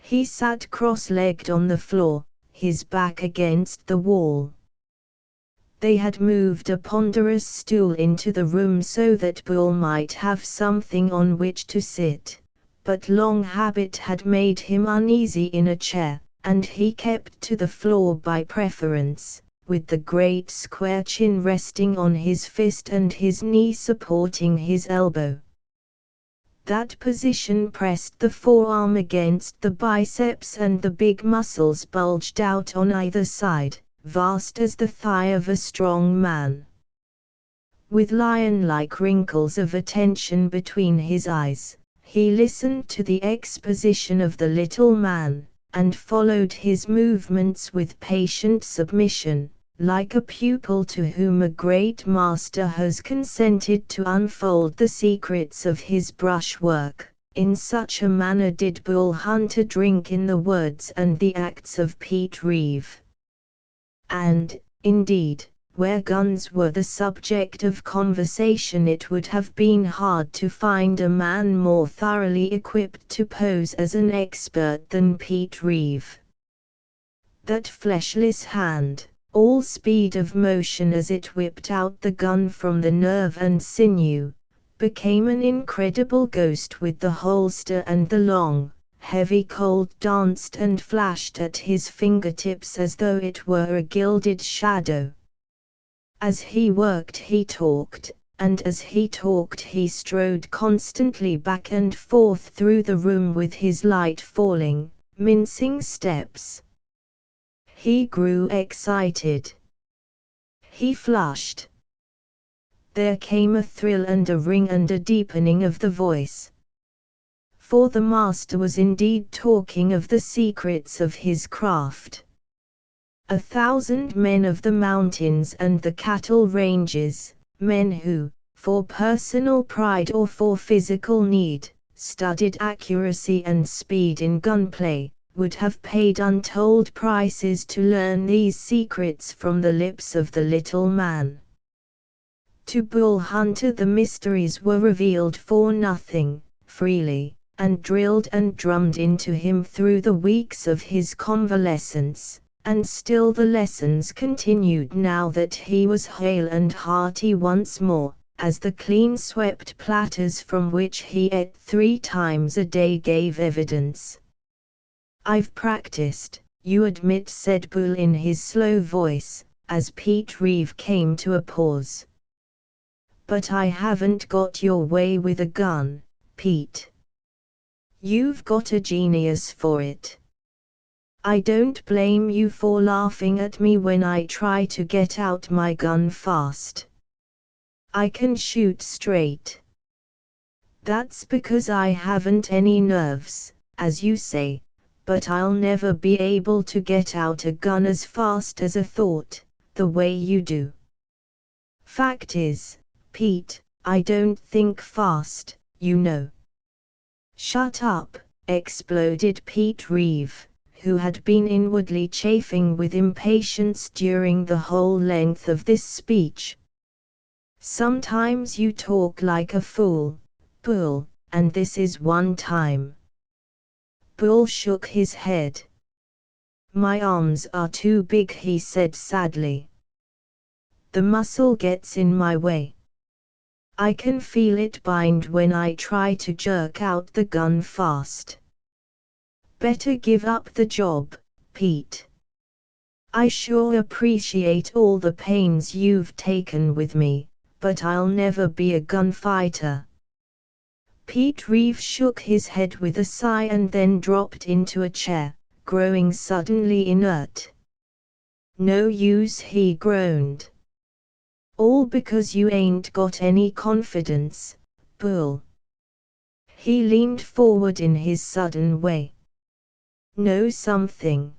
He sat cross-legged on the floor, his back against the wall. They had moved a ponderous stool into the room so that Bull might have something on which to sit, but long habit had made him uneasy in a chair, and he kept to the floor by preference, with the great square chin resting on his fist and his knee supporting his elbow. That position pressed the forearm against the biceps and the big muscles bulged out on either side, vast as the thigh of a strong man. With lion-like wrinkles of attention between his eyes, he listened to the exposition of the little man, and followed his movements with patient submission, like a pupil to whom a great master has consented to unfold the secrets of his brushwork. In such a manner did Bull Hunter drink in the words and the acts of Pete Reeve. And, indeed, where guns were the subject of conversation it would have been hard to find a man more thoroughly equipped to pose as an expert than Pete Reeve. That fleshless hand, all speed of motion as it whipped out the gun from the nerve and sinew, became an incredible ghost with the holster, and the long, heavy Colt danced and flashed at his fingertips as though it were a gilded shadow. As he worked he talked, and as he talked he strode constantly back and forth through the room with his light falling, mincing steps. He grew excited. He flushed. There came a thrill and a ring and a deepening of the voice. For the master was indeed talking of the secrets of his craft. 1,000 men of the mountains and the cattle ranges, men who, for personal pride or for physical need, studied accuracy and speed in gunplay, would have paid untold prices to learn these secrets from the lips of the little man. To Bull Hunter the mysteries were revealed for nothing, freely, and drilled and drummed into him through the weeks of his convalescence, and still the lessons continued now that he was hale and hearty once more, as the clean-swept platters from which he ate 3 times a day gave evidence. "I've practiced, you admit," said Bull in his slow voice, as Pete Reeve came to a pause. "But I haven't got your way with a gun, Pete. You've got a genius for it. I don't blame you for laughing at me when I try to get out my gun fast. I can shoot straight. That's because I haven't any nerves, as you say, but I'll never be able to get out a gun as fast as a thought, the way you do. Fact is, Pete, I don't think fast, you know." "Shut up," exploded Pete Reeve, who had been inwardly chafing with impatience during the whole length of this speech. "Sometimes you talk like a fool, Bull, and this is one time." Bull shook his head. My arms are too big, he said sadly. The muscle gets in my way. I can feel it bind when I try to jerk out the gun fast. Better give up the job, Pete. I sure appreciate all the pains you've taken with me, but I'll never be a gunfighter. Pete Reeve shook his head with a sigh and then dropped into a chair, growing suddenly inert. No use, he groaned. All because you ain't got any confidence, Bull. He leaned forward in his sudden way. Know something?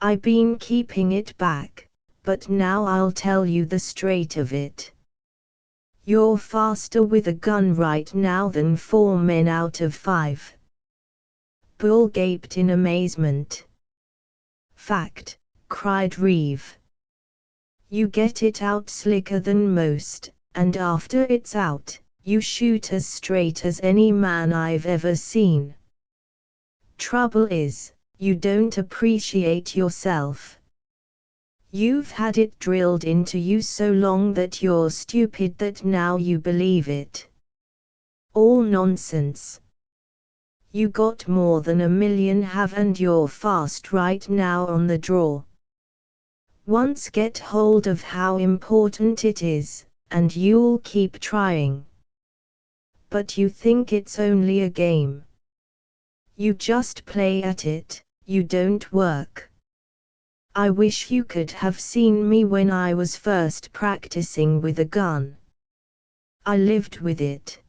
I been keeping it back, but now I'll tell you the straight of it. You're faster with a gun right now than 4 men out of 5. Bull gaped in amazement. Fact, cried Reeve. You get it out slicker than most, and after it's out, you shoot as straight as any man I've ever seen. Trouble is, you don't appreciate yourself. You've had it drilled into you so long that you're stupid that now you believe it. All nonsense. You got more than 1 million have and you're fast right now on the draw. Once get hold of how important it is, and you'll keep trying. But you think it's only a game. You just play at it, you don't work. I wish you could have seen me when I was first practicing with a gun. I lived with it.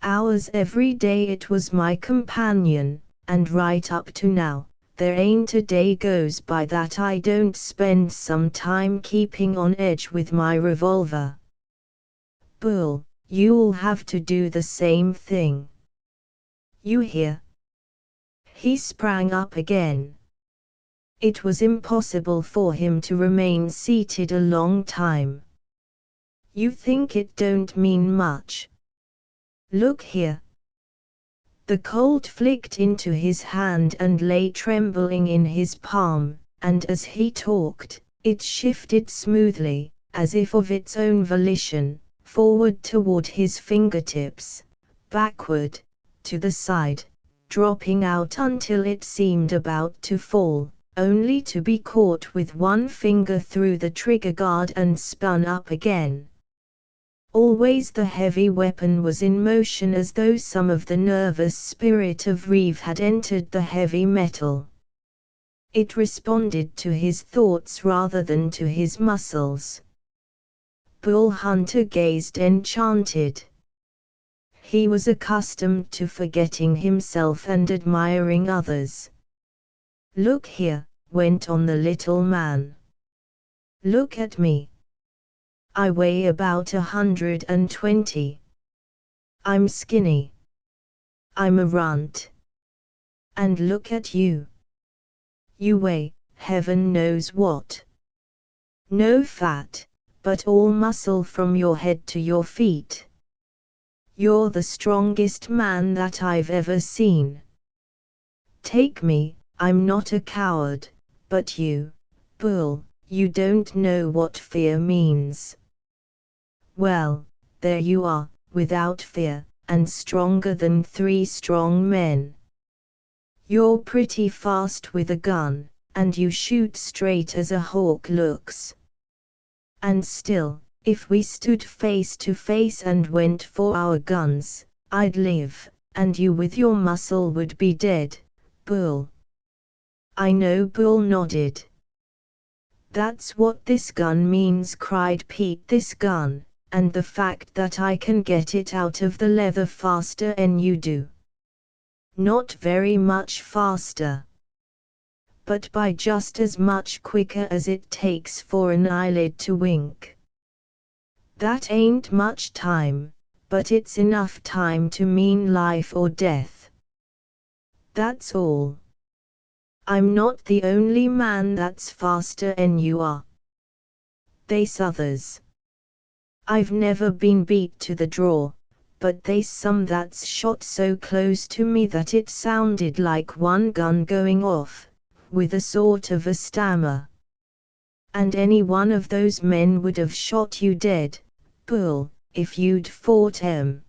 Hours every day it was my companion, and right up to now, there ain't a day goes by that I don't spend some time keeping on edge with my revolver. Bull, you'll have to do the same thing. You hear? He sprang up again. It was impossible for him to remain seated a long time. You think it don't mean much? Look here. The Colt flicked into his hand and lay trembling in his palm, and as he talked, it shifted smoothly, as if of its own volition, forward toward his fingertips, backward, to the side, dropping out until it seemed about to fall, only to be caught with one finger through the trigger guard and spun up again. Always the heavy weapon was in motion as though some of the nervous spirit of Reeve had entered the heavy metal. It responded to his thoughts rather than to his muscles. Bull Hunter gazed enchanted. He was accustomed to forgetting himself and admiring others. Look here, went on the little man. Look at me. I weigh about 120. I'm skinny. I'm a runt. And look at you. You weigh, heaven knows what. No fat, but all muscle from your head to your feet. You're the strongest man that I've ever seen. Take me, I'm not a coward, but you, Bull, you don't know what fear means. Well, there you are, without fear, and stronger than 3 strong men. You're pretty fast with a gun, and you shoot straight as a hawk looks. And still, if we stood face to face and went for our guns, I'd live, and you with your muscle would be dead, Bull. I know. Bull nodded. That's what this gun means, cried Pete. This gun, and the fact that I can get it out of the leather faster than you do. Not very much faster. But by just as much quicker as it takes for an eyelid to wink. That ain't much time, but it's enough time to mean life or death. That's all. I'm not the only man that's faster than you are. They's others. I've never been beat to the draw, but they's some that's shot so close to me that it sounded like one gun going off, with a sort of a stammer. And any one of those men would have shot you dead, Bull, if you'd fought him.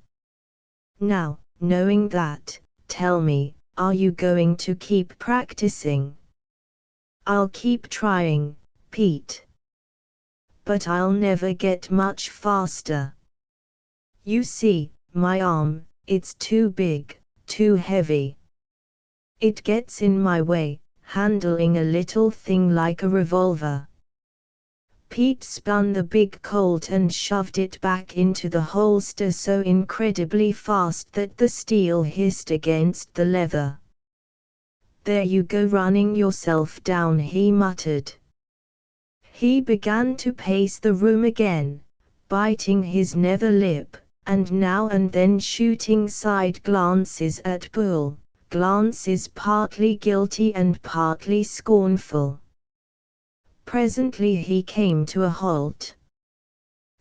Now, knowing that, tell me, are you going to keep practicing? I'll keep trying, Pete. But I'll never get much faster. You see, my arm, it's too big, too heavy. It gets in my way, handling a little thing like a revolver. Pete spun the big Colt and shoved it back into the holster so incredibly fast that the steel hissed against the leather. There you go, running yourself down, he muttered. He began to pace the room again, biting his nether lip, and now and then shooting side glances at Bull, glances partly guilty and partly scornful. Presently he came to a halt.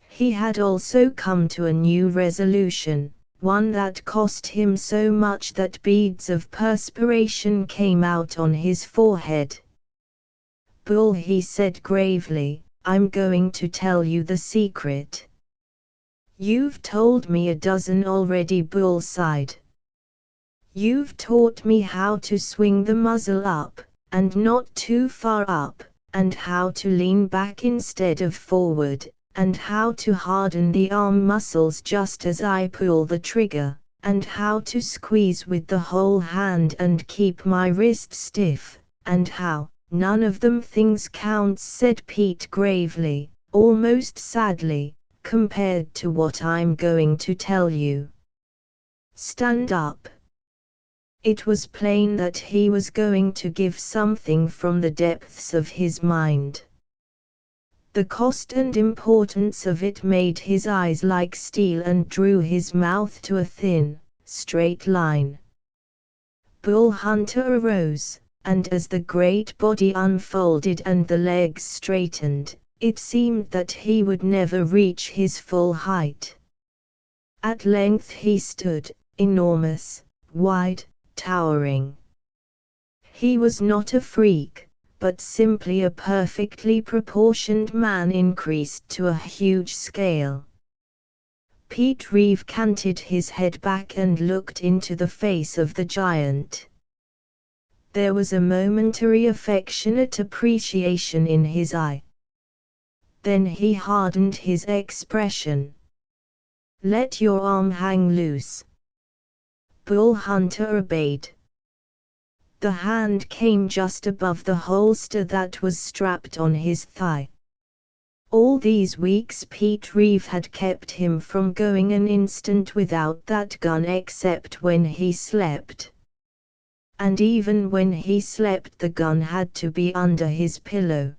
He had also come to a new resolution, one that cost him so much that beads of perspiration came out on his forehead. Bull, he said gravely, I'm going to tell you the secret. You've told me a dozen already, Bull sighed. You've taught me how to swing the muzzle up, and not too far up, and how to lean back instead of forward, and how to harden the arm muscles just as I pull the trigger, and how to squeeze with the whole hand and keep my wrist stiff, and how, none of them things counts, said Pete gravely, almost sadly, compared to what I'm going to tell you. Stand up. It was plain that he was going to give something from the depths of his mind. The cost and importance of it made his eyes like steel and drew his mouth to a thin, straight line. Bull Hunter arose, and as the great body unfolded and the legs straightened, it seemed that he would never reach his full height. At length he stood, enormous, wide, towering. He was not a freak, but simply a perfectly proportioned man increased to a huge scale. Pete Reeve canted his head back and looked into the face of the giant. There was a momentary affectionate appreciation in his eye. Then he hardened his expression. Let your arm hang loose. Bull Hunter obeyed. The hand came just above the holster that was strapped on his thigh. All these weeks Pete Reeve had kept him from going an instant without that gun except when he slept. And even when he slept the gun had to be under his pillow.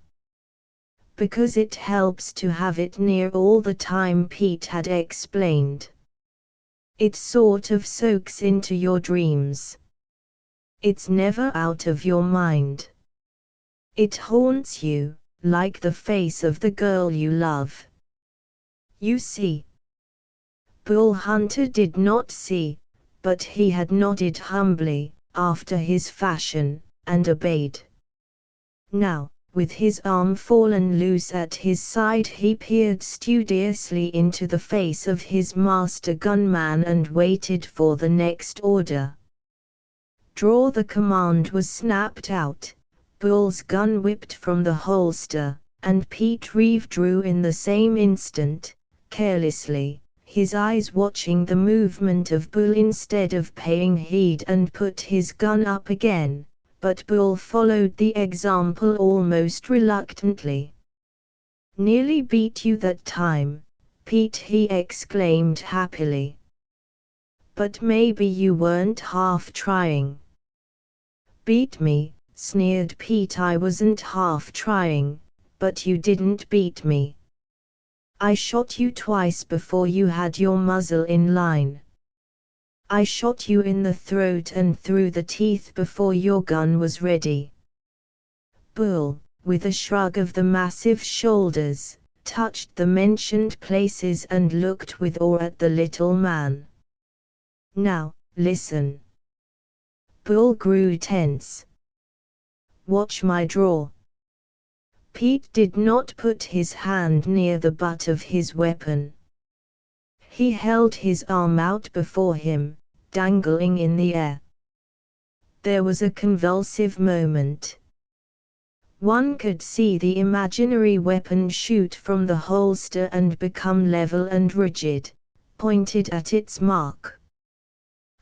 Because it helps to have it near all the time, Pete had explained. It sort of soaks into your dreams. It's never out of your mind. It haunts you, like the face of the girl you love. You see. Bull Hunter did not see, but he had nodded humbly, after his fashion, and obeyed. Now, with his arm fallen loose at his side, he peered studiously into the face of his master gunman and waited for the next order. Draw. The command was snapped out. Bull's gun whipped from the holster, and Pete Reeve drew in the same instant, carelessly, his eyes watching the movement of Bull instead of paying heed, and put his gun up again, but Bull followed the example almost reluctantly. Nearly beat you that time, Pete, he exclaimed happily. But maybe you weren't half trying. Beat me, sneered Pete. I wasn't half trying, but you didn't beat me. I shot you twice before you had your muzzle in line. I shot you in the throat and through the teeth before your gun was ready. Bull, with a shrug of the massive shoulders, touched the mentioned places and looked with awe at the little man. Now, listen. Bull grew tense. Watch my draw. Pete did not put his hand near the butt of his weapon. He held his arm out before him, dangling in the air. There was a convulsive moment. One could see the imaginary weapon shoot from the holster and become level and rigid, pointed at its mark.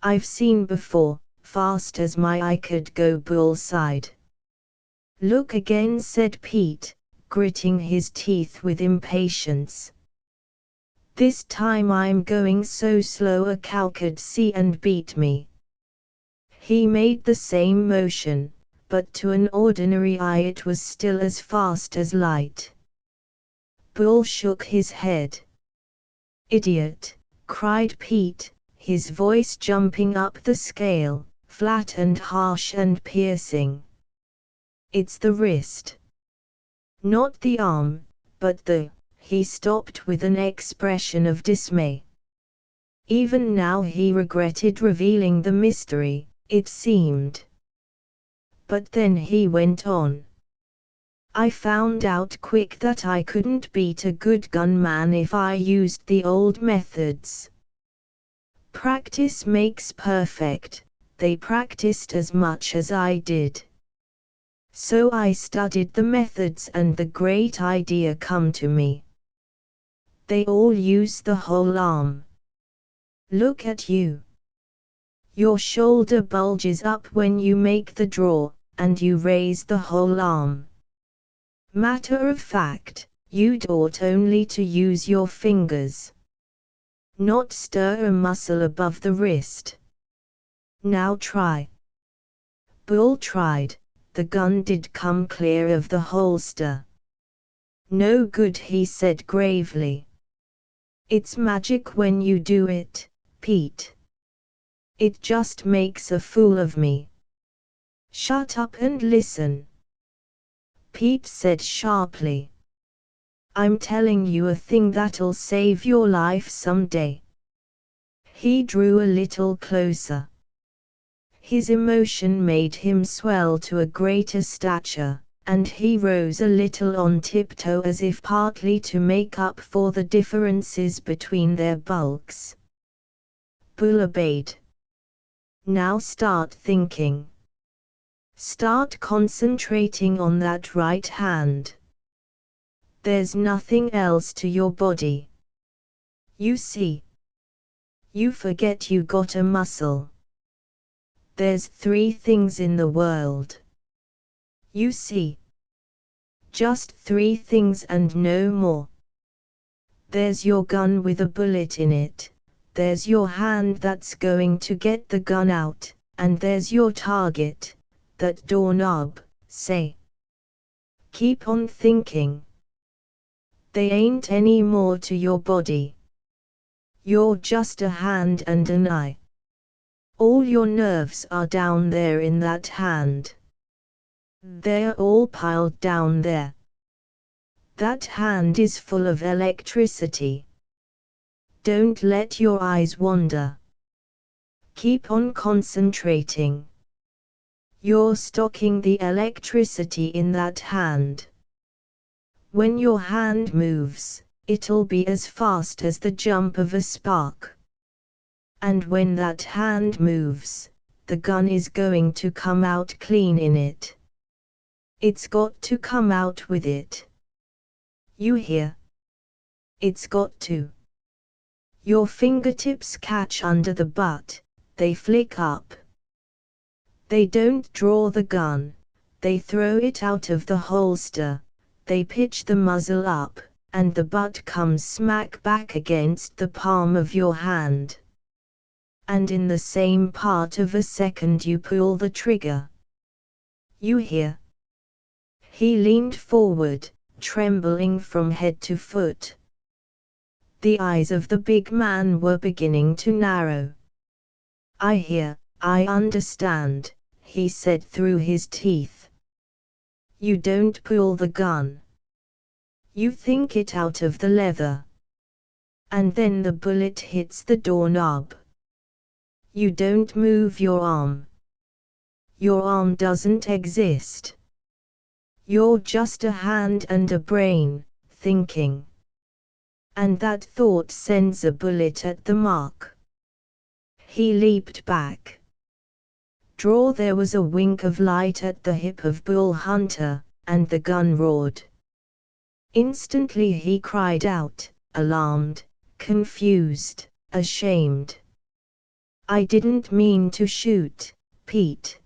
I've seen before, fast as my eye could go bullside. Look again, said Pete, gritting his teeth with impatience. This time I'm going so slow a cow could see and beat me. He made the same motion, but to an ordinary eye it was still as fast as light. Bull shook his head. Idiot, cried Pete, his voice jumping up the scale, flat and harsh and piercing. It's the wrist. Not the arm, but the... He stopped with an expression of dismay. Even now he regretted revealing the mystery, it seemed. But then he went on. I found out quick that I couldn't beat a good gunman if I used the old methods. Practice makes perfect. They practiced as much as I did. So I studied the methods and the great idea come to me. They all use the whole arm. Look at you. Your shoulder bulges up when you make the draw, and you raise the whole arm. Matter of fact, you'd ought only to use your fingers. Not stir a muscle above the wrist. Now try. Bull tried. The gun did come clear of the holster. No good, he said gravely. It's magic when you do it, Pete. It just makes a fool of me. Shut up and listen. Pete said sharply. I'm telling you a thing that'll save your life someday. He drew a little closer. His emotion made him swell to a greater stature, and he rose a little on tiptoe as if partly to make up for the differences between their bulks. Bull obeyed. Now start thinking. Start concentrating on that right hand. There's nothing else to your body. You see. You forget you got a muscle. There's 3 things in the world. You see. Just 3 things and no more. There's your gun with a bullet in it, there's your hand that's going to get the gun out, and there's your target, that doorknob, say. Keep on thinking. They ain't any more to your body. You're just a hand and an eye. All your nerves are down there in that hand. They're all piled down there. That hand is full of electricity. Don't let your eyes wander. Keep on concentrating. You're stocking the electricity in that hand. When your hand moves, it'll be as fast as the jump of a spark. And when that hand moves, the gun is going to come out clean in it. It's got to come out with it. You hear? It's got to. Your fingertips catch under the butt, they flick up. They don't draw the gun, they throw it out of the holster, they pitch the muzzle up, and the butt comes smack back against the palm of your hand. And in the same part of a second you pull the trigger. You hear? He leaned forward, trembling from head to foot. The eyes of the big man were beginning to narrow. I hear, I understand, he said through his teeth. You don't pull the gun. You think it out of the leather. And then the bullet hits the doorknob. You don't move your arm. Your arm doesn't exist. You're just a hand and a brain, thinking. And that thought sends a bullet at the mark. He leaped back. There was a wink of light at the hip of Bull Hunter, and the gun roared. Instantly he cried out, alarmed, confused, ashamed. I didn't mean to shoot, Pete.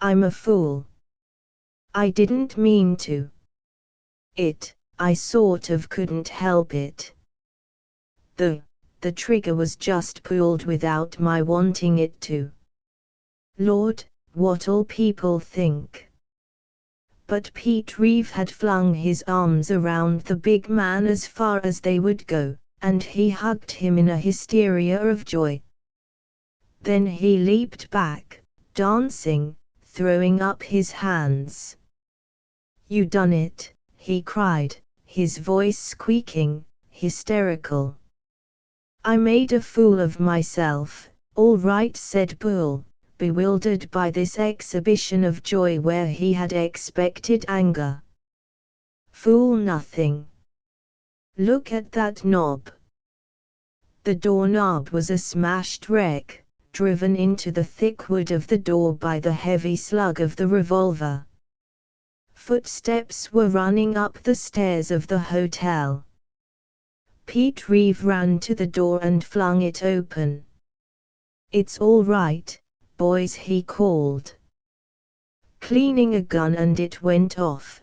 I'm a fool. I didn't mean to. I sort of couldn't help it. The trigger was just pulled without my wanting it to. Lord, what'll people think? But Pete Reeve had flung his arms around the big man as far as they would go, and he hugged him in a hysteria of joy. Then he leaped back, dancing, throwing up his hands. You done it, he cried, his voice squeaking, hysterical. I made a fool of myself, all right, said Bull, bewildered by this exhibition of joy where he had expected anger. Fool nothing. Look at that knob. The doorknob was a smashed wreck, driven into the thick wood of the door by the heavy slug of the revolver. Footsteps were running up the stairs of the hotel. Pete Reeve ran to the door and flung it open. It's all right, boys, he called. Cleaning a gun and it went off.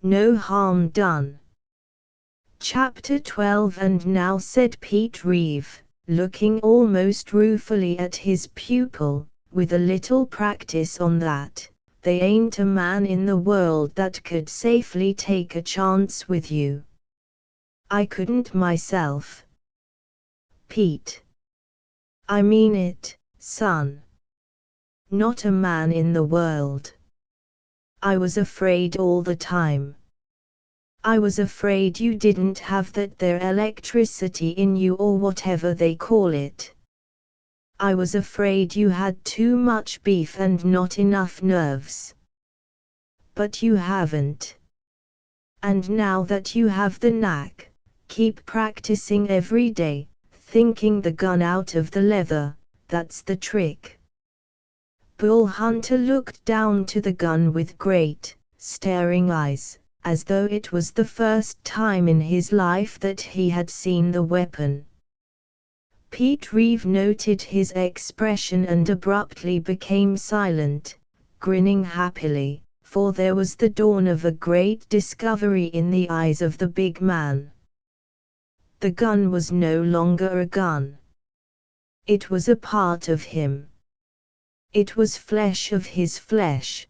No harm done. Chapter 12. And now, said Pete Reeve, looking almost ruefully at his pupil, with a little practice on that, they ain't a man in the world that could safely take a chance with you. I couldn't myself. Pete. I mean it, son. Not a man in the world. I was afraid all the time. I was afraid you didn't have that there electricity in you, or whatever they call it. I was afraid you had too much beef and not enough nerves. But you haven't. And now that you have the knack, keep practicing every day, thinking the gun out of the leather, that's the trick. Bull Hunter looked down to the gun with great, staring eyes, as though it was the first time in his life that he had seen the weapon. Pete Reeve noted his expression and abruptly became silent, grinning happily, for there was the dawn of a great discovery in the eyes of the big man. The gun was no longer a gun. It was a part of him. It was flesh of his flesh.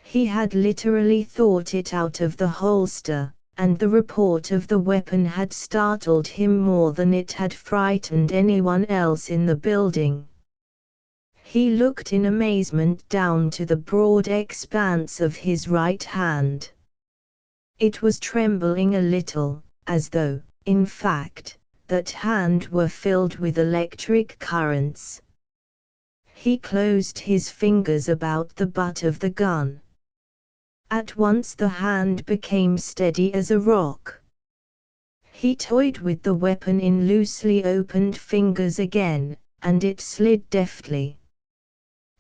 He had literally thought it out of the holster, and the report of the weapon had startled him more than it had frightened anyone else in the building. He looked in amazement down to the broad expanse of his right hand. It was trembling a little, as though, in fact, that hand were filled with electric currents. He closed his fingers about the butt of the gun. At once the hand became steady as a rock. He toyed with the weapon in loosely opened fingers again, and it slid deftly.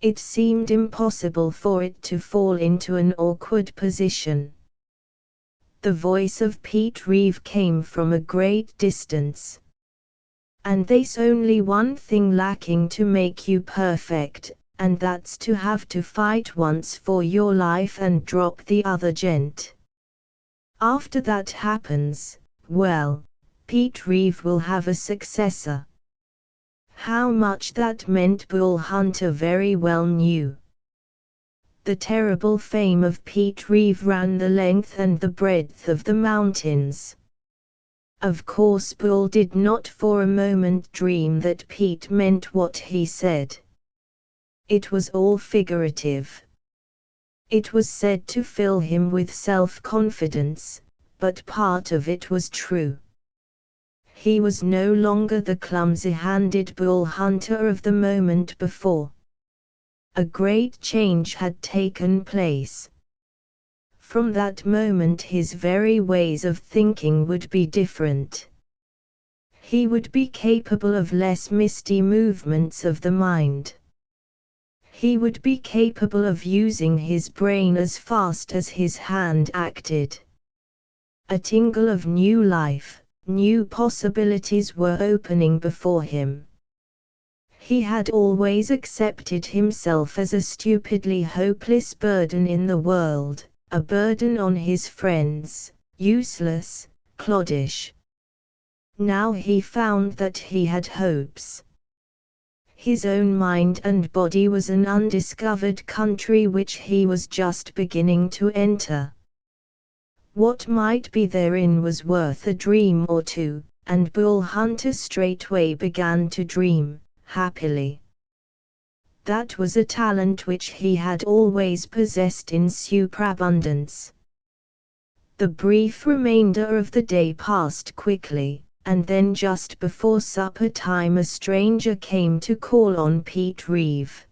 It seemed impossible for it to fall into an awkward position. The voice of Pete Reeve came from a great distance. And there's only one thing lacking to make you perfect, and that's to have to fight once for your life and drop the other gent. After that happens, well, Pete Reeve will have a successor. How much that meant Bull Hunter very well knew. The terrible fame of Pete Reeve ran the length and the breadth of the mountains. Of course Bull did not for a moment dream that Pete meant what he said. It was all figurative. It was said to fill him with self-confidence, but part of it was true. He was no longer the clumsy-handed Bull Hunter of the moment before. A great change had taken place. From that moment his very ways of thinking would be different. He would be capable of less misty movements of the mind. He would be capable of using his brain as fast as his hand acted. A tingle of new life, new possibilities were opening before him. He had always accepted himself as a stupidly hopeless burden in the world, a burden on his friends, useless, cloddish. Now he found that he had hopes. His own mind and body was an undiscovered country which he was just beginning to enter. What might be therein was worth a dream or two, and Bull Hunter straightway began to dream, happily. That was a talent which he had always possessed in superabundance. The brief remainder of the day passed quickly, and then just before supper time a stranger came to call on Pete Reeve.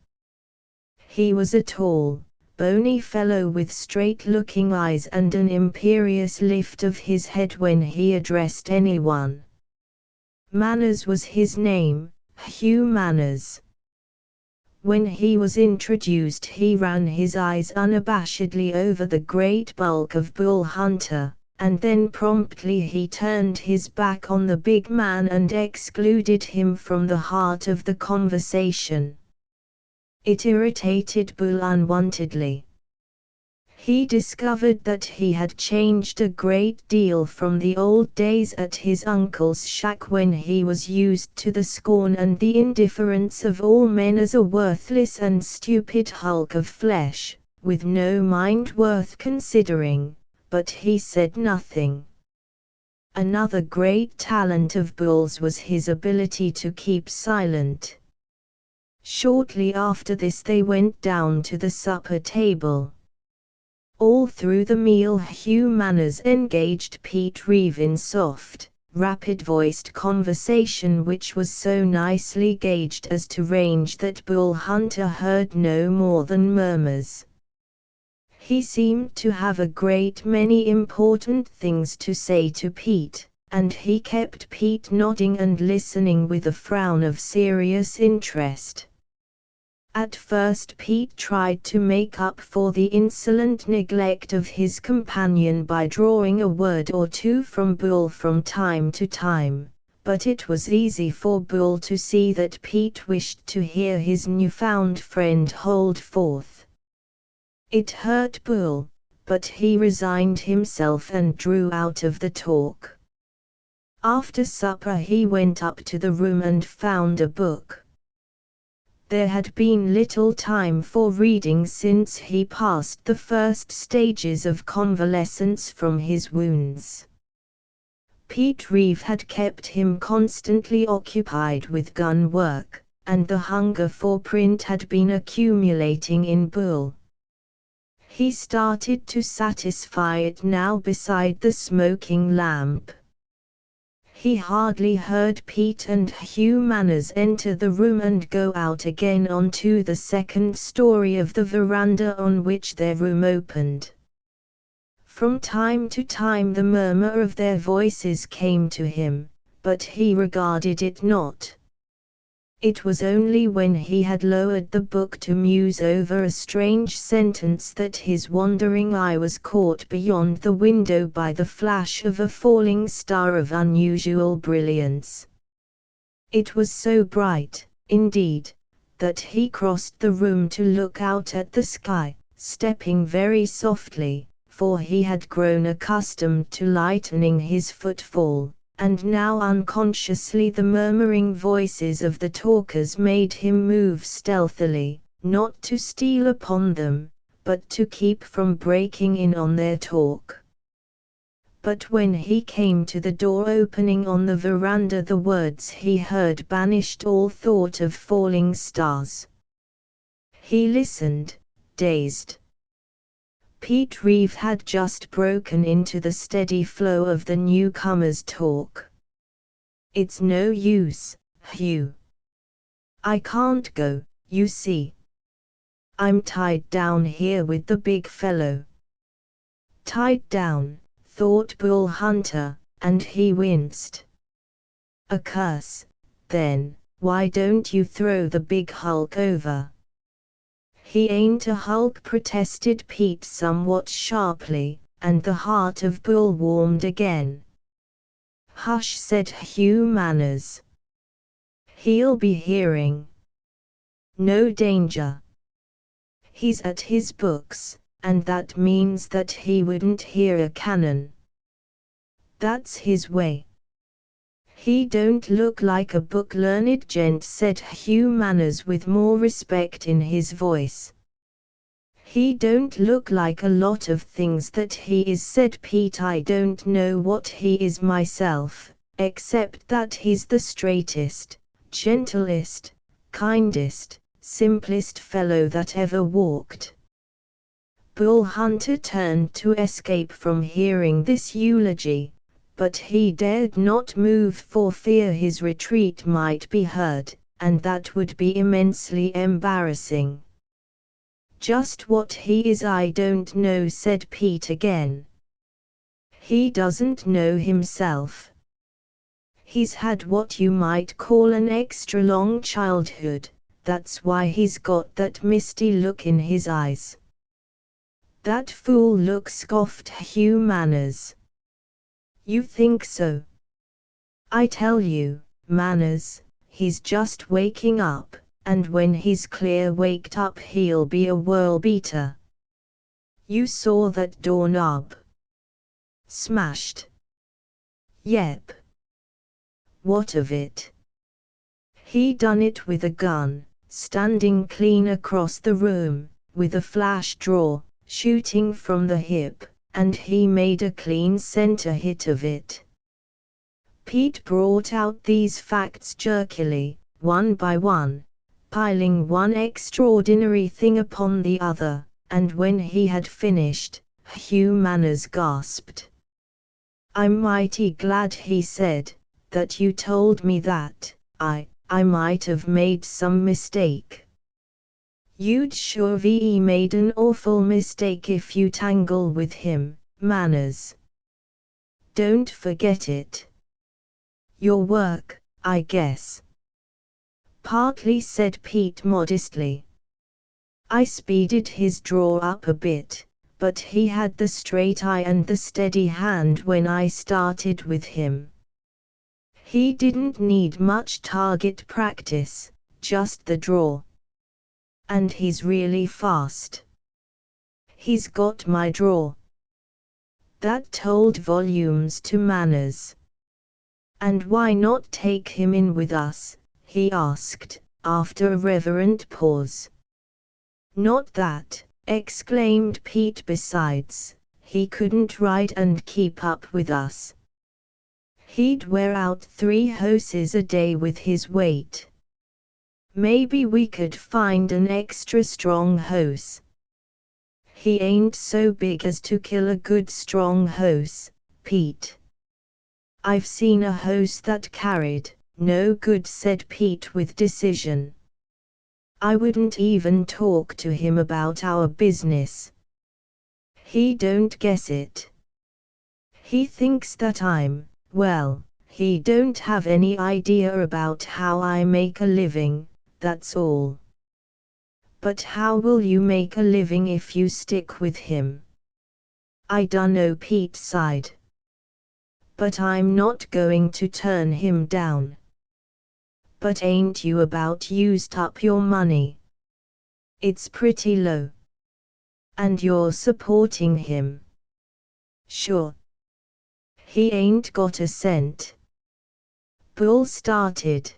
He was a tall, bony fellow with straight-looking eyes and an imperious lift of his head when he addressed anyone. Manners was his name, Hugh Manners. When he was introduced he ran his eyes unabashedly over the great bulk of Bull Hunter, and then promptly he turned his back on the big man and excluded him from the heart of the conversation. It irritated Bull unwontedly. He discovered that he had changed a great deal from the old days at his uncle's shack when he was used to the scorn and the indifference of all men as a worthless and stupid hulk of flesh, with no mind worth considering, but he said nothing. Another great talent of Bull's was his ability to keep silent. Shortly after this they went down to the supper table. All through the meal Hugh Manners engaged Pete Reeve in soft, rapid-voiced conversation which was so nicely gauged as to range that Bull Hunter heard no more than murmurs. He seemed to have a great many important things to say to Pete, and he kept Pete nodding and listening with a frown of serious interest. At first Pete tried to make up for the insolent neglect of his companion by drawing a word or two from Bull from time to time, but it was easy for Bull to see that Pete wished to hear his newfound friend hold forth. It hurt Bull, but he resigned himself and drew out of the talk. After supper he went up to the room and found a book. There had been little time for reading since he passed the first stages of convalescence from his wounds. Pete Reeve had kept him constantly occupied with gun work, and the hunger for print had been accumulating in Bull. He started to satisfy it now beside the smoking lamp. He hardly heard Pete and Hugh Manners enter the room and go out again onto the second story of the veranda on which their room opened. From time to time the murmur of their voices came to him, but he regarded it not. It was only when he had lowered the book to muse over a strange sentence that his wandering eye was caught beyond the window by the flash of a falling star of unusual brilliance. It was so bright, indeed, that he crossed the room to look out at the sky, stepping very softly, for he had grown accustomed to lightening his footfall. And now unconsciously the murmuring voices of the talkers made him move stealthily, not to steal upon them, but to keep from breaking in on their talk. But when he came to the door opening on the veranda the words he heard banished all thought of falling stars. He listened, dazed. Pete Reeve had just broken into the steady flow of the newcomer's talk. "It's no use, Hugh. I can't go, you see. I'm tied down here with the big fellow. Tied down, thought Bull Hunter, and he winced. A curse, then, why don't you throw the big hulk over? He ain't a hulk, protested Pete somewhat sharply, and the heart of Bull warmed again. Hush, said Hugh Manners. He'll be hearing. No danger. He's at his books, and that means that he wouldn't hear a cannon. That's his way. He don't look like a book-learned gent, said Hugh Manners with more respect in his voice. He don't look like a lot of things that he is, said Pete. I don't know what he is myself, except that he's the straightest, gentlest, kindest, simplest fellow that ever walked. Bull Hunter turned to escape from hearing this eulogy, but he dared not move for fear his retreat might be heard, and that would be immensely embarrassing. Just what he is I don't know, said Pete again. He doesn't know himself. He's had what you might call an extra long childhood, that's why he's got that misty look in his eyes. That fool look, scoffed Hugh Manners. You think so? I tell you, Manners, he's just waking up, and when he's clear waked up he'll be a whirl-beater. You saw that doorknob? Smashed. Yep. What of it? He done it with a gun, standing clean across the room, with a flash draw, shooting from the hip, and he made a clean center hit of it. Pete brought out these facts jerkily, one by one, piling one extraordinary thing upon the other, and when he had finished, Hugh Manners gasped. I'm mighty glad, he said, that you told me that. I might have made some mistake. You'd sure made an awful mistake if you tangle with him, Manners. Don't forget it. Your work, I guess. Partly, said Pete modestly. I speeded his draw up a bit, but he had the straight eye and the steady hand when I started with him. He didn't need much target practice, just the draw. And he's really fast. He's got my draw. That told volumes to Manners. And why not take him in with us? He asked, after a reverent pause. Not that, exclaimed Pete. Besides, he couldn't ride and keep up with us. He'd wear out 3 horses a day with his weight. Maybe we could find an extra strong horse. He ain't so big as to kill a good strong horse, Pete. I've seen a horse that carried, no good, said Pete with decision. I wouldn't even talk to him about our business. He don't guess it. He thinks that well, he don't have any idea about how I make a living, that's all. But how will you make a living if you stick with him? I dunno, Pete sighed. But I'm not going to turn him down. But ain't you about used up your money? It's pretty low. And you're supporting him. Sure. He ain't got a cent. Bull started.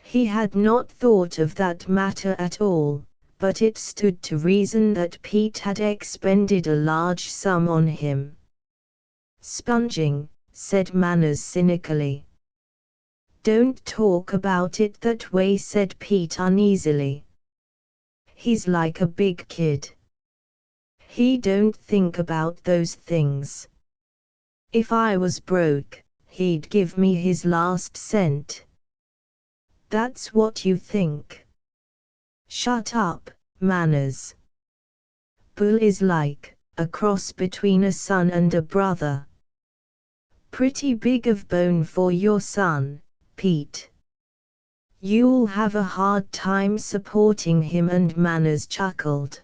He had not thought of that matter at all, but it stood to reason that Pete had expended a large sum on him. Sponging, said Manners cynically. Don't talk about it that way, said Pete uneasily. He's like a big kid. He don't think about those things. If I was broke, he'd give me his last cent. That's what you think. Shut up, Manners. Bull is like a cross between a son and a brother. Pretty big of bone for your son, Pete. You'll have a hard time supporting him, and Manners chuckled.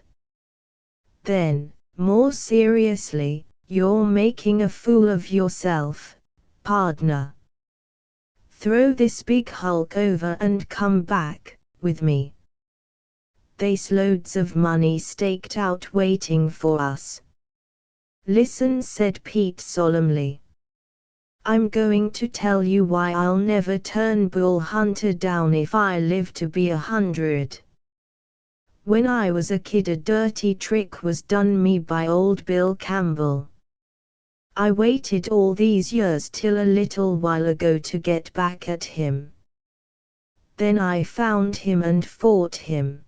Then, more seriously, you're making a fool of yourself, partner. Throw this big hulk over and come back with me. There's loads of money staked out waiting for us. Listen, said Pete solemnly. I'm going to tell you why I'll never turn Bull Hunter down if I live to be 100. When I was a kid, a dirty trick was done me by old Bill Campbell. I waited all these years till a little while ago to get back at him. Then I found him and fought him.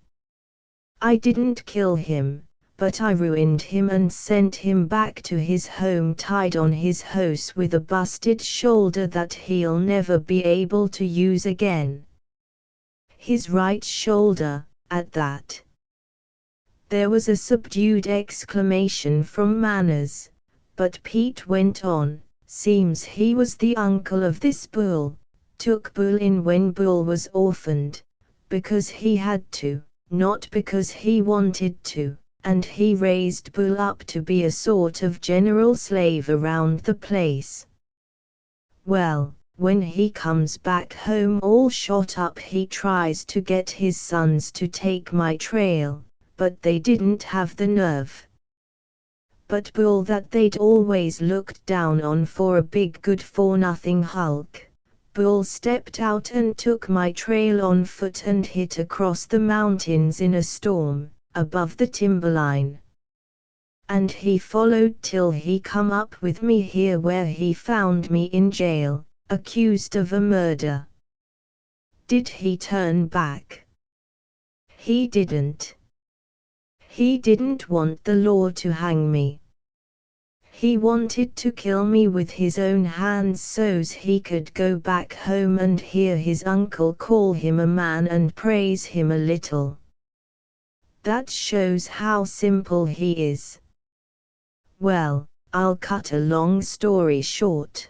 I didn't kill him, but I ruined him and sent him back to his home tied on his horse with a busted shoulder that he'll never be able to use again. His right shoulder, at that. There was a subdued exclamation from Manners, but Pete went on, seems he was the uncle of this Bull, took Bull in when Bull was orphaned, because he had to, not because he wanted to. And he raised Bull up to be a sort of general slave around the place. Well, when he comes back home all shot up, he tries to get his sons to take my trail, but they didn't have the nerve. But Bull, that they'd always looked down on for a big good-for-nothing hulk, Bull stepped out and took my trail on foot and hit across the mountains in a storm, above the timberline. And he followed till he come up with me here, where he found me in jail, accused of a murder. Did he turn back? He didn't. He didn't want the law to hang me. He wanted to kill me with his own hands so's he could go back home and hear his uncle call him a man and praise him a little. That shows how simple he is. Well, I'll cut a long story short.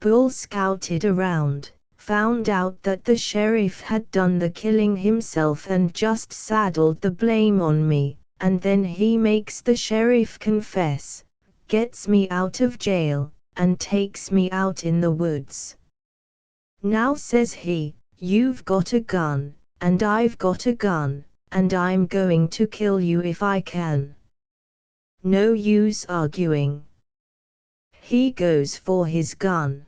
Bull scouted around, found out that the sheriff had done the killing himself and just saddled the blame on me, and then he makes the sheriff confess, gets me out of jail, and takes me out in the woods. Now, says he, you've got a gun, and I've got a gun, and I'm going to kill you if I can. No use arguing. He goes for his gun.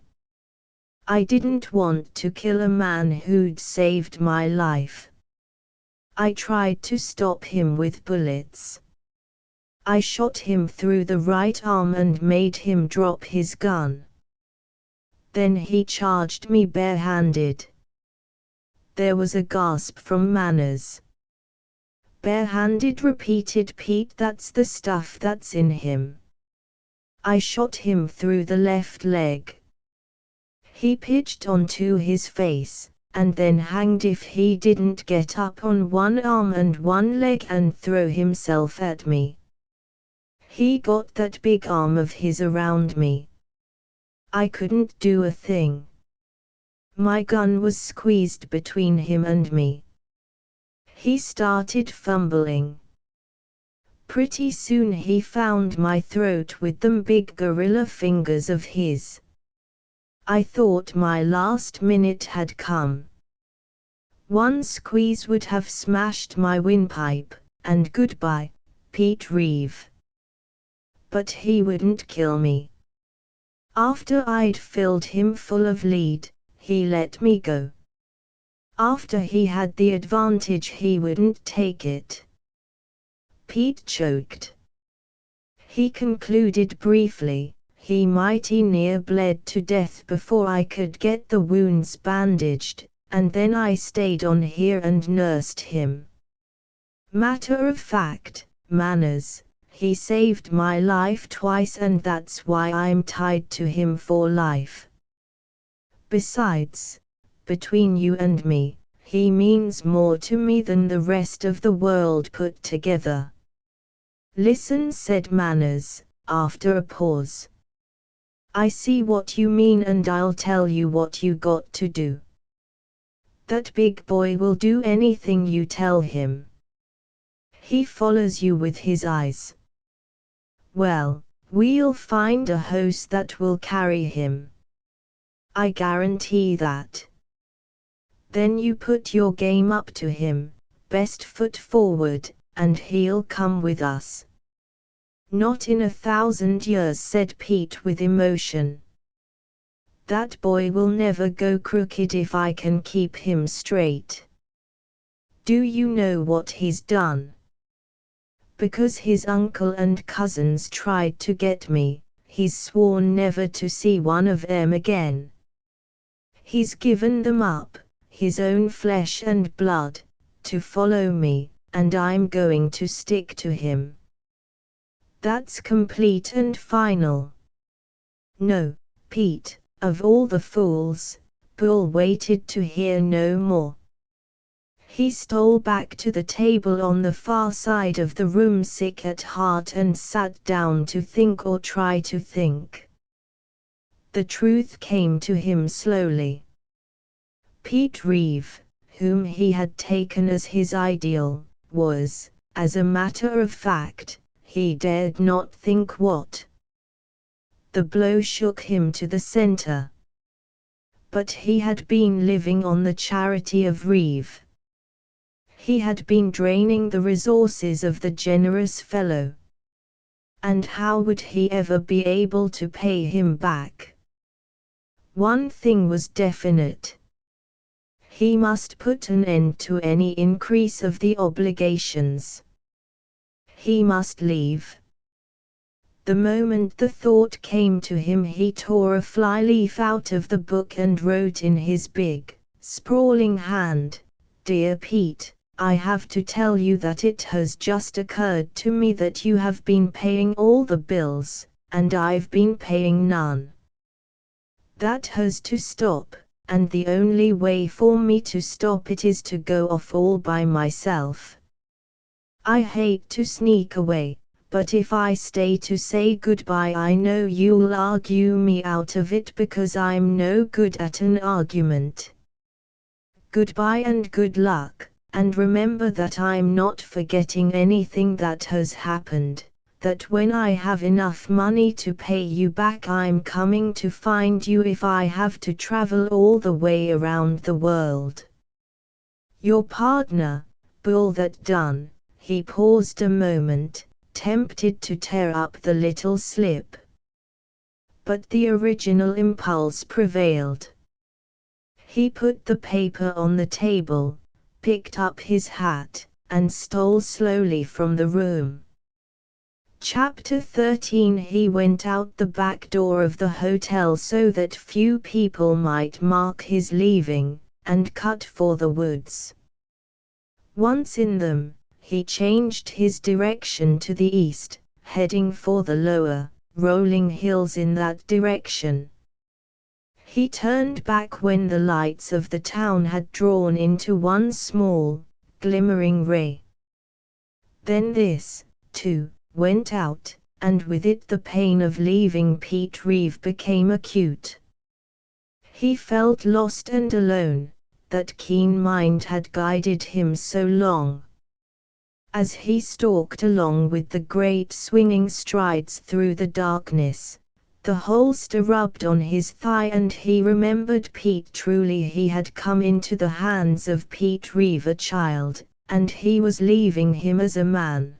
I didn't want to kill a man who'd saved my life. I tried to stop him with bullets. I shot him through the right arm and made him drop his gun. Then he charged me barehanded. There was a gasp from Manners. Barehanded, repeated Pete, that's the stuff that's in him. I shot him through the left leg. He pitched onto his face, and then hanged if he didn't get up on one arm and one leg and throw himself at me. He got that big arm of his around me. I couldn't do a thing. My gun was squeezed between him and me. He started fumbling. Pretty soon he found my throat with them big gorilla fingers of his. I thought my last minute had come. One squeeze would have smashed my windpipe, and goodbye, Pete Reeve. But he wouldn't kill me. After I'd filled him full of lead, he let me go. After he had the advantage, he wouldn't take it. Pete choked. He concluded briefly, he mighty near bled to death before I could get the wounds bandaged, and then I stayed on here and nursed him. Matter of fact, Manners, he saved my life twice, and that's why I'm tied to him for life. Besides, between you and me, he means more to me than the rest of the world put together. "Listen," said Manners, after a pause. "I see what you mean and I'll tell you what you got to do. That big boy will do anything you tell him. He follows you with his eyes. Well, we'll find a hose that will carry him. I guarantee that. Then you put your game up to him, best foot forward, and he'll come with us." "Not in 1,000 years," said Pete with emotion. "That boy will never go crooked if I can keep him straight. Do you know what he's done? Because his uncle and cousins tried to get me, he's sworn never to see one of 'em again. He's given them up, his own flesh and blood, to follow me, and I'm going to stick to him." "That's complete and final." "No, Pete, of all the fools." Bull waited to hear no more. He stole back to the table on the far side of the room, sick at heart, and sat down to think or try to think. The truth came to him slowly. Pete Reeve, whom he had taken as his ideal, was, as a matter of fact, he dared not think what. The blow shook him to the center. But he had been living on the charity of Reeve. He had been draining the resources of the generous fellow. And how would he ever be able to pay him back? One thing was definite. He must put an end to any increase of the obligations. He must leave. The moment the thought came to him, he tore a flyleaf out of the book and wrote in his big, sprawling hand, "Dear Pete, I have to tell you that it has just occurred to me that you have been paying all the bills, and I've been paying none. That has to stop, and the only way for me to stop it is to go off all by myself. I hate to sneak away, but if I stay to say goodbye I know you'll argue me out of it because I'm no good at an argument. Goodbye and good luck, and remember that I'm not forgetting anything that has happened, that when I have enough money to pay you back I'm coming to find you if I have to travel all the way around the world. Your partner, Bull." That done, he paused a moment, tempted to tear up the little slip. But the original impulse prevailed. He put the paper on the table, picked up his hat, and stole slowly from the room. Chapter 13. He went out the back door of the hotel so that few people might mark his leaving, and cut for the woods. Once in them, he changed his direction to the east, heading for the lower, rolling hills in that direction. He turned back when the lights of the town had drawn into one small, glimmering ray. Then this, too, went out, and with it the pain of leaving Pete Reeve became acute. He felt lost and alone, that keen mind had guided him so long. As he stalked along with the great swinging strides through the darkness, the holster rubbed on his thigh and he remembered Pete. Truly he had come into the hands of Pete Reeve a child, and he was leaving him as a man.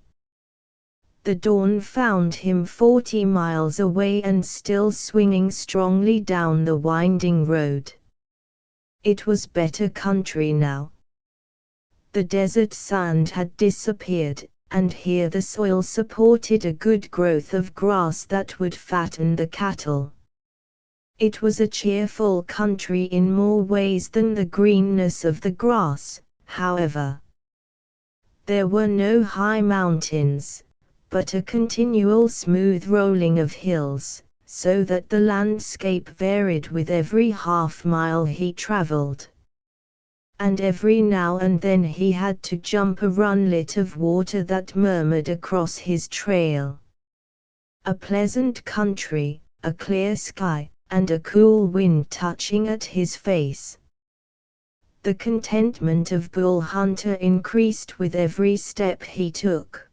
The dawn found him 40 miles away and still swinging strongly down the winding road. It was better country now. The desert sand had disappeared, and here the soil supported a good growth of grass that would fatten the cattle. It was a cheerful country in more ways than the greenness of the grass, however. There were no high mountains, but a continual smooth rolling of hills, so that the landscape varied with every half-mile he traveled. and every now and then he had to jump a runlet of water that murmured across his trail. A pleasant country, a clear sky, and a cool wind touching at his face. The contentment of Bull Hunter increased with every step he took.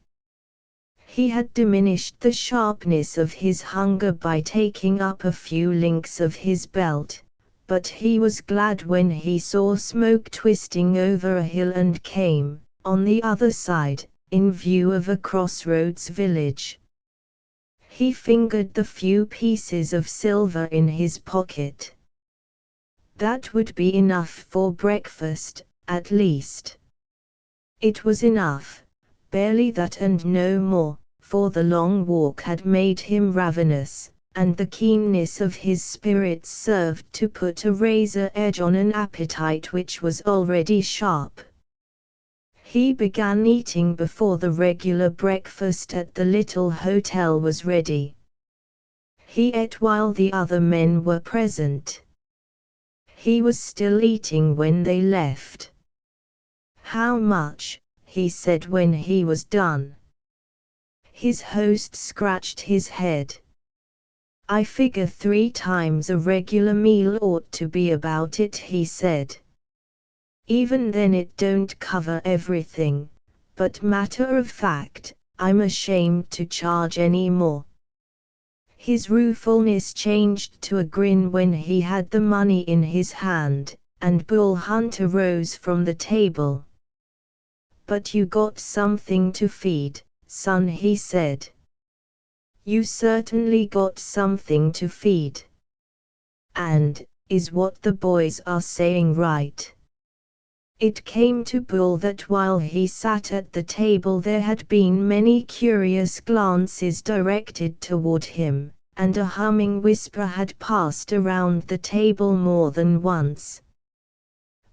He had diminished the sharpness of his hunger by taking up a few links of his belt, but he was glad when he saw smoke twisting over a hill and came, on the other side, in view of a crossroads village. He fingered the few pieces of silver in his pocket. That would be enough for breakfast, at least. It was enough, barely that and no more, for the long walk had made him ravenous, and the keenness of his spirits served to put a razor edge on an appetite which was already sharp. He began eating before the regular breakfast at the little hotel was ready. He ate while the other men were present. He was still eating when they left. "How much?" he said when he was done. His host scratched his head. "I figure 3 times a regular meal ought to be about it," he said. "Even then it don't cover everything, but matter of fact, I'm ashamed to charge any more." His ruefulness changed to a grin when he had the money in his hand, and Bull Hunter rose from the table. "But you got something to feed, son," he said. "You certainly got something to feed. And, is what the boys are saying right?" It came to Bull that while he sat at the table there had been many curious glances directed toward him, and a humming whisper had passed around the table more than once.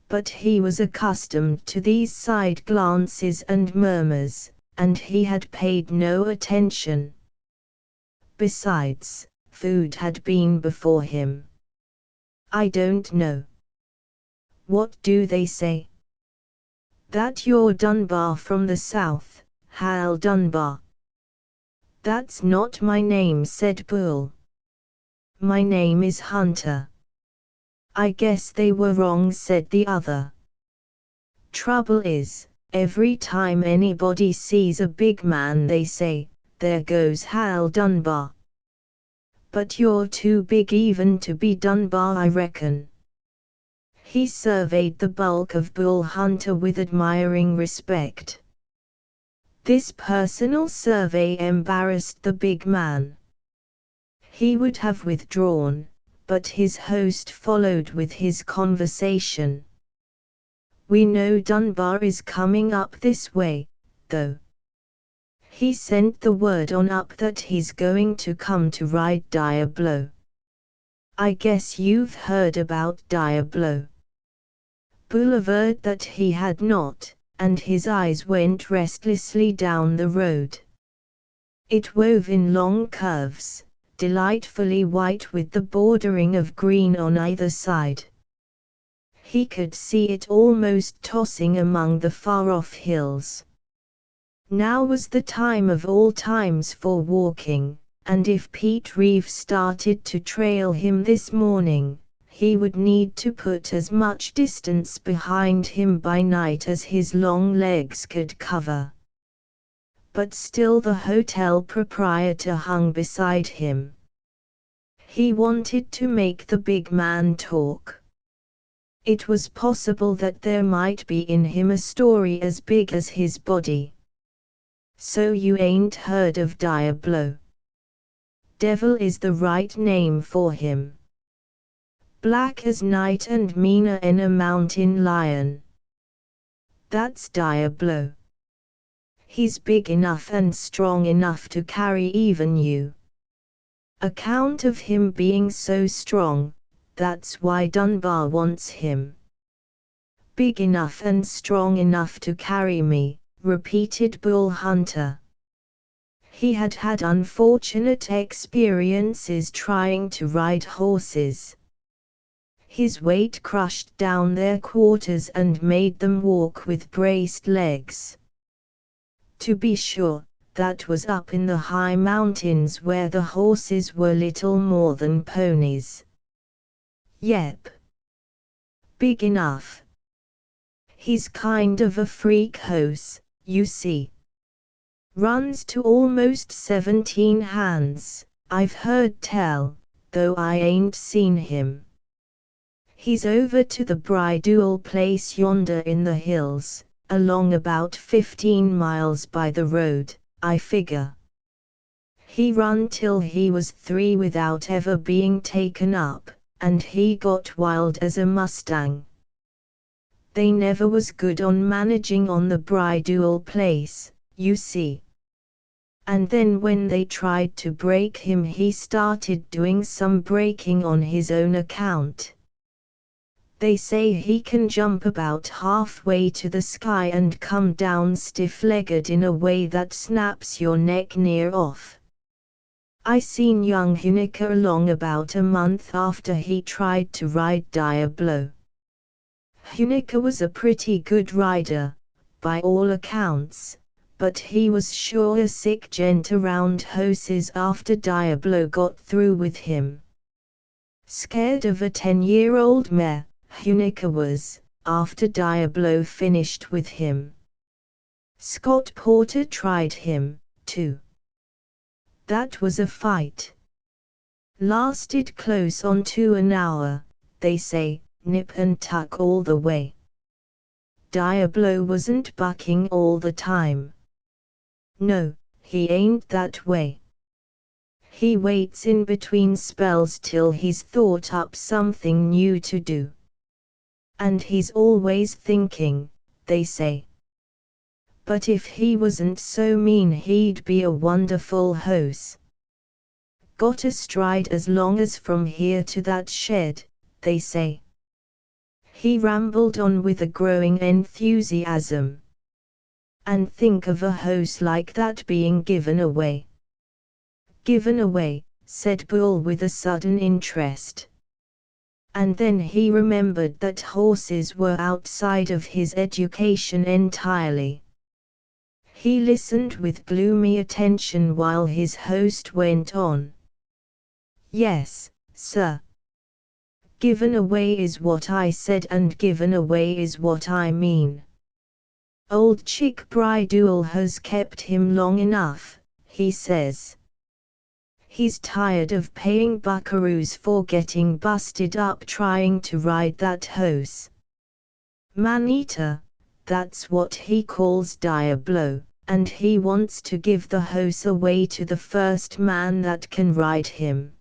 But he was accustomed to these side glances and murmurs, and he had paid no attention. Besides, food had been before him. "I don't know. What do they say?" "That you're Dunbar from the south, Hal Dunbar." "That's not my name," said Bull. "My name is Hunter." "I guess they were wrong," said the other. "Trouble is, every time anybody sees a big man they say, 'There goes Hal Dunbar.' But you're too big even to be Dunbar, I reckon." He surveyed the bulk of Bull Hunter with admiring respect. This personal survey embarrassed the big man. He would have withdrawn, but his host followed with his conversation. "We know Dunbar is coming up this way, though. He sent the word on up that he's going to come to ride Diablo. I guess you've heard about Diablo." Bull averred that he had not, and his eyes went restlessly down the road. It wove in long curves, delightfully white with the bordering of green on either side. He could see it almost tossing among the far-off hills. Now was the time of all times for walking, and if Pete Reeve started to trail him this morning, he would need to put as much distance behind him by night as his long legs could cover. But still the hotel proprietor hung beside him. He wanted to make the big man talk. It was possible that there might be in him a story as big as his body. "So you ain't heard of Diablo?" "Devil is the right name for him. Black as night and meaner than a mountain lion. That's Diablo. He's big enough and strong enough to carry even you. Account of him being so strong, that's why Dunbar wants him." "Big enough and strong enough to carry me," repeated Bull Hunter. He had had unfortunate experiences trying to ride horses. His weight crushed down their quarters and made them walk with braced legs. To be sure, that was up in the high mountains where the horses were little more than ponies. Yep. Big enough. He's kind of a freak horse, you see. Runs to almost 17 hands, I've heard tell, though I ain't seen him. He's over to the bridal place yonder in the hills, along about 15 miles by the road, I figure. He run till he was 3 without ever being taken up, and he got wild as a mustang. They never was good on managing on the bridal place, you see. And then when they tried to break him, he started doing some breaking on his own account. They say he can jump about halfway to the sky and come down stiff-legged in a way that snaps your neck near off. I seen young Huneker along about a month after he tried to ride Diablo. Huneker was a pretty good rider, by all accounts, but he was sure a sick gent around horses after Diablo got through with him. Scared of a 10-year-old mare, Huneker was, after Diablo finished with him. Scott Porter tried him, too. That was a fight. Lasted close on to an hour, they say, nip and tuck all the way. Diablo wasn't bucking all the time. No, he ain't that way. He waits in between spells till he's thought up something new to do. And he's always thinking, they say. But if he wasn't so mean, he'd be a wonderful horse. Got a stride as long as from here to that shed, they say. He rambled on with a growing enthusiasm. And think of a horse like that being given away. Given away, said Bull with a sudden interest. And then he remembered that horses were outside of his education entirely. He listened with gloomy attention while his host went on. Yes, sir. Given away is what I said, and given away is what I mean. Old Chick Bridule has kept him long enough, he says. He's tired of paying buckaroos for getting busted up trying to ride that horse. Man-eater, that's what he calls Diablo, and he wants to give the horse away to the first man that can ride him.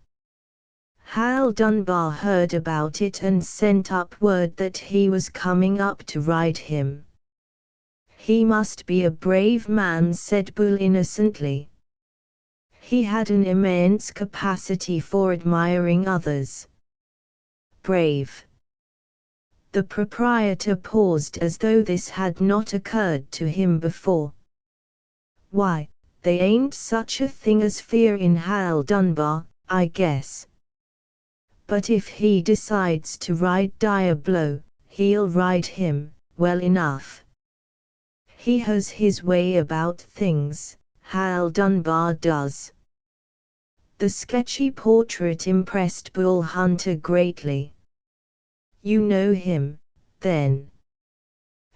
Hal Dunbar heard about it and sent up word that he was coming up to ride him. He must be a brave man, said Bull innocently. He had an immense capacity for admiring others. Brave. The proprietor paused as though this had not occurred to him before. Why, they ain't such a thing as fear in Hal Dunbar, I guess. But if he decides to ride Diablo, he'll ride him, well enough. He has his way about things, Hal Dunbar does. The sketchy portrait impressed Bull Hunter greatly. You know him, then?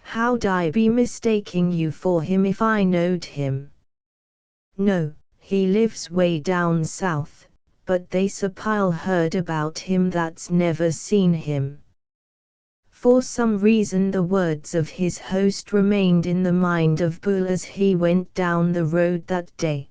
How'd I be mistaking you for him if I knowed him? No, he lives way down south, but they's a pile heard about him that's never seen him. For some reason the words of his host remained in the mind of Bull as he went down the road that day.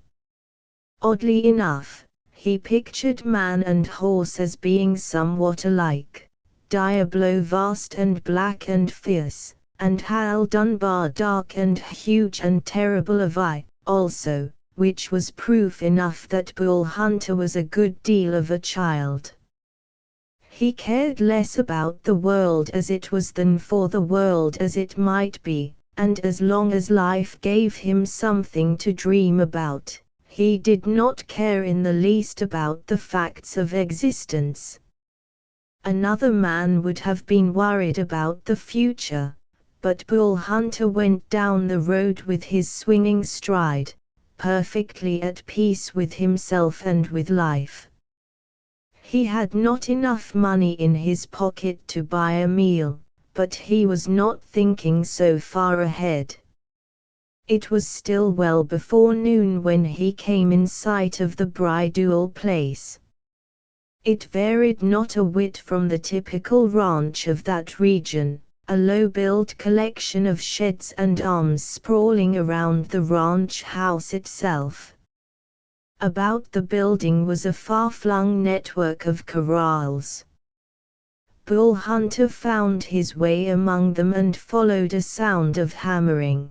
Oddly enough, he pictured man and horse as being somewhat alike, Diablo vast and black and fierce, and Hal Dunbar dark and huge and terrible of eye, also, which was proof enough that Bull Hunter was a good deal of a child. He cared less about the world as it was than for the world as it might be, and as long as life gave him something to dream about, he did not care in the least about the facts of existence. Another man would have been worried about the future, but Bull Hunter went down the road with his swinging stride, perfectly at peace with himself and with life. He had not enough money in his pocket to buy a meal, but he was not thinking so far ahead. It was still well before noon when he came in sight of the bridal place. It varied not a whit from the typical ranch of that region, a low-built collection of sheds and arms sprawling around the ranch house itself. About the building was a far-flung network of corrals. Bull Hunter found his way among them and followed a sound of hammering.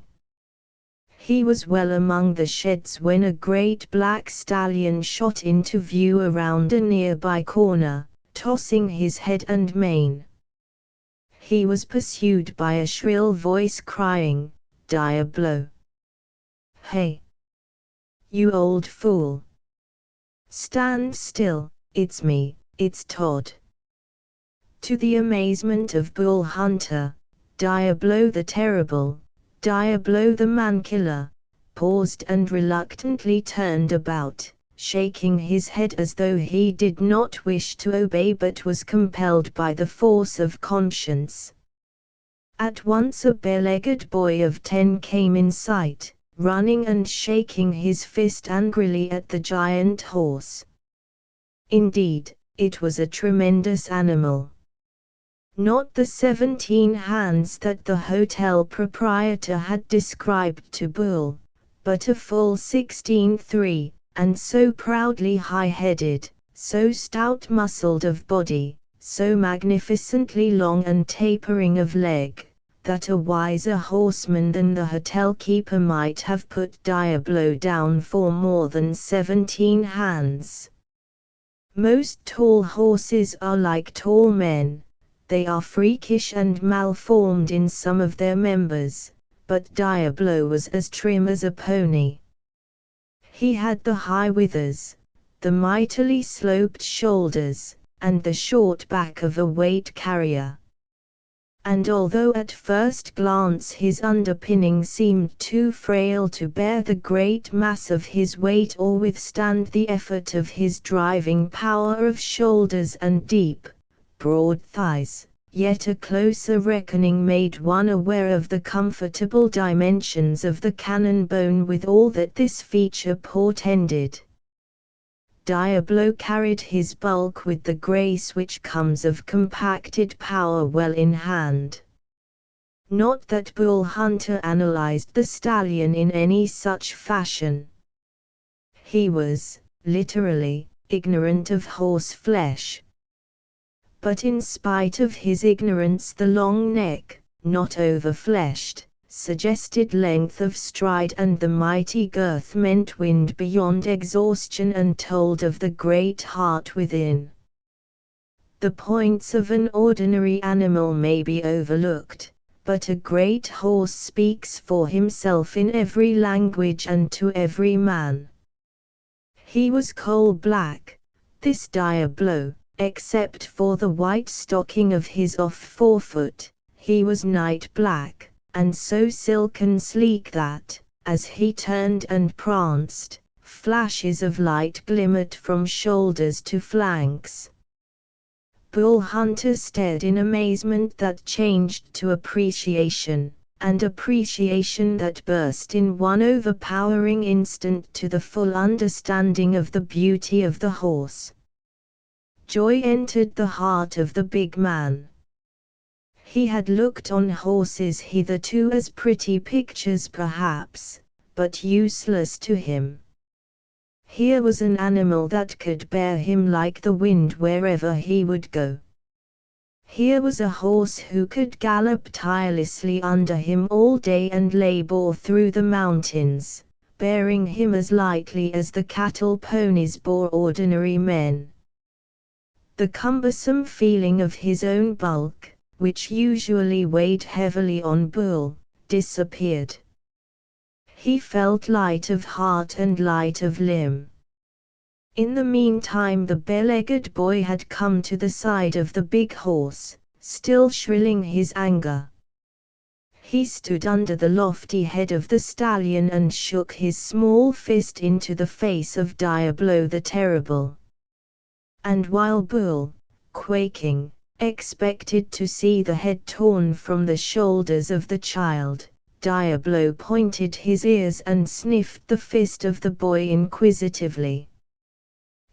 He was well among the sheds when a great black stallion shot into view around a nearby corner, tossing his head and mane. He was pursued by a shrill voice crying, "Diablo! Hey! You old fool! Stand still, it's me, it's Todd." To the amazement of Bull Hunter, Diablo the Terrible, Diablo the Man-Killer, paused and reluctantly turned about, shaking his head as though he did not wish to obey but was compelled by the force of conscience. At once a bare-legged boy of 10 came in sight, running and shaking his fist angrily at the giant horse. Indeed, it was a tremendous animal. Not the 17 hands that the hotel proprietor had described to Bull, but a full 16-3, and so proudly high-headed, so stout-muscled of body, so magnificently long and tapering of leg, that a wiser horseman than the hotel keeper might have put Diablo down for more than 17 hands. Most tall horses are like tall men. They are freakish and malformed in some of their members, but Diablo was as trim as a pony. He had the high withers, the mightily sloped shoulders, and the short back of a weight carrier. And although at first glance his underpinning seemed too frail to bear the great mass of his weight or withstand the effort of his driving power of shoulders and deep, broad thighs, yet a closer reckoning made one aware of the comfortable dimensions of the cannon bone with all that this feature portended. Diablo carried his bulk with the grace which comes of compacted power well in hand. Not that Bull Hunter analyzed the stallion in any such fashion. He was, literally, ignorant of horse flesh. But in spite of his ignorance the long neck, not overfleshed, suggested length of stride and the mighty girth meant wind beyond exhaustion and told of the great heart within. The points of an ordinary animal may be overlooked, but a great horse speaks for himself in every language and to every man. He was coal-black, this Diablo. Except for the white stocking of his off forefoot, he was night black, and so silken sleek that, as he turned and pranced, flashes of light glimmered from shoulders to flanks. Bull Hunter stared in amazement that changed to appreciation, and appreciation that burst in one overpowering instant to the full understanding of the beauty of the horse. Joy entered the heart of the big man. He had looked on horses hitherto as pretty pictures perhaps, but useless to him. Here was an animal that could bear him like the wind wherever he would go. Here was a horse who could gallop tirelessly under him all day and labor through the mountains, bearing him as lightly as the cattle ponies bore ordinary men. The cumbersome feeling of his own bulk, which usually weighed heavily on Bull, disappeared. He felt light of heart and light of limb. In the meantime the bare-legged boy had come to the side of the big horse, still shrilling his anger. He stood under the lofty head of the stallion and shook his small fist into the face of Diablo the Terrible. And while Bull, quaking, expected to see the head torn from the shoulders of the child, Diablo pointed his ears and sniffed the fist of the boy inquisitively.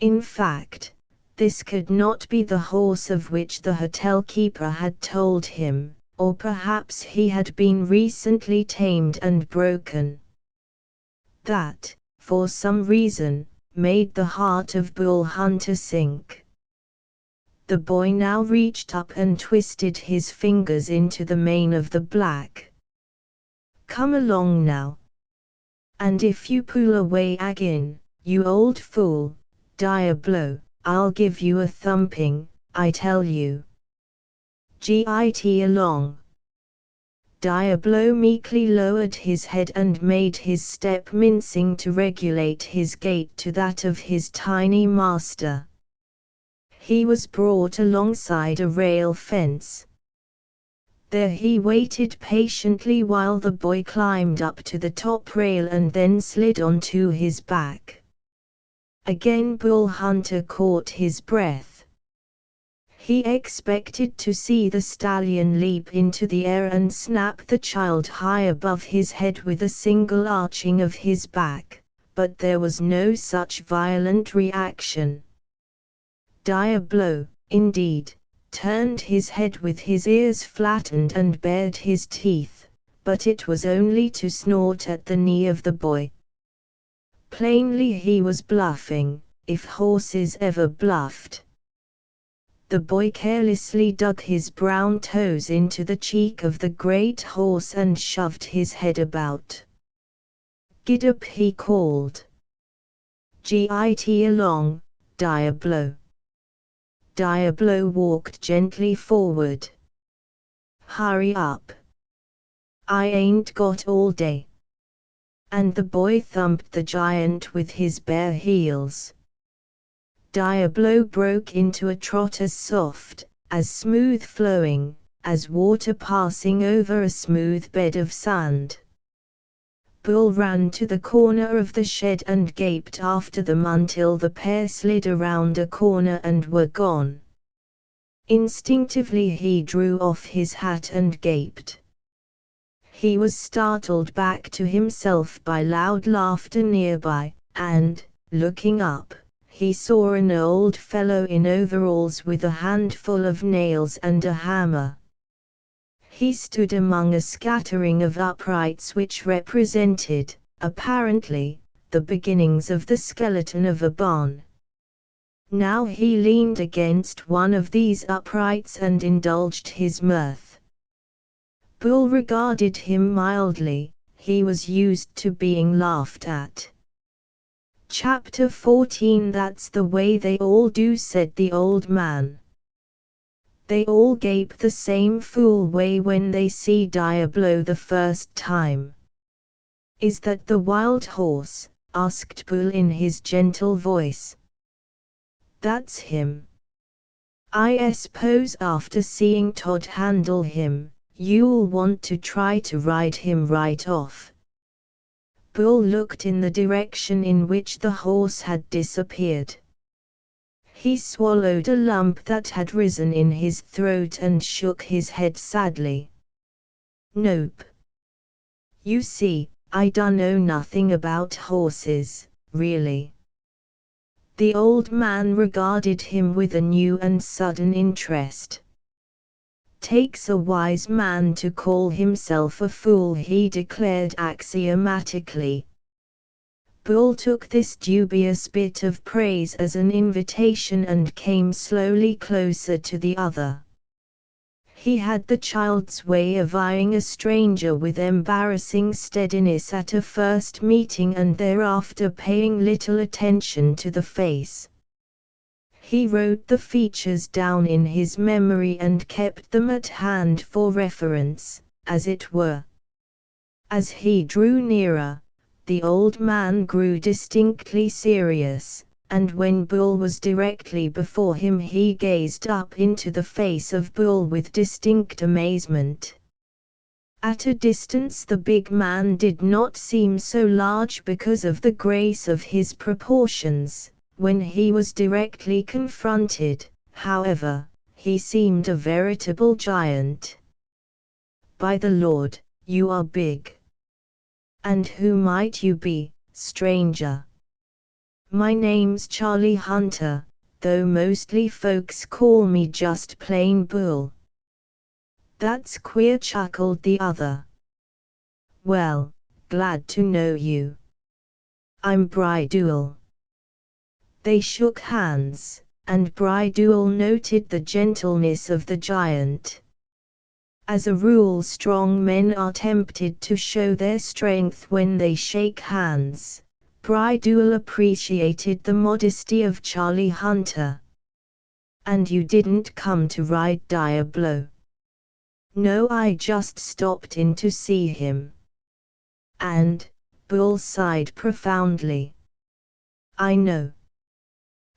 In fact, this could not be the horse of which the hotel keeper had told him, or perhaps he had been recently tamed and broken. That, for some reason, made the heart of Bull Hunter sink. The boy now reached up and twisted his fingers into the mane of the black. "Come along now. And if you pull away again, you old fool, Diablo, I'll give you a thumping, I tell you. Git along." Diablo meekly lowered his head and made his step mincing to regulate his gait to that of his tiny master. He was brought alongside a rail fence. There he waited patiently while the boy climbed up to the top rail and then slid onto his back. Again Bull Hunter caught his breath. He expected to see the stallion leap into the air and snap the child high above his head with a single arching of his back, but there was no such violent reaction. Diablo, indeed, turned his head with his ears flattened and bared his teeth, but it was only to snort at the knee of the boy. Plainly he was bluffing, if horses ever bluffed. The boy carelessly dug his brown toes into the cheek of the great horse and shoved his head about. "Gidap," he called. "Git along, Diablo." Diablo walked gently forward. "Hurry up. I ain't got all day." And the boy thumped the giant with his bare heels. Diablo broke into a trot as soft, as smooth-flowing, as water passing over a smooth bed of sand. Bull ran to the corner of the shed and gaped after them until the pair slid around a corner and were gone. Instinctively he drew off his hat and gaped. He was startled back to himself by loud laughter nearby, and, looking up, he saw an old fellow in overalls with a handful of nails and a hammer. He stood among a scattering of uprights which represented, apparently, the beginnings of the skeleton of a barn. Now he leaned against one of these uprights and indulged his mirth. Bull regarded him mildly, he was used to being laughed at. Chapter 14 "That's the way they all do," said the old man. "They all gape the same fool way when they see Diablo the first time." "Is that the wild horse?" asked Bull in his gentle voice. "That's him. I suppose after seeing Todd handle him, you'll want to try to ride him right off." Bull looked in the direction in which the horse had disappeared. He swallowed a lump that had risen in his throat and shook his head sadly. "Nope. You see, I dunno nothing about horses, really." The old man regarded him with a new and sudden interest. "Takes a wise man to call himself a fool," he declared axiomatically. Bull took this dubious bit of praise as an invitation and came slowly closer to the other. He had the child's way of eyeing a stranger with embarrassing steadiness at a first meeting and thereafter paying little attention to the face. He wrote the features down in his memory and kept them at hand for reference, as it were. As he drew nearer, the old man grew distinctly serious, and when Bull was directly before him he gazed up into the face of Bull with distinct amazement. At a distance the big man did not seem so large because of the grace of his proportions. When he was directly confronted, however, he seemed a veritable giant. "By the Lord, you are big. And who might you be, stranger?" "My name's Charlie Hunter, though mostly folks call me just plain Bull." "That's queer," chuckled the other. "Well, glad to know you. I'm Bridewell." They shook hands, and Bridewell noted the gentleness of the giant. As a rule, strong men are tempted to show their strength when they shake hands. Bridewell appreciated the modesty of Charlie Hunter. "And you didn't come to ride Diablo?" "No, I just stopped in to see him." "And," Bull sighed profoundly, "I know.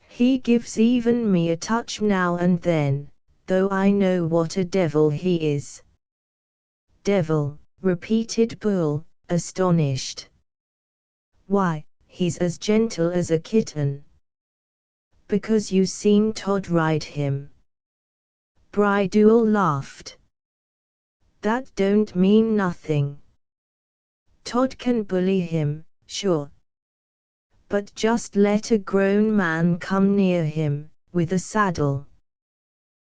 He gives even me a touch now and then, though I know what a devil he is." "Devil," repeated Bull, astonished. "Why, he's as gentle as a kitten." "Because you seen Todd ride him." Bridewell laughed. "That don't mean nothing. Todd can bully him, sure. But just let a grown man come near him, with a saddle.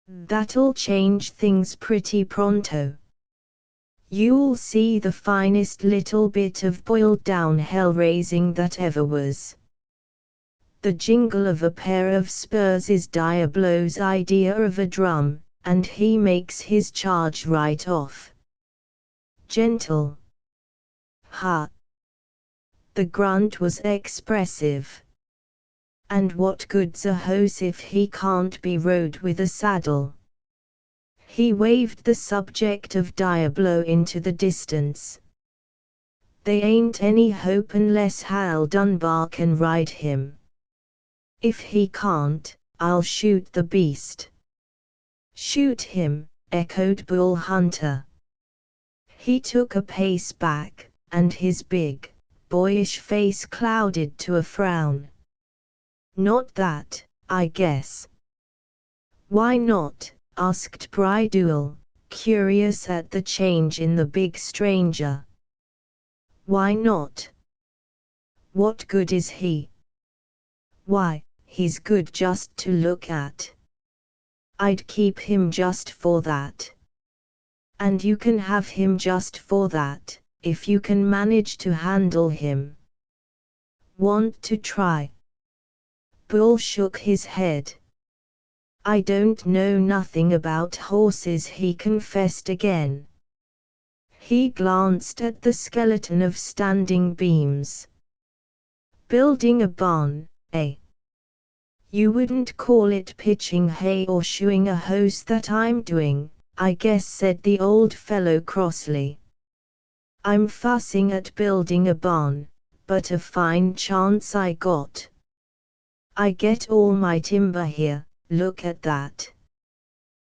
That'll change things pretty pronto. You'll see the finest little bit of boiled down hell-raising that ever was." The jingle of a pair of spurs is Diablo's idea of a drum, and he makes his charge right off. "Gentle. Ha!" The grunt was expressive. "And what good's a horse if he can't be rode with a saddle?" He waved the subject of Diablo into the distance. "They ain't any hope unless Hal Dunbar can ride him. If he can't, I'll shoot the beast." "Shoot him," echoed Bull Hunter. He took a pace back, and his big, boyish face clouded to a frown. "Not that, I guess." "Why not?" asked Bridewell, curious at the change in the big stranger. "Why not? What good is he?" "Why, he's good just to look at. I'd keep him just for that." "And you can have him just for that, if you can manage to handle him." "Want to try?" Bull shook his head. "I don't know nothing about horses," he confessed again. He glanced at the skeleton of standing beams. "Building a barn, eh? You wouldn't call it pitching hay or shoeing a hose that I'm doing, I guess," said the old fellow crossly. "I'm fussing at building a barn, but a fine chance I got. I get all my timber here, look at that."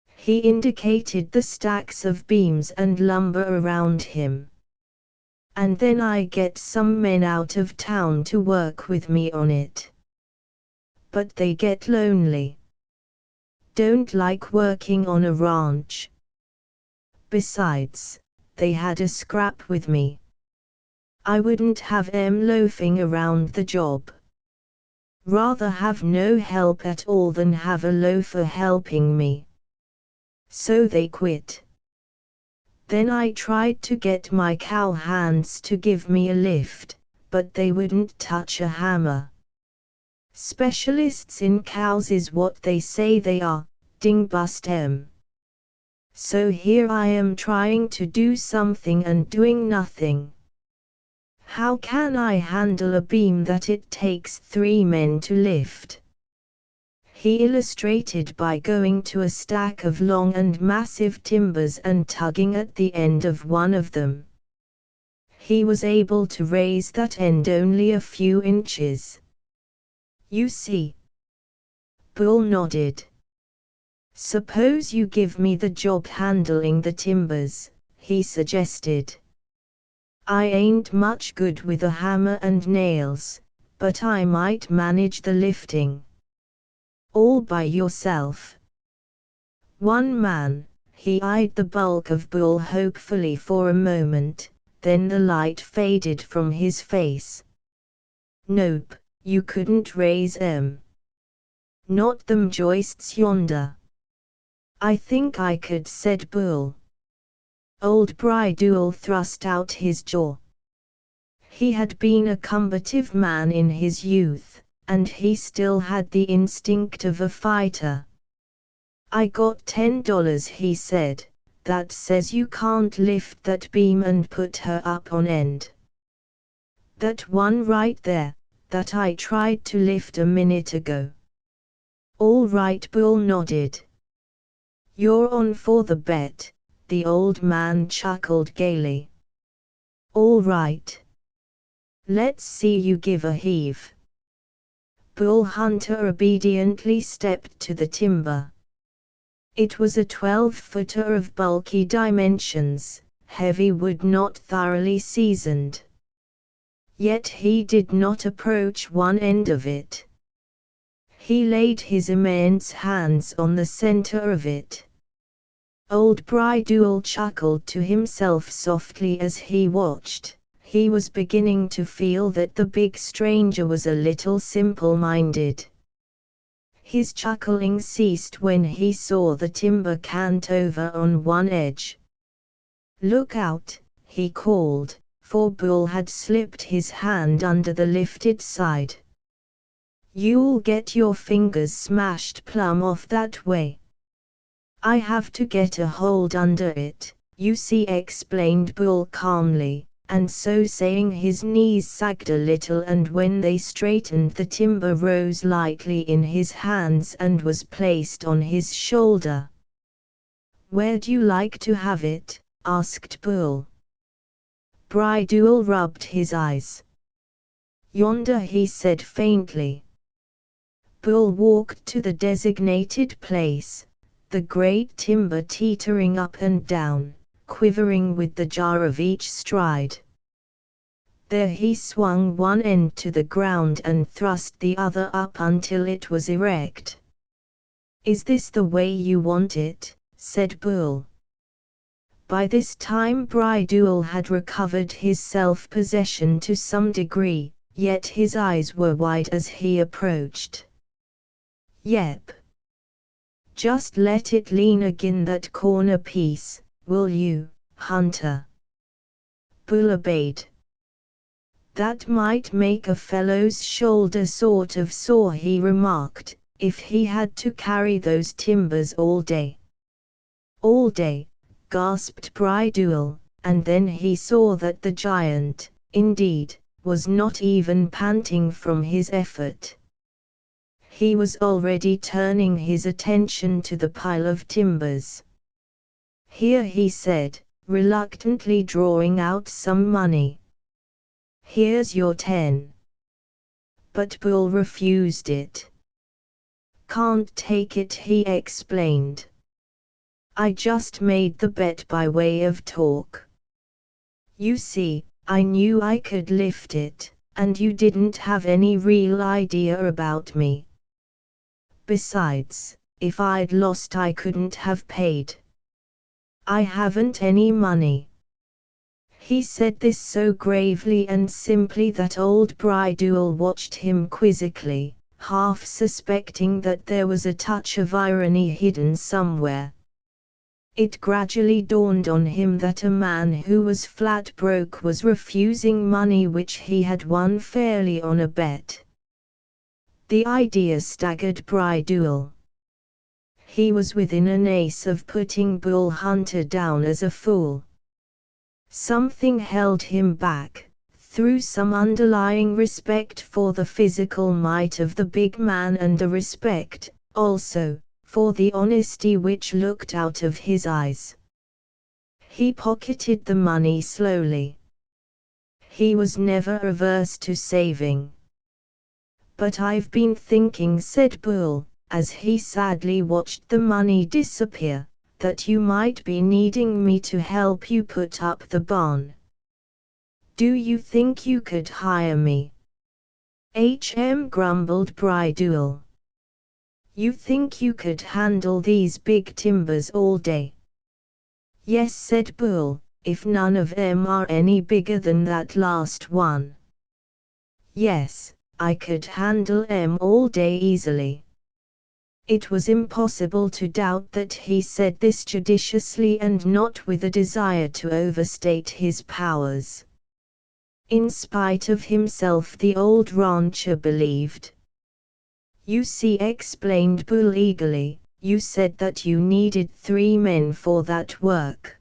He indicated the stacks of beams and lumber around him. "And then I get some men out of town to work with me on it. But they get lonely. Don't like working on a ranch. Besides, they had a scrap with me. I wouldn't have 'em loafing around the job. Rather have no help at all than have a loafer helping me. So they quit. Then I tried to get my cowhands to give me a lift, but they wouldn't touch a hammer. Specialists in cows is what they say they are, ding bust 'em. So here I am trying to do something and doing nothing. How can I handle a beam that it takes 3 men to lift?" He illustrated by going to a stack of long and massive timbers and tugging at the end of one of them. He was able to raise that end only a few inches. You see. Bull nodded. Suppose you give me the job handling the timbers, he suggested. I ain't much good with a hammer and nails, but I might manage the lifting. All by yourself. One man. He eyed the bulk of Bull hopefully for a moment, then the light faded from his face. Nope, you couldn't raise 'em. Not them joists yonder. I think I could, said Bull. Old Bridewell thrust out his jaw. He had been a combative man in his youth, and he still had the instinct of a fighter. I got $10, he said, that says you can't lift that beam and put her up on end. That one right there, that I tried to lift a minute ago. All right, Bull nodded. You're on for the bet, the old man chuckled gaily. All right. Let's see you give a heave. Bull Hunter obediently stepped to the timber. It was a 12-footer of bulky dimensions, heavy wood not thoroughly seasoned. Yet he did not approach one end of it. He laid his immense hands on the center of it. Old Bridewell chuckled to himself softly as he watched. He was beginning to feel that the big stranger was a little simple-minded. His chuckling ceased when he saw the timber cant over on one edge. Look out, he called, for Bull had slipped his hand under the lifted side. You'll get your fingers smashed plumb off that way. I have to get a hold under it, you see, explained Bull calmly. And so saying his knees sagged a little, and when they straightened the timber rose lightly in his hands and was placed on his shoulder. Where'd you like to have it? Asked Bull. Bridewell rubbed his eyes. Yonder, he said faintly. Bull walked to the designated place, the great timber teetering up and down, quivering with the jar of each stride. There he swung one end to the ground and thrust the other up until it was erect. Is this the way you want it? Said Bull. By this time Bridewell had recovered his self-possession to some degree, yet his eyes were wide as he approached. Yep. Just let it lean agin that corner piece, will you, Hunter? Bull obeyed. That might make a fellow's shoulder sort of sore, he remarked, if he had to carry those timbers all day. All day, gasped Bridewell, and then he saw that the giant, indeed, was not even panting from his effort. He was already turning his attention to the pile of timbers. Here, he said, reluctantly drawing out some money. Here's your 10. But Bull refused it. Can't take it, he explained. I just made the bet by way of talk. You see, I knew I could lift it, and you didn't have any real idea about me. Besides, if I'd lost I couldn't have paid. I haven't any money. He said this so gravely and simply that old Bridewell watched him quizzically, half suspecting that there was a touch of irony hidden somewhere. It gradually dawned on him that a man who was flat broke was refusing money which he had won fairly on a bet. The idea staggered Bridewell. He was within an ace of putting Bull Hunter down as a fool. Something held him back, through some underlying respect for the physical might of the big man and a respect, also, for the honesty which looked out of his eyes. He pocketed the money slowly. He was never averse to saving. "But I've been thinking," said Bull, as he sadly watched the money disappear, "that you might be needing me to help you put up the barn. Do you think you could hire me?" Grumbled Bridewell. "You think you could handle these big timbers all day?" "Yes," said Bull, "if none of 'em are any bigger than that last one. Yes, I could handle 'em all day easily." It was impossible to doubt that he said this judiciously and not with a desire to overstate his powers. In spite of himself, the old rancher believed. "You see," explained Bull eagerly, "you said that you needed 3 men for that work.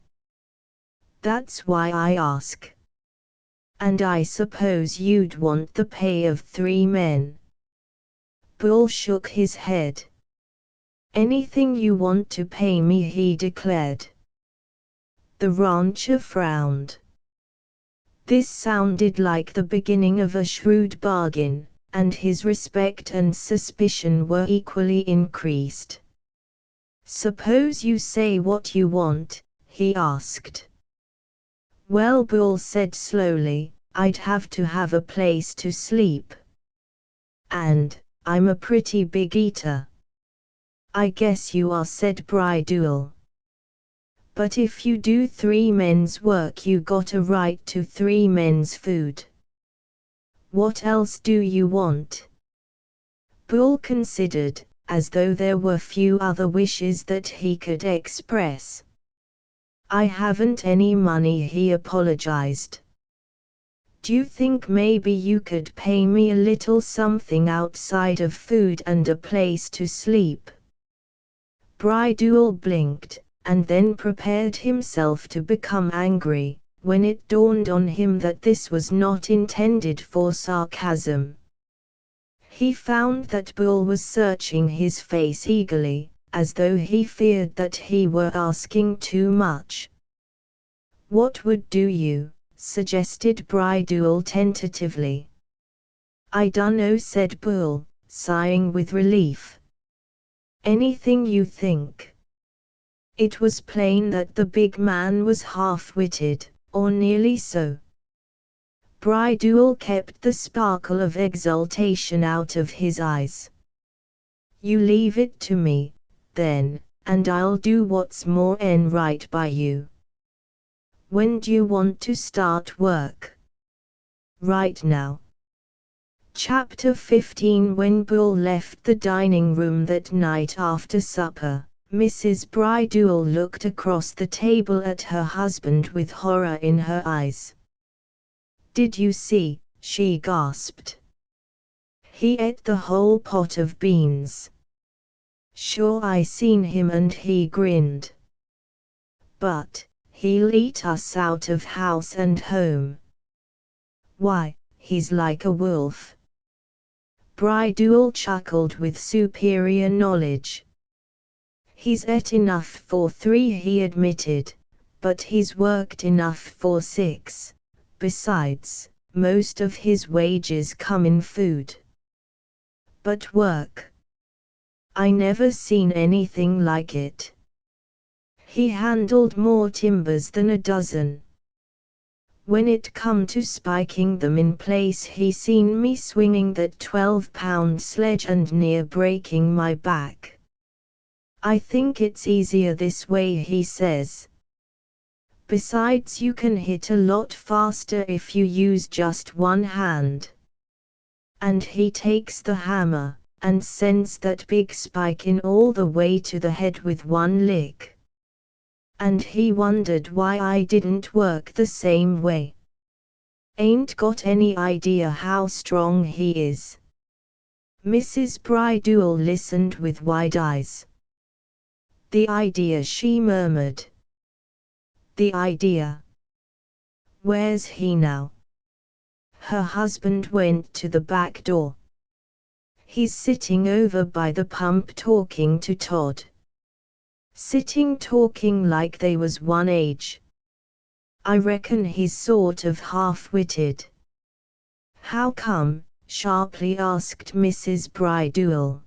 That's why I ask. And I suppose you'd want the pay of 3 men." Bull shook his head. "Anything you want to pay me," he declared. The rancher frowned. This sounded like the beginning of a shrewd bargain, and his respect and suspicion were equally increased. "Suppose you say what you want," he asked. "Well," Bull said slowly, "I'd have to have a place to sleep. And I'm a pretty big eater." "I guess you are," said Bridewell. "But if you do 3 men's work, you got a right to 3 men's food. What else do you want?" Bull considered, as though there were few other wishes that he could express. "I haven't any money," he apologized. "Do you think maybe you could pay me a little something outside of food and a place to sleep?" Bridewell blinked, and then prepared himself to become angry, when it dawned on him that this was not intended for sarcasm. He found that Bull was searching his face eagerly, as though he feared that he were asking too much. "What would do you?" suggested Bridewell tentatively. "I dunno," said Bull, sighing with relief. "Anything you think." It was plain that the big man was half-witted, or nearly so. Bridewell kept the sparkle of exultation out of his eyes. "You leave it to me, then, and I'll do what's more 'n right by you. When do you want to start work?" "Right now." Chapter 15. When Bull left the dining room that night after supper, Mrs. Bridewell looked across the table at her husband with horror in her eyes. "Did you see?" she gasped. "He ate the whole pot of beans." "Sure, I seen him and he grinned. But he'll eat us out of house and home. Why, he's like a wolf." Bridewell chuckled with superior knowledge. "He's ate enough for 3," he admitted, "but he's worked enough for 6. Besides, most of his wages come in food." "But work? I never seen anything like it. He handled more timbers than a dozen. When it come to spiking them in place, he seen me swinging that 12-pound sledge and near breaking my back. I think it's easier this way," he says. "Besides, you can hit a lot faster if you use just one hand." And he takes the hammer, and sends that big spike in all the way to the head with one lick. And he wondered why I didn't work the same way. Ain't got any idea how strong he is. Mrs. Bridewell listened with wide eyes. "The idea," she murmured. "The idea. Where's he now?" Her husband went to the back door. "He's sitting over by the pump talking to Todd." "Sitting talking like they was one age. I reckon he's sort of half-witted." "How come?" sharply asked Mrs. Bridewell.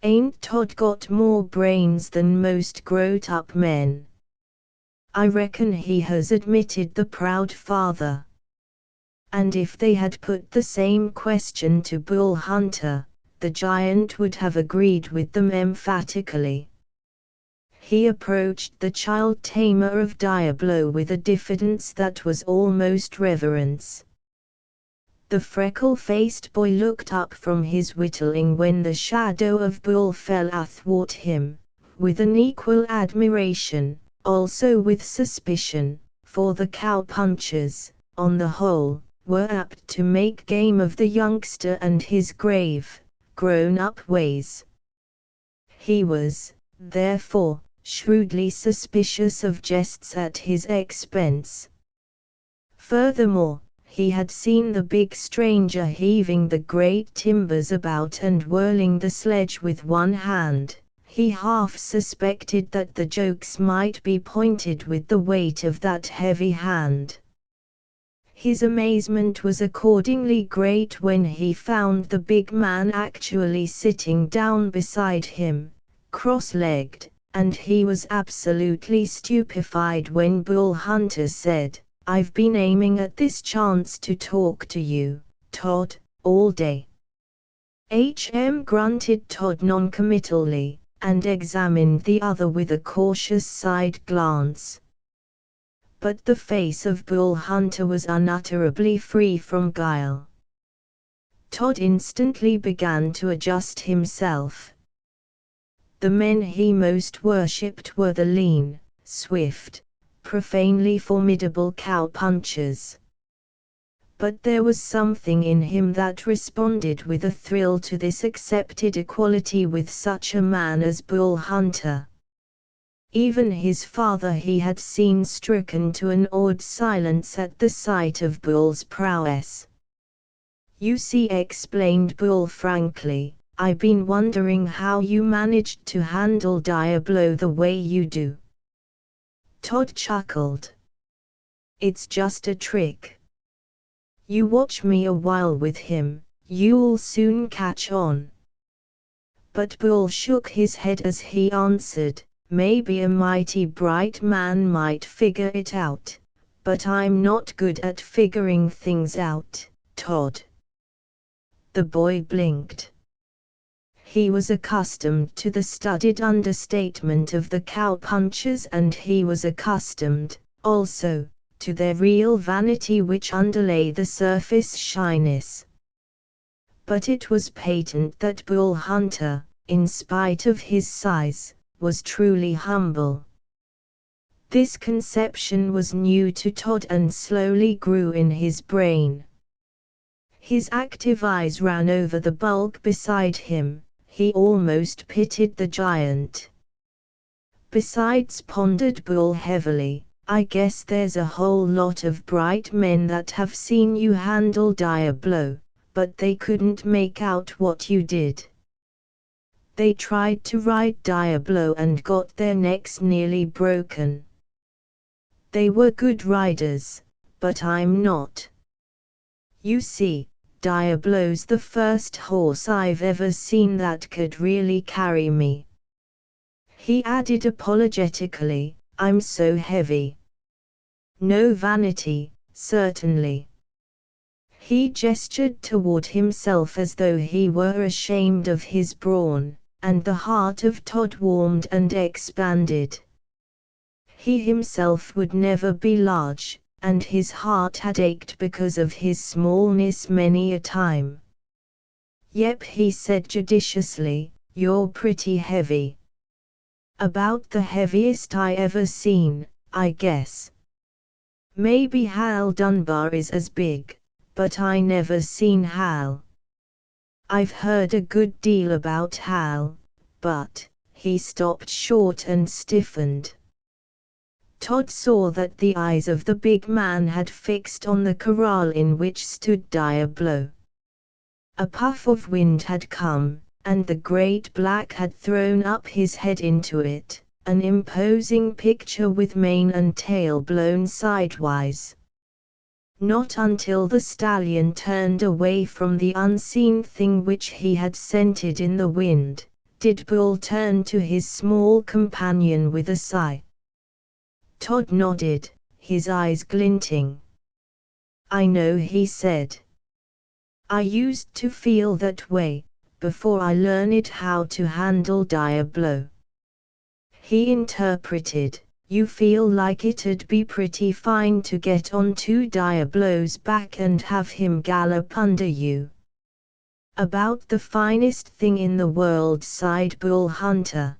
Ain't Todd got more brains than most growed-up men? I reckon he has, admitted the proud father. And if they had put the same question to Bull Hunter, the giant would have agreed with them emphatically. He approached the child tamer of Diablo with a diffidence that was almost reverence. The freckle-faced boy looked up from his whittling when the shadow of Bull fell athwart him, with an equal admiration, also with suspicion, for the cowpunchers, on the whole, were apt to make game of the youngster and his grave, grown-up ways. He was, therefore, shrewdly suspicious of jests at his expense. Furthermore, he had seen the big stranger heaving the great timbers about and whirling the sledge with one hand. He half suspected that the jokes might be pointed with the weight of that heavy hand. His amazement was accordingly great when he found the big man actually sitting down beside him, cross-legged, and he was absolutely stupefied when Bull Hunter said, "I've been aiming at this chance to talk to you, Todd, all day." H.M. grunted Todd noncommittally, and examined the other with a cautious side glance. But the face of Bull Hunter was unutterably free from guile. Todd instantly began to adjust himself. The men he most worshipped were the lean, swift, profanely formidable cowpunchers. But there was something in him that responded with a thrill to this accepted equality with such a man as Bull Hunter. Even his father he had seen stricken to an awed silence at the sight of Bull's prowess. "You see," explained Bull frankly, "I been wondering how you managed to handle Diablo the way you do." Todd chuckled. "It's just a trick. You watch me a while with him, you'll soon catch on." But Bull shook his head as he answered, "Maybe a mighty bright man might figure it out, but I'm not good at figuring things out, Todd." The boy blinked. He was accustomed to the studied understatement of the cowpunchers, and he was accustomed, also, to their real vanity which underlay the surface shyness. But it was patent that Bull Hunter, in spite of his size, was truly humble. This conception was new to Todd and slowly grew in his brain. His active eyes ran over the bulk beside him. He almost pitied the giant. "Besides," pondered Bull heavily, "I guess there's a whole lot of bright men that have seen you handle Diablo, but they couldn't make out what you did. They tried to ride Diablo and got their necks nearly broken. They were good riders, but I'm not. You see, Diablo's the first horse I've ever seen that could really carry me." He added apologetically, "I'm so heavy. No vanity, certainly." He gestured toward himself as though he were ashamed of his brawn, and the heart of Todd warmed and expanded. He himself would never be large, and his heart had ached because of his smallness many a time. "Yep," he said judiciously, "you're pretty heavy. About the heaviest I ever seen, I guess. Maybe Hal Dunbar is as big, but I never seen Hal. I've heard a good deal about Hal, but..." He stopped short and stiffened. Todd saw that the eyes of the big man had fixed on the corral in which stood Diablo. A puff of wind had come, and the great black had thrown up his head into it, an imposing picture with mane and tail blown sidewise. Not until the stallion turned away from the unseen thing which he had scented in the wind, did Bull turn to his small companion with a sigh. Todd nodded, his eyes glinting. "I know," he said. "I used to feel that way, before I learned how to handle Diablo." He interpreted, "You feel like it'd be pretty fine to get onto Diablo's back and have him gallop under you." "About the finest thing in the world," sighed Bull Hunter.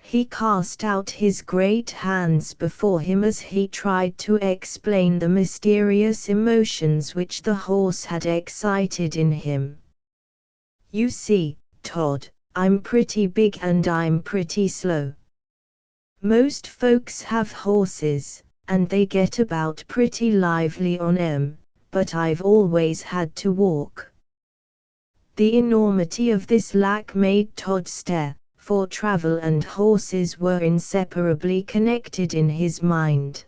He cast out his great hands before him as he tried to explain the mysterious emotions which the horse had excited in him. "You see, Todd, I'm pretty big and I'm pretty slow. Most folks have horses, and they get about pretty lively on 'em, but I've always had to walk." The enormity of this lack made Todd stare, for travel and horses were inseparably connected in his mind.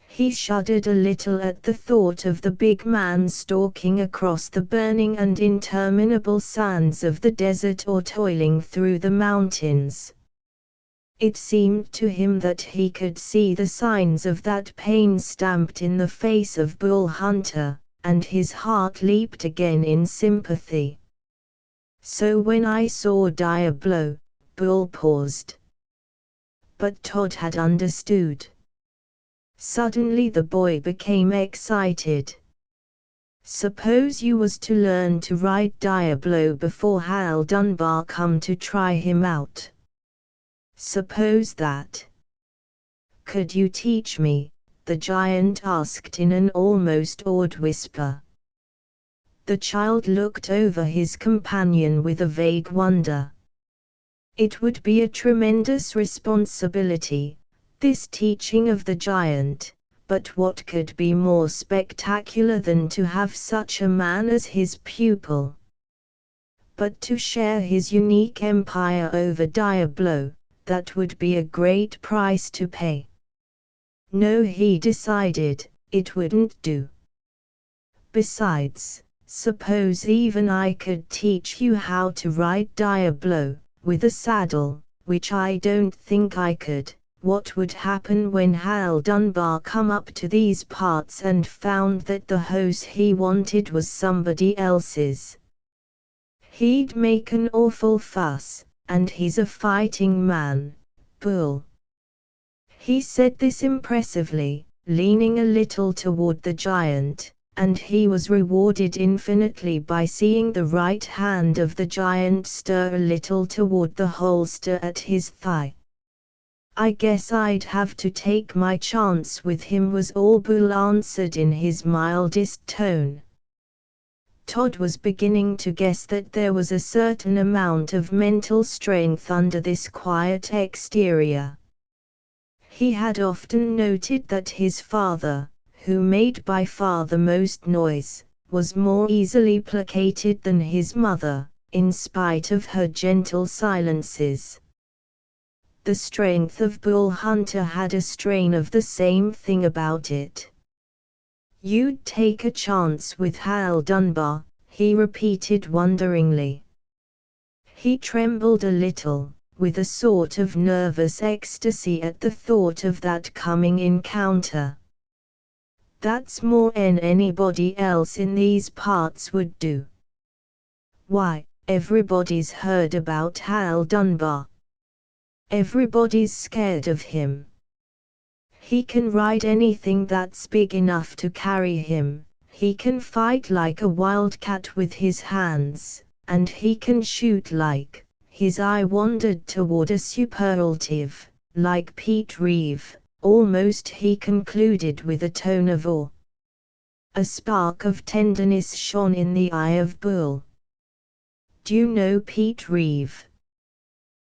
He shuddered a little at the thought of the big man stalking across the burning and interminable sands of the desert or toiling through the mountains. It seemed to him that he could see the signs of that pain stamped in the face of Bull Hunter, and his heart leaped again in sympathy. "So when I saw Diablo," Bull paused. But Todd had understood. Suddenly the boy became excited. "Suppose you was to learn to ride Diablo before Hal Dunbar come to try him out. Suppose that. Could you teach me?" the giant asked in an almost awed whisper. The child looked over his companion with a vague wonder. It would be a tremendous responsibility, this teaching of the giant, but what could be more spectacular than to have such a man as his pupil? But to share his unique empire over Diablo, that would be a great price to pay. No, he decided, it wouldn't do. Besides, suppose even I could teach you how to ride Diablo, with a saddle, which I don't think I could. What would happen when Hal Dunbar come up to these parts and found that the horse he wanted was somebody else's? He'd make an awful fuss, and he's a fighting man, Bull." He said this impressively, leaning a little toward the giant, and he was rewarded infinitely by seeing the right hand of the giant stir a little toward the holster at his thigh. "I guess I'd have to take my chance with him," was all Bull answered in his mildest tone. Todd was beginning to guess that there was a certain amount of mental strength under this quiet exterior. He had often noted that his father, who made by far the most noise, was more easily placated than his mother, in spite of her gentle silences. The strength of Bull Hunter had a strain of the same thing about it. "You'd take a chance with Hal Dunbar?" he repeated wonderingly. He trembled a little, with a sort of nervous ecstasy at the thought of that coming encounter. "That's more'n anybody else in these parts would do. Why, everybody's heard about Hal Dunbar. Everybody's scared of him. He can ride anything that's big enough to carry him, he can fight like a wildcat with his hands, and he can shoot like," his eye wandered toward a superlative, "like Pete Reeve, almost," he concluded with a tone of awe. A spark of tenderness shone in the eye of Bull. "Do you know Pete Reeve?"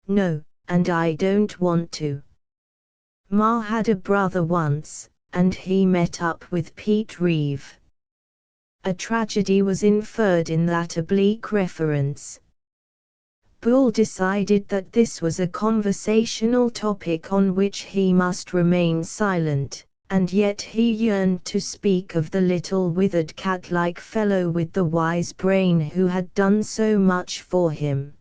"No, and I don't want to. Ma had a brother once, and he met up with Pete Reeve." A tragedy was inferred in that oblique reference. Bull decided that this was a conversational topic on which he must remain silent, and yet he yearned to speak of the little withered cat-like fellow with the wise brain who had done so much for him.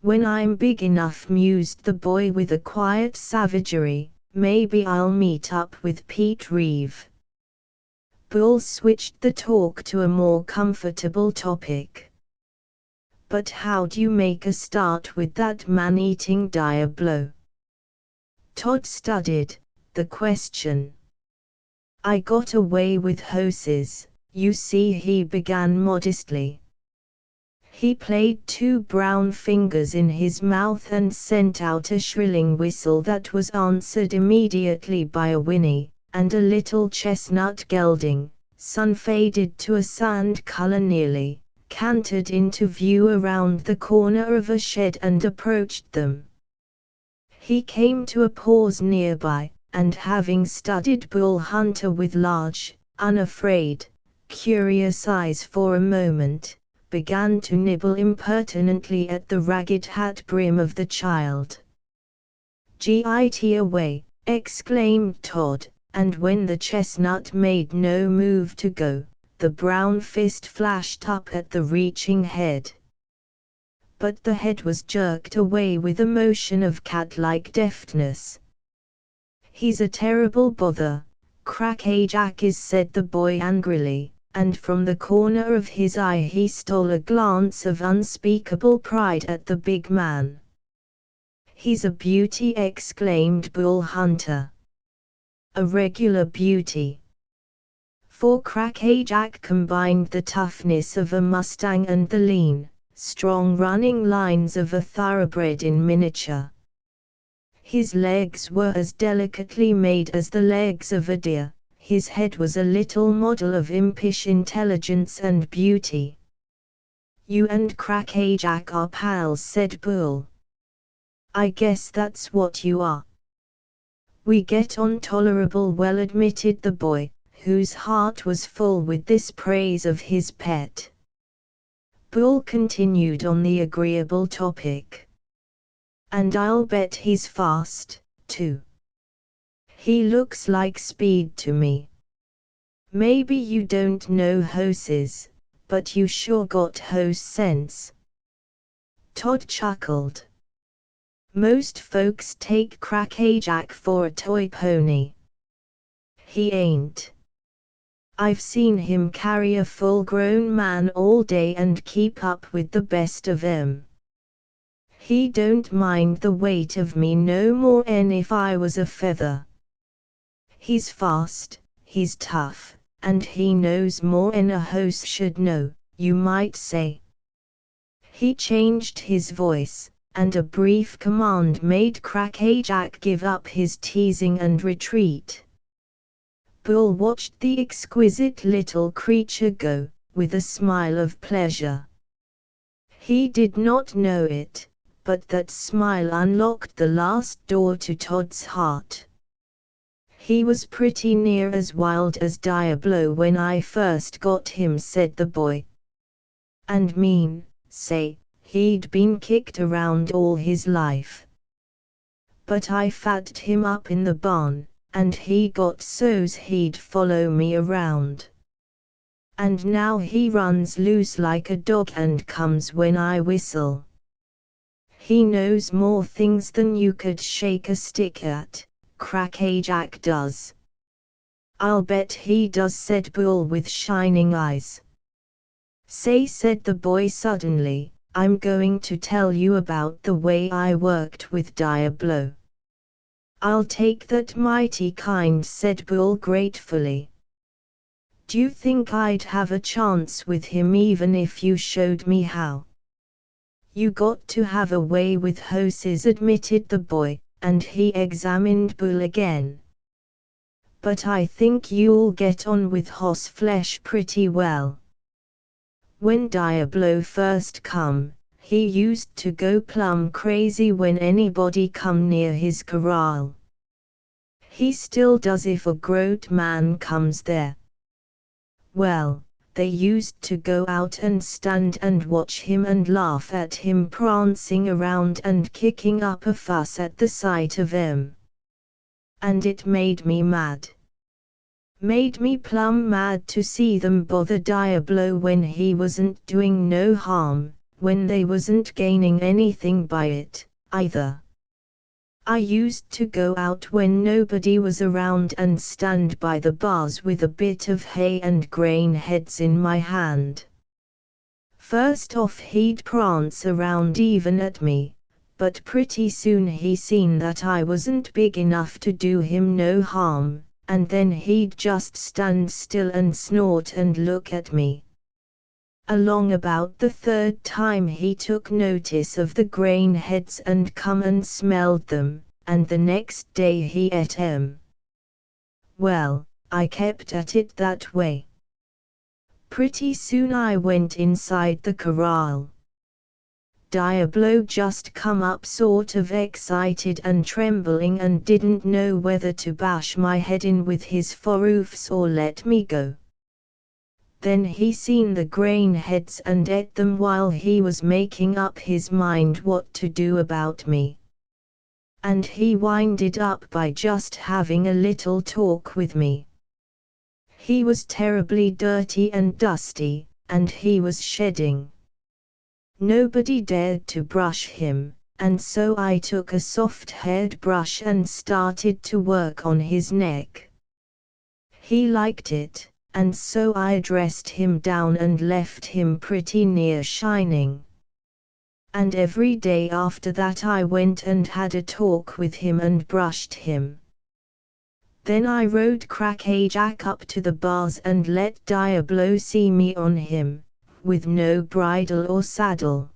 "When I'm big enough," mused the boy with a quiet savagery, "maybe I'll meet up with Pete Reeve." Bull switched the talk to a more comfortable topic. "But how'd you make a start with that man-eating Diablo?" Todd studied the question. "I got away with hoses, you see," he began modestly. He played two brown fingers in his mouth and sent out a shrilling whistle that was answered immediately by a whinny, and a little chestnut gelding, sun-faded to a sand color nearly, cantered into view around the corner of a shed and approached them. He came to a pause nearby, and having studied Bull Hunter with large, unafraid, curious eyes for a moment, began to nibble impertinently at the ragged hat brim of the child. "Git away," exclaimed Todd, and when the chestnut made no move to go, the brown fist flashed up at the reaching head. But the head was jerked away with a motion of cat-like deftness. "He's a terrible bother, Crackerjack is," said the boy angrily, and from the corner of his eye he stole a glance of unspeakable pride at the big man. "He's a beauty," exclaimed Bull Hunter. "A regular beauty." For Crackerjack combined the toughness of a Mustang and the lean, strong running lines of a thoroughbred in miniature. His legs were as delicately made as the legs of a deer. His head was a little model of impish intelligence and beauty. "You and Crackerjack are pals," said Bull. "I guess that's what you are." "We get on tolerable well," admitted the boy, whose heart was full with this praise of his pet. Bull continued on the agreeable topic. "And I'll bet he's fast, too. He looks like speed to me. Maybe you don't know horses, but you sure got hose sense." Todd chuckled. "Most folks take Crackerjack for a toy pony. He ain't. I've seen him carry a full-grown man all day and keep up with the best of 'em. He don't mind the weight of me no more'n if I was a feather. He's fast, he's tough, and he knows more'n a horse should know, you might say." He changed his voice, and a brief command made Crackerjack give up his teasing and retreat. Bull watched the exquisite little creature go, with a smile of pleasure. He did not know it, but that smile unlocked the last door to Todd's heart. "He was pretty near as wild as Diablo when I first got him," said the boy. "And mean, say, he'd been kicked around all his life. But I fatted him up in the barn, and he got so's he'd follow me around. And now he runs loose like a dog and comes when I whistle. He knows more things than you could shake a stick at, Crackerjack does." "I'll bet he does," said Bull with shining eyes. "Say," said the boy suddenly, "I'm going to tell you about the way I worked with Diablo." "I'll take that mighty kind," said Bull gratefully. "D'you think I'd have a chance with him even if you showed me how?" "You got to have a way with horses," admitted the boy, and he examined Bull again. "But I think you'll get on with horseflesh pretty well. When Diablo first come, he used to go plumb crazy when anybody come near his corral. He still does if a grown man comes there. Well, they used to go out and stand and watch him and laugh at him prancing around and kicking up a fuss at the sight of him. and it made me mad. Made me plumb mad to see them bother Diablo when he wasn't doing no harm, when they wasn't gaining anything by it, either. I used to go out when nobody was around and stand by the bars with a bit of hay and grain heads in my hand. First off he'd prance around even at me, but pretty soon he seen that I wasn't big enough to do him no harm, and then he'd just stand still and snort and look at me. Along about the third time he took notice of the grain heads and come and smelled them, and the next day he ate 'em. Well, I kept at it that way. Pretty soon I went inside the corral. Diablo just come up sort of excited and trembling and didn't know whether to bash my head in with his forehoofs or let me go. Then he seen the grain heads and ate them while he was making up his mind what to do about me. And he winded up by just having a little talk with me. He was terribly dirty and dusty, and he was shedding. Nobody dared to brush him, and so I took a soft-haired brush and started to work on his neck. He liked it, and so I dressed him down and left him pretty near shining. And every day after that I went and had a talk with him and brushed him. Then I rode Crackerjack up to the bars and let Diablo see me on him, with no bridle or saddle.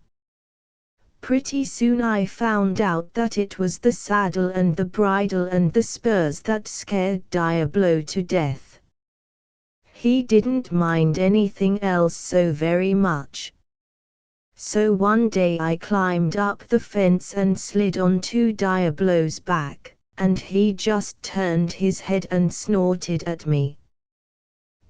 Pretty soon I found out that it was the saddle and the bridle and the spurs that scared Diablo to death. He didn't mind anything else so very much. So one day I climbed up the fence and slid onto Diablo's back, and he just turned his head and snorted at me.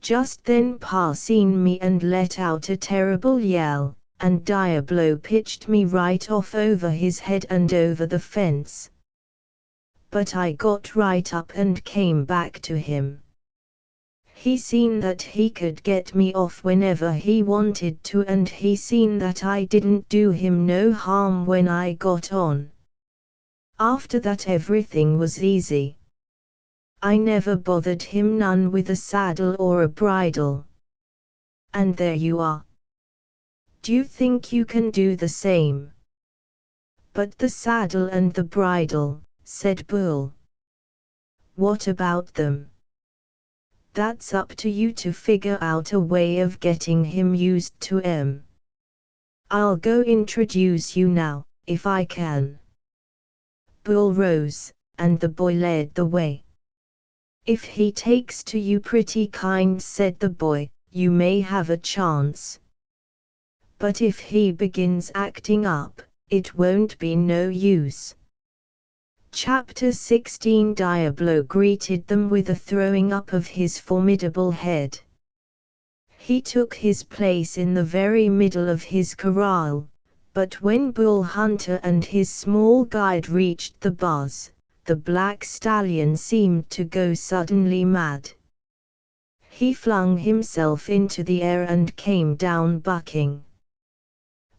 Just then Pa seen me and let out a terrible yell, and Diablo pitched me right off over his head and over the fence. But I got right up and came back to him. He seen that he could get me off whenever he wanted to, and he seen that I didn't do him no harm when I got on. After that everything was easy. I never bothered him none with a saddle or a bridle. And there you are. Do you think you can do the same? But the saddle and the bridle, said Bull. What about them? That's up to you to figure out a way of getting him used to 'em. I'll go introduce you now, if I can. Bull rose, and the boy led the way. If he takes to you pretty kind, said the boy, you may have a chance. But if he begins acting up, it won't be no use. Chapter 16 Diablo greeted them with a throwing up of his formidable head. He took his place in the very middle of his corral, but when Bull Hunter and his small guide reached the bars, the black stallion seemed to go suddenly mad. He flung himself into the air and came down bucking.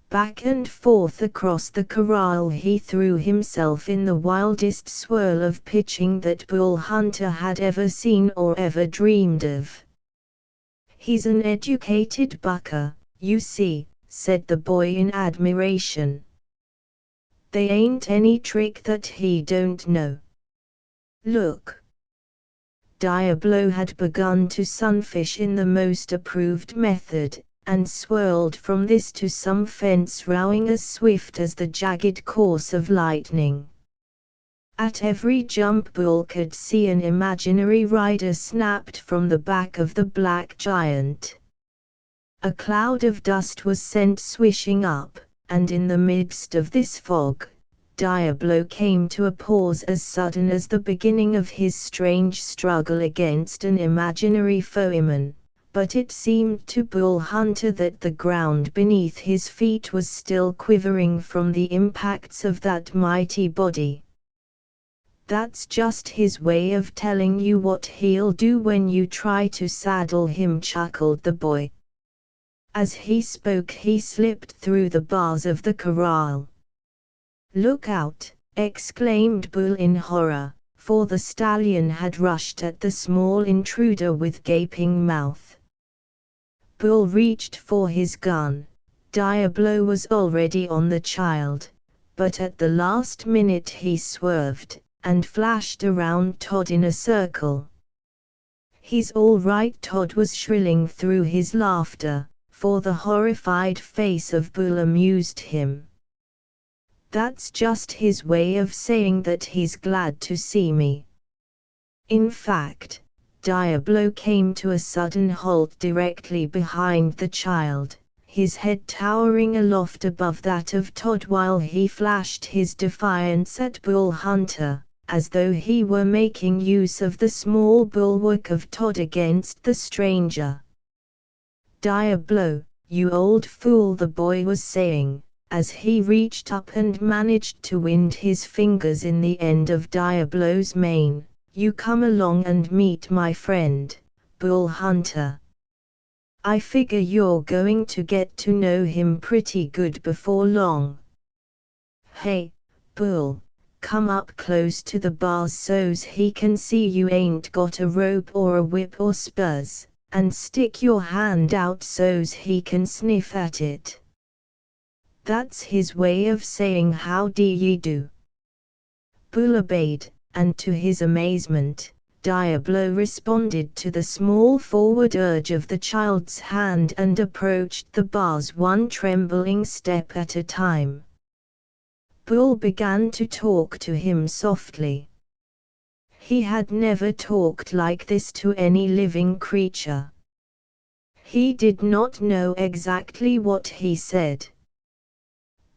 Back and forth across the corral he threw himself in the wildest swirl of pitching that Bull Hunter had ever seen or ever dreamed of. He's an educated bucker, you see, said the boy in admiration. They ain't any trick that he don't know. Look. Diablo had begun to sunfish in the most approved method, and swirled from this to some fence rowing as swift as the jagged course of lightning. At every jump Bull could see an imaginary rider snapped from the back of the black giant. A cloud of dust was sent swishing up, and in the midst of this fog, Diablo came to a pause as sudden as the beginning of his strange struggle against an imaginary foeman. But it seemed to Bull Hunter that the ground beneath his feet was still quivering from the impacts of that mighty body. That's just his way of telling you what he'll do when you try to saddle him, chuckled the boy. As he spoke, he slipped through the bars of the corral. Look out! Exclaimed Bull in horror, for the stallion had rushed at the small intruder with gaping mouth. Bull reached for his gun. Diablo was already on the child, but at the last minute he swerved and flashed around Todd in a circle. He's all right, Todd was shrilling through his laughter, for the horrified face of Bull amused him. That's just his way of saying that he's glad to see me. In fact, Diablo came to a sudden halt directly behind the child, his head towering aloft above that of Todd while he flashed his defiance at Bull Hunter, as though he were making use of the small bulwark of Todd against the stranger. Diablo, you old fool, the boy was saying, as he reached up and managed to wind his fingers in the end of Diablo's mane. You come along and meet my friend, Bull Hunter. I figure you're going to get to know him pretty good before long. Hey, Bull, come up close to the bars so's he can see you ain't got a rope or a whip or spurs, and stick your hand out so's he can sniff at it. That's his way of saying how do ye do. Bull obeyed, and to his amazement, Diablo responded to the small forward urge of the child's hand and approached the bars one trembling step at a time. Bull began to talk to him softly. He had never talked like this to any living creature. He did not know exactly what he said.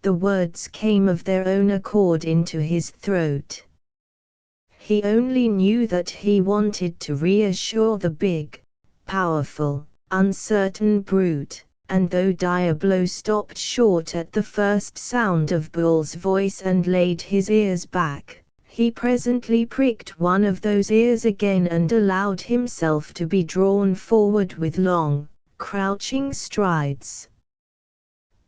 The words came of their own accord into his throat. He only knew that he wanted to reassure the big, powerful, uncertain brute, and though Diablo stopped short at the first sound of Bull's voice and laid his ears back, he presently pricked one of those ears again and allowed himself to be drawn forward with long, crouching strides.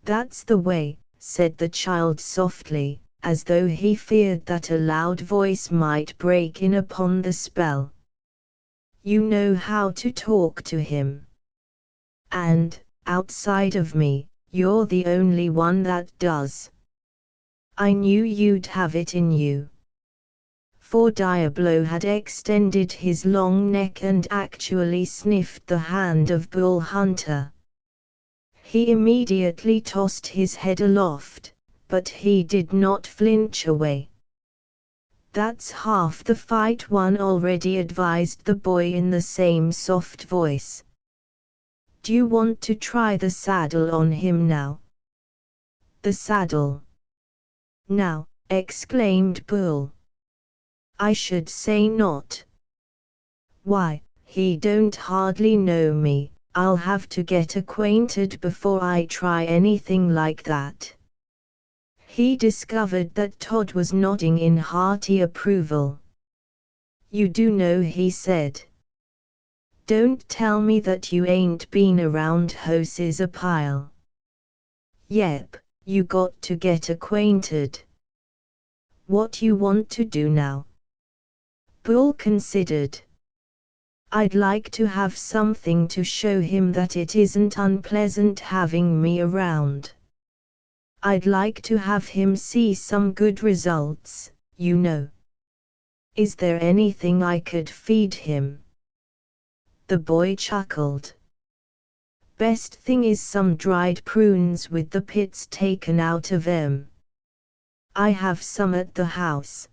That's the way, said the child softly, as though he feared that a loud voice might break in upon the spell. You know how to talk to him. And, outside of me, you're the only one that does. I knew you'd have it in you. For Diablo had extended his long neck and actually sniffed the hand of Bull Hunter. He immediately tossed his head aloft, but he did not flinch away. That's half the fight, one already advised the boy in the same soft voice. Do you want to try the saddle on him now? The saddle? Now, exclaimed Bull. I should say not. Why, he don't hardly know me. I'll have to get acquainted before I try anything like that. He discovered that Todd was nodding in hearty approval. You do know, he said. Don't tell me that you ain't been around horses a pile. Yep, you got to get acquainted. What you want to do now? Bull considered. I'd like to have something to show him that it isn't unpleasant having me around. I'd like to have him see some good results, you know. Is there anything I could feed him? The boy chuckled. Best thing is some dried prunes with the pits taken out of 'em. I have some at the house.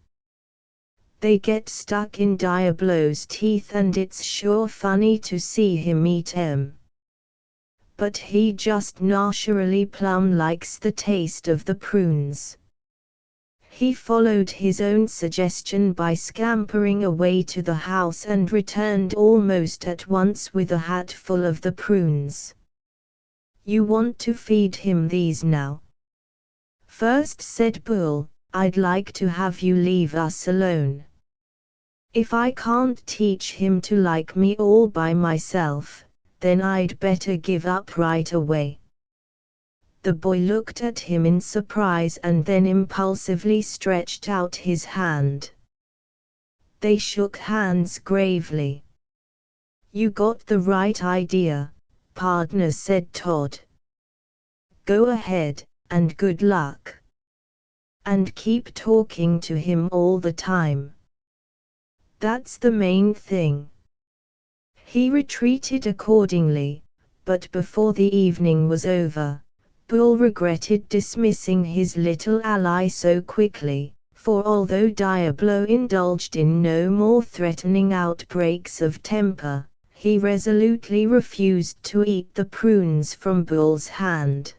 They get stuck in Diablo's teeth and it's sure funny to see him eat 'em. But he just naturally plumb likes the taste of the prunes. He followed his own suggestion by scampering away to the house and returned almost at once with a hatful of the prunes. You want to feed him these now? First, said Bull, I'd like to have you leave us alone. If I can't teach him to like me all by myself, then I'd better give up right away." The boy looked at him in surprise and then impulsively stretched out his hand. They shook hands gravely. "You got the right idea, partner," said Todd. "Go ahead, and good luck. And keep talking to him all the time. That's the main thing." He retreated accordingly, but before the evening was over, Bull regretted dismissing his little ally so quickly, for although Diablo indulged in no more threatening outbreaks of temper, he resolutely refused to eat the prunes from Bull's hand.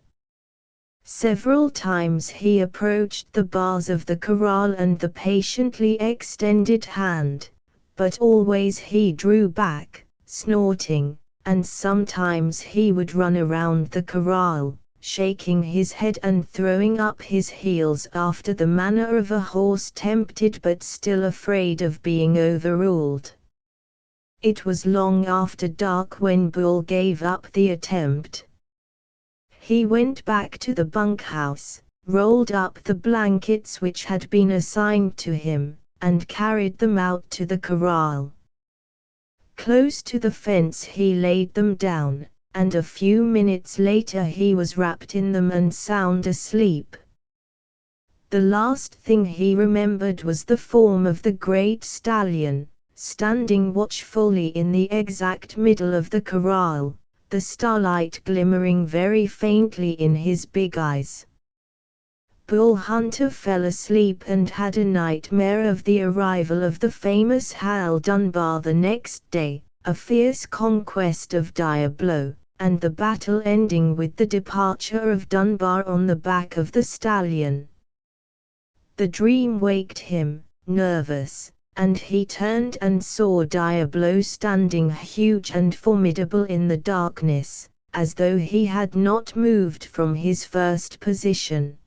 Several times he approached the bars of the corral and the patiently extended hand, but always he drew back, snorting, and sometimes he would run around the corral, shaking his head and throwing up his heels after the manner of a horse tempted but still afraid of being overruled. It was long after dark when Bull gave up the attempt. He went back to the bunkhouse, rolled up the blankets which had been assigned to him, and carried them out to the corral. Close to the fence he laid them down, and a few minutes later he was wrapped in them and sound asleep. The last thing he remembered was the form of the great stallion, standing watchfully in the exact middle of the corral, the starlight glimmering very faintly in his big eyes. Bull Hunter fell asleep and had a nightmare of the arrival of the famous Hal Dunbar the next day, a fierce conquest of Diablo, and the battle ending with the departure of Dunbar on the back of the stallion. The dream waked him, nervous, and he turned and saw Diablo standing huge and formidable in the darkness, as though he had not moved from his first position.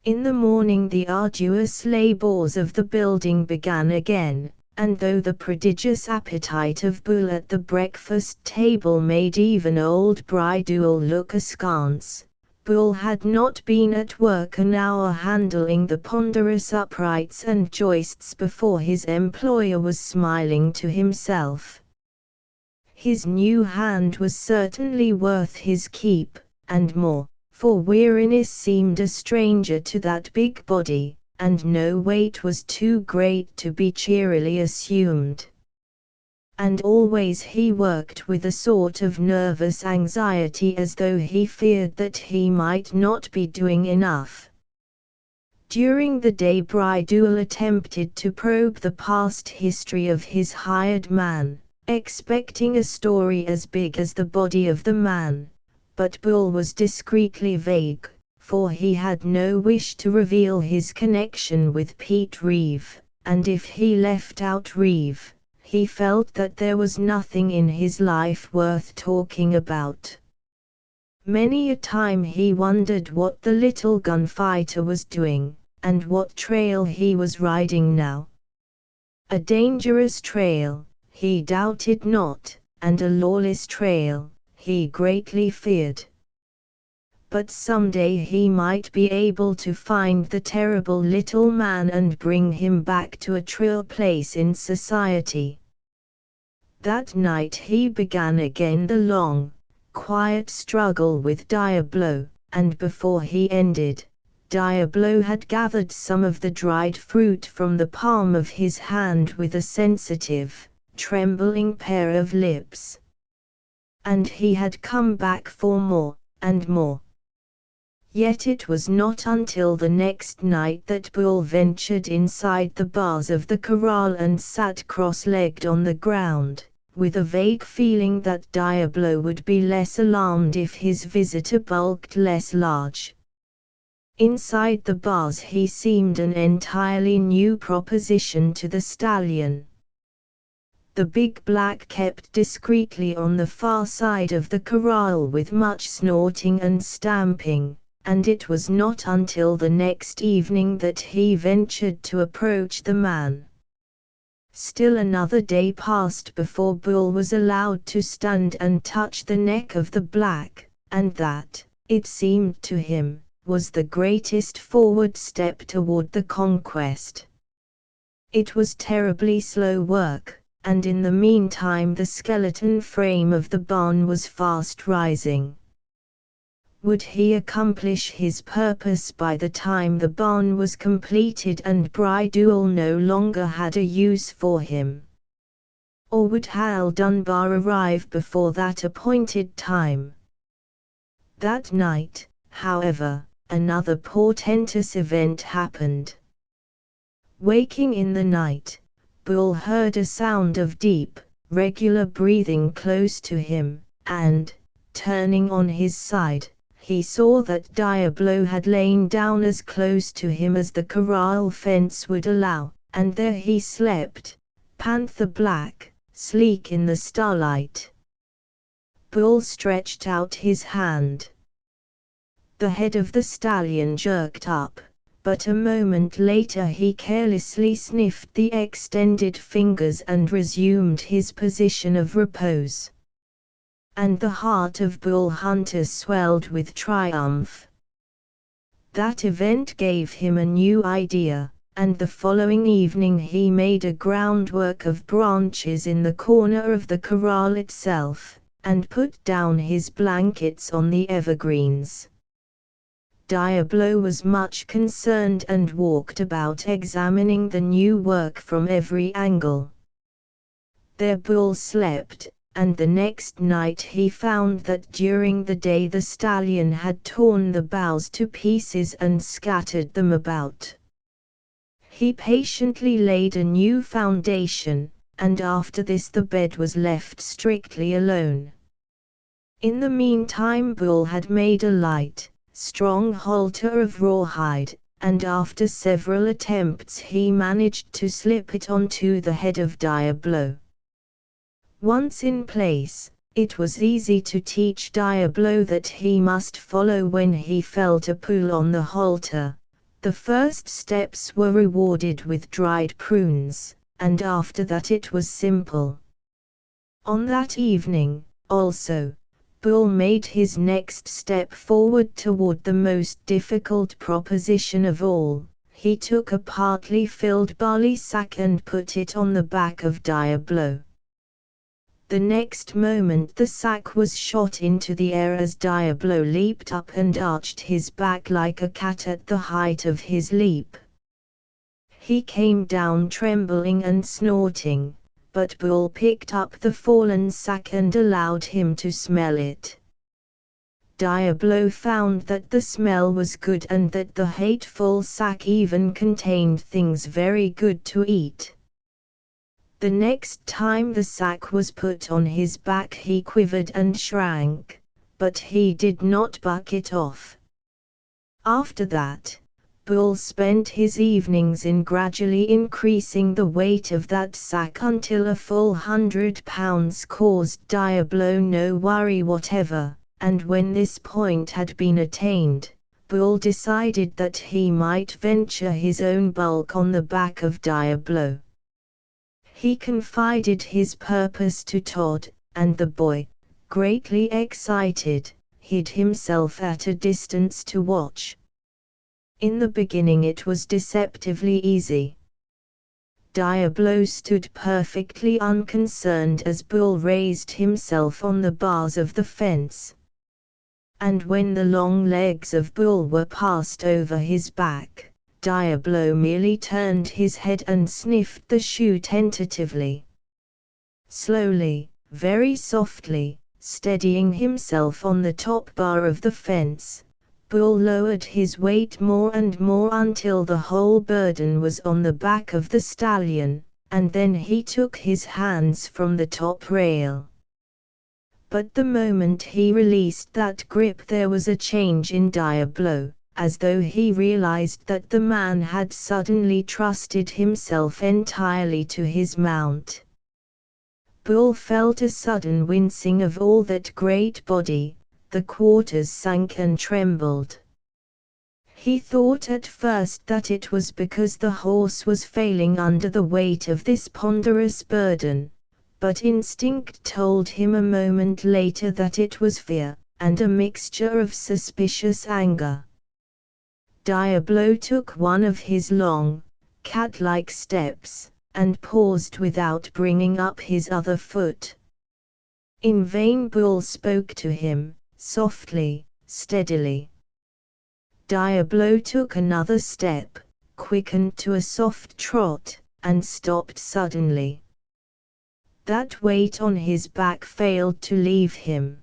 In the morning the arduous labors of the building began again, and though the prodigious appetite of Bull at the breakfast table made even old Bridewell look askance, Bull had not been at work an hour handling the ponderous uprights and joists before his employer was smiling to himself. His new hand was certainly worth his keep, and more, for weariness seemed a stranger to that big body, and no weight was too great to be cheerily assumed. And always he worked with a sort of nervous anxiety as though he feared that he might not be doing enough. During the day Bridewell attempted to probe the past history of his hired man, expecting a story as big as the body of the man, but Bull was discreetly vague, for he had no wish to reveal his connection with Pete Reeve, and if he left out Reeve, he felt that there was nothing in his life worth talking about. Many a time he wondered what the little gunfighter was doing, and what trail he was riding now. A dangerous trail, he doubted not, and a lawless trail, he greatly feared. But someday he might be able to find the terrible little man and bring him back to a true place in society. That night he began again the long, quiet struggle with Diablo, and before he ended, Diablo had gathered some of the dried fruit from the palm of his hand with a sensitive, trembling pair of lips. And he had come back for more, and more. Yet it was not until the next night that Bull ventured inside the bars of the corral and sat cross-legged on the ground, with a vague feeling that Diablo would be less alarmed if his visitor bulked less large. Inside the bars he seemed an entirely new proposition to the stallion. The big black kept discreetly on the far side of the corral with much snorting and stamping, and it was not until the next evening that he ventured to approach the man. Still another day passed before Bull was allowed to stand and touch the neck of the black, and that, it seemed to him, was the greatest forward step toward the conquest. It was terribly slow work, and in the meantime the skeleton frame of the barn was fast rising. Would he accomplish his purpose by the time the barn was completed and Bridewell no longer had a use for him? Or would Hal Dunbar arrive before that appointed time? That night, however, another portentous event happened. Waking in the night, Bull heard a sound of deep, regular breathing close to him, and, turning on his side, he saw that Diablo had lain down as close to him as the corral fence would allow, and there he slept, panther black, sleek in the starlight. Bull stretched out his hand. The head of the stallion jerked up, but a moment later he carelessly sniffed the extended fingers and resumed his position of repose. And the heart of Bull Hunter swelled with triumph. That event gave him a new idea, and the following evening he made a groundwork of branches in the corner of the corral itself, and put down his blankets on the evergreens. Diablo was much concerned and walked about examining the new work from every angle. There Bull slept, and the next night he found that during the day the stallion had torn the boughs to pieces and scattered them about. He patiently laid a new foundation, and after this the bed was left strictly alone. In the meantime Bull had made a light, strong halter of rawhide, and after several attempts he managed to slip it onto the head of Diablo. Once in place, it was easy to teach Diablo that he must follow when he felt a pull on the halter. The first steps were rewarded with dried prunes, and after that it was simple. On that evening, also, Bull made his next step forward toward the most difficult proposition of all. He took a partly filled barley sack and put it on the back of Diablo. The next moment the sack was shot into the air as Diablo leaped up and arched his back like a cat at the height of his leap. He came down trembling and snorting, but Bull picked up the fallen sack and allowed him to smell it. Diablo found that the smell was good and that the hateful sack even contained things very good to eat. The next time the sack was put on his back he quivered and shrank, but he did not buck it off. After that, Bull spent his evenings in gradually increasing the weight of that sack until a full 100 pounds caused Diablo no worry whatever, and when this point had been attained, Bull decided that he might venture his own bulk on the back of Diablo. He confided his purpose to Todd, and the boy, greatly excited, hid himself at a distance to watch. In the beginning it was deceptively easy. Diablo stood perfectly unconcerned as Bull raised himself on the bars of the fence. And when the long legs of Bull were passed over his back, Diablo merely turned his head and sniffed the shoe tentatively. Slowly, very softly, steadying himself on the top bar of the fence, Bull lowered his weight more and more until the whole burden was on the back of the stallion, and then he took his hands from the top rail. But the moment he released that grip there was a change in Diablo, as though he realized that the man had suddenly trusted himself entirely to his mount. Bull felt a sudden wincing of all that great body, the quarters sank and trembled. He thought at first that it was because the horse was failing under the weight of this ponderous burden, but instinct told him a moment later that it was fear, and a mixture of suspicious anger. Diablo took one of his long, cat-like steps, and paused without bringing up his other foot. In vain Bull spoke to him, softly, steadily. Diablo took another step, quickened to a soft trot, and stopped suddenly. That weight on his back failed to leave him.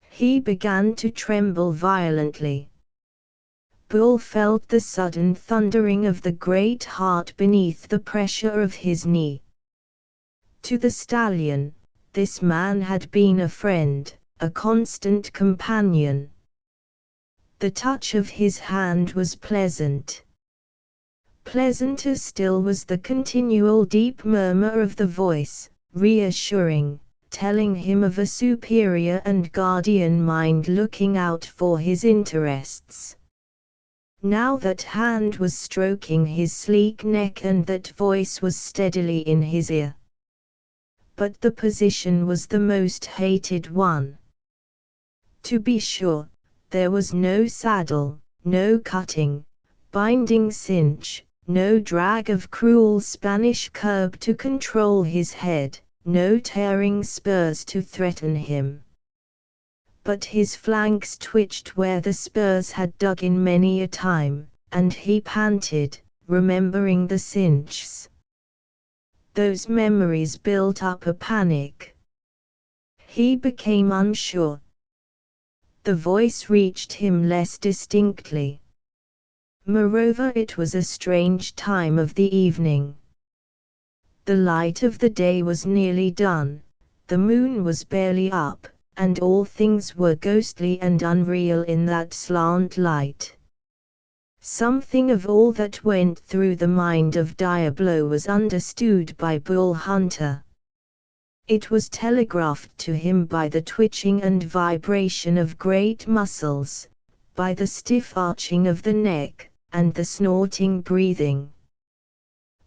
He began to tremble violently. Bull felt the sudden thundering of the great heart beneath the pressure of his knee. To the stallion, this man had been a friend, a constant companion. The touch of his hand was pleasant. Pleasanter still was the continual deep murmur of the voice, reassuring, telling him of a superior and guardian mind looking out for his interests. Now that hand was stroking his sleek neck and that voice was steadily in his ear. But the position was the most hated one. To be sure, there was no saddle, no cutting, binding cinch, no drag of cruel Spanish curb to control his head, no tearing spurs to threaten him. But his flanks twitched where the spurs had dug in many a time, and he panted, remembering the cinches. Those memories built up a panic. He became unsure. The voice reached him less distinctly. Moreover, it was a strange time of the evening. The light of the day was nearly done, the moon was barely up, and all things were ghostly and unreal in that slant light. Something of all that went through the mind of Diablo was understood by Bull Hunter. It was telegraphed to him by the twitching and vibration of great muscles, by the stiff arching of the neck, and the snorting breathing.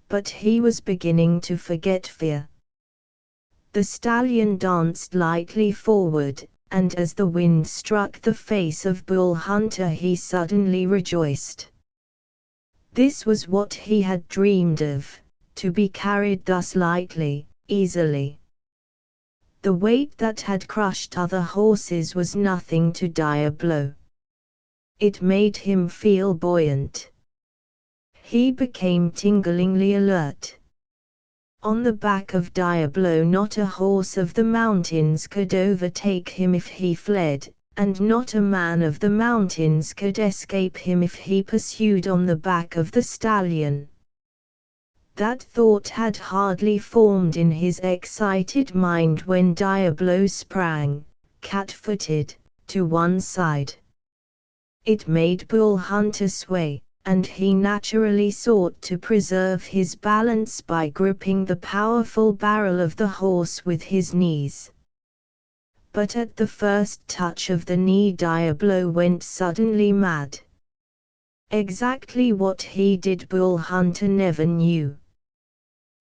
But he was beginning to forget fear. The stallion danced lightly forward, and as the wind struck the face of Bull Hunter he suddenly rejoiced. This was what he had dreamed of, to be carried thus lightly, easily. The weight that had crushed other horses was nothing to Diablo. It made him feel buoyant. He became tinglingly alert. On the back of Diablo not a horse of the mountains could overtake him if he fled, and not a man of the mountains could escape him if he pursued on the back of the stallion. That thought had hardly formed in his excited mind when Diablo sprang, cat-footed, to one side. It made Bull Hunter sway, and he naturally sought to preserve his balance by gripping the powerful barrel of the horse with his knees. But at the first touch of the knee Diablo went suddenly mad. Exactly what he did Bull Hunter never knew.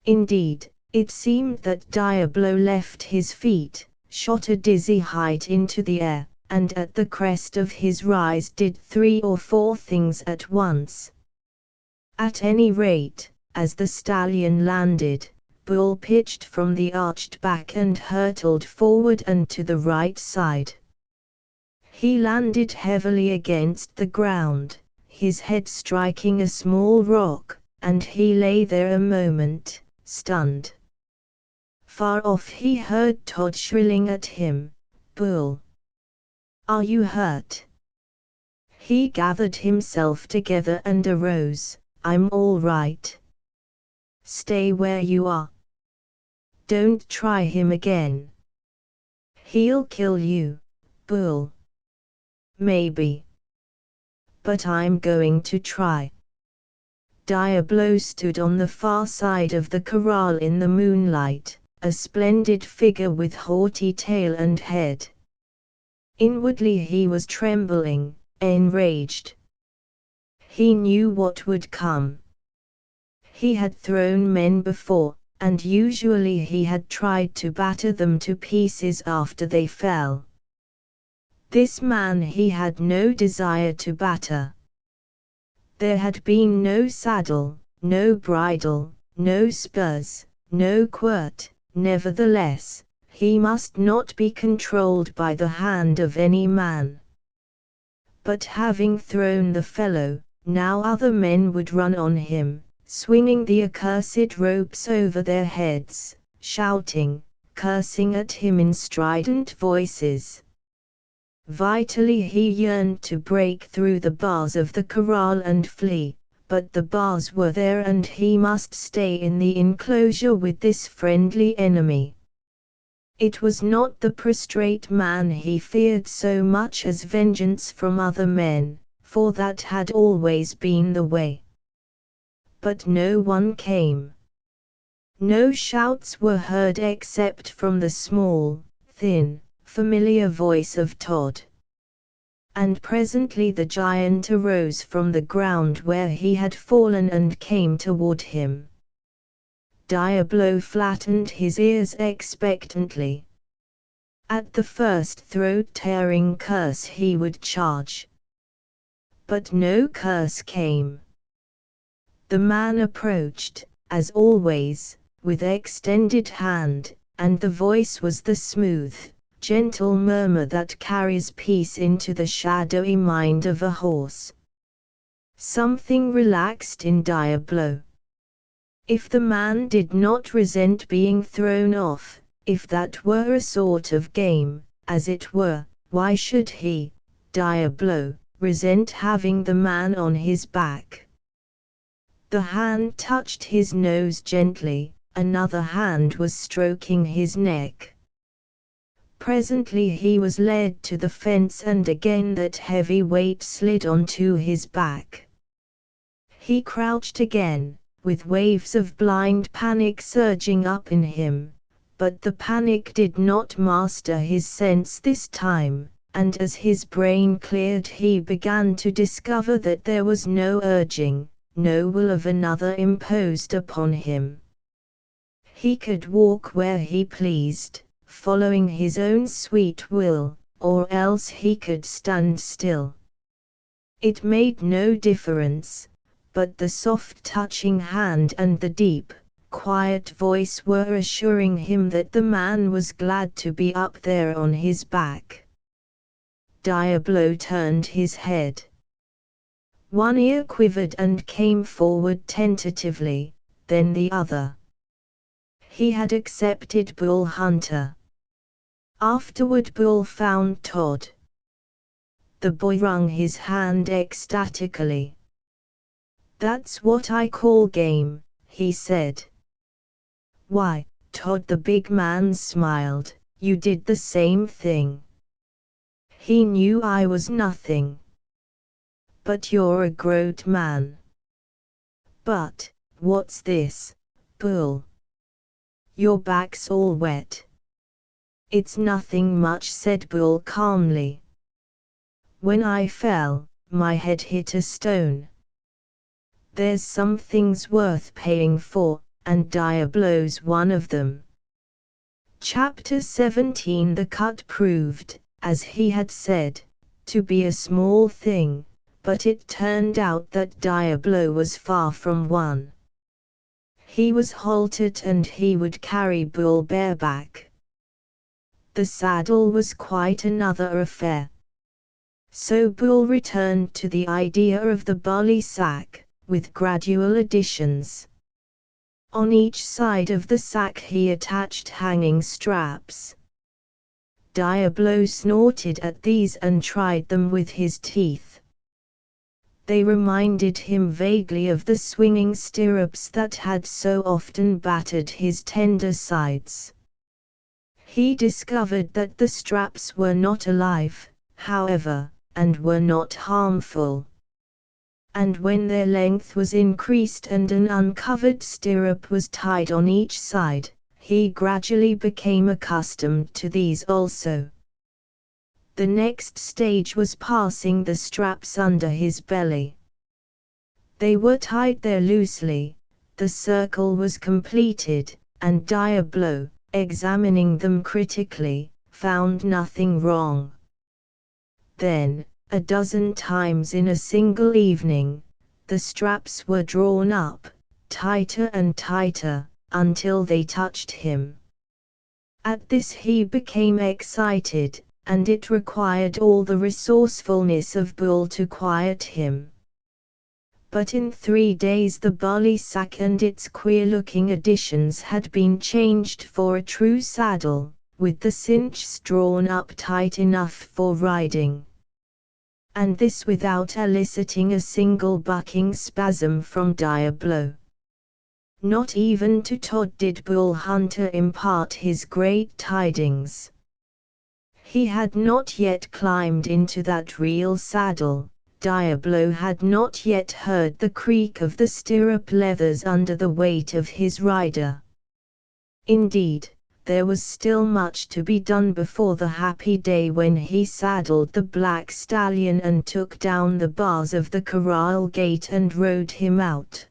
Indeed, it seemed that Diablo left his feet, shot a dizzy height into the air, and at the crest of his rise did 3 or 4 things at once. At any rate, as the stallion landed, Bull pitched from the arched back and hurtled forward and to the right side. He landed heavily against the ground, his head striking a small rock, and he lay there a moment, stunned. Far off he heard Todd shrilling at him, "Bull! Are you hurt?" He gathered himself together and arose, "I'm all right." "Stay where you are. Don't try him again. He'll kill you, Bull." "Maybe. But I'm going to try." Diablo stood on the far side of the corral in the moonlight, a splendid figure with haughty tail and head. Inwardly he was trembling, enraged. He knew what would come. He had thrown men before, and usually he had tried to batter them to pieces after they fell. This man he had no desire to batter. There had been no saddle, no bridle, no spurs, no quirt. Nevertheless, he must not be controlled by the hand of any man. But having thrown the fellow, now other men would run on him, swinging the accursed ropes over their heads, shouting, cursing at him in strident voices. Vitally he yearned to break through the bars of the corral and flee, but the bars were there and he must stay in the enclosure with this friendly enemy. It was not the prostrate man he feared so much as vengeance from other men, for that had always been the way. But no one came. No shouts were heard except from the small, thin, familiar voice of Todd. And presently the giant arose from the ground where he had fallen and came toward him. Diablo flattened his ears expectantly. At the first throat-tearing curse he would charge. But no curse came. The man approached, as always, with extended hand, and the voice was the smooth, gentle murmur that carries peace into the shadowy mind of a horse. Something relaxed in Diablo. If the man did not resent being thrown off, if that were a sort of game, as it were, why should he, Diablo, resent having the man on his back? The hand touched his nose gently, another hand was stroking his neck. Presently he was led to the fence and again that heavy weight slid onto his back. He crouched again, with waves of blind panic surging up in him, but the panic did not master his sense this time, and as his brain cleared he began to discover that there was no urging, no will of another imposed upon him. He could walk where he pleased, following his own sweet will, or else he could stand still. It made no difference, but the soft touching hand and the deep, quiet voice were assuring him that the man was glad to be up there on his back. Diablo turned his head. One ear quivered and came forward tentatively, then the other. He had accepted Bull Hunter. Afterward Bull found Todd. The boy wrung his hand ecstatically. "That's what I call game," he said. "Why, Todd," the big man smiled, "you did the same thing." He knew I was nothing. "But you're a grown man." "But, what's this, Bull? Your back's all wet." "It's nothing much," said Bull calmly. "When I fell, my head hit a stone. There's some things worth paying for, and Diablo's one of them." Chapter 17. The cut proved, as he had said, to be a small thing, but it turned out that Diablo was far from one. He was haltered and he would carry Bull bareback. The saddle was quite another affair. So Bull returned to the idea of the barley sack, with gradual additions. On each side of the sack he attached hanging straps. Diablo snorted at these and tried them with his teeth. They reminded him vaguely of the swinging stirrups that had so often battered his tender sides. He discovered that the straps were not alive, however, and were not harmful. And when their length was increased and an uncovered stirrup was tied on each side, he gradually became accustomed to these also. The next stage was passing the straps under his belly. They were tied there loosely, the circle was completed, and Diablo, examining them critically, found nothing wrong. Then, a dozen times in a single evening, the straps were drawn up, tighter and tighter, until they touched him. At this he became excited, and it required all the resourcefulness of Bull to quiet him. But in 3 days the barley sack and its queer-looking additions had been changed for a true saddle, with the cinches drawn up tight enough for riding. And this without eliciting a single bucking spasm from Diablo. Not even to Todd did Bull Hunter impart his great tidings. He had not yet climbed into that real saddle, Diablo had not yet heard the creak of the stirrup leathers under the weight of his rider. Indeed, there was still much to be done before the happy day when he saddled the black stallion and took down the bars of the corral gate and rode him out.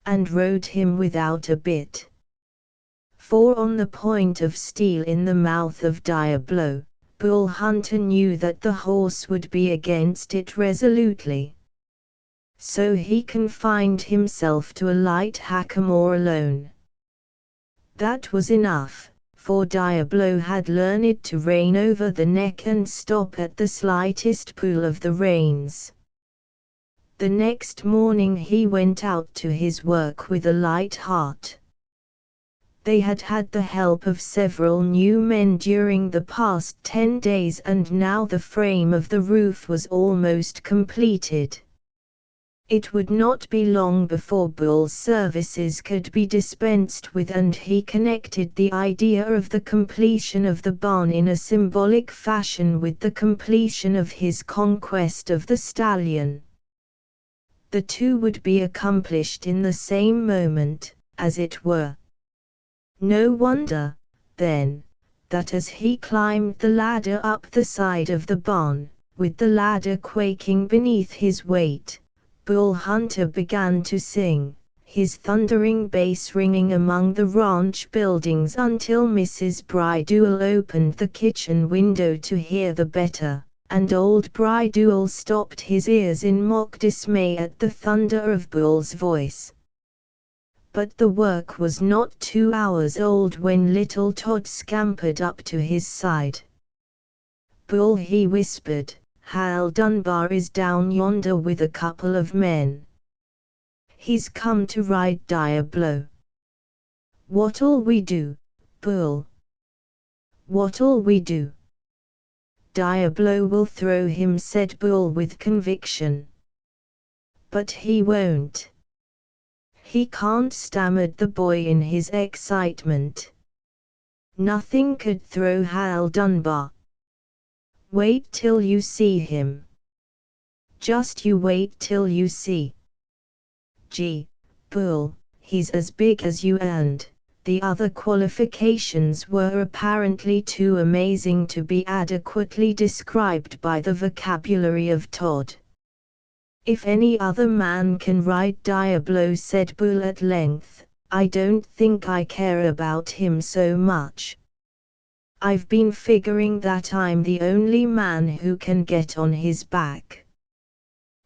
And rode him without a bit. For on the point of steel in the mouth of Diablo, Bull Hunter knew that the horse would be against it resolutely. So he confined himself to a light hackamore alone. That was enough, for Diablo had learned to rein over the neck and stop at the slightest pull of the reins. The next morning he went out to his work with a light heart. They had had the help of several new men during the past 10 days and now the frame of the roof was almost completed. It would not be long before Bull's services could be dispensed with, and he connected the idea of the completion of the barn in a symbolic fashion with the completion of his conquest of the stallion. The two would be accomplished in the same moment, as it were. No wonder, then, that as he climbed the ladder up the side of the barn, with the ladder quaking beneath his weight, Bull Hunter began to sing, his thundering bass ringing among the ranch buildings until Mrs. Bridewell opened the kitchen window to hear the better, and old Bridewell stopped his ears in mock dismay at the thunder of Bull's voice. But the work was not 2 hours old when little Todd scampered up to his side. "Bull," he whispered, "Hal Dunbar is down yonder with a couple of men. He's come to ride Diablo." "What'll we do, Bull?" "What'll we do?" "Diablo will throw him," said Bull with conviction. "But he won't. He can't," stammered the boy in his excitement. "Nothing could throw Hal Dunbar. Wait till you see him. Just you wait till you see. Gee, Bull, he's as big as you," and the other qualifications were apparently too amazing to be adequately described by the vocabulary of Todd. "If any other man can ride Diablo," said Bull at length, "I don't think I care about him so much. I've been figuring that I'm the only man who can get on his back.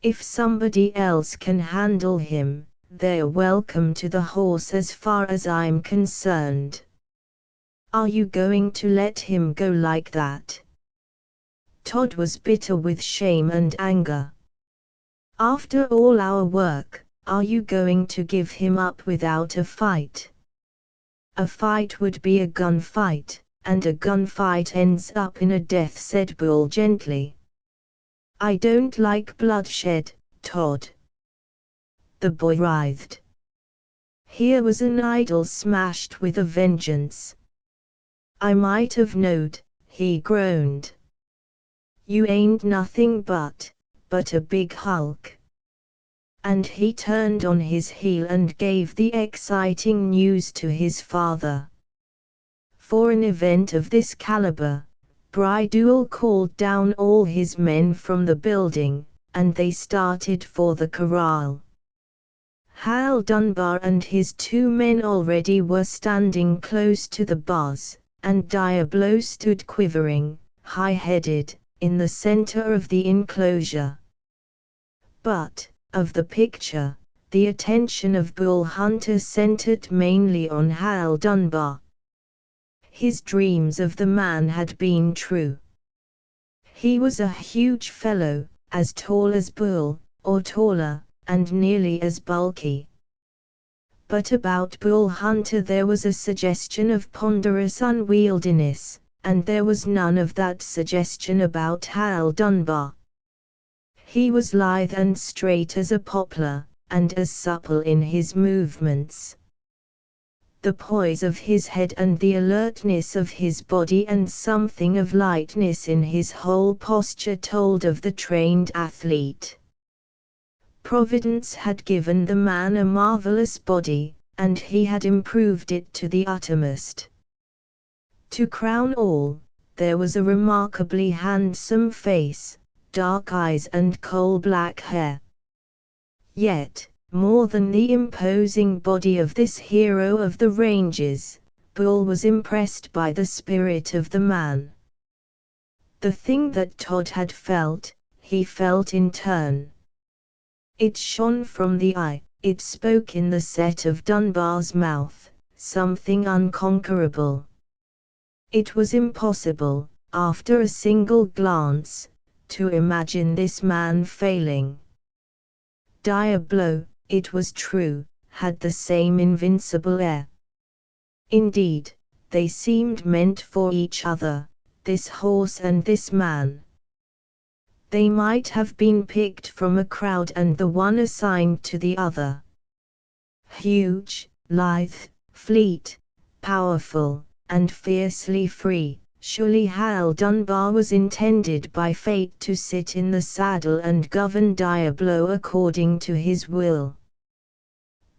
If somebody else can handle him, they're welcome to the horse as far as I'm concerned. Are you going to let him go like that?" Todd was bitter with shame and anger. "After all our work, are you going to give him up without a fight?" "A fight would be a gunfight, and a gunfight ends up in a death," said Bull gently. "I don't like bloodshed, Todd." The boy writhed. Here was an idol smashed with a vengeance. "I might have knowed," he groaned. "You ain't nothing but a big hulk." And he turned on his heel and gave the exciting news to his father. For an event of this caliber, Bridewell called down all his men from the building, and they started for the corral. Hal Dunbar and his 2 men already were standing close to the bars, and Diablo stood quivering, high-headed, in the center of the enclosure. But, of the picture, the attention of Bull Hunter centered mainly on Hal Dunbar. His dreams of the man had been true. He was a huge fellow, as tall as Bull, or taller, and nearly as bulky. But about Bull Hunter there was a suggestion of ponderous unwieldiness, and there was none of that suggestion about Hal Dunbar. He was lithe and straight as a poplar, and as supple in his movements. The poise of his head and the alertness of his body and something of lightness in his whole posture told of the trained athlete. Providence had given the man a marvelous body, and he had improved it to the uttermost. To crown all, there was a remarkably handsome face, dark eyes and coal-black hair. Yet, more than the imposing body of this hero of the ranges, Bull was impressed by the spirit of the man. The thing that Todd had felt, he felt in turn. It shone from the eye, it spoke in the set of Dunbar's mouth, something unconquerable. It was impossible, after a single glance, to imagine this man failing. Diablo, it was true, had the same invincible air. Indeed, they seemed meant for each other, this horse and this man. They might have been picked from a crowd and the one assigned to the other. Huge, lithe, fleet, powerful, and fiercely free, surely Hal Dunbar was intended by fate to sit in the saddle and govern Diablo according to his will.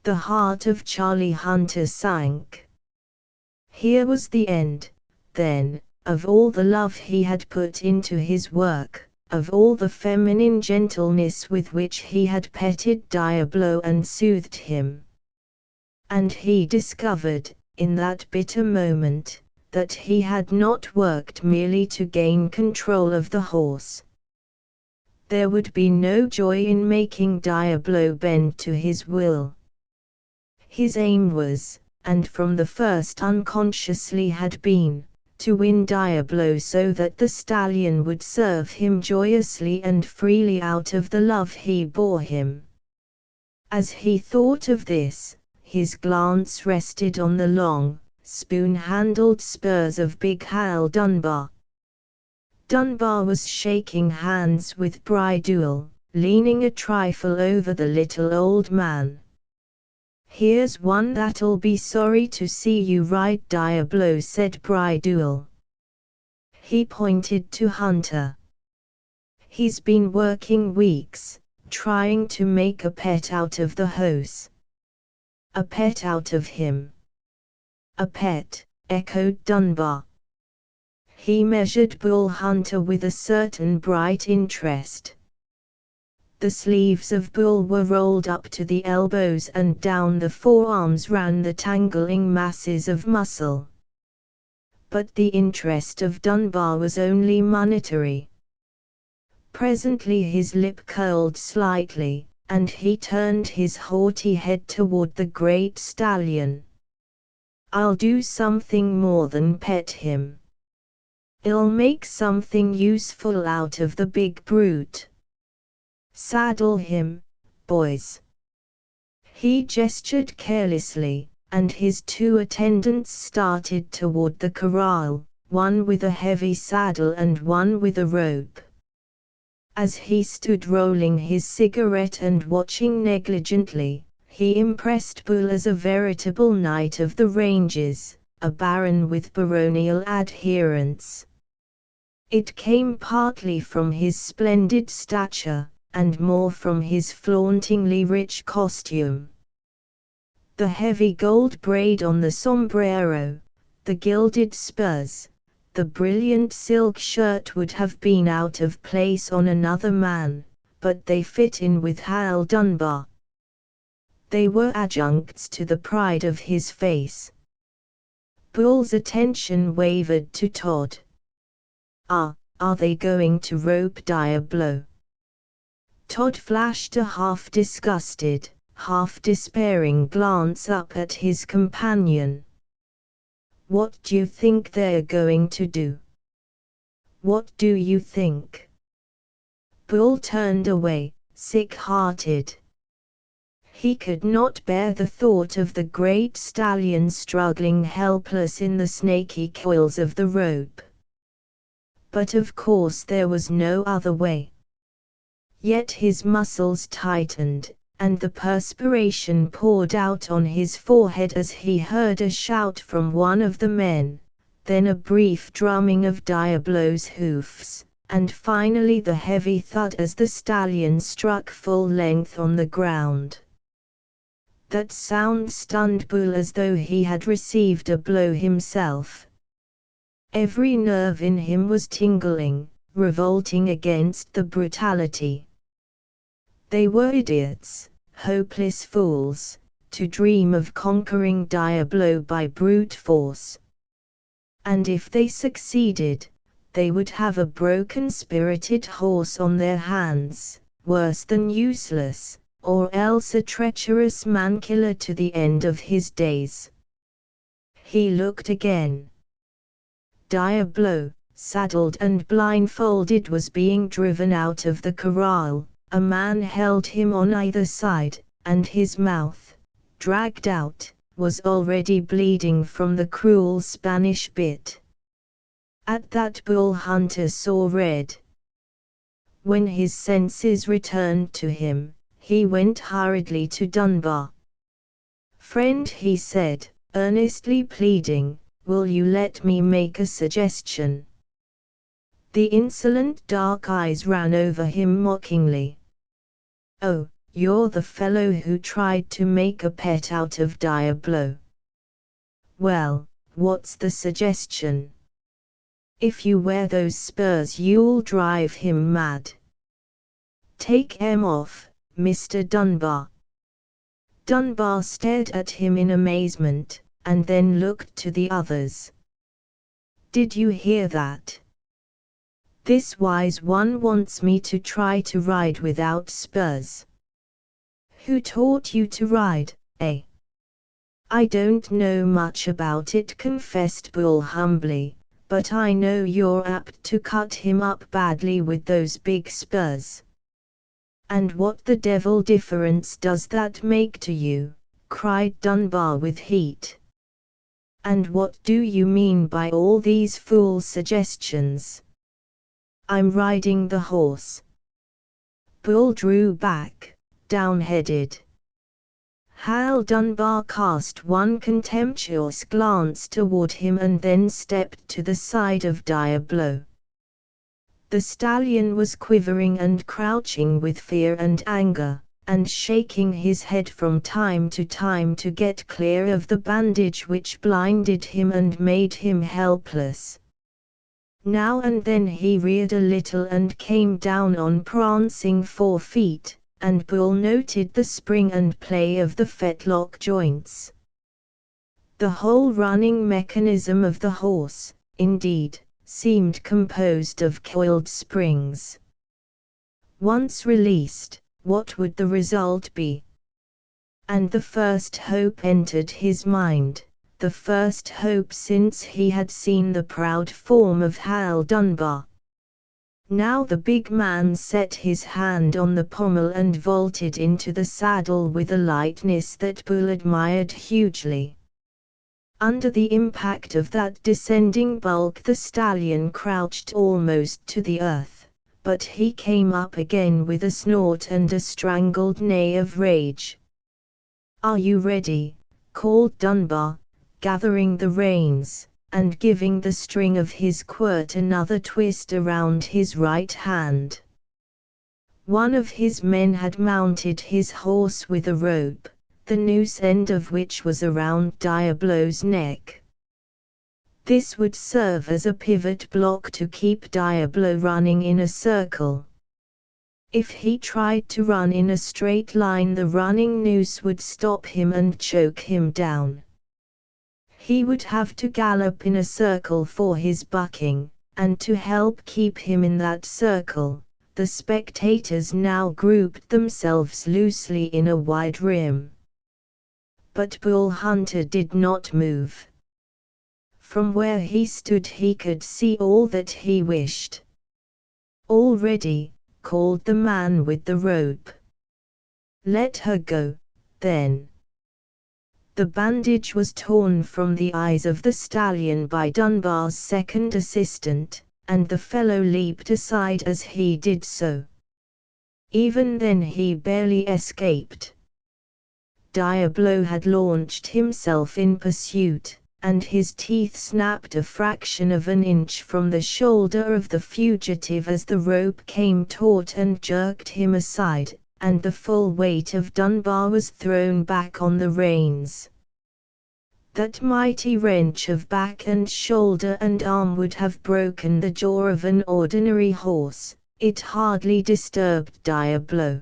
The heart of Charlie Hunter sank. Here was the end, then, of all the love he had put into his work, of all the feminine gentleness with which he had petted Diablo and soothed him. And he discovered, in that bitter moment, that he had not worked merely to gain control of the horse. There would be no joy in making Diablo bend to his will. His aim was, and from the first unconsciously had been, to win Diablo so that the stallion would serve him joyously and freely out of the love he bore him. As he thought of this, his glance rested on the long, spoon-handled spurs of big Hal Dunbar. Dunbar was shaking hands with Bridewell, leaning a trifle over the little old man. "Here's one that'll be sorry to see you ride, Diablo," said Bridewell. He pointed to Hunter. "He's been working weeks, trying to make a pet out of the horse." "A pet out of him?" "A pet," echoed Dunbar. He measured Bull Hunter with a certain bright interest. The sleeves of Bull were rolled up to the elbows and down the forearms ran the tangling masses of muscle. But the interest of Dunbar was only monetary. Presently his lip curled slightly, and he turned his haughty head toward the great stallion. "I'll do something more than pet him. I'll make something useful out of the big brute. Saddle him, boys." He gestured carelessly, and his 2 attendants started toward the corral, one with a heavy saddle and one with a rope. As he stood rolling his cigarette and watching negligently, he impressed Bull as a veritable knight of the ranges, a baron with baronial adherents. It came partly from his splendid stature, and more from his flauntingly rich costume. The heavy gold braid on the sombrero, the gilded spurs, the brilliant silk shirt would have been out of place on another man, but they fit in with Hal Dunbar. They were adjuncts to the pride of his face. Bull's attention wavered to Todd. Are they going to rope Diablo? Todd flashed a half-disgusted, half-despairing glance up at his companion. What do you think they're going to do? What do you think? Bull turned away, sick-hearted. He could not bear the thought of the great stallion struggling helpless in the snaky coils of the rope. But of course there was no other way. Yet his muscles tightened, and the perspiration poured out on his forehead as he heard a shout from one of the men, then a brief drumming of Diablo's hoofs, and finally the heavy thud as the stallion struck full length on the ground. That sound stunned Bull as though he had received a blow himself. Every nerve in him was tingling, revolting against the brutality. They were idiots, hopeless fools, to dream of conquering Diablo by brute force. And if they succeeded, they would have a broken-spirited horse on their hands, worse than useless, or else a treacherous man-killer to the end of his days. He looked again. Diablo, saddled and blindfolded, was being driven out of the corral. A man held him on either side, and his mouth, dragged out, was already bleeding from the cruel Spanish bit. At that Bull Hunter saw red. When his senses returned to him, he went hurriedly to Dunbar. "Friend," he said, earnestly pleading, "will you let me make a suggestion?" The insolent dark eyes ran over him mockingly. "Oh, you're the fellow who tried to make a pet out of Diablo. Well, what's the suggestion? If you wear those spurs you'll drive him mad. Take 'em off, Mr. Dunbar." Dunbar stared at him in amazement, and then looked to the others. "Did you hear that? This wise one wants me to try to ride without spurs." "Who taught you to ride, eh?" "I don't know much about it," confessed Bull humbly, "but I know you're apt to cut him up badly with those big spurs." "And what the devil difference does that make to you?" cried Dunbar with heat. "And what do you mean by all these fool suggestions?" "I'm riding the horse." Bull drew back, downheaded. Hal Dunbar cast one contemptuous glance toward him and then stepped to the side of Diablo. The stallion was quivering and crouching with fear and anger, and shaking his head from time to time to get clear of the bandage which blinded him and made him helpless. Now and then he reared a little and came down on prancing 4 feet, and Bull noted the spring and play of the fetlock joints. The whole running mechanism of the horse, indeed, seemed composed of coiled springs. Once released, what would the result be? And the first hope entered his mind, the first hope since he had seen the proud form of Hal Dunbar. Now the big man set his hand on the pommel and vaulted into the saddle with a lightness that Bull admired hugely. Under the impact of that descending bulk the stallion crouched almost to the earth, but he came up again with a snort and a strangled neigh of rage. "Are you ready?" called Dunbar, gathering the reins, and giving the string of his quirt another twist around his right hand. One of his men had mounted his horse with a rope, the noose end of which was around Diablo's neck. This would serve as a pivot block to keep Diablo running in a circle. If he tried to run in a straight line, the running noose would stop him and choke him down. He would have to gallop in a circle for his bucking, and to help keep him in that circle, the spectators now grouped themselves loosely in a wide rim. But Bull Hunter did not move. From where he stood he could see all that he wished. "All ready," called the man with the rope. "Let her go, then." The bandage was torn from the eyes of the stallion by Dunbar's second assistant, and the fellow leaped aside as he did so. Even then he barely escaped. Diablo had launched himself in pursuit, and his teeth snapped a fraction of an inch from the shoulder of the fugitive as the rope came taut and jerked him aside, and the full weight of Dunbar was thrown back on the reins. That mighty wrench of back and shoulder and arm would have broken the jaw of an ordinary horse. It hardly disturbed Diablo.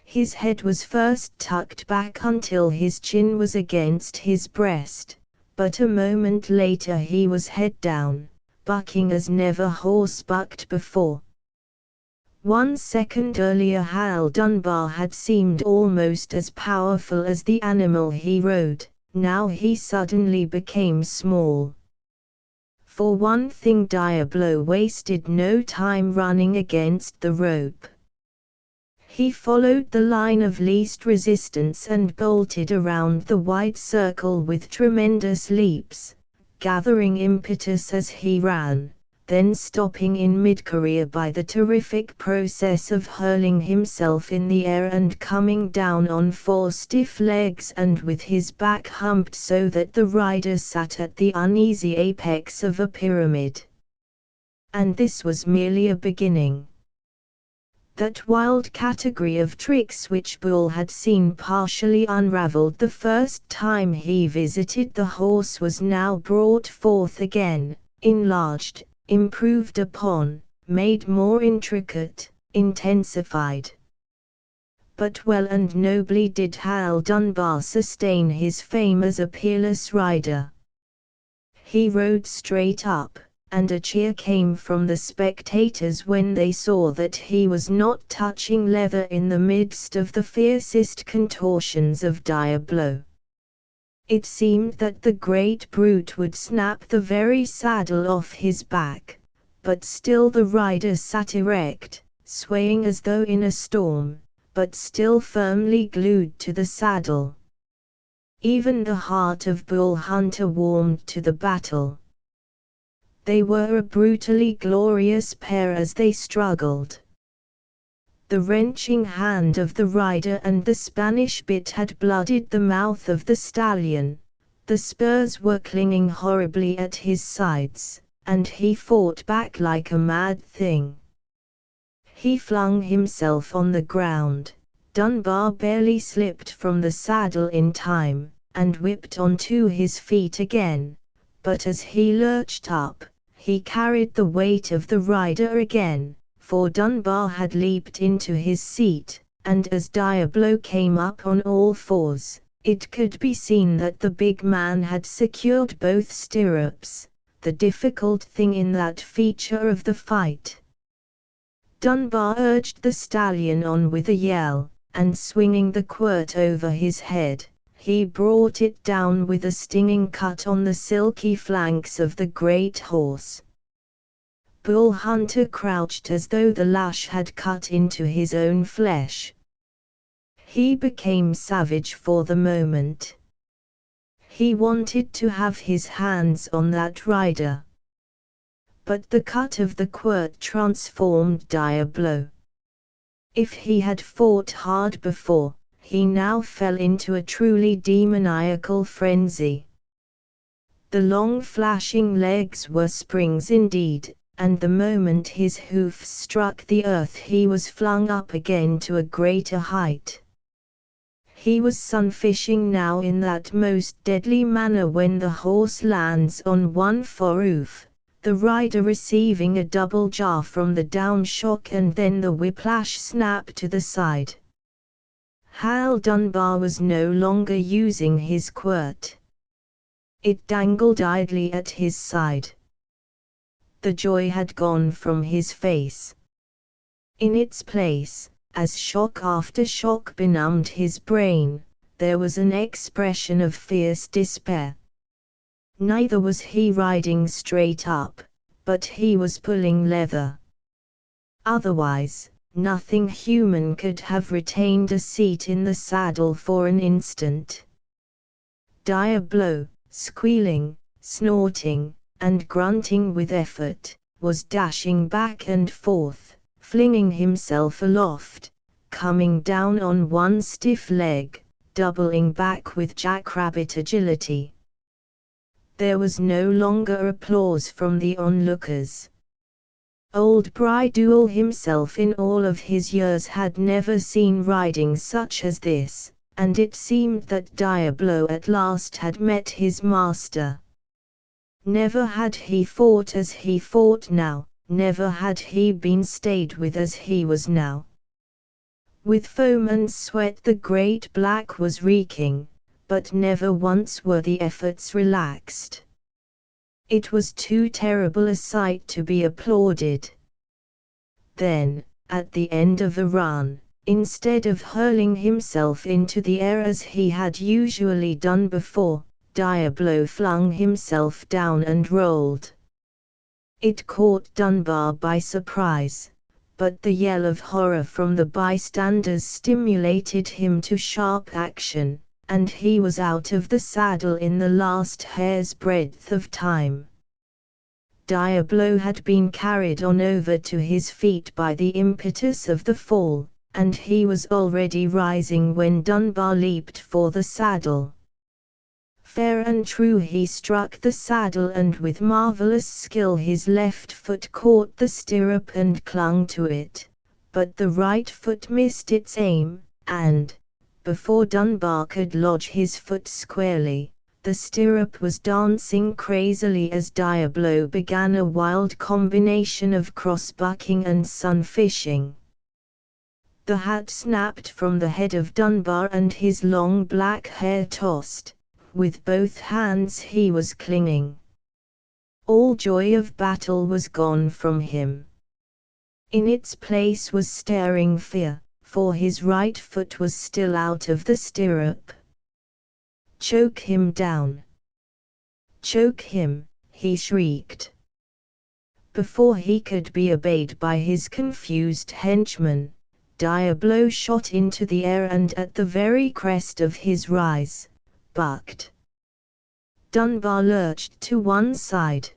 His head was first tucked back until his chin was against his breast, but a moment later he was head down, bucking as never horse bucked before. 1 second earlier Hal Dunbar had seemed almost as powerful as the animal he rode. Now he suddenly became small. For one thing, Diablo wasted no time running against the rope. He followed the line of least resistance and bolted around the wide circle with tremendous leaps, gathering impetus as he ran, then stopping in mid-career by the terrific process of hurling himself in the air and coming down on 4 stiff legs and with his back humped so that the rider sat at the uneasy apex of a pyramid. And this was merely a beginning. That wild category of tricks which Bull had seen partially unraveled the first time he visited the horse was now brought forth again, enlarged, improved upon, made more intricate, intensified. But well and nobly did Hal Dunbar sustain his fame as a peerless rider. He rode straight up, and a cheer came from the spectators when they saw that he was not touching leather in the midst of the fiercest contortions of Diablo. It seemed that the great brute would snap the very saddle off his back, but still the rider sat erect, swaying as though in a storm, but still firmly glued to the saddle. Even the heart of Bull Hunter warmed to the battle. They were a brutally glorious pair as they struggled. The wrenching hand of the rider and the Spanish bit had blooded the mouth of the stallion, the spurs were clinging horribly at his sides, and he fought back like a mad thing. He flung himself on the ground. Dunbar barely slipped from the saddle in time, and whipped onto his feet again, but as he lurched up, he carried the weight of the rider again, for Dunbar had leaped into his seat, and as Diablo came up on all fours, it could be seen that the big man had secured both stirrups, the difficult thing in that feature of the fight. Dunbar urged the stallion on with a yell, and swinging the quirt over his head, he brought it down with a stinging cut on the silky flanks of the great horse. Bull Hunter crouched as though the lash had cut into his own flesh. He became savage for the moment. He wanted to have his hands on that rider. But the cut of the quirt transformed Diablo. If he had fought hard before, he now fell into a truly demoniacal frenzy. The long flashing legs were springs indeed, and the moment his hoofs struck the earth he was flung up again to a greater height. He was sunfishing now in that most deadly manner when the horse lands on one forehoof, the rider receiving a double jar from the down shock and then the whiplash snap to the side. Hal Dunbar was no longer using his quirt. It dangled idly at his side. The joy had gone from his face. In its place, as shock after shock benumbed his brain, there was an expression of fierce despair. Neither was he riding straight up, but he was pulling leather. Otherwise, nothing human could have retained a seat in the saddle for an instant. Diablo, squealing, snorting, and grunting with effort, was dashing back and forth, flinging himself aloft, coming down on one stiff leg, doubling back with jackrabbit agility. There was no longer applause from the onlookers. Old Bridewell himself in all of his years had never seen riding such as this, and it seemed that Diablo at last had met his master. Never had he fought as he fought now, never had he been stayed with as he was now. With foam and sweat the great black was reeking, but never once were the efforts relaxed. It was too terrible a sight to be applauded. Then, at the end of the run, instead of hurling himself into the air as he had usually done before, Diablo flung himself down and rolled. It caught Dunbar by surprise, but the yell of horror from the bystanders stimulated him to sharp action, and he was out of the saddle in the last hair's breadth of time. Diablo had been carried on over to his feet by the impetus of the fall, and he was already rising when Dunbar leaped for the saddle. Fair and true he struck the saddle, and with marvelous skill his left foot caught the stirrup and clung to it, but the right foot missed its aim, and, before Dunbar could lodge his foot squarely, the stirrup was dancing crazily as Diablo began a wild combination of cross-bucking and sun-fishing. The hat snapped from the head of Dunbar and his long black hair tossed. With both hands he was clinging. All joy of battle was gone from him. In its place was staring fear, for his right foot was still out of the stirrup. "Choke him down! Choke him!" he shrieked. Before he could be obeyed by his confused henchmen, Diablo shot into the air and at the very crest of his rise, bucked. Dunbar lurched to one side.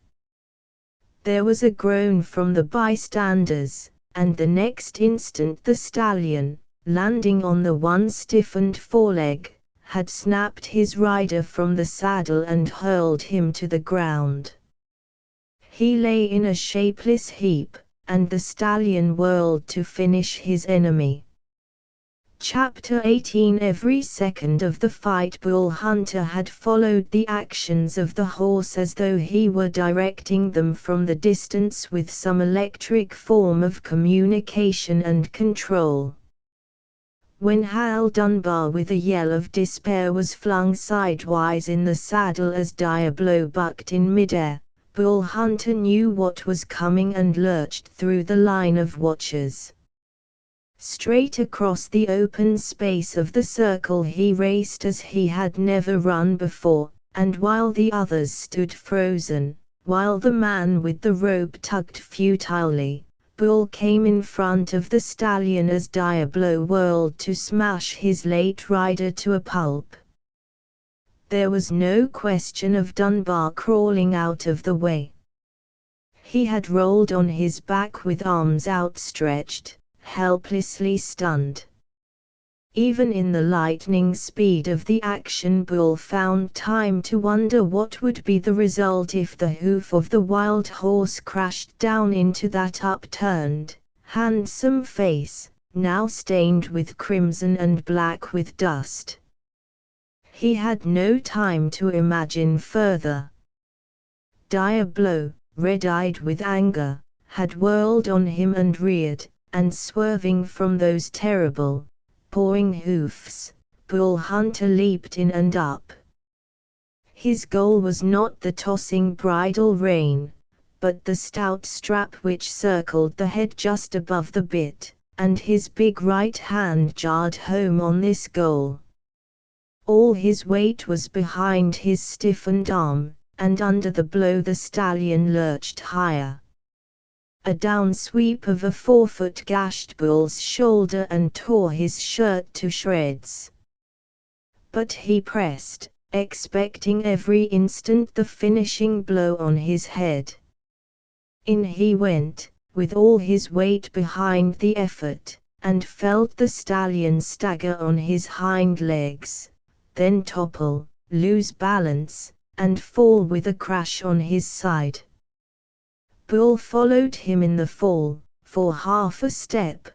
There was a groan from the bystanders, and the next instant the stallion, landing on the one stiffened foreleg, had snapped his rider from the saddle and hurled him to the ground. He lay in a shapeless heap, and the stallion whirled to finish his enemy. Chapter 18. Every second of the fight Bull Hunter had followed the actions of the horse as though he were directing them from the distance with some electric form of communication and control. When Hal Dunbar with a yell of despair was flung sidewise in the saddle as Diablo bucked in midair, Bull Hunter knew what was coming and lurched through the line of watchers. Straight across the open space of the circle he raced as he had never run before, and while the others stood frozen, while the man with the rope tugged futilely, Bull came in front of the stallion as Diablo whirled to smash his late rider to a pulp. There was no question of Dunbar crawling out of the way. He had rolled on his back with arms outstretched, helplessly stunned. Even in the lightning speed of the action, Bull found time to wonder what would be the result if the hoof of the wild horse crashed down into that upturned, handsome face, now stained with crimson and black with dust. He had no time to imagine further. Diablo, red-eyed with anger, had whirled on him and reared, and swerving from those terrible, pawing hoofs, Bull Hunter leaped in and up. His goal was not the tossing bridle rein, but the stout strap which circled the head just above the bit, and his big right hand jarred home on this goal. All his weight was behind his stiffened arm, and under the blow the stallion lurched higher. A down sweep of a forefoot gashed Bull's shoulder and tore his shirt to shreds. But he pressed, expecting every instant the finishing blow on his head. In he went, with all his weight behind the effort, and felt the stallion stagger on his hind legs, then topple, lose balance, and fall with a crash on his side. Bull followed him in the fall, for half a step,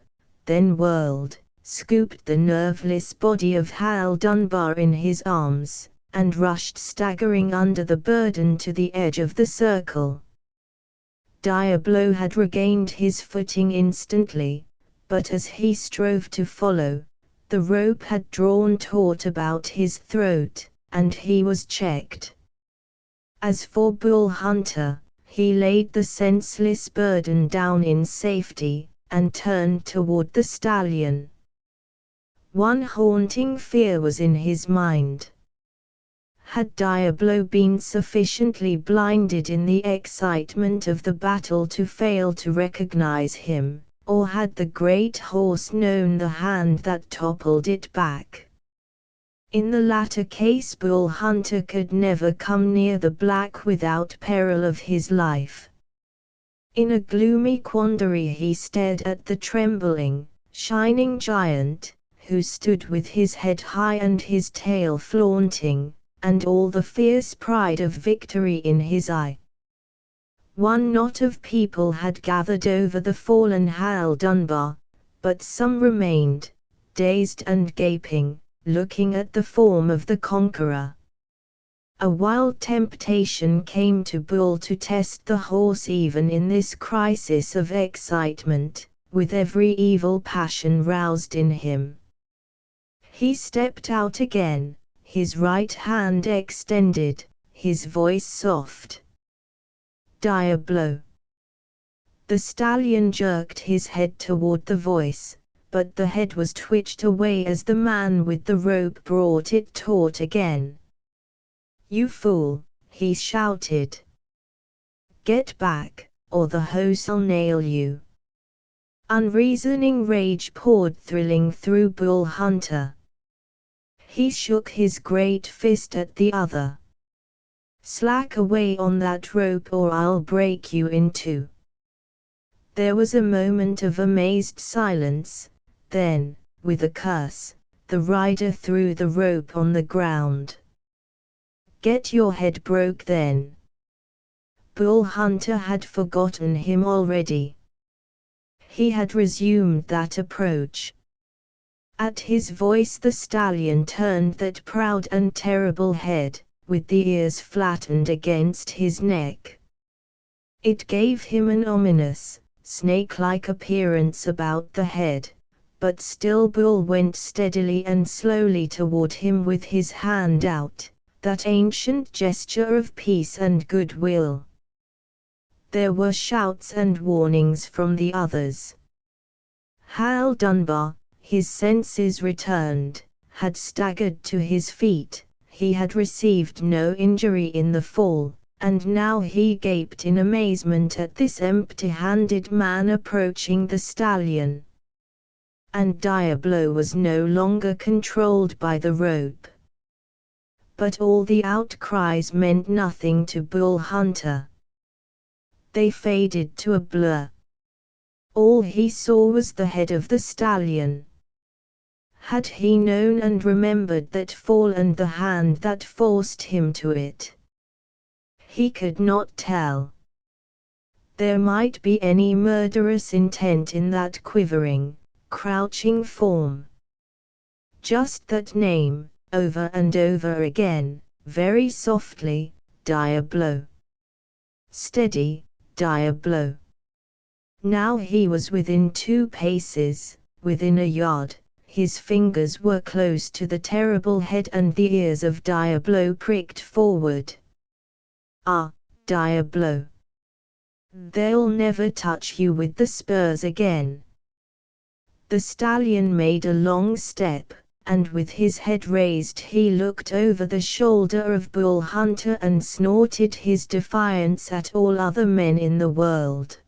then whirled, scooped the nerveless body of Hal Dunbar in his arms, and rushed staggering under the burden to the edge of the circle. Diablo had regained his footing instantly, but as he strove to follow, the rope had drawn taut about his throat, and he was checked. As for Bull Hunter, he laid the senseless burden down in safety, and turned toward the stallion. One haunting fear was in his mind. Had Diablo been sufficiently blinded in the excitement of the battle to fail to recognize him, or had the great horse known the hand that toppled it back? In the latter case Bull Hunter could never come near the black without peril of his life. In a gloomy quandary he stared at the trembling, shining giant, who stood with his head high and his tail flaunting, and all the fierce pride of victory in his eye. One knot of people had gathered over the fallen Hal Dunbar, but some remained, dazed and gaping, looking at the form of the conqueror. A wild temptation came to Bull to test the horse even in this crisis of excitement, with every evil passion roused in him. He stepped out again, his right hand extended, his voice soft. Diablo. The stallion jerked his head toward the voice, but the head was twitched away as the man with the rope brought it taut again. "You fool," he shouted. "Get back, or the horse'll nail you." Unreasoning rage poured thrilling through Bull Hunter. He shook his great fist at the other. "Slack away on that rope or I'll break you in two." There was a moment of amazed silence, then, with a curse, the rider threw the rope on the ground. "Get your head broke then." Bull Hunter had forgotten him already. He had resumed that approach. At his voice the stallion turned that proud and terrible head, with the ears flattened against his neck. It gave him an ominous, snake-like appearance about the head, but still Bull went steadily and slowly toward him with his hand out, that ancient gesture of peace and goodwill. There were shouts and warnings from the others. Hal Dunbar, his senses returned, had staggered to his feet. He had received no injury in the fall, and now he gaped in amazement at this empty-handed man approaching the stallion. And Diablo was no longer controlled by the rope. But all the outcries meant nothing to Bull Hunter. They faded to a blur. All he saw was the head of the stallion. Had he known and remembered that fall and the hand that forced him to it? He could not tell. There might be any murderous intent in that quivering, crouching form. Just that name, over and over again, very softly, Diablo. Steady, Diablo. Now he was within 2 paces, within a yard. His fingers were close to the terrible head and the ears of Diablo pricked forward. Ah, Diablo! They'll never touch you with the spurs again. The stallion made a long step, and with his head raised he looked over the shoulder of Bull Hunter and snorted his defiance at all other men in the world.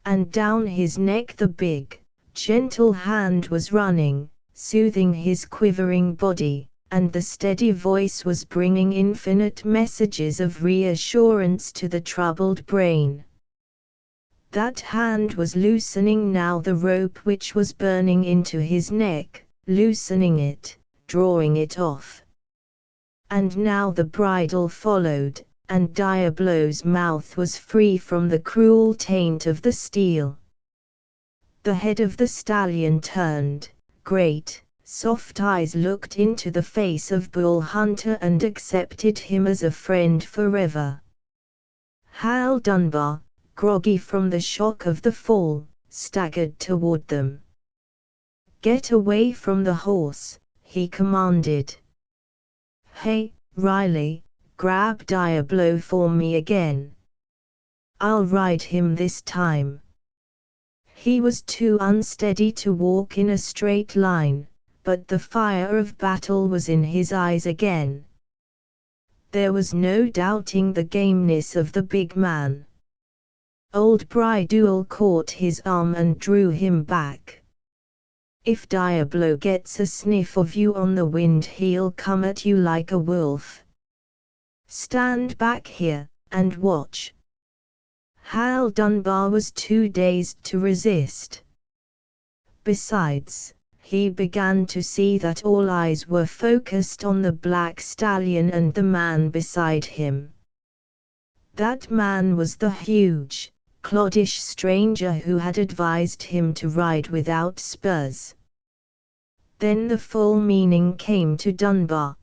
And down his neck the big, gentle hand was running, soothing his quivering body, and the steady voice was bringing infinite messages of reassurance to the troubled brain. That hand was loosening now the rope which was burning into his neck, loosening it, drawing it off. And now the bridle followed, and Diablo's mouth was free from the cruel taint of the steel. The head of the stallion turned, great, soft eyes looked into the face of Bull Hunter and accepted him as a friend forever. Hal Dunbar, groggy from the shock of the fall, staggered toward them. "Get away from the horse," he commanded. "Hey, Riley, grab Diablo for me again. I'll ride him this time." He was too unsteady to walk in a straight line, but the fire of battle was in his eyes again. There was no doubting the gameness of the big man. Old Bridule caught his arm and drew him back. "If Diablo gets a sniff of you on the wind, he'll come at you like a wolf. Stand back here, and watch." Hal Dunbar was too dazed to resist. Besides, he began to see that all eyes were focused on the black stallion and the man beside him. That man was the huge, cloddish stranger who had advised him to ride without spurs. Then the full meaning came to Dunbar.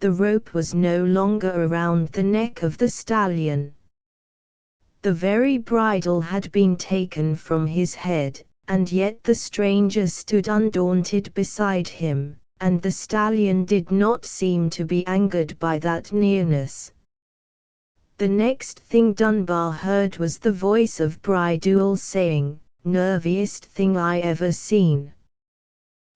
The rope was no longer around the neck of the stallion. The very bridle had been taken from his head, and yet the stranger stood undaunted beside him, and the stallion did not seem to be angered by that nearness. The next thing Dunbar heard was the voice of Bridule saying, "Nerviest thing I ever seen.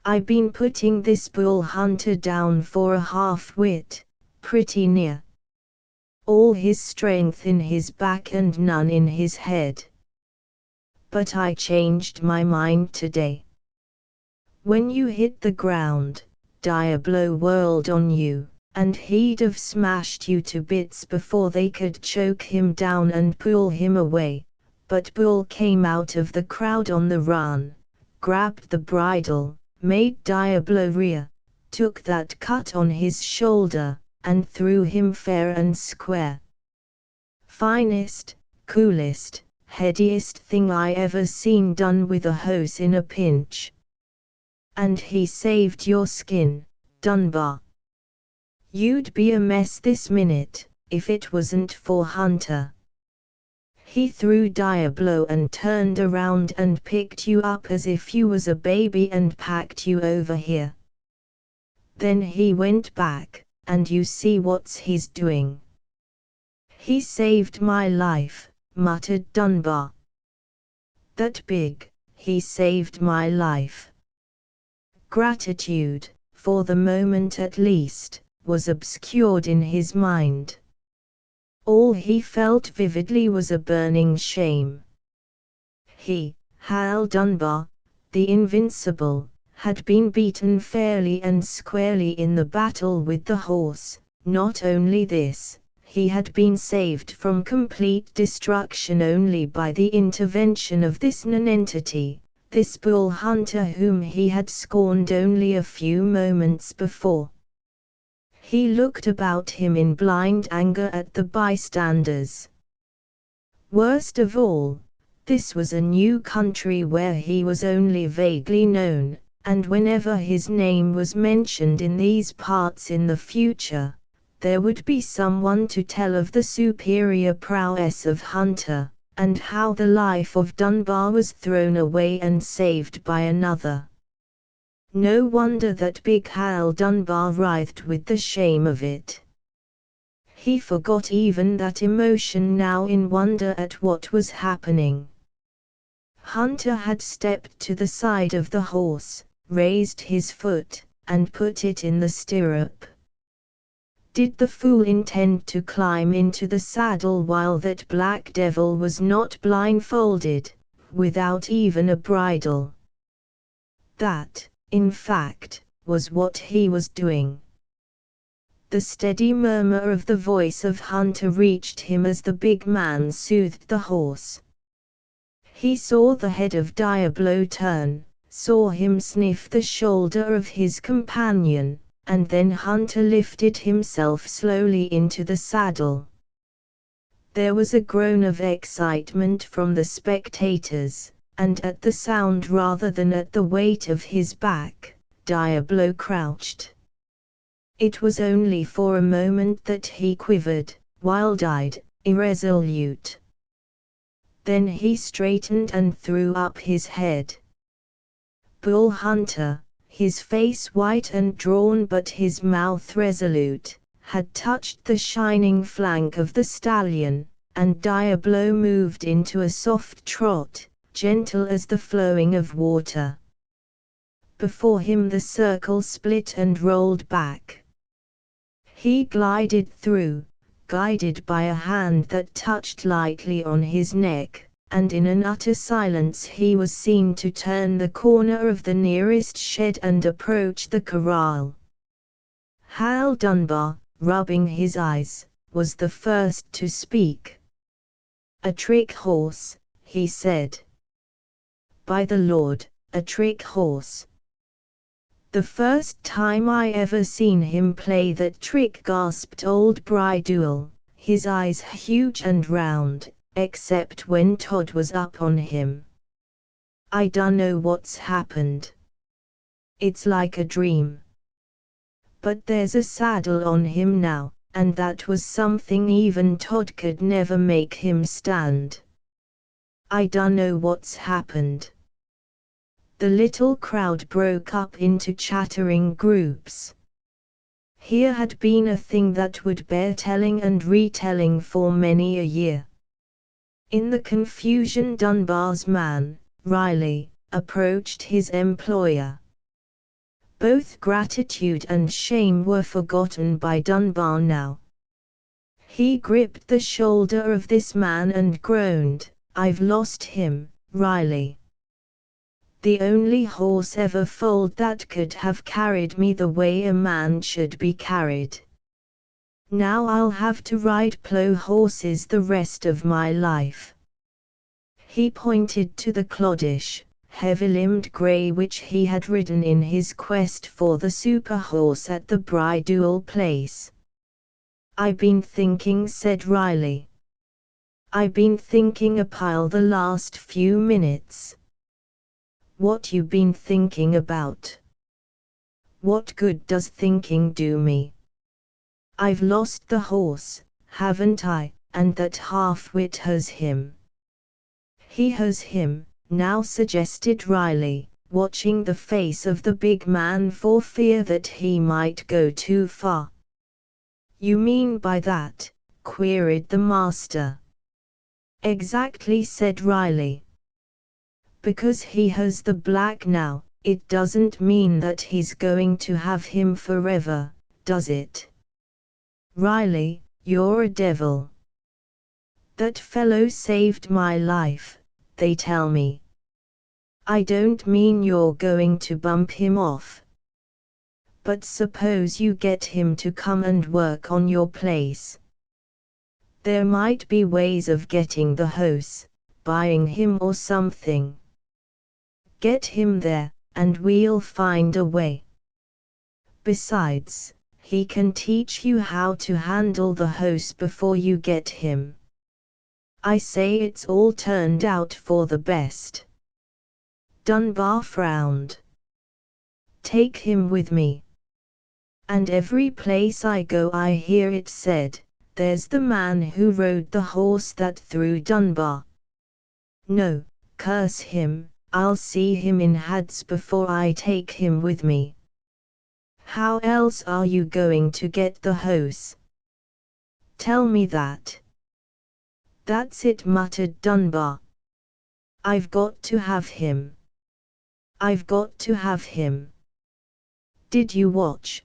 I been putting this Bull Hunter down for a half-wit, pretty near. All his strength in his back and none in his head. But I changed my mind today. When you hit the ground, Diablo whirled on you, and he'd have smashed you to bits before they could choke him down and pull him away, but Bull came out of the crowd on the run, grabbed the bridle, made Diablo rear, took that cut on his shoulder, and threw him fair and square. Finest, coolest, headiest thing I ever seen done with a hose in a pinch. And he saved your skin, Dunbar. You'd be a mess this minute, if it wasn't for Hunter. He threw Diablo and turned around and picked you up as if you was a baby and packed you over here. Then he went back, and you see what's he's doing." "He saved my life," muttered Dunbar. "That big, he saved my life." Gratitude, for the moment at least, was obscured in his mind. All he felt vividly was a burning shame. He, Hal Dunbar, the invincible, had been beaten fairly and squarely in the battle with the horse. Not only this, he had been saved from complete destruction only by the intervention of this nonentity, this Bull Hunter whom he had scorned only a few moments before. He looked about him in blind anger at the bystanders. Worst of all, this was a new country where he was only vaguely known, and whenever his name was mentioned in these parts in the future, there would be someone to tell of the superior prowess of Hunter, and how the life of Dunbar was thrown away and saved by another. No wonder that big Hal Dunbar writhed with the shame of it. He forgot even that emotion now in wonder at what was happening. Hunter had stepped to the side of the horse, raised his foot, and put it in the stirrup. Did the fool intend to climb into the saddle while that black devil was not blindfolded, without even a bridle? That, in fact, was what he was doing. The steady murmur of the voice of Hunter reached him as the big man soothed the horse. He saw the head of Diablo turn, saw him sniff the shoulder of his companion, and then Hunter lifted himself slowly into the saddle. There was a groan of excitement from the spectators, and at the sound rather than at the weight of his back, Diablo crouched. It was only for a moment that he quivered, wild-eyed, irresolute. Then he straightened and threw up his head. Bull Hunter, his face white and drawn but his mouth resolute, had touched the shining flank of the stallion, and Diablo moved into a soft trot, gentle as the flowing of water. Before him the circle split and rolled back. He glided through, guided by a hand that touched lightly on his neck, and in an utter silence he was seen to turn the corner of the nearest shed and approach the corral. Hal Dunbar, rubbing his eyes, was the first to speak. "A trick horse," he said. "By the Lord, a trick horse. The first time I ever seen him play that trick," gasped old Bridewell, his eyes huge and round, except when Todd was up on him. "I dunno what's happened. It's like a dream. But there's a saddle on him now, and that was something even Todd could never make him stand. I dunno what's happened." The little crowd broke up into chattering groups. Here had been a thing that would bear telling and retelling for many a year. In the confusion Dunbar's man, Riley, approached his employer. Both gratitude and shame were forgotten by Dunbar now. He gripped the shoulder of this man and groaned, "I've lost him, Riley. The only horse ever foaled that could have carried me the way a man should be carried. Now I'll have to ride plough horses the rest of my life." He pointed to the cloddish, heavy-limbed grey which he had ridden in his quest for the super horse at the Bridewell place. "I been thinking," said Riley. "I been thinking a pile the last few minutes." "What you been thinking about?" "What good does thinking do me? I've lost the horse, haven't I, and that half-wit has him." "He has him," now suggested Riley, watching the face of the big man for fear that he might go too far. "You mean by that?" queried the master. "Exactly," said Riley. "Because he has the black now, it doesn't mean that he's going to have him forever, does it?" "Riley, you're a devil. That fellow saved my life, they tell me. I don't mean you're going to bump him off. But suppose you get him to come and work on your place. There might be ways of getting the horse, buying him or something. Get him there, and we'll find a way. Besides, he can teach you how to handle the horse before you get him. I say it's all turned out for the best." Dunbar frowned. "Take him with me. And every place I go I hear it said, "There's the man who rode the horse that threw Dunbar." No, curse him, I'll see him in Hades before I take him with me. How else are you going to get the hose? Tell me that. That's it, muttered Dunbar. I've got to have him. I've got to have him. Did you watch?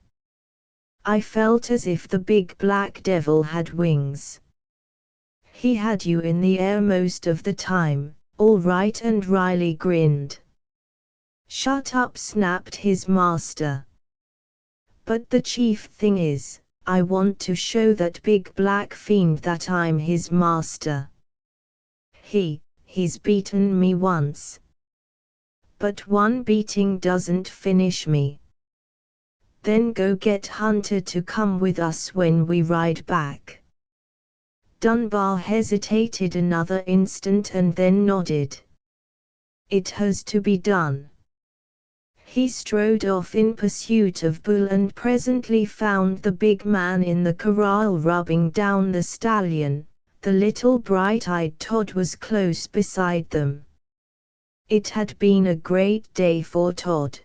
I felt as if the big black devil had wings. He had you in the air most of the time, all right, and Riley grinned. Shut up, snapped his master. But the chief thing is, I want to show that big black fiend that I'm his master. He's beaten me once. But one beating doesn't finish me. Then go get Hunter to come with us when we ride back. Dunbar hesitated another instant and then nodded. It has to be done. He strode off in pursuit of Bull and presently found the big man in the corral rubbing down the stallion. The little bright-eyed Todd was close beside them. It had been a great day for Todd.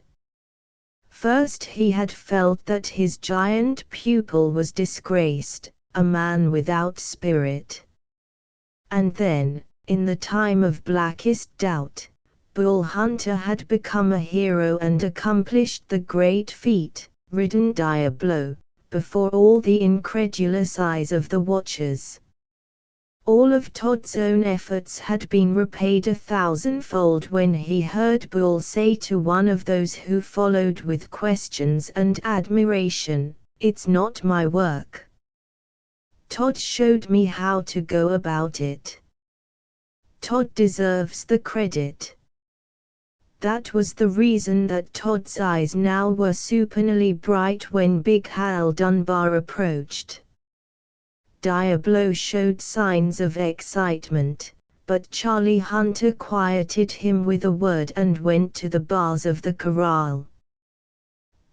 First he had felt that his giant pupil was disgraced, a man without spirit. And then, in the time of blackest doubt, Bull Hunter had become a hero and accomplished the great feat, ridden Diablo, before all the incredulous eyes of the watchers. All of Todd's own efforts had been repaid 1,000-fold when he heard Bull say to one of those who followed with questions and admiration, "It's not my work. Todd showed me how to go about it. Todd deserves the credit." That was the reason that Todd's eyes now were supernally bright when Big Hal Dunbar approached. Diablo showed signs of excitement, but Charlie Hunter quieted him with a word and went to the bars of the corral.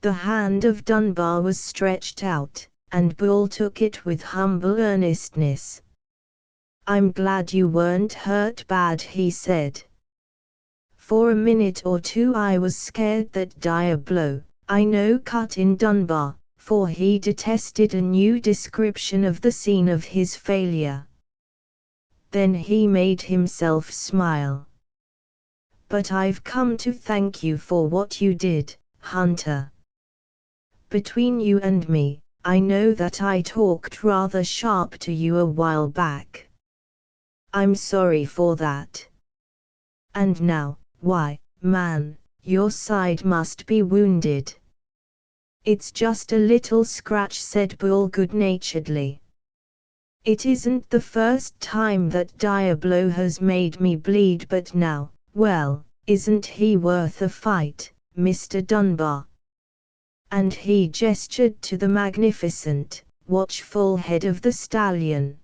The hand of Dunbar was stretched out, and Bull took it with humble earnestness. "I'm glad you weren't hurt bad," he said. "For a minute or two I was scared that Diablo, I know, cut in Dunbar, for he detested a new description of the scene of his failure. Then he made himself smile. But I've come to thank you for what you did, Hunter. Between you and me, I know that I talked rather sharp to you a while back. I'm sorry for that. And now, why, man, your side must be wounded." "It's just a little scratch," said Bull good-naturedly. "It isn't the first time that Diablo has made me bleed, but now, well, isn't he worth a fight, Mr. Dunbar?" And he gestured to the magnificent, watchful head of the stallion.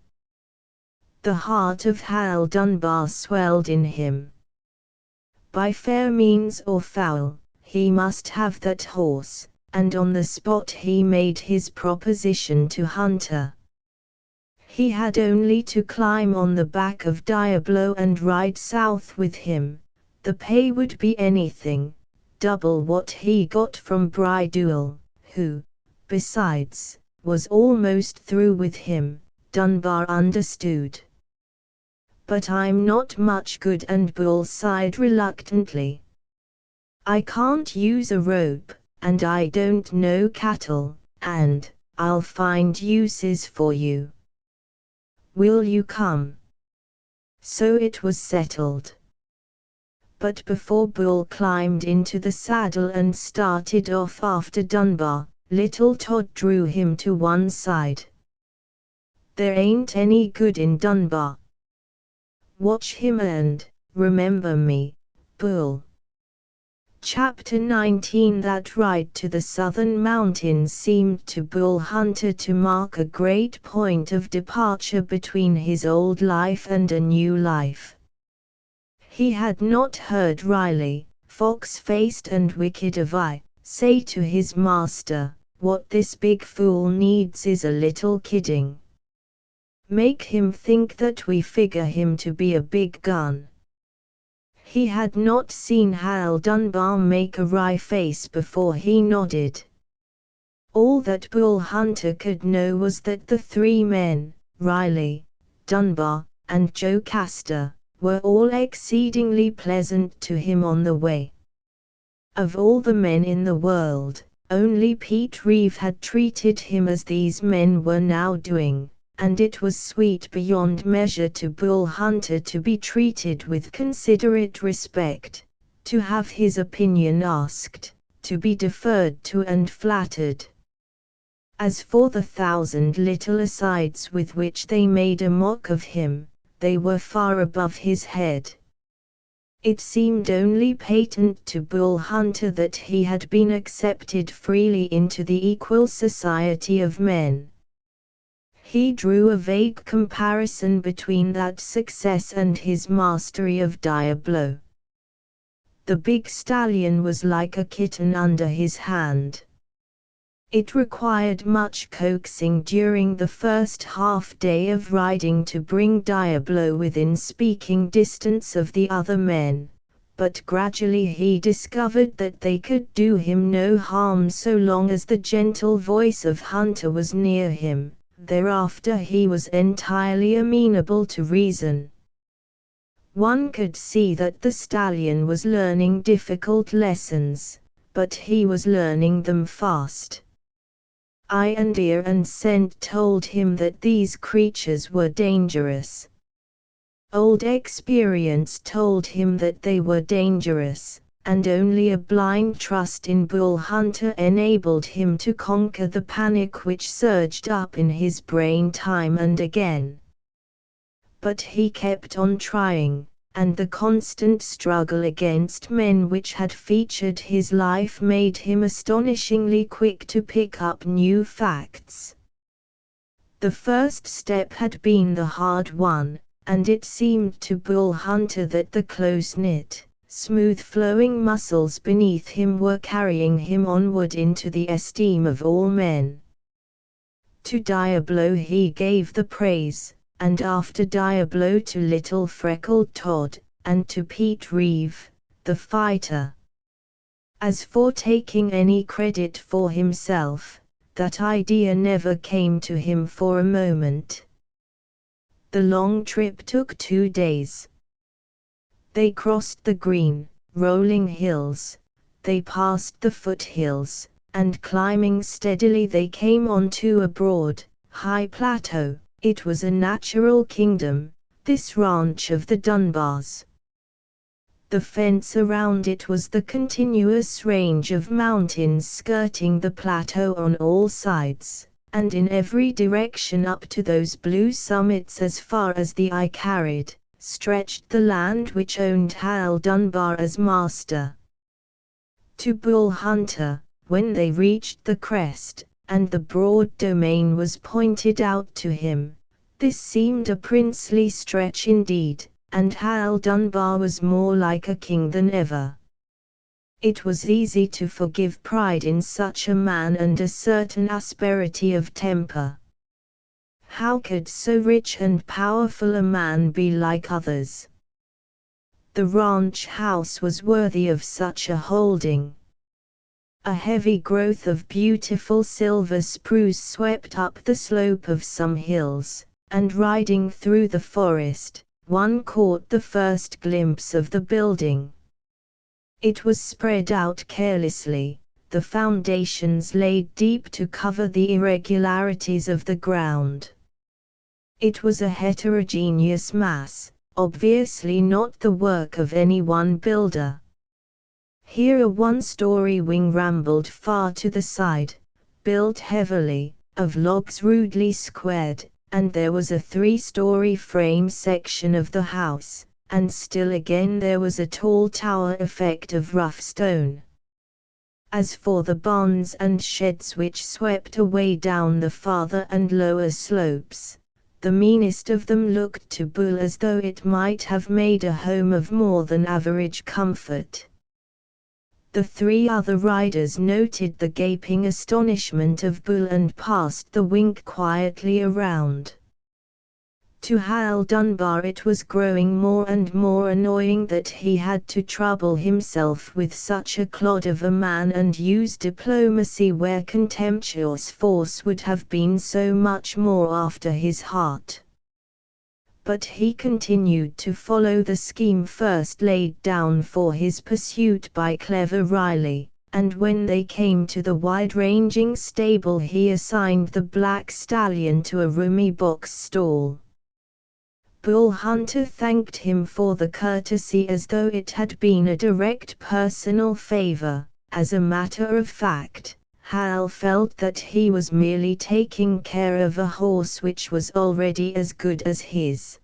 The heart of Hal Dunbar swelled in him. By fair means or foul, he must have that horse, and on the spot he made his proposition to Hunter. He had only to climb on the back of Diablo and ride south with him. The pay would be anything, double what he got from Bridewell, who, besides, was almost through with him, Dunbar understood. "But I'm not much good," and Bull sighed reluctantly. "I can't use a rope, and I don't know cattle, and I'll find uses for you. Will you come?" So it was settled. But before Bull climbed into the saddle and started off after Dunbar, little Todd drew him to one side. "There ain't any good in Dunbar. Watch him and remember me, Bull." Chapter 19. That ride to the southern mountains seemed to Bull Hunter to mark a great point of departure between his old life and a new life. He had not heard Riley, fox-faced and wicked of eye, say to his master, what this big fool needs is a little kidding. Make him think that we figure him to be a big gun." He had not seen Hal Dunbar make a wry face before he nodded. All that Bull Hunter could know was that the three men, Riley, Dunbar, and Joe Castor, were all exceedingly pleasant to him on the way. Of all the men in the world, only Pete Reeve had treated him as these men were now doing, and it was sweet beyond measure to Bull Hunter to be treated with considerate respect, to have his opinion asked, to be deferred to and flattered. As for the 1,000 little asides with which they made a mock of him, they were far above his head. It seemed only patent to Bull Hunter that he had been accepted freely into the equal society of men. He drew a vague comparison between that success and his mastery of Diablo. The big stallion was like a kitten under his hand. It required much coaxing during the first half-day of riding to bring Diablo within speaking distance of the other men, but gradually he discovered that they could do him no harm so long as the gentle voice of Hunter was near him. Thereafter he was entirely amenable to reason. One could see that the stallion was learning difficult lessons, but he was learning them fast. Eye and ear and scent told him that these creatures were dangerous. Old experience told him that they were dangerous, and only a blind trust in Bull Hunter enabled him to conquer the panic which surged up in his brain time and again. But he kept on trying, and the constant struggle against men which had featured his life made him astonishingly quick to pick up new facts. The first step had been the hard one, and it seemed to Bull Hunter that the close-knit, smooth-flowing muscles beneath him were carrying him onward into the esteem of all men. To Diablo he gave the praise, and after Diablo to little freckled Todd, and to Pete Reeve, the fighter. As for taking any credit for himself, that idea never came to him for a moment. The long trip took 2 days. They crossed the green, rolling hills, they passed the foothills, and climbing steadily they came onto a broad, high plateau. It was a natural kingdom, this ranch of the Dunbars. The fence around it was the continuous range of mountains skirting the plateau on all sides, and in every direction up to those blue summits as far as the eye carried, stretched the land which owned Hal Dunbar as master. To Bull Hunter, when they reached the crest, and the broad domain was pointed out to him, this seemed a princely stretch indeed, and Hal Dunbar was more like a king than ever. It was easy to forgive pride in such a man and a certain asperity of temper. How could so rich and powerful a man be like others? The ranch house was worthy of such a holding. A heavy growth of beautiful silver spruce swept up the slope of some hills, and riding through the forest, one caught the first glimpse of the building. It was spread out carelessly, the foundations laid deep to cover the irregularities of the ground. It was a heterogeneous mass, obviously not the work of any one builder. Here a one-story wing rambled far to the side, built heavily, of logs rudely squared, and there was a 3-story frame section of the house, and still again there was a tall tower effect of rough stone. As for the barns and sheds which swept away down the farther and lower slopes, the meanest of them looked to Bull as though it might have made a home of more than average comfort. The 3 other riders noted the gaping astonishment of Bull and passed the wink quietly around. To Hal Dunbar it was growing more and more annoying that he had to trouble himself with such a clod of a man and use diplomacy where contemptuous force would have been so much more after his heart. But he continued to follow the scheme first laid down for his pursuit by clever Riley, and when they came to the wide-ranging stable he assigned the black stallion to a roomy box stall. Bull Hunter thanked him for the courtesy as though it had been a direct personal favor. As a matter of fact, Hal felt that he was merely taking care of a horse which was already as good as his.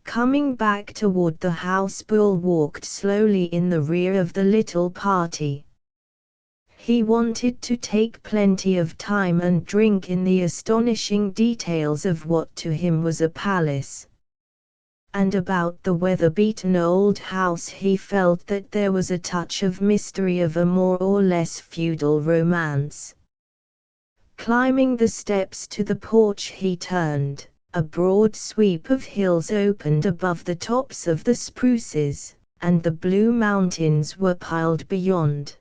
Coming back toward the house, Bull walked slowly in the rear of the little party. He wanted to take plenty of time and drink in the astonishing details of what to him was a palace. And about the weather-beaten old house he felt that there was a touch of mystery of a more or less feudal romance. Climbing the steps to the porch he turned. A broad sweep of hills opened above the tops of the spruces, and the blue mountains were piled beyond.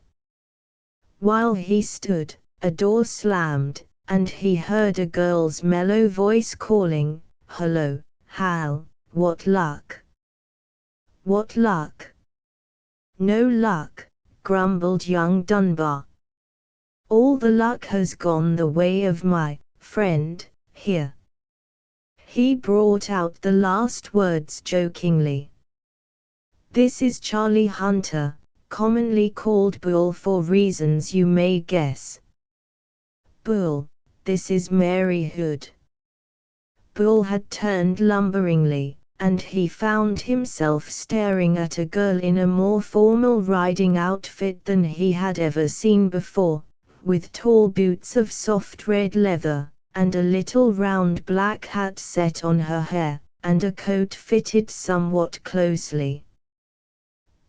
While he stood, a door slammed, and he heard a girl's mellow voice calling, "Hello, Hal, what luck?" "What luck?" "No luck," grumbled young Dunbar. "All the luck has gone the way of my friend here." He brought out the last words jokingly. "This is Charlie Hunter, commonly called Bull for reasons you may guess." "Bull, this is Mary Hood." Bull had turned lumberingly, and he found himself staring at a girl in a more formal riding outfit than he had ever seen before, with tall boots of soft red leather, and a little round black hat set on her hair, and a coat fitted somewhat closely.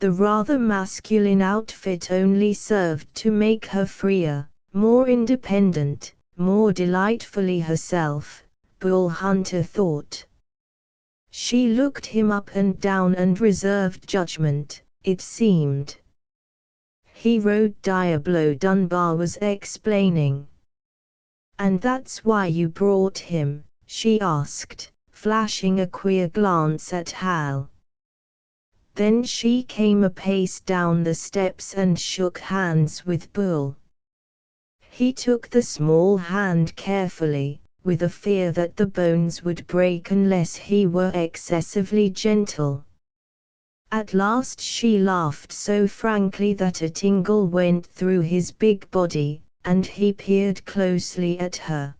The rather masculine outfit only served to make her freer, more independent, more delightfully herself, Bull Hunter thought. She looked him up and down and reserved judgment, it seemed. "He rode Diablo," Dunbar was explaining. "And that's why you brought him?" she asked, flashing a queer glance at Hal. Then she came a pace down the steps and shook hands with Bull. He took the small hand carefully, with a fear that the bones would break unless he were excessively gentle. At last she laughed so frankly that a tingle went through his big body, and he peered closely at her.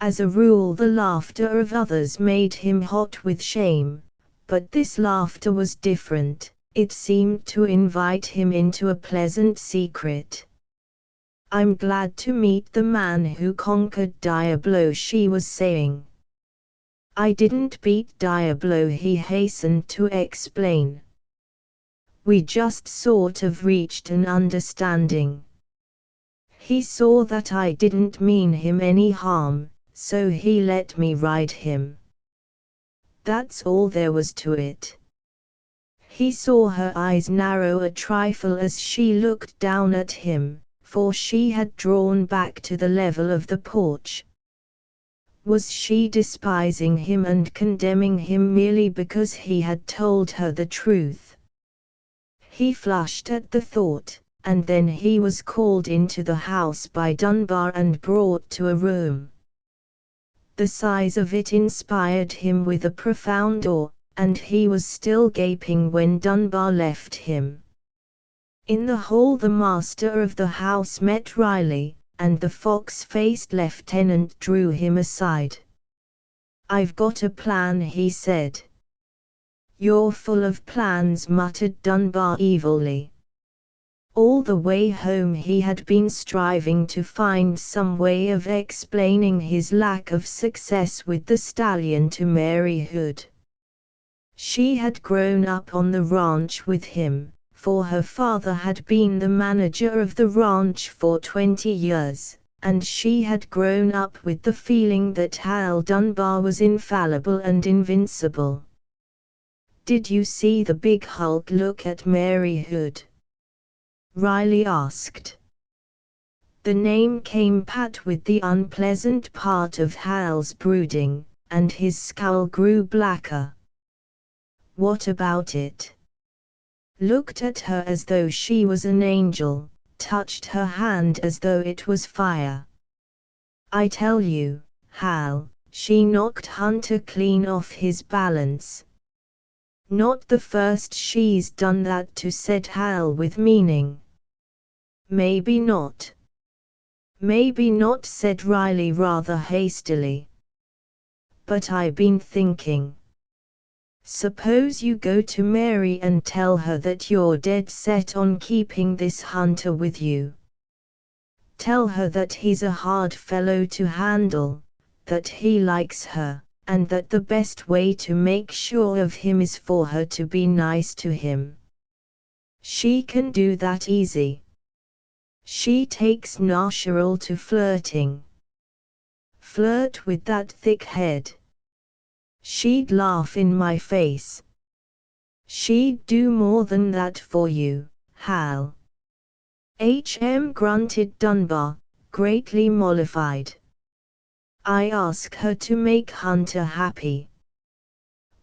As a rule the laughter of others made him hot with shame, but this laughter was different, it seemed to invite him into a pleasant secret. "I'm glad to meet the man who conquered Diablo," she was saying. "I didn't beat Diablo," he hastened to explain. "We just sort of reached an understanding. He saw that I didn't mean him any harm, so he let me ride him. That's all there was to it." He saw her eyes narrow a trifle as she looked down at him, for she had drawn back to the level of the porch. Was she despising him and condemning him merely because he had told her the truth? He flushed at the thought, and then he was called into the house by Dunbar and brought to a room. The size of it inspired him with a profound awe, and he was still gaping when Dunbar left him. In the hall the master of the house met Riley, and the fox-faced lieutenant drew him aside. "I've got a plan," he said. "You're full of plans," muttered Dunbar evilly. All the way home he had been striving to find some way of explaining his lack of success with the stallion to Mary Hood. She had grown up on the ranch with him, for her father had been the manager of the ranch for 20 years, and she had grown up with the feeling that Hal Dunbar was infallible and invincible. "Did you see the big Hulk look at Mary Hood?" Riley asked. The name came pat with the unpleasant part of Hal's brooding, and his scowl grew blacker. "What about it?" Looked at her as though she was an angel, touched her hand as though it was fire. "I tell you, Hal, she knocked Hunter clean off his balance." "Not the first she's done that to," said Hal with meaning. "Maybe not." "Maybe not," said Riley rather hastily. "But I been thinking. Suppose you go to Mary and tell her that you're dead set on keeping this Hunter with you. Tell her that he's a hard fellow to handle, that he likes her, and that the best way to make sure of him is for her to be nice to him. She can do that easy. She takes natural to flirting. Flirt with that thick head. She'd laugh in my face. She'd do more than that for you, Hal." Grunted Dunbar, greatly mollified. "I ask her to make Hunter happy.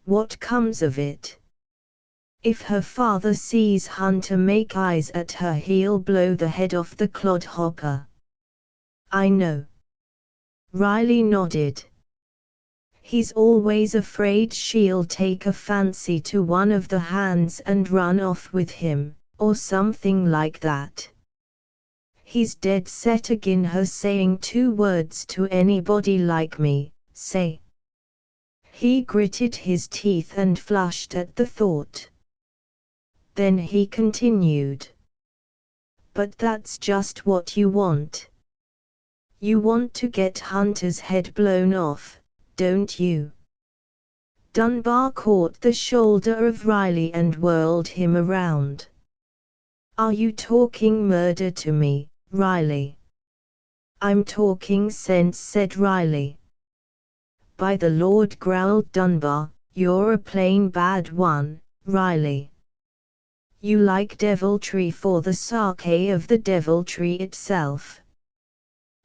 What comes of it? If her father sees Hunter make eyes at her, he'll blow the head off the clodhopper." "I know." Riley nodded. "He's always afraid she'll take a fancy to one of the hands and run off with him, or something like that. He's dead set agin her saying 2 words to anybody like me, say." He gritted his teeth and flushed at the thought. Then he continued. "But that's just what you want. You want to get Hunter's head blown off, don't you?" Dunbar caught the shoulder of Riley and whirled him around. "Are you talking murder to me, Riley?" "I'm talking sense," said Riley. "By the Lord," growled Dunbar, "you're a plain bad one, Riley. You like deviltry for the sake of the deviltry itself.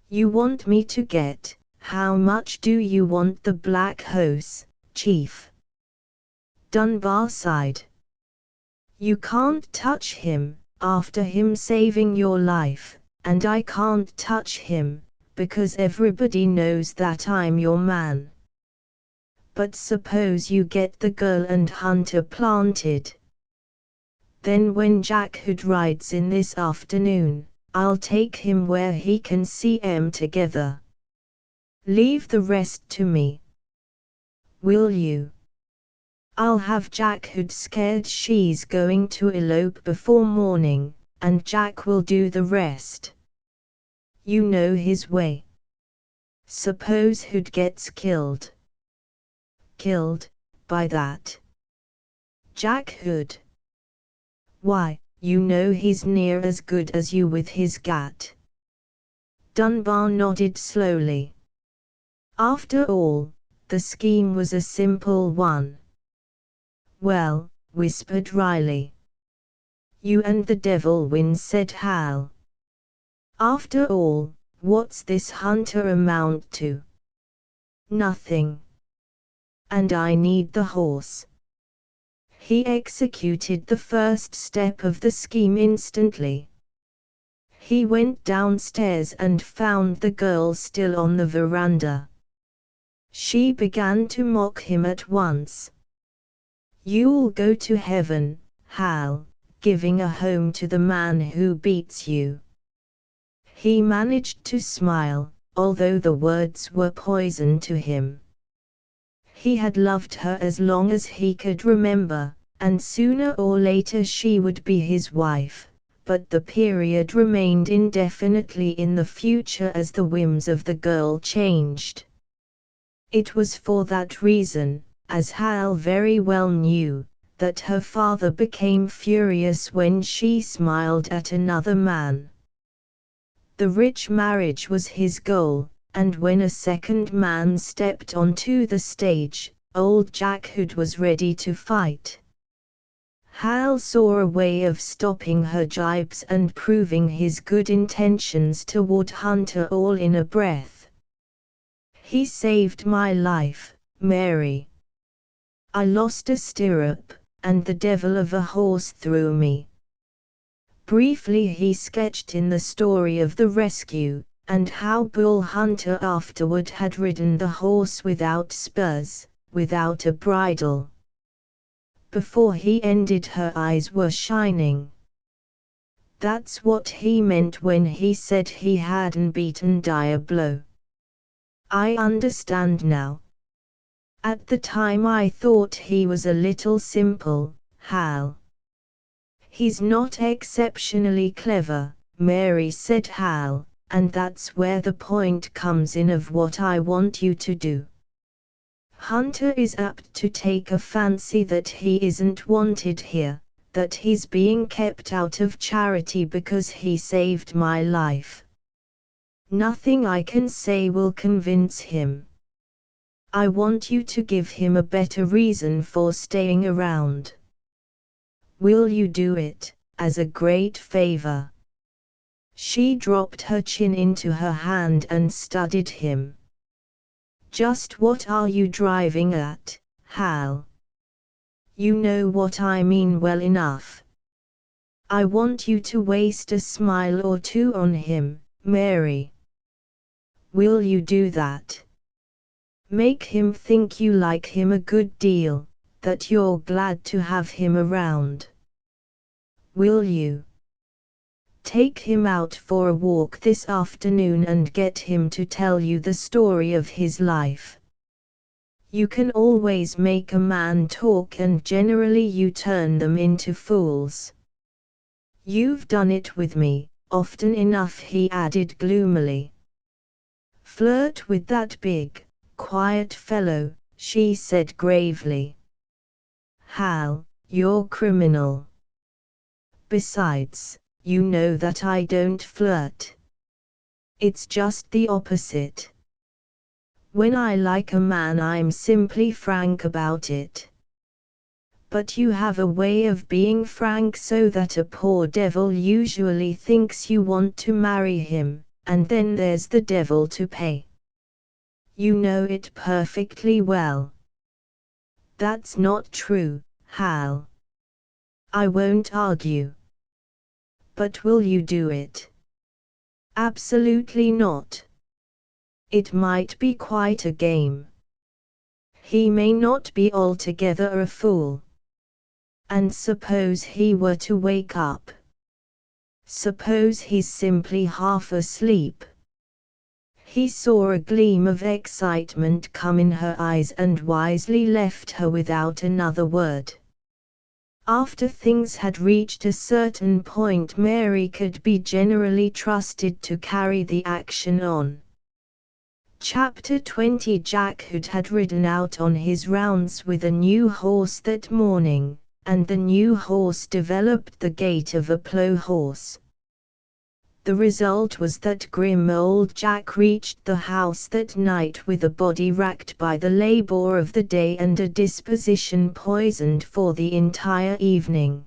You want me to get, how much do you want the Black Horse, Chief?" Dunbar sighed. "You can't touch him, after him saving your life, and I can't touch him, because everybody knows that I'm your man. But suppose you get the girl and Hunter planted. Then when Jack Hood rides in this afternoon, I'll take him where he can see 'em together. Leave the rest to me. Will you? I'll have Jack Hood scared she's going to elope before morning, and Jack will do the rest. You know his way. Suppose Hood gets killed." "Killed, by that? Jack Hood? Why, you know he's near as good as you with his gat." Dunbar nodded slowly. After all, the scheme was a simple one. "Well," whispered Riley. "You and the devil win," said Hal. "After all, what's this Hunter amount to? Nothing. And I need the horse." He executed the first step of the scheme instantly. He went downstairs and found the girl still on the veranda. She began to mock him at once. "You'll go to heaven, Hal, giving a home to the man who beats you." He managed to smile, although the words were poison to him. He had loved her as long as he could remember, and sooner or later she would be his wife, but the period remained indefinitely in the future as the whims of the girl changed. It was for that reason, as Hal very well knew, that her father became furious when she smiled at another man. The rich marriage was his goal, and when a second man stepped onto the stage, old Jack Hood was ready to fight. Hal saw a way of stopping her jibes and proving his good intentions toward Hunter all in a breath. "He saved my life, Mary. I lost a stirrup, and the devil of a horse threw me." Briefly he sketched in the story of the rescue, and how Bull Hunter afterward had ridden the horse without spurs, without a bridle. Before he ended, her eyes were shining. That's what he meant when he said he hadn't beaten Diablo. I understand now. At the time I thought he was a little simple, Hal. "He's not exceptionally clever," Mary said. "Hal, and that's where the point comes in of what I want you to do. Hunter is apt to take a fancy that he isn't wanted here, that he's being kept out of charity because he saved my life. Nothing I can say will convince him. I want you to give him a better reason for staying around. Will you do it, as a great favor?" She dropped her chin into her hand and studied him. "Just what are you driving at, Hal? You know what I mean well enough. I want you to waste a smile or two on him, Mary. Will you do that? Make him think you like him a good deal, that you're glad to have him around. Will you? Take him out for a walk this afternoon and get him to tell you the story of his life. You can always make a man talk, and generally you turn them into fools. You've done it with me, often enough," he added gloomily. "Flirt with that big, quiet fellow," she said gravely. "Hal, you're criminal. Besides, you know that I don't flirt. It's just the opposite. When I like a man I'm simply frank about it. But you have a way of being frank so that a poor devil usually thinks you want to marry him, and then there's the devil to pay. You know it perfectly well." "That's not true, Hal. I won't argue. But will you do it?" "Absolutely not. It might be quite a game. He may not be altogether a fool. And suppose he were to wake up? Suppose he's simply half asleep?" He saw a gleam of excitement come in her eyes and wisely left her without another word. After things had reached a certain point, Mary could be generally trusted to carry the action on. Chapter 20. Jack Hood had ridden out on his rounds with a new horse that morning, and the new horse developed the gait of a plough horse. The result was that grim old Jack reached the house that night with a body racked by the labor of the day and a disposition poisoned for the entire evening.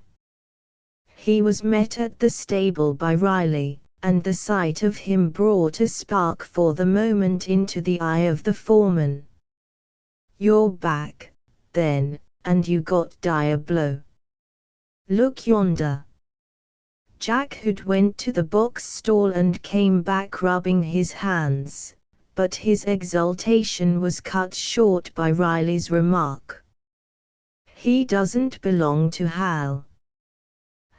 He was met at the stable by Riley, and the sight of him brought a spark for the moment into the eye of the foreman. "You're back, then, and you got Diablo. Look yonder." Jack Hood went to the box stall and came back rubbing his hands, but his exultation was cut short by Riley's remark. "He doesn't belong to Hal."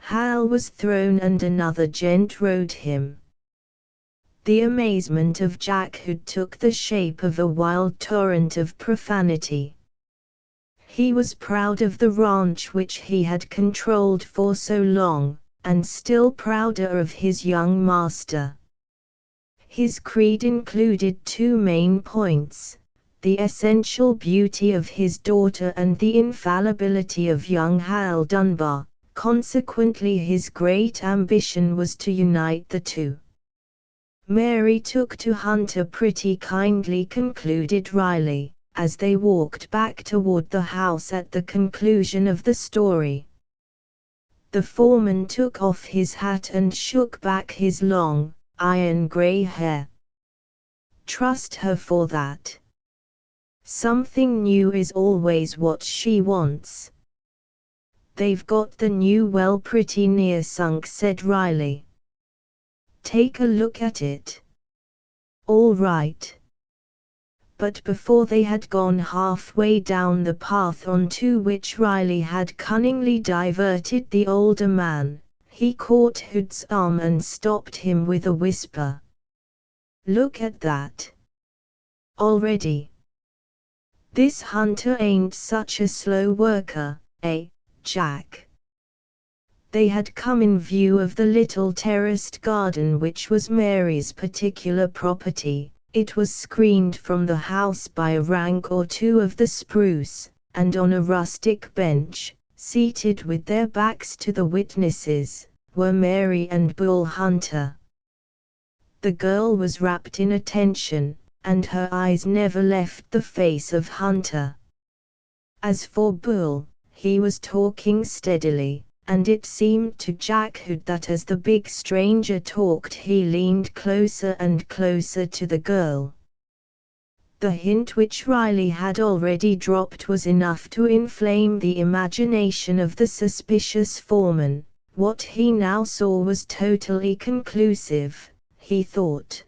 Hal was thrown and another gent rode him. The amazement of Jack Hood took the shape of a wild torrent of profanity. He was proud of the ranch which he had controlled for so long, and still prouder of his young master. His creed included two main points: the essential beauty of his daughter and the infallibility of young Hal Dunbar. Consequently, his great ambition was to unite the two. Mary took to Hunter pretty kindly, concluded Riley, as they walked back toward the house at the conclusion of the story. The foreman took off his hat and shook back his long, iron-gray hair. Trust her for that. Something new is always what she wants. They've got the new well pretty near sunk, said Riley. Take a look at it. All right. But before they had gone halfway down the path onto which Riley had cunningly diverted the older man, he caught Hood's arm and stopped him with a whisper. Look at that. Already. This Hunter ain't such a slow worker, eh, Jack? They had come in view of the little terraced garden which was Mary's particular property. It was screened from the house by a rank or two of the spruce, and on a rustic bench, seated with their backs to the witnesses, were Mary and Bull Hunter. The girl was wrapped in attention, and her eyes never left the face of Hunter. As for Bull, he was talking steadily, and it seemed to Jack Hood that as the big stranger talked he leaned closer and closer to the girl. The hint which Riley had already dropped was enough to inflame the imagination of the suspicious foreman. What he now saw was totally conclusive, he thought.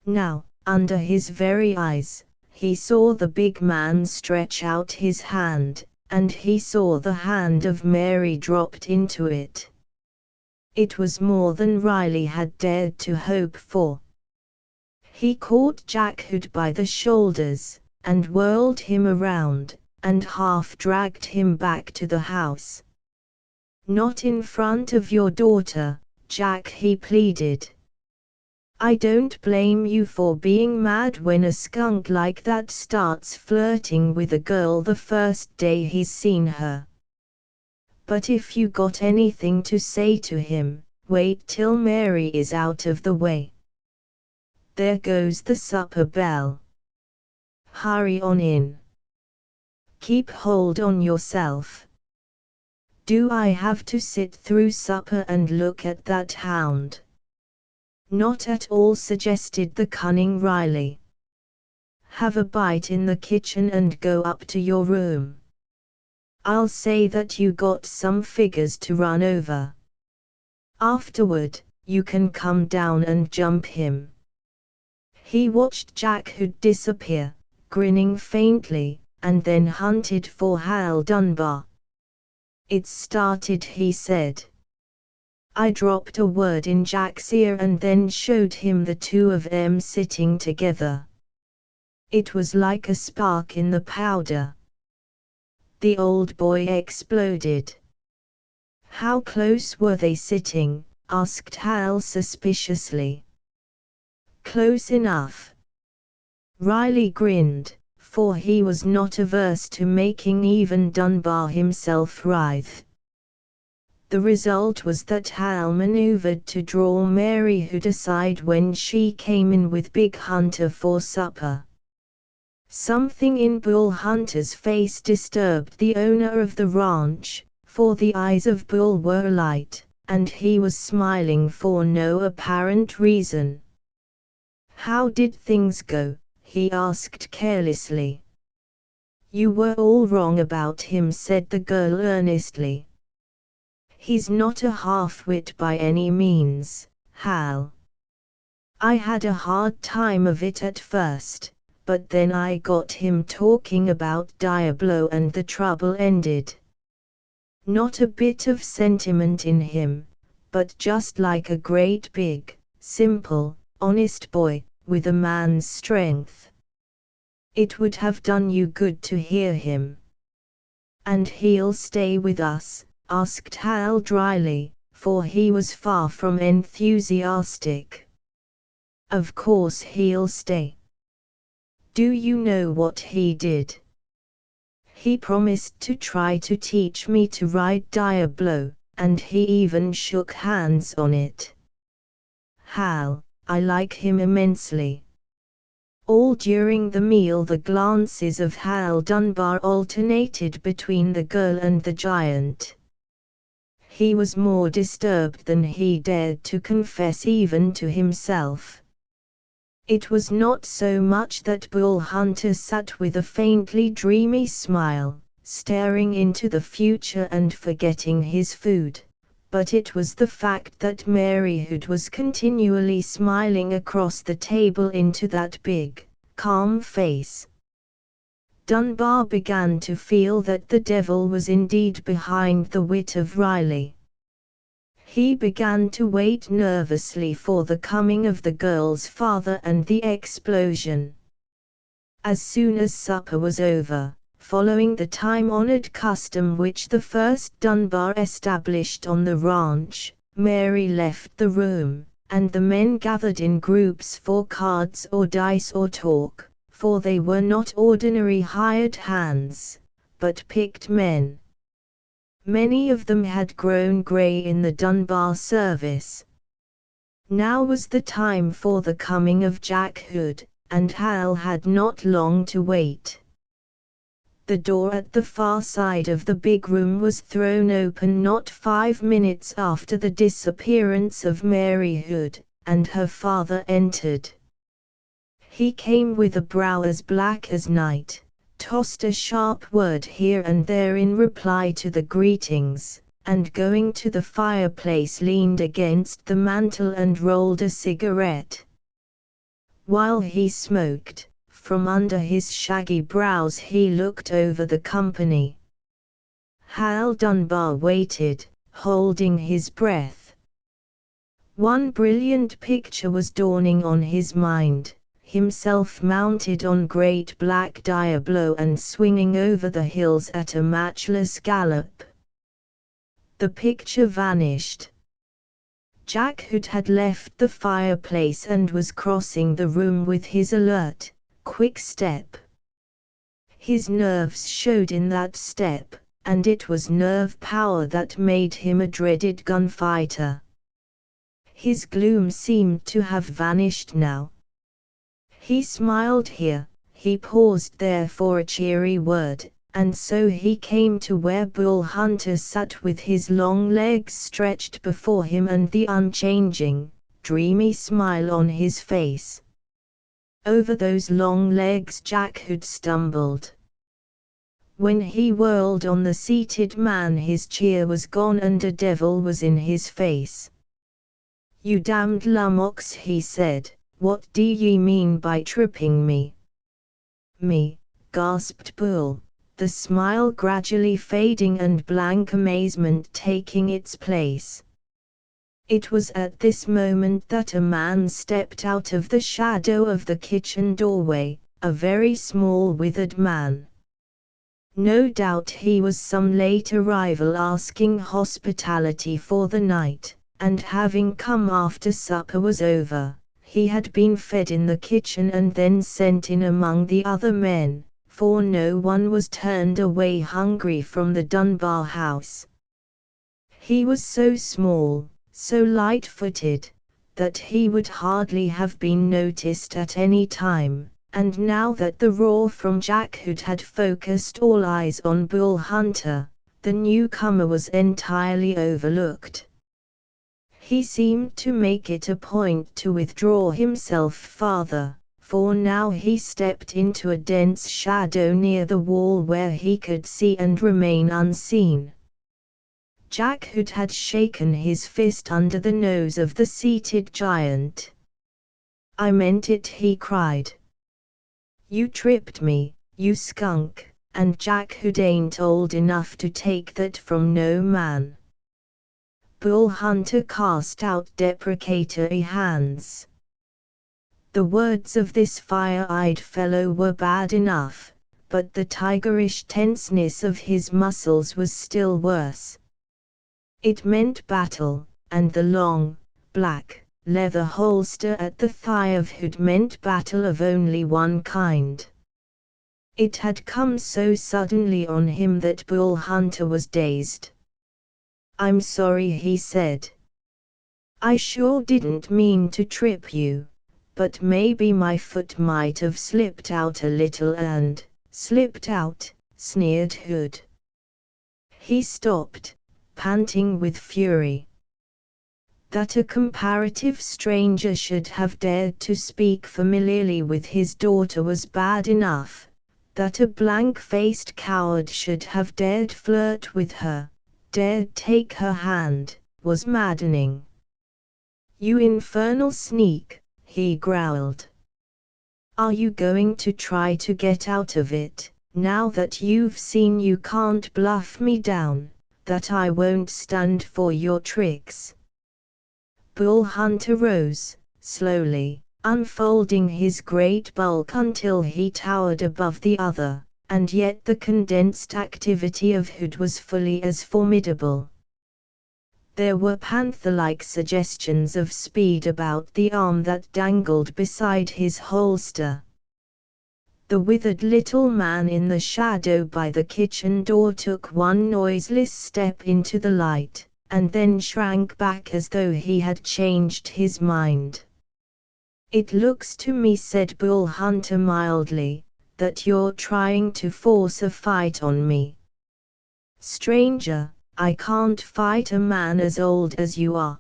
Now, under his very eyes, he saw the big man stretch out his hand, and he saw the hand of Mary dropped into it. It was more than Riley had dared to hope for. He caught Jack Hood by the shoulders, and whirled him around, and half dragged him back to the house. Not in front of your daughter, Jack, he pleaded. I don't blame you for being mad when a skunk like that starts flirting with a girl the first day he's seen her. But if you got anything to say to him, wait till Mary is out of the way. There goes the supper bell. Hurry on in. Keep hold on yourself. Do I have to sit through supper and look at that hound? Not at all, suggested the cunning Riley. Have a bite in the kitchen and go up to your room. I'll say that you got some figures to run over. Afterward, you can come down and jump him. He watched Jack Hood disappear, grinning faintly, and then hunted for Hal Dunbar. It's started, he said. I dropped a word in Jack's ear and then showed him the two of them sitting together. It was like a spark in the powder. The old boy exploded. How close were they sitting? Asked Hal suspiciously. Close enough. Riley grinned, for he was not averse to making even Dunbar himself writhe. The result was that Hal maneuvered to draw Mary Hood aside when she came in with Big Hunter for supper. Something in Bull Hunter's face disturbed the owner of the ranch, for the eyes of Bull were alight, and he was smiling for no apparent reason. How did things go? He asked carelessly. You were all wrong about him, said the girl earnestly. He's not a half-wit by any means, Hal. I had a hard time of it at first, but then I got him talking about Diablo and the trouble ended. Not a bit of sentiment in him, but just like a great big, simple, honest boy, with a man's strength. It would have done you good to hear him. And he'll stay with us? Asked Hal dryly, for he was far from enthusiastic. Of course he'll stay. Do you know what he did? He promised to try to teach me to ride Diablo, and he even shook hands on it. Hal, I like him immensely. All during the meal the glances of Hal Dunbar alternated between the girl and the giant. He was more disturbed than he dared to confess even to himself. It was not so much that Bull Hunter sat with a faintly dreamy smile, staring into the future and forgetting his food, but it was the fact that Mary Hood was continually smiling across the table into that big, calm face. Dunbar began to feel that the devil was indeed behind the wit of Riley. He began to wait nervously for the coming of the girl's father and the explosion. As soon as supper was over, following the time-honored custom which the first Dunbar established on the ranch, Mary left the room, and the men gathered in groups for cards or dice or talk, for they were not ordinary hired hands, but picked men. Many of them had grown grey in the Dunbar service. Now was the time for the coming of Jack Hood, and Hal had not long to wait. The door at the far side of the big room was thrown open not 5 minutes after the disappearance of Mary Hood, and her father entered. He came with a brow as black as night, tossed a sharp word here and there in reply to the greetings, and going to the fireplace leaned against the mantel and rolled a cigarette. While he smoked, from under his shaggy brows he looked over the company. Hal Dunbar waited, holding his breath. One brilliant picture was dawning on his mind, himself mounted on great black Diablo and swinging over the hills at a matchless gallop. The picture vanished. Jack Hood had left the fireplace and was crossing the room with his alert, quick step. His nerves showed in that step, and it was nerve power that made him a dreaded gunfighter. His gloom seemed to have vanished now. He smiled here, he paused there for a cheery word, and so he came to where Bull Hunter sat with his long legs stretched before him and the unchanging, dreamy smile on his face. Over those long legs Jack Hood stumbled. When he whirled on the seated man his cheer was gone and a devil was in his face. "You damned lummox," he said, "what do ye mean by tripping me?" "Me," gasped Bull, the smile gradually fading and blank amazement taking its place. It was at this moment that a man stepped out of the shadow of the kitchen doorway, a very small withered man. No doubt he was some late arrival asking hospitality for the night, and having come after supper was over, he had been fed in the kitchen and then sent in among the other men, for no one was turned away hungry from the Dunbar house. He was so small, so light-footed, that he would hardly have been noticed at any time, and now that the roar from Jack Hood had focused all eyes on Bull Hunter, the newcomer was entirely overlooked. He seemed to make it a point to withdraw himself farther, for now he stepped into a dense shadow near the wall where he could see and remain unseen. Jack Hood had shaken his fist under the nose of the seated giant. "I meant it," he cried. "You tripped me, you skunk, and Jack Hood ain't old enough to take that from no man." Bull Hunter cast out deprecatory hands. The words of this fire-eyed fellow were bad enough, but the tigerish tenseness of his muscles was still worse. It meant battle, and the long, black, leather holster at the thigh of Hood meant battle of only one kind. It had come so suddenly on him that Bull Hunter was dazed. "I'm sorry," he said. "I sure didn't mean to trip you, but maybe my foot might have slipped out a little and—" "Slipped out," sneered Hood. He stopped, panting with fury. That a comparative stranger should have dared to speak familiarly with his daughter was bad enough. That a blank-faced coward should have dared flirt with her, dared take her hand, was maddening. "You infernal sneak," he growled. "Are you going to try to get out of it, now that you've seen you can't bluff me down, that I won't stand for your tricks?" Bull Hunter rose, slowly, unfolding his great bulk until he towered above the other, and yet the condensed activity of Hood was fully as formidable. There were panther-like suggestions of speed about the arm that dangled beside his holster. The withered little man in the shadow by the kitchen door took one noiseless step into the light, and then shrank back as though he had changed his mind. "It looks to me," said Bull Hunter mildly, "that you're trying to force a fight on me. Stranger, I can't fight a man as old as you are."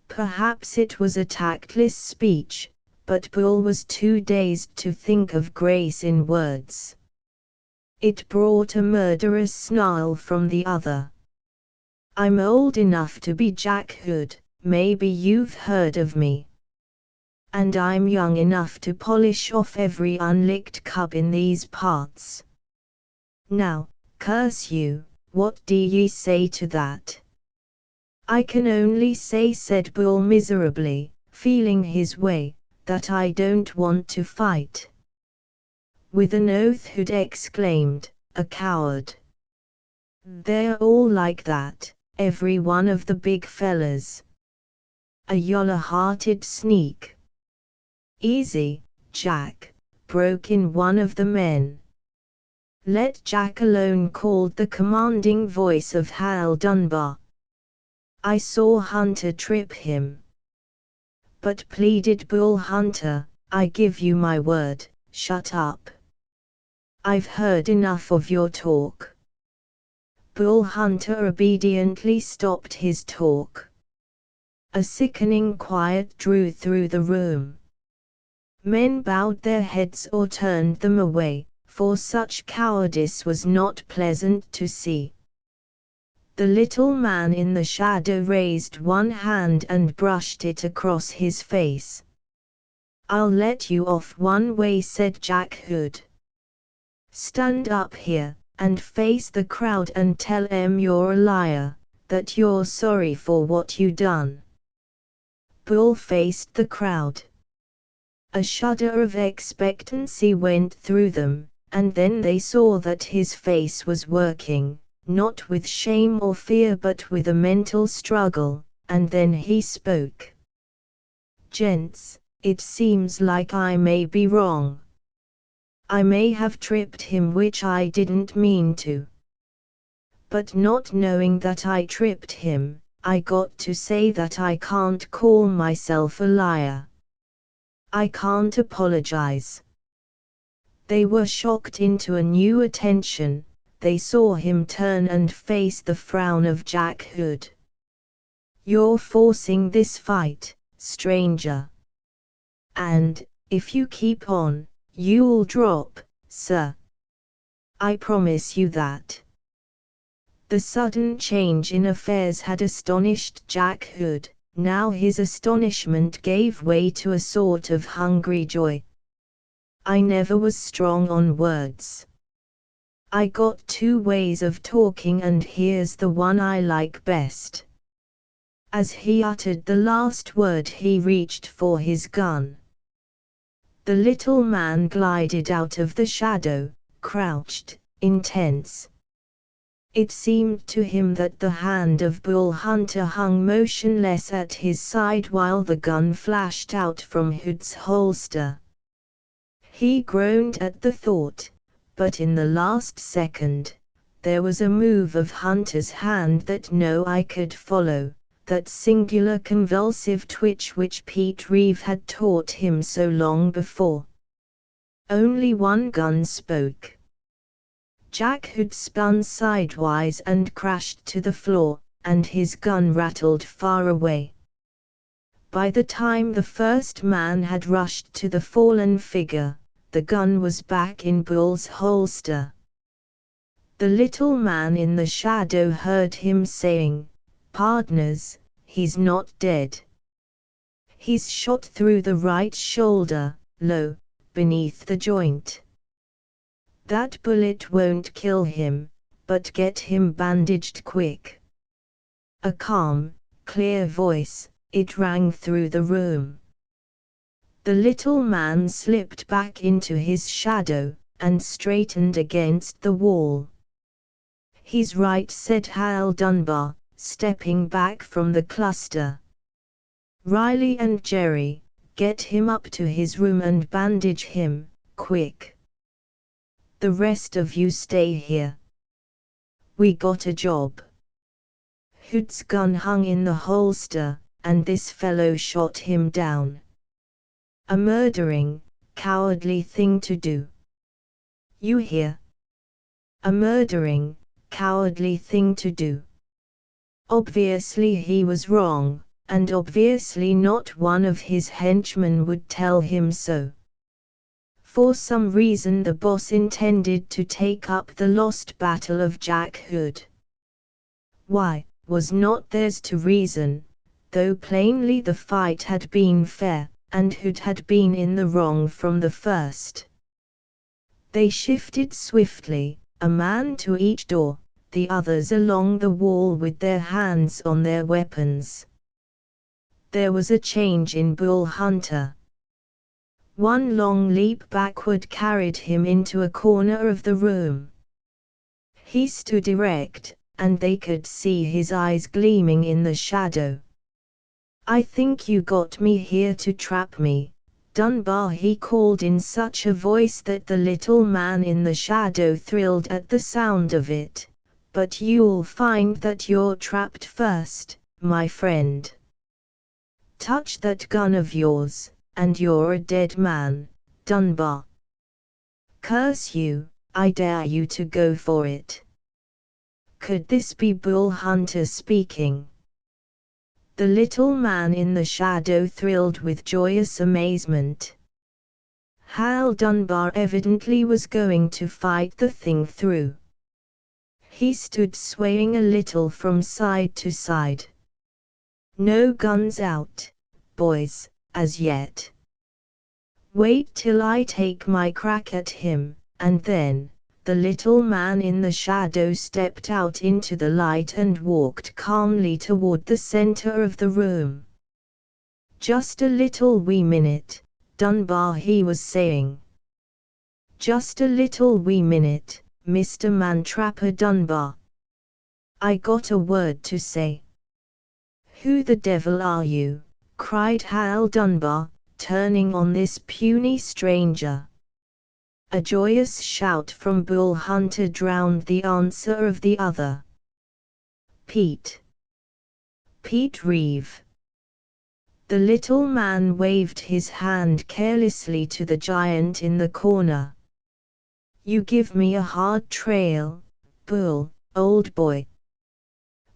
Perhaps it was a tactless speech, but Bull was too dazed to think of grace in words. It brought a murderous snarl from the other. "I'm old enough to be Jack Hood, maybe you've heard of me. And I'm young enough to polish off every unlicked cub in these parts. Now, curse you, what do ye say to that?" "I can only say," said Bull miserably, feeling his way, "that I don't want to fight." With an oath Hood exclaimed, "A coward! They're all like that, every one of the big fellas. A yaller-hearted sneak." "Easy, Jack," broke in one of the men. "Let Jack alone," called the commanding voice of Hal Dunbar. "I saw Hunter trip him." "But," pleaded Bull Hunter, "I give you my word, shut up. I've heard enough of your talk." Bull Hunter obediently stopped his talk. A sickening quiet drew through the room. Men bowed their heads or turned them away, for such cowardice was not pleasant to see. The little man in the shadow raised one hand and brushed it across his face. "I'll let you off one way," said Jack Hood. "Stand up here, and face the crowd and tell 'em you're a liar, that you're sorry for what you done." Bull faced the crowd. A shudder of expectancy went through them, and then they saw that his face was working, not with shame or fear but with a mental struggle, and then he spoke. "Gents, it seems like I may be wrong. I may have tripped him, which I didn't mean to. But not knowing that I tripped him, I got to say that I can't call myself a liar. I can't apologize." They were shocked into a new attention. They saw him turn and face the frown of Jack Hood. "You're forcing this fight, stranger. And, if you keep on, you'll drop, sir. I promise you that." The sudden change in affairs had astonished Jack Hood. Now his astonishment gave way to a sort of hungry joy. "I never was strong on words. I got two ways of talking and here's the one I like best." As he uttered the last word he reached for his gun. The little man glided out of the shadow, crouched, intense. It seemed to him that the hand of Bull Hunter hung motionless at his side while the gun flashed out from Hood's holster. He groaned at the thought, but in the last second, there was a move of Hunter's hand that no eye could follow, that singular convulsive twitch which Pete Reeve had taught him so long before. Only one gun spoke. Jack Hood spun sidewise and crashed to the floor, and his gun rattled far away. By the time the first man had rushed to the fallen figure, the gun was back in Bull's holster. The little man in the shadow heard him saying, "Pardners, he's not dead. He's shot through the right shoulder, low, beneath the joint. That bullet won't kill him, but get him bandaged quick." A calm, clear voice, it rang through the room. The little man slipped back into his shadow, and straightened against the wall. "He's right," said Hal Dunbar, stepping back from the cluster. "Riley and Jerry, get him up to his room and bandage him, quick. The rest of you stay here. We got a job." Hood's gun hung in the holster, and this fellow shot him down. A murdering, cowardly thing to do. You hear? A murdering, cowardly thing to do. Obviously he was wrong, and obviously not one of his henchmen would tell him so. For some reason the boss intended to take up the lost battle of Jack Hood. Why, was not theirs to reason, though plainly the fight had been fair, and Hood had been in the wrong from the first. They shifted swiftly, a man to each door, the others along the wall with their hands on their weapons. There was a change in Bull Hunter. One long leap backward carried him into a corner of the room. He stood erect, and they could see his eyes gleaming in the shadow. "I think you got me here to trap me, Dunbar," he called in such a voice that the little man in the shadow thrilled at the sound of it. "But you'll find that you're trapped first, my friend. Touch that gun of yours, and you're a dead man, Dunbar. Curse you, I dare you to go for it." Could this be Bull Hunter speaking? The little man in the shadow thrilled with joyous amazement. Hal Dunbar evidently was going to fight the thing through. He stood swaying a little from side to side. "No guns out, boys, as yet. Wait till I take my crack at him," and then, the little man in the shadow stepped out into the light and walked calmly toward the center of the room. "Just a little wee minute, Dunbar," he was saying. "Just a little wee minute, Mr. Man-Trapper Dunbar. I got a word to say." "Who the devil are you?" cried Hal Dunbar, turning on this puny stranger. A joyous shout from Bull Hunter drowned the answer of the other. "Pete. Pete Reeve." The little man waved his hand carelessly to the giant in the corner. "You give me a hard trail, Bull, old boy.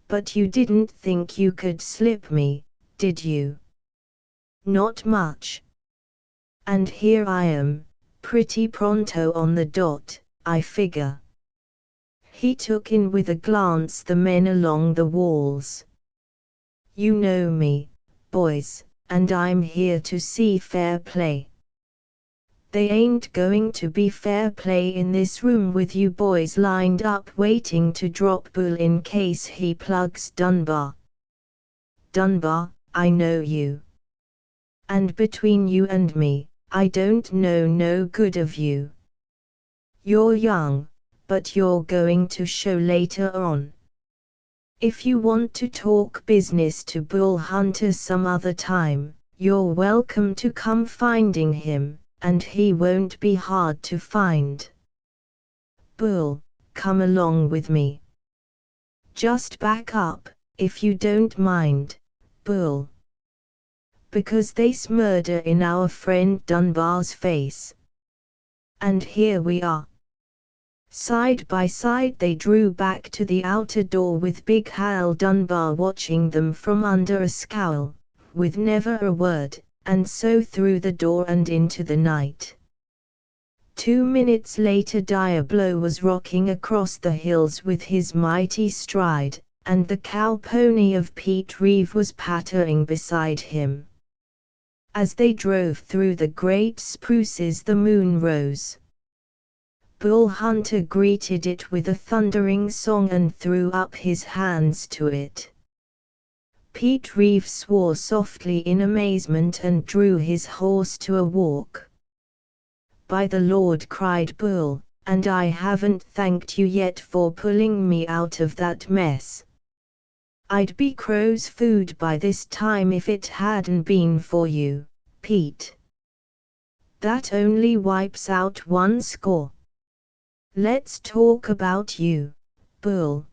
But you didn't think you could slip me, did you? Not much. And here I am, pretty pronto on the dot, I figure." He took in with a glance the men along the walls. "You know me, boys, and I'm here to see fair play. They ain't going to be fair play in this room with you boys lined up waiting to drop Bull in case he plugs Dunbar. Dunbar, I know you. And between you and me, I don't know no good of you. You're young, but you're going to show later on. If you want to talk business to Bull Hunter some other time, you're welcome to come finding him, and he won't be hard to find. Bull, come along with me. Just back up, if you don't mind, Bull. Because there's murder in our friend Dunbar's face. And here we are. Side by side they drew back to the outer door with Big Hal Dunbar watching them from under a scowl, with never a word, and so through the door and into the night. 2 minutes later Diablo was rocking across the hills with his mighty stride, and the cow pony of Pete Reeve was pattering beside him. As they drove through the great spruces the moon rose. Bull Hunter greeted it with a thundering song and threw up his hands to it. Pete Reeve swore softly in amazement and drew his horse to a walk. "By the Lord," cried Bull, "and I haven't thanked you yet for pulling me out of that mess. I'd be crow's food by this time if it hadn't been for you, Pete. That only wipes out one score. Let's talk about you, Bull.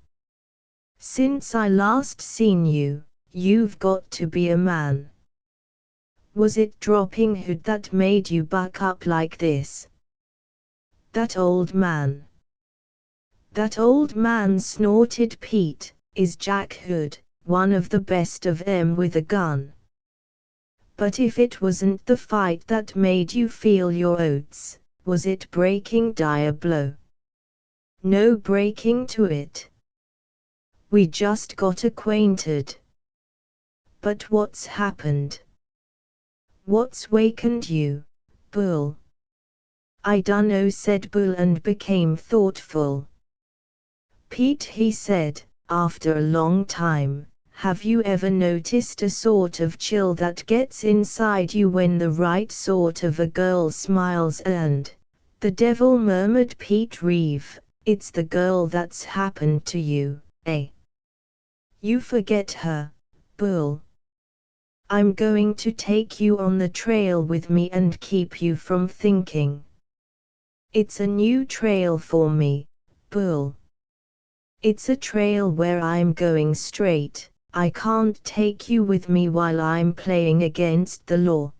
Since I last seen you, you've got to be a man. Was it dropping Hood that made you buck up like this?" "That old man." "That old man," snorted Pete, "is Jack Hood, one of the best of 'em with a gun. But if it wasn't the fight that made you feel your oats, was it breaking Diablo?" "No breaking to it. We just got acquainted." "But what's happened? What's wakened you, Bull?" "I dunno," said Bull and became thoughtful. "Pete," he said, after a long time, "have you ever noticed a sort of chill that gets inside you when the right sort of a girl smiles?" "And the devil," murmured Pete Reeve, "it's the girl that's happened to you, eh?" "You forget her, Bull. I'm going to take you on the trail with me and keep you from thinking. It's a new trail for me, Bull. It's a trail where I'm going straight. I can't take you with me while I'm playing against the law.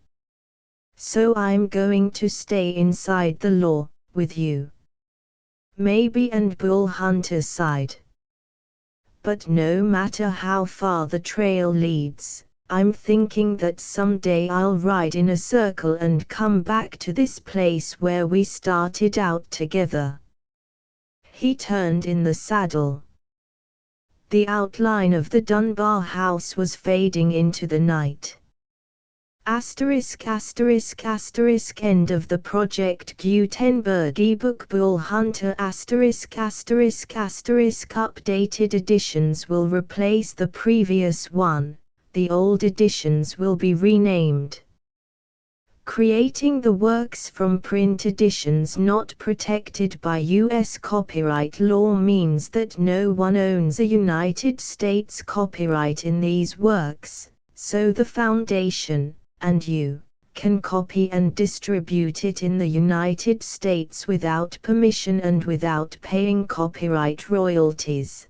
So I'm going to stay inside the law, with you. Maybe." And Bull Hunter sighed. "But no matter how far the trail leads, I'm thinking that someday I'll ride in a circle and come back to this place where we started out together." He turned in the saddle. The outline of the Dunbar house was fading into the night. ******* End of the Project Gutenberg ebook. Bull Hunter ****** Updated editions will replace the previous one. The old editions will be renamed. Creating the works from print editions not protected by U.S. copyright law means that no one owns a United States copyright in these works, so the Foundation, and you, can copy and distribute it in the United States without permission and without paying copyright royalties.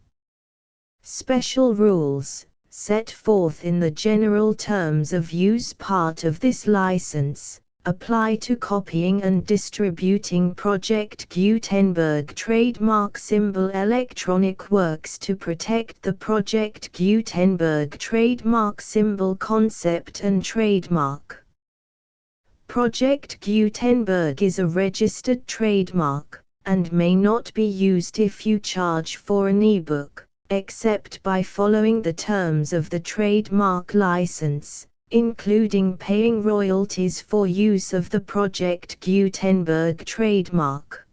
Special rules, set forth in the general terms of use part of this license, apply to copying and distributing Project Gutenberg trademark symbol electronic works to protect the Project Gutenberg trademark symbol concept and trademark. Project Gutenberg is a registered trademark, and may not be used if you charge for an ebook, except by following the terms of the trademark license, including paying royalties for use of the Project Gutenberg trademark.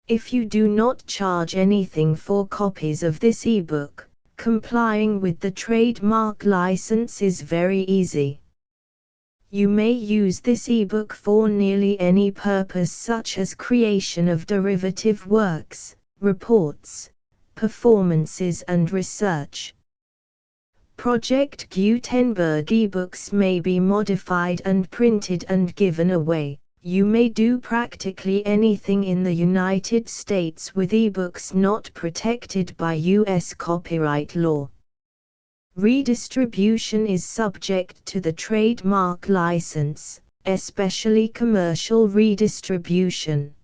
If you do not charge anything for copies of this ebook, complying with the trademark license is very easy. You may use this ebook for nearly any purpose, such as creation of derivative works, reports, performances and research. Project Gutenberg ebooks may be modified and printed and given away. You may do practically anything in the United States with ebooks not protected by U.S. copyright law. Redistribution is subject to the trademark license, especially commercial redistribution.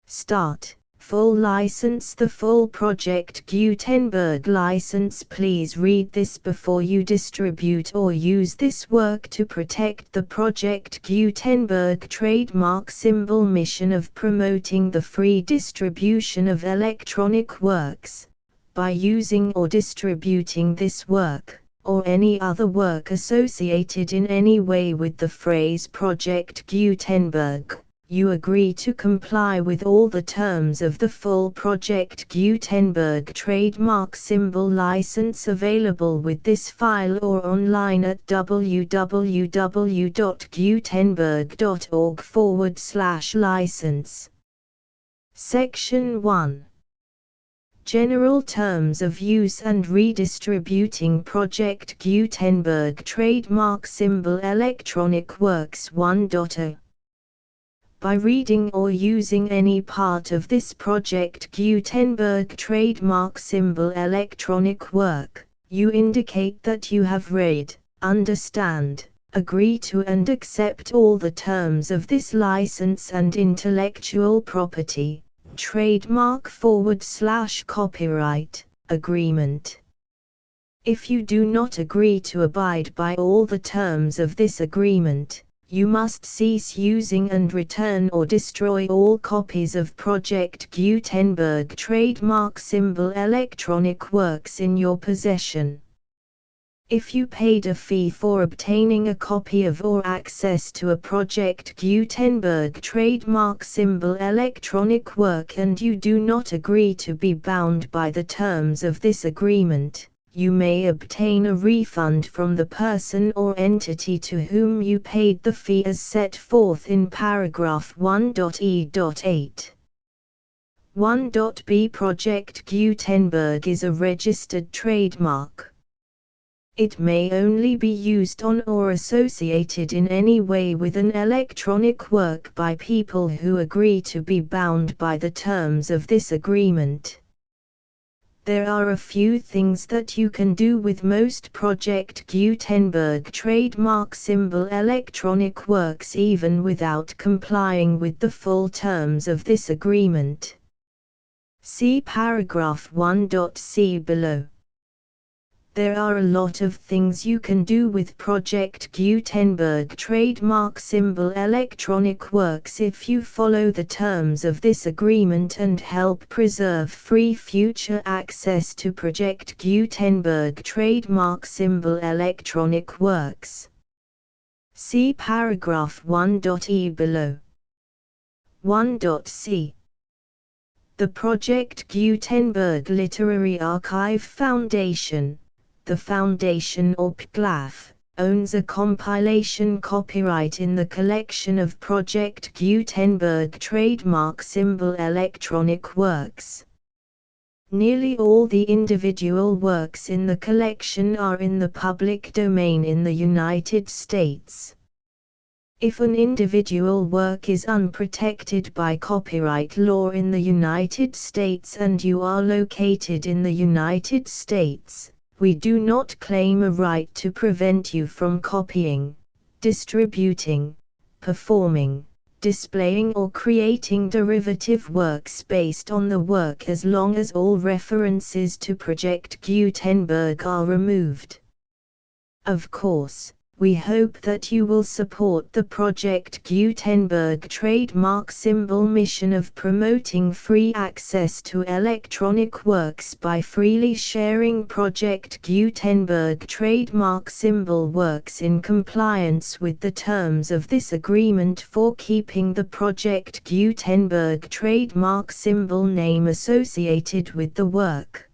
Start. Full license. The full Project Gutenberg license. Please read this before you distribute or use this work to protect the Project Gutenberg trademark symbol mission of promoting the free distribution of electronic works. By using or distributing this work, or any other work associated in any way with the phrase Project Gutenberg, you agree to comply with all the terms of the full Project Gutenberg trademark symbol license available with this file or online at www.gutenberg.org/license. Section 1. General Terms of Use and Redistributing Project Gutenberg Trademark Symbol Electronic Works 1.0. By reading or using any part of this Project Gutenberg trademark symbol electronic work, you indicate that you have read, understand, agree to and accept all the terms of this license and intellectual property, trademark/copyright, agreement. If you do not agree to abide by all the terms of this agreement, you must cease using and return or destroy all copies of Project Gutenberg trademark symbol electronic works in your possession. If you paid a fee for obtaining a copy of or access to a Project Gutenberg trademark symbol electronic work and you do not agree to be bound by the terms of this agreement, you may obtain a refund from the person or entity to whom you paid the fee as set forth in paragraph 1.e.8. 1.b Project Gutenberg is a registered trademark. It may only be used on or associated in any way with an electronic work by people who agree to be bound by the terms of this agreement. There are a few things that you can do with most Project Gutenberg trademark symbol electronic works even without complying with the full terms of this agreement. See paragraph 1.c below. There are a lot of things you can do with Project Gutenberg trademark symbol electronic works if you follow the terms of this agreement and help preserve free future access to Project Gutenberg trademark symbol electronic works. See paragraph 1.e below. 1.c. The Project Gutenberg Literary Archive Foundation, the Foundation or PGLAF, owns a compilation copyright in the collection of Project Gutenberg trademark symbol electronic works. Nearly all the individual works in the collection are in the public domain in the United States. If an individual work is unprotected by copyright law in the United States and you are located in the United States, we do not claim a right to prevent you from copying, distributing, performing, displaying or creating derivative works based on the work as long as all references to Project Gutenberg are removed. Of course, we hope that you will support the Project Gutenberg trademark symbol mission of promoting free access to electronic works by freely sharing Project Gutenberg trademark symbol works in compliance with the terms of this agreement for keeping the Project Gutenberg trademark symbol name associated with the work.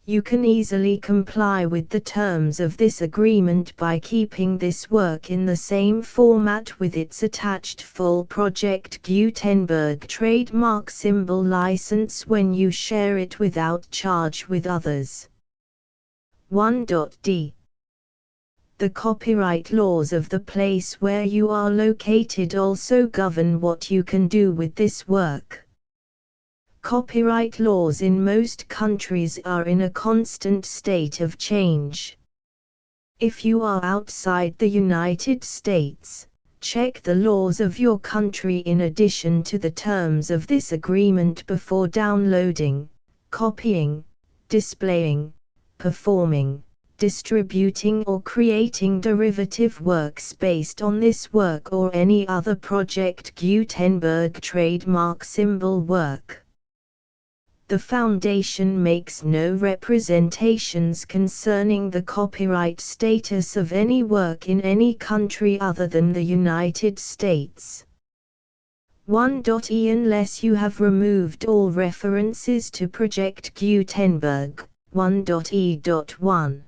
You can easily comply with the terms of this agreement by keeping this work in the same format with its attached full Project Gutenberg trademark symbol license when you share it without charge with others. 1.d. The copyright laws of the place where you are located also govern what you can do with this work. Copyright laws in most countries are in a constant state of change. If you are outside the United States, check the laws of your country in addition to the terms of this agreement before downloading, copying, displaying, performing, distributing or creating derivative works based on this work or any other Project Gutenberg trademark symbol work. The Foundation makes no representations concerning the copyright status of any work in any country other than the United States. 1.e Unless you have removed all references to Project Gutenberg, 1.e.1.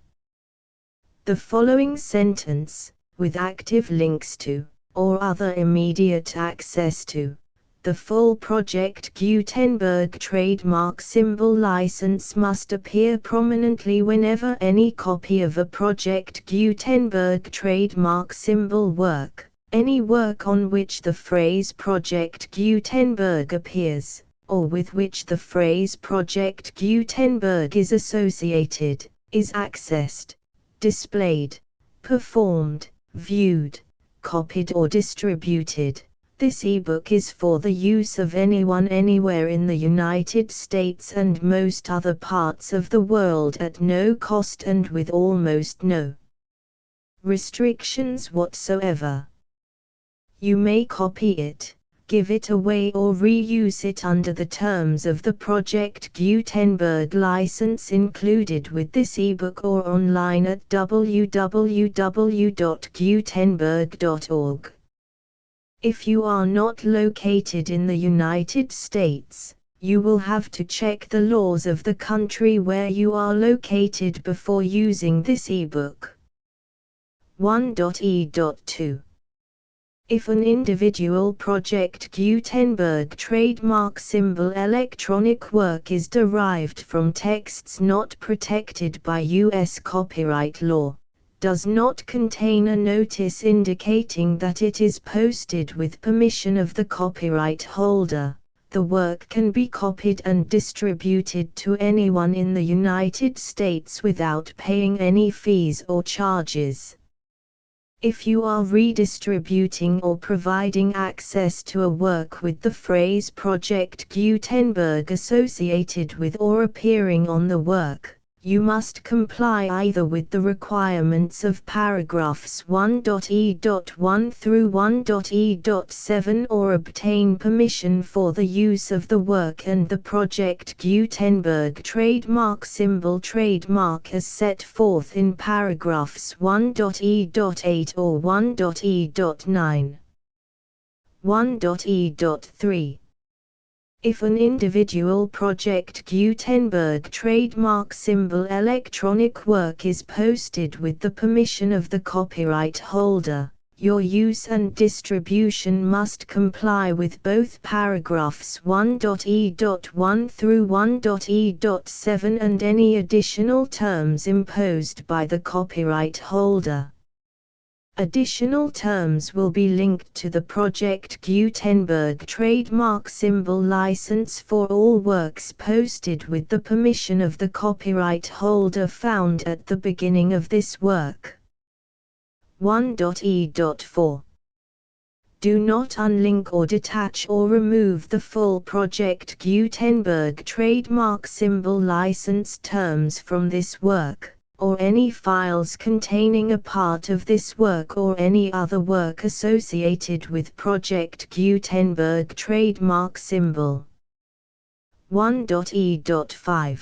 The following sentence, with active links to, or other immediate access to, the full Project Gutenberg trademark symbol license must appear prominently whenever any copy of a Project Gutenberg trademark symbol work, any work on which the phrase Project Gutenberg appears, or with which the phrase Project Gutenberg is associated, is accessed, displayed, performed, viewed, copied or distributed. This ebook is for the use of anyone anywhere in the United States and most other parts of the world at no cost and with almost no restrictions whatsoever. You may copy it, give it away or reuse it under the terms of the Project Gutenberg license included with this ebook or online at www.gutenberg.org. If you are not located in the United States, you will have to check the laws of the country where you are located before using this ebook. 1.e.2. If an individual Project Gutenberg trademark symbol electronic work is derived from texts not protected by U.S. copyright law, does not contain a notice indicating that it is posted with permission of the copyright holder, the work can be copied and distributed to anyone in the United States without paying any fees or charges. If you are redistributing or providing access to a work with the phrase Project Gutenberg associated with or appearing on the work, you must comply either with the requirements of paragraphs 1.e.1 through 1.e.7 or obtain permission for the use of the work and the Project Gutenberg trademark symbol trademark as set forth in paragraphs 1.e.8 or 1.e.9. 1.e.3. If an individual Project Gutenberg trademark symbol electronic work is posted with the permission of the copyright holder, your use and distribution must comply with both paragraphs 1.e.1 through 1.e.7 and any additional terms imposed by the copyright holder. Additional terms will be linked to the Project Gutenberg trademark symbol license for all works posted with the permission of the copyright holder found at the beginning of this work. 1.e.4. Do not unlink or detach or remove the full Project Gutenberg trademark symbol license terms from this work, or any files containing a part of this work or any other work associated with Project Gutenberg trademark symbol. 1.e.5.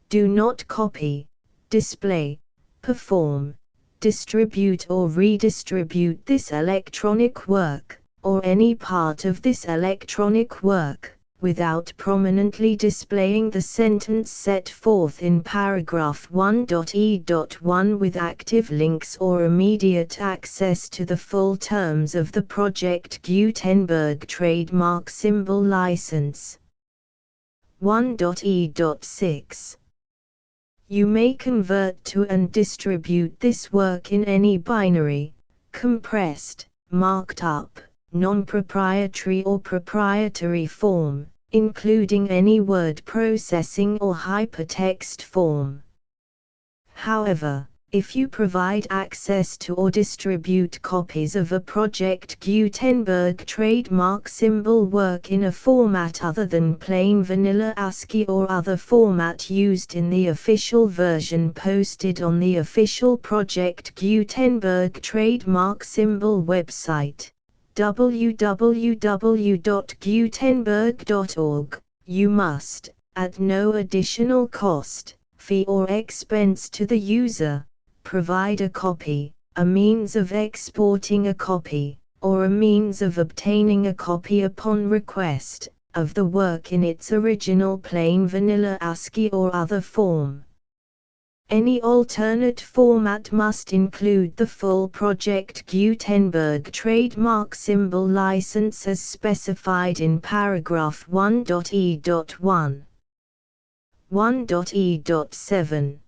Do not copy, display, perform, distribute or redistribute this electronic work, or any part of this electronic work, without prominently displaying the sentence set forth in paragraph 1.e.1 with active links or immediate access to the full terms of the Project Gutenberg trademark symbol license. 1.e.6. You may convert to and distribute this work in any binary, compressed, marked up, non-proprietary or proprietary form, including any word processing or hypertext form. However, if you provide access to or distribute copies of a Project Gutenberg trademark symbol work in a format other than plain vanilla ASCII or other format used in the official version posted on the official Project Gutenberg trademark symbol website, www.gutenberg.org, you must, at no additional cost, fee or expense to the user, provide a copy, a means of exporting a copy, or a means of obtaining a copy upon request, of the work in its original plain vanilla ASCII or other form. Any alternate format must include the full Project Gutenberg trademark symbol license as specified in paragraph 1.e.1. 1.e.7.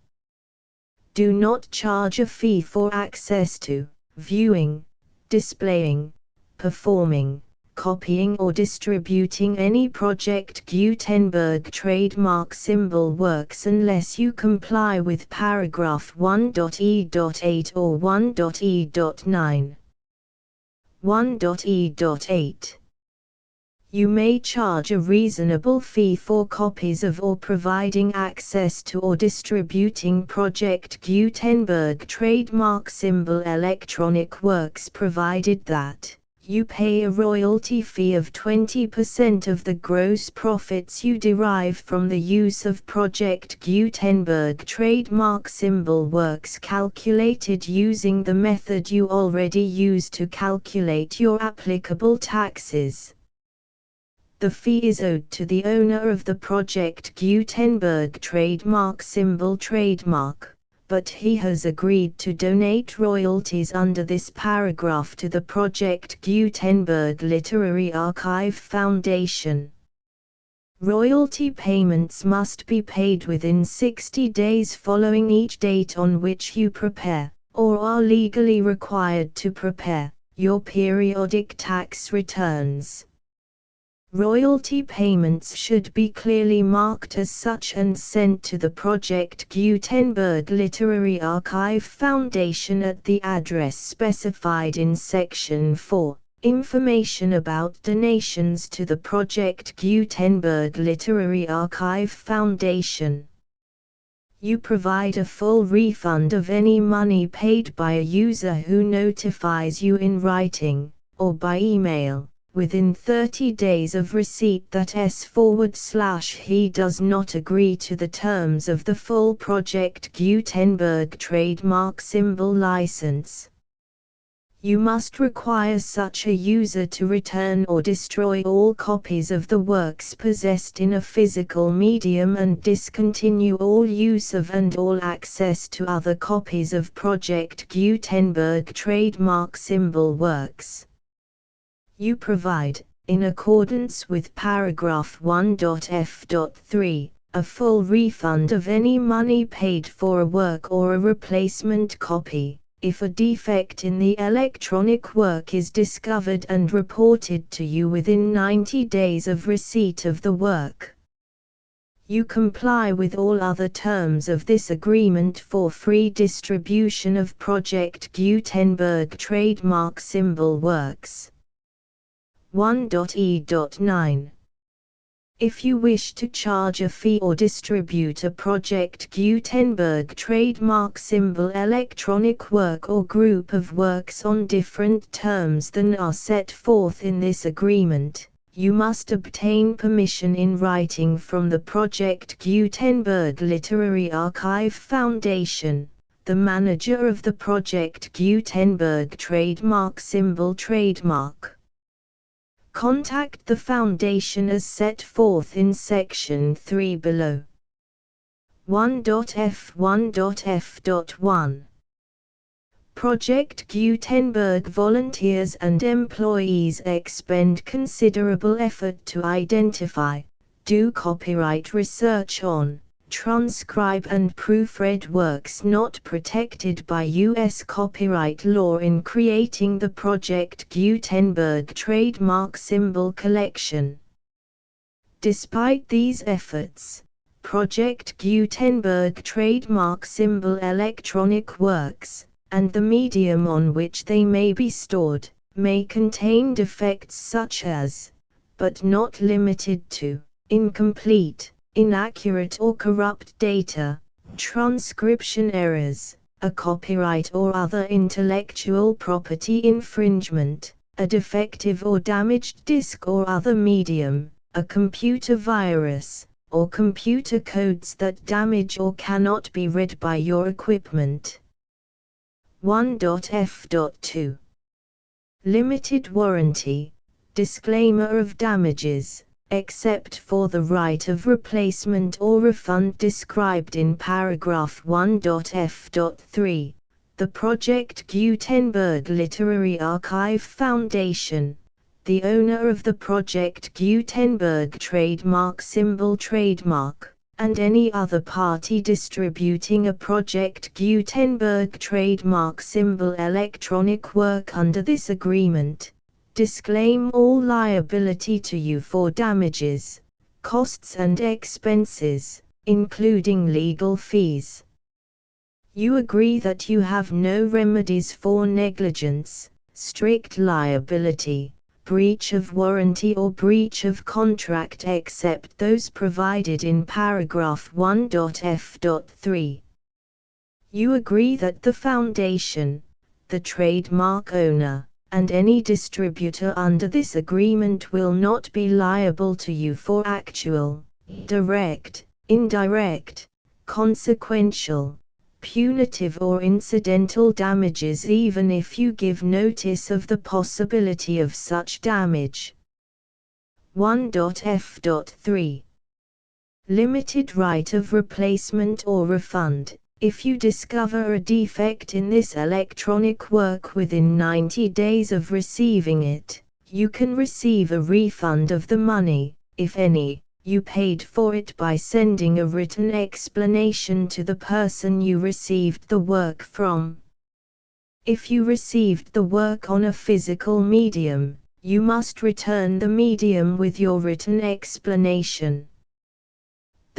Do not charge a fee for access to, viewing, displaying, performing, copying or distributing any Project Gutenberg trademark symbol works unless you comply with paragraph 1.e.8 or 1.e.9. 1.e.8. You may charge a reasonable fee for copies of or providing access to or distributing Project Gutenberg trademark symbol electronic works provided that you pay a royalty fee of 20% of the gross profits you derive from the use of Project Gutenberg trademark symbol works calculated using the method you already use to calculate your applicable taxes. The fee is owed to the owner of the Project Gutenberg trademark symbol trademark, but he has agreed to donate royalties under this paragraph to the Project Gutenberg Literary Archive Foundation. Royalty payments must be paid within 60 days following each date on which you prepare, or are legally required to prepare, your periodic tax returns. Royalty payments should be clearly marked as such and sent to the Project Gutenberg Literary Archive Foundation at the address specified in Section 4, Information about donations to the Project Gutenberg Literary Archive Foundation. You provide a full refund of any money paid by a user who notifies you in writing, or by email, within 30 days of receipt that he does not agree to the terms of the full Project Gutenberg trademark symbol license. You must require such a user to return or destroy all copies of the works possessed in a physical medium and discontinue all use of and all access to other copies of Project Gutenberg trademark symbol works. You provide, in accordance with paragraph 1.f.3, a full refund of any money paid for a work or a replacement copy, if a defect in the electronic work is discovered and reported to you within 90 days of receipt of the work. You comply with all other terms of this agreement for free distribution of Project Gutenberg trademark symbol works. 1.e.9. If you wish to charge a fee or distribute a Project Gutenberg trademark symbol electronic work or group of works on different terms than are set forth in this agreement, you must obtain permission in writing from the Project Gutenberg Literary Archive Foundation, the manager of the Project Gutenberg trademark symbol trademark. contact the Foundation as set forth in Section 3 below. 1.f1.f.1 Project Gutenberg volunteers and employees expend considerable effort to identify, do copyright research on, transcribe and proofread works not protected by U.S. copyright law in creating the Project Gutenberg trademark symbol collection. Despite these efforts, Project Gutenberg trademark symbol electronic works, and the medium on which they may be stored, may contain defects such as, but not limited to, incomplete, inaccurate or corrupt data, transcription errors, a copyright or other intellectual property infringement, a defective or damaged disk or other medium, a computer virus, or computer codes that damage or cannot be read by your equipment. 1.f.2 Limited warranty, disclaimer of damages, except for the right of replacement or refund described in paragraph 1.f.3, the Project Gutenberg Literary Archive Foundation, the owner of the Project Gutenberg trademark symbol trademark, and any other party distributing a Project Gutenberg trademark symbol electronic work under this agreement, disclaim all liability to you for damages, costs and expenses, including legal fees. You agree that you have no remedies for negligence, strict liability, breach of warranty or breach of contract except those provided in paragraph 1.f.3. You agree that the Foundation, the trademark owner, and any distributor under this agreement will not be liable to you for actual, direct, indirect, consequential, punitive or incidental damages even if you give notice of the possibility of such damage. 1.f.3 Limited right of replacement or refund. If you discover a defect in this electronic work within 90 days of receiving it, you can receive a refund of the money, if any, you paid for it by sending a written explanation to the person you received the work from. If you received the work on a physical medium, you must return the medium with your written explanation.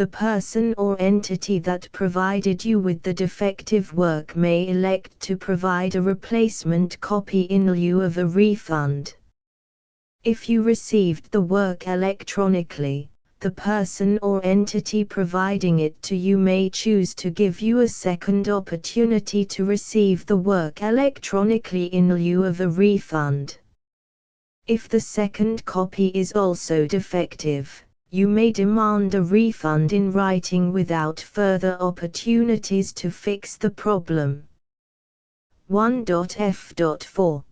The person or entity that provided you with the defective work may elect to provide a replacement copy in lieu of a refund. If you received the work electronically, the person or entity providing it to you may choose to give you a second opportunity to receive the work electronically in lieu of a refund. If the second copy is also defective, you may demand a refund in writing without further opportunities to fix the problem. 1.f.4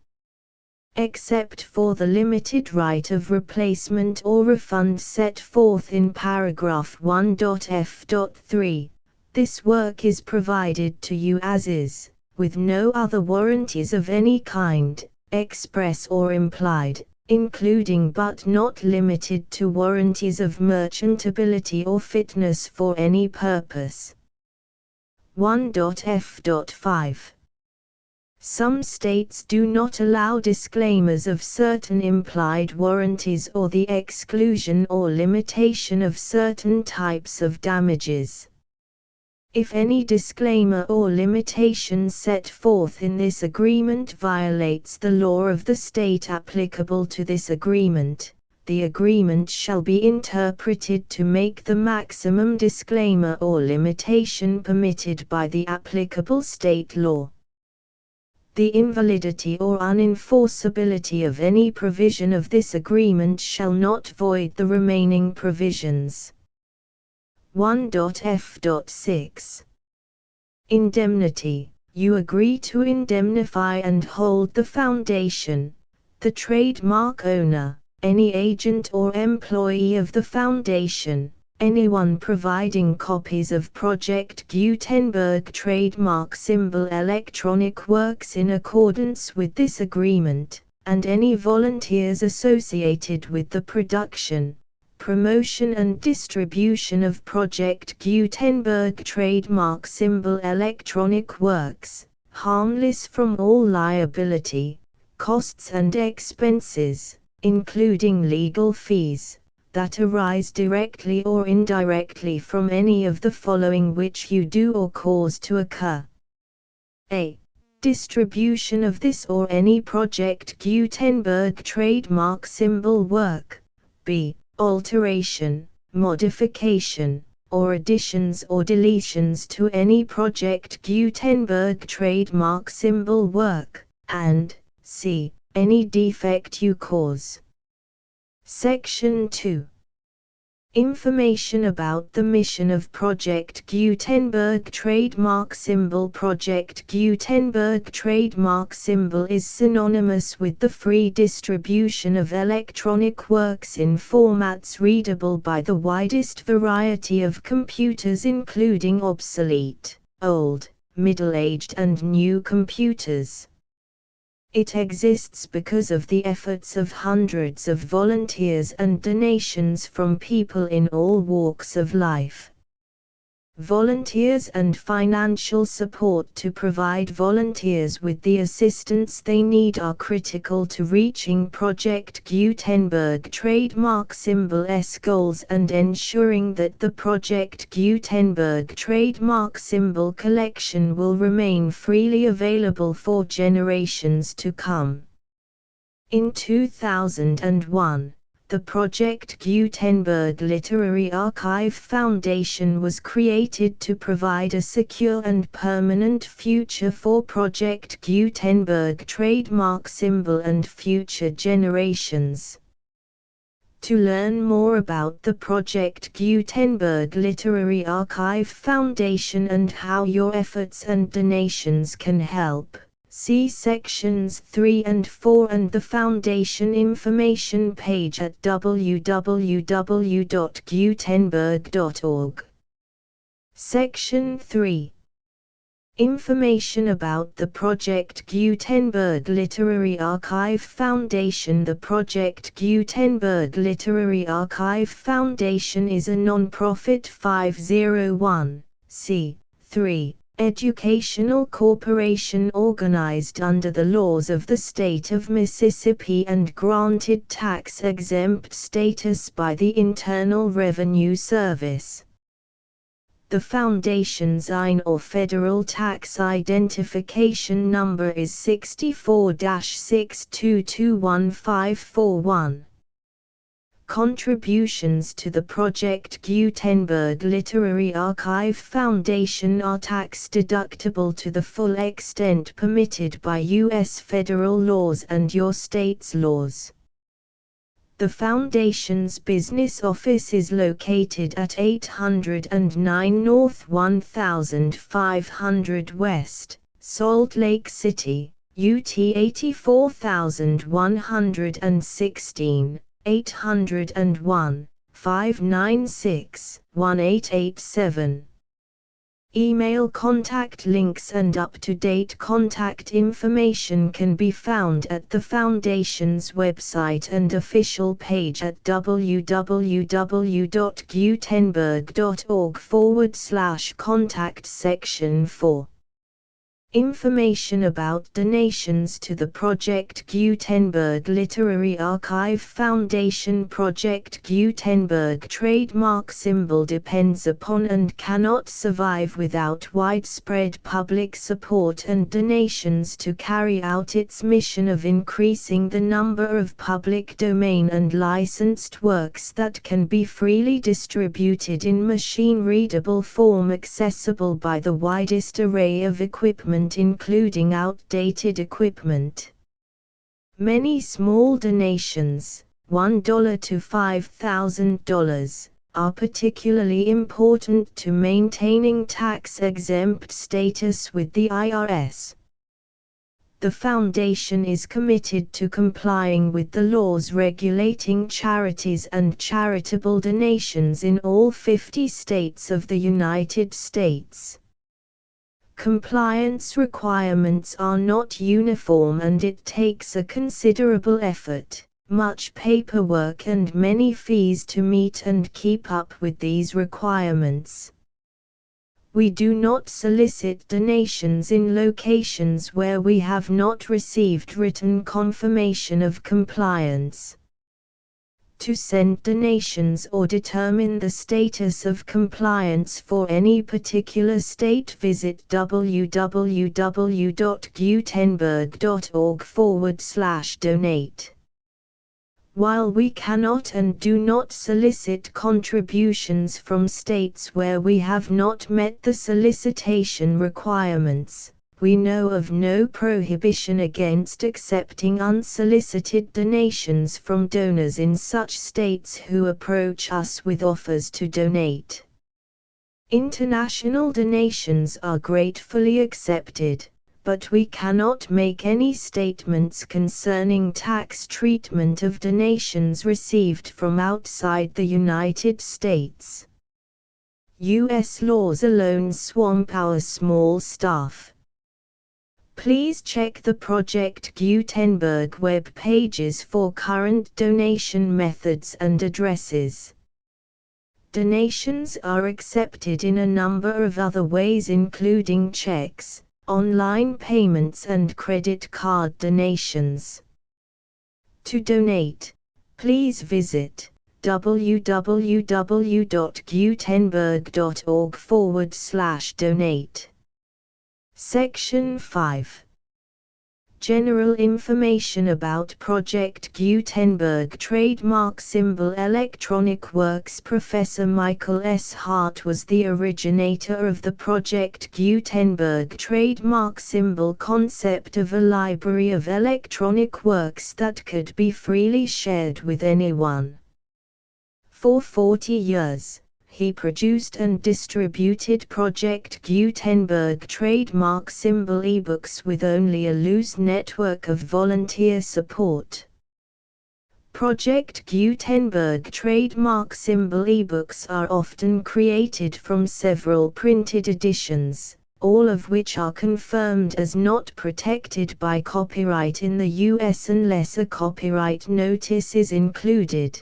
Except for the limited right of replacement or refund set forth in paragraph 1.f.3, this work is provided to you as is, with no other warranties of any kind, express or implied, including but not limited to warranties of merchantability or fitness for any purpose. 1.f.5 Some states do not allow disclaimers of certain implied warranties or the exclusion or limitation of certain types of damages. If any disclaimer or limitation set forth in this agreement violates the law of the state applicable to this agreement, the agreement shall be interpreted to make the maximum disclaimer or limitation permitted by the applicable state law. The invalidity or unenforceability of any provision of this agreement shall not void the remaining provisions. 1.f.6 Indemnity. You agree to indemnify and hold the Foundation, the trademark owner, any agent or employee of the Foundation, anyone providing copies of Project Gutenberg trademark symbol electronic works in accordance with this agreement, and any volunteers associated with the production, promotion and distribution of Project Gutenberg trademark symbol electronic works, harmless from all liability, costs and expenses, including legal fees, that arise directly or indirectly from any of the following which you do or cause to occur. A. Distribution of this or any Project Gutenberg trademark symbol work. B. Alteration, modification, or additions or deletions to any Project Gutenberg trademark symbol work, and C. Any defect you cause. Section 2. Information about the mission of Project Gutenberg trademark symbol. Project Gutenberg trademark symbol is synonymous with the free distribution of electronic works in formats readable by the widest variety of computers, including obsolete, old, middle-aged and new computers. It exists because of the efforts of hundreds of volunteers and donations from people in all walks of life. Volunteers and financial support to provide volunteers with the assistance they need are critical to reaching Project Gutenberg trademark symbol's goals and ensuring that the Project Gutenberg trademark symbol collection will remain freely available for generations to come. In 2001, the Project Gutenberg Literary Archive Foundation was created to provide a secure and permanent future for Project Gutenberg trademark symbol and future generations. To learn more about the Project Gutenberg Literary Archive Foundation and how your efforts and donations can help, see sections 3 and 4 and the Foundation information page at www.gutenberg.org. Section 3. Information about the Project Gutenberg Literary Archive Foundation. The Project Gutenberg Literary Archive Foundation is a non-profit 501(c)(3) educational corporation organized under the laws of the state of Mississippi and granted tax-exempt status by the Internal Revenue Service. The Foundation's IN or Federal Tax Identification Number is 64-6221541. Contributions to the Project Gutenberg Literary Archive Foundation are tax-deductible to the full extent permitted by U.S. federal laws and your state's laws. The Foundation's business office is located at 809 North 1500 West, Salt Lake City, UT 84116. 801-596-1887. Email contact links and up-to-date contact information can be found at the Foundation's website and official page at www.gutenberg.org/contact section 4. Information about donations to the Project Gutenberg Literary Archive Foundation. Project Gutenberg trademark symbol depends upon and cannot survive without widespread public support and donations to carry out its mission of increasing the number of public domain and licensed works that can be freely distributed in machine-readable form accessible by the widest array of equipment, including outdated equipment. Many small donations, $1 to $5,000, are particularly important to maintaining tax-exempt status with the IRS. The Foundation is committed to complying with the laws regulating charities and charitable donations in all 50 states of the United States. Compliance requirements are not uniform and it takes a considerable effort, much paperwork and many fees to meet and keep up with these requirements. We do not solicit donations in locations where we have not received written confirmation of compliance. To send donations or determine the status of compliance for any particular state, visit www.gutenberg.org/donate. While we cannot and do not solicit contributions from states where we have not met the solicitation requirements, we know of no prohibition against accepting unsolicited donations from donors in such states who approach us with offers to donate. International donations are gratefully accepted, but we cannot make any statements concerning tax treatment of donations received from outside the United States. U.S. laws alone swamp our small staff. Please check the Project Gutenberg web pages for current donation methods and addresses. Donations are accepted in a number of other ways, including checks, online payments and credit card donations. To donate, please visit www.gutenberg.org/donate. Section 5. General information about Project Gutenberg trademark symbol Electronic Works. Professor Michael S. Hart was the originator of the Project Gutenberg trademark symbol concept of a library of electronic works that could be freely shared with anyone. For 40 years, he produced and distributed Project Gutenberg trademark symbol ebooks with only a loose network of volunteer support. Project Gutenberg trademark symbol ebooks are often created from several printed editions, all of which are confirmed as not protected by copyright in the US unless a copyright notice is included.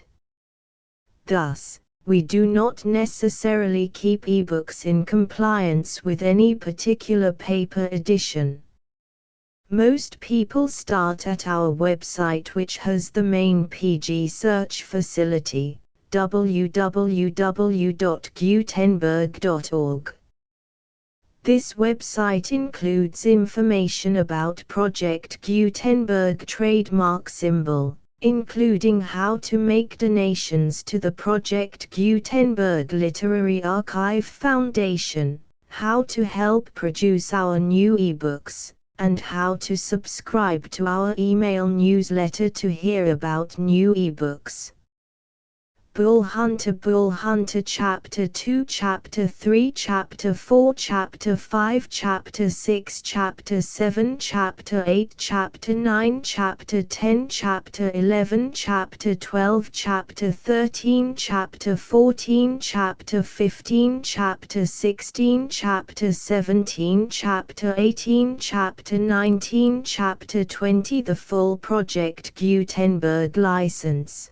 Thus, we do not necessarily keep ebooks in compliance with any particular paper edition. Most people start at our website, which has the main PG search facility, www.gutenberg.org. This website includes information about Project Gutenberg trademark symbol, including how to make donations to the Project Gutenberg Literary Archive Foundation, how to help produce our new ebooks, and how to subscribe to our email newsletter to hear about new ebooks. Bull Hunter Chapter 2 Chapter 3 Chapter 4 Chapter 5 Chapter 6 Chapter 7 Chapter 8 Chapter 9 Chapter 10 Chapter 11 Chapter 12 Chapter 13 Chapter 14 Chapter 15 Chapter 16 Chapter 17 Chapter 18 Chapter 19 Chapter 20. The full Project Gutenberg license.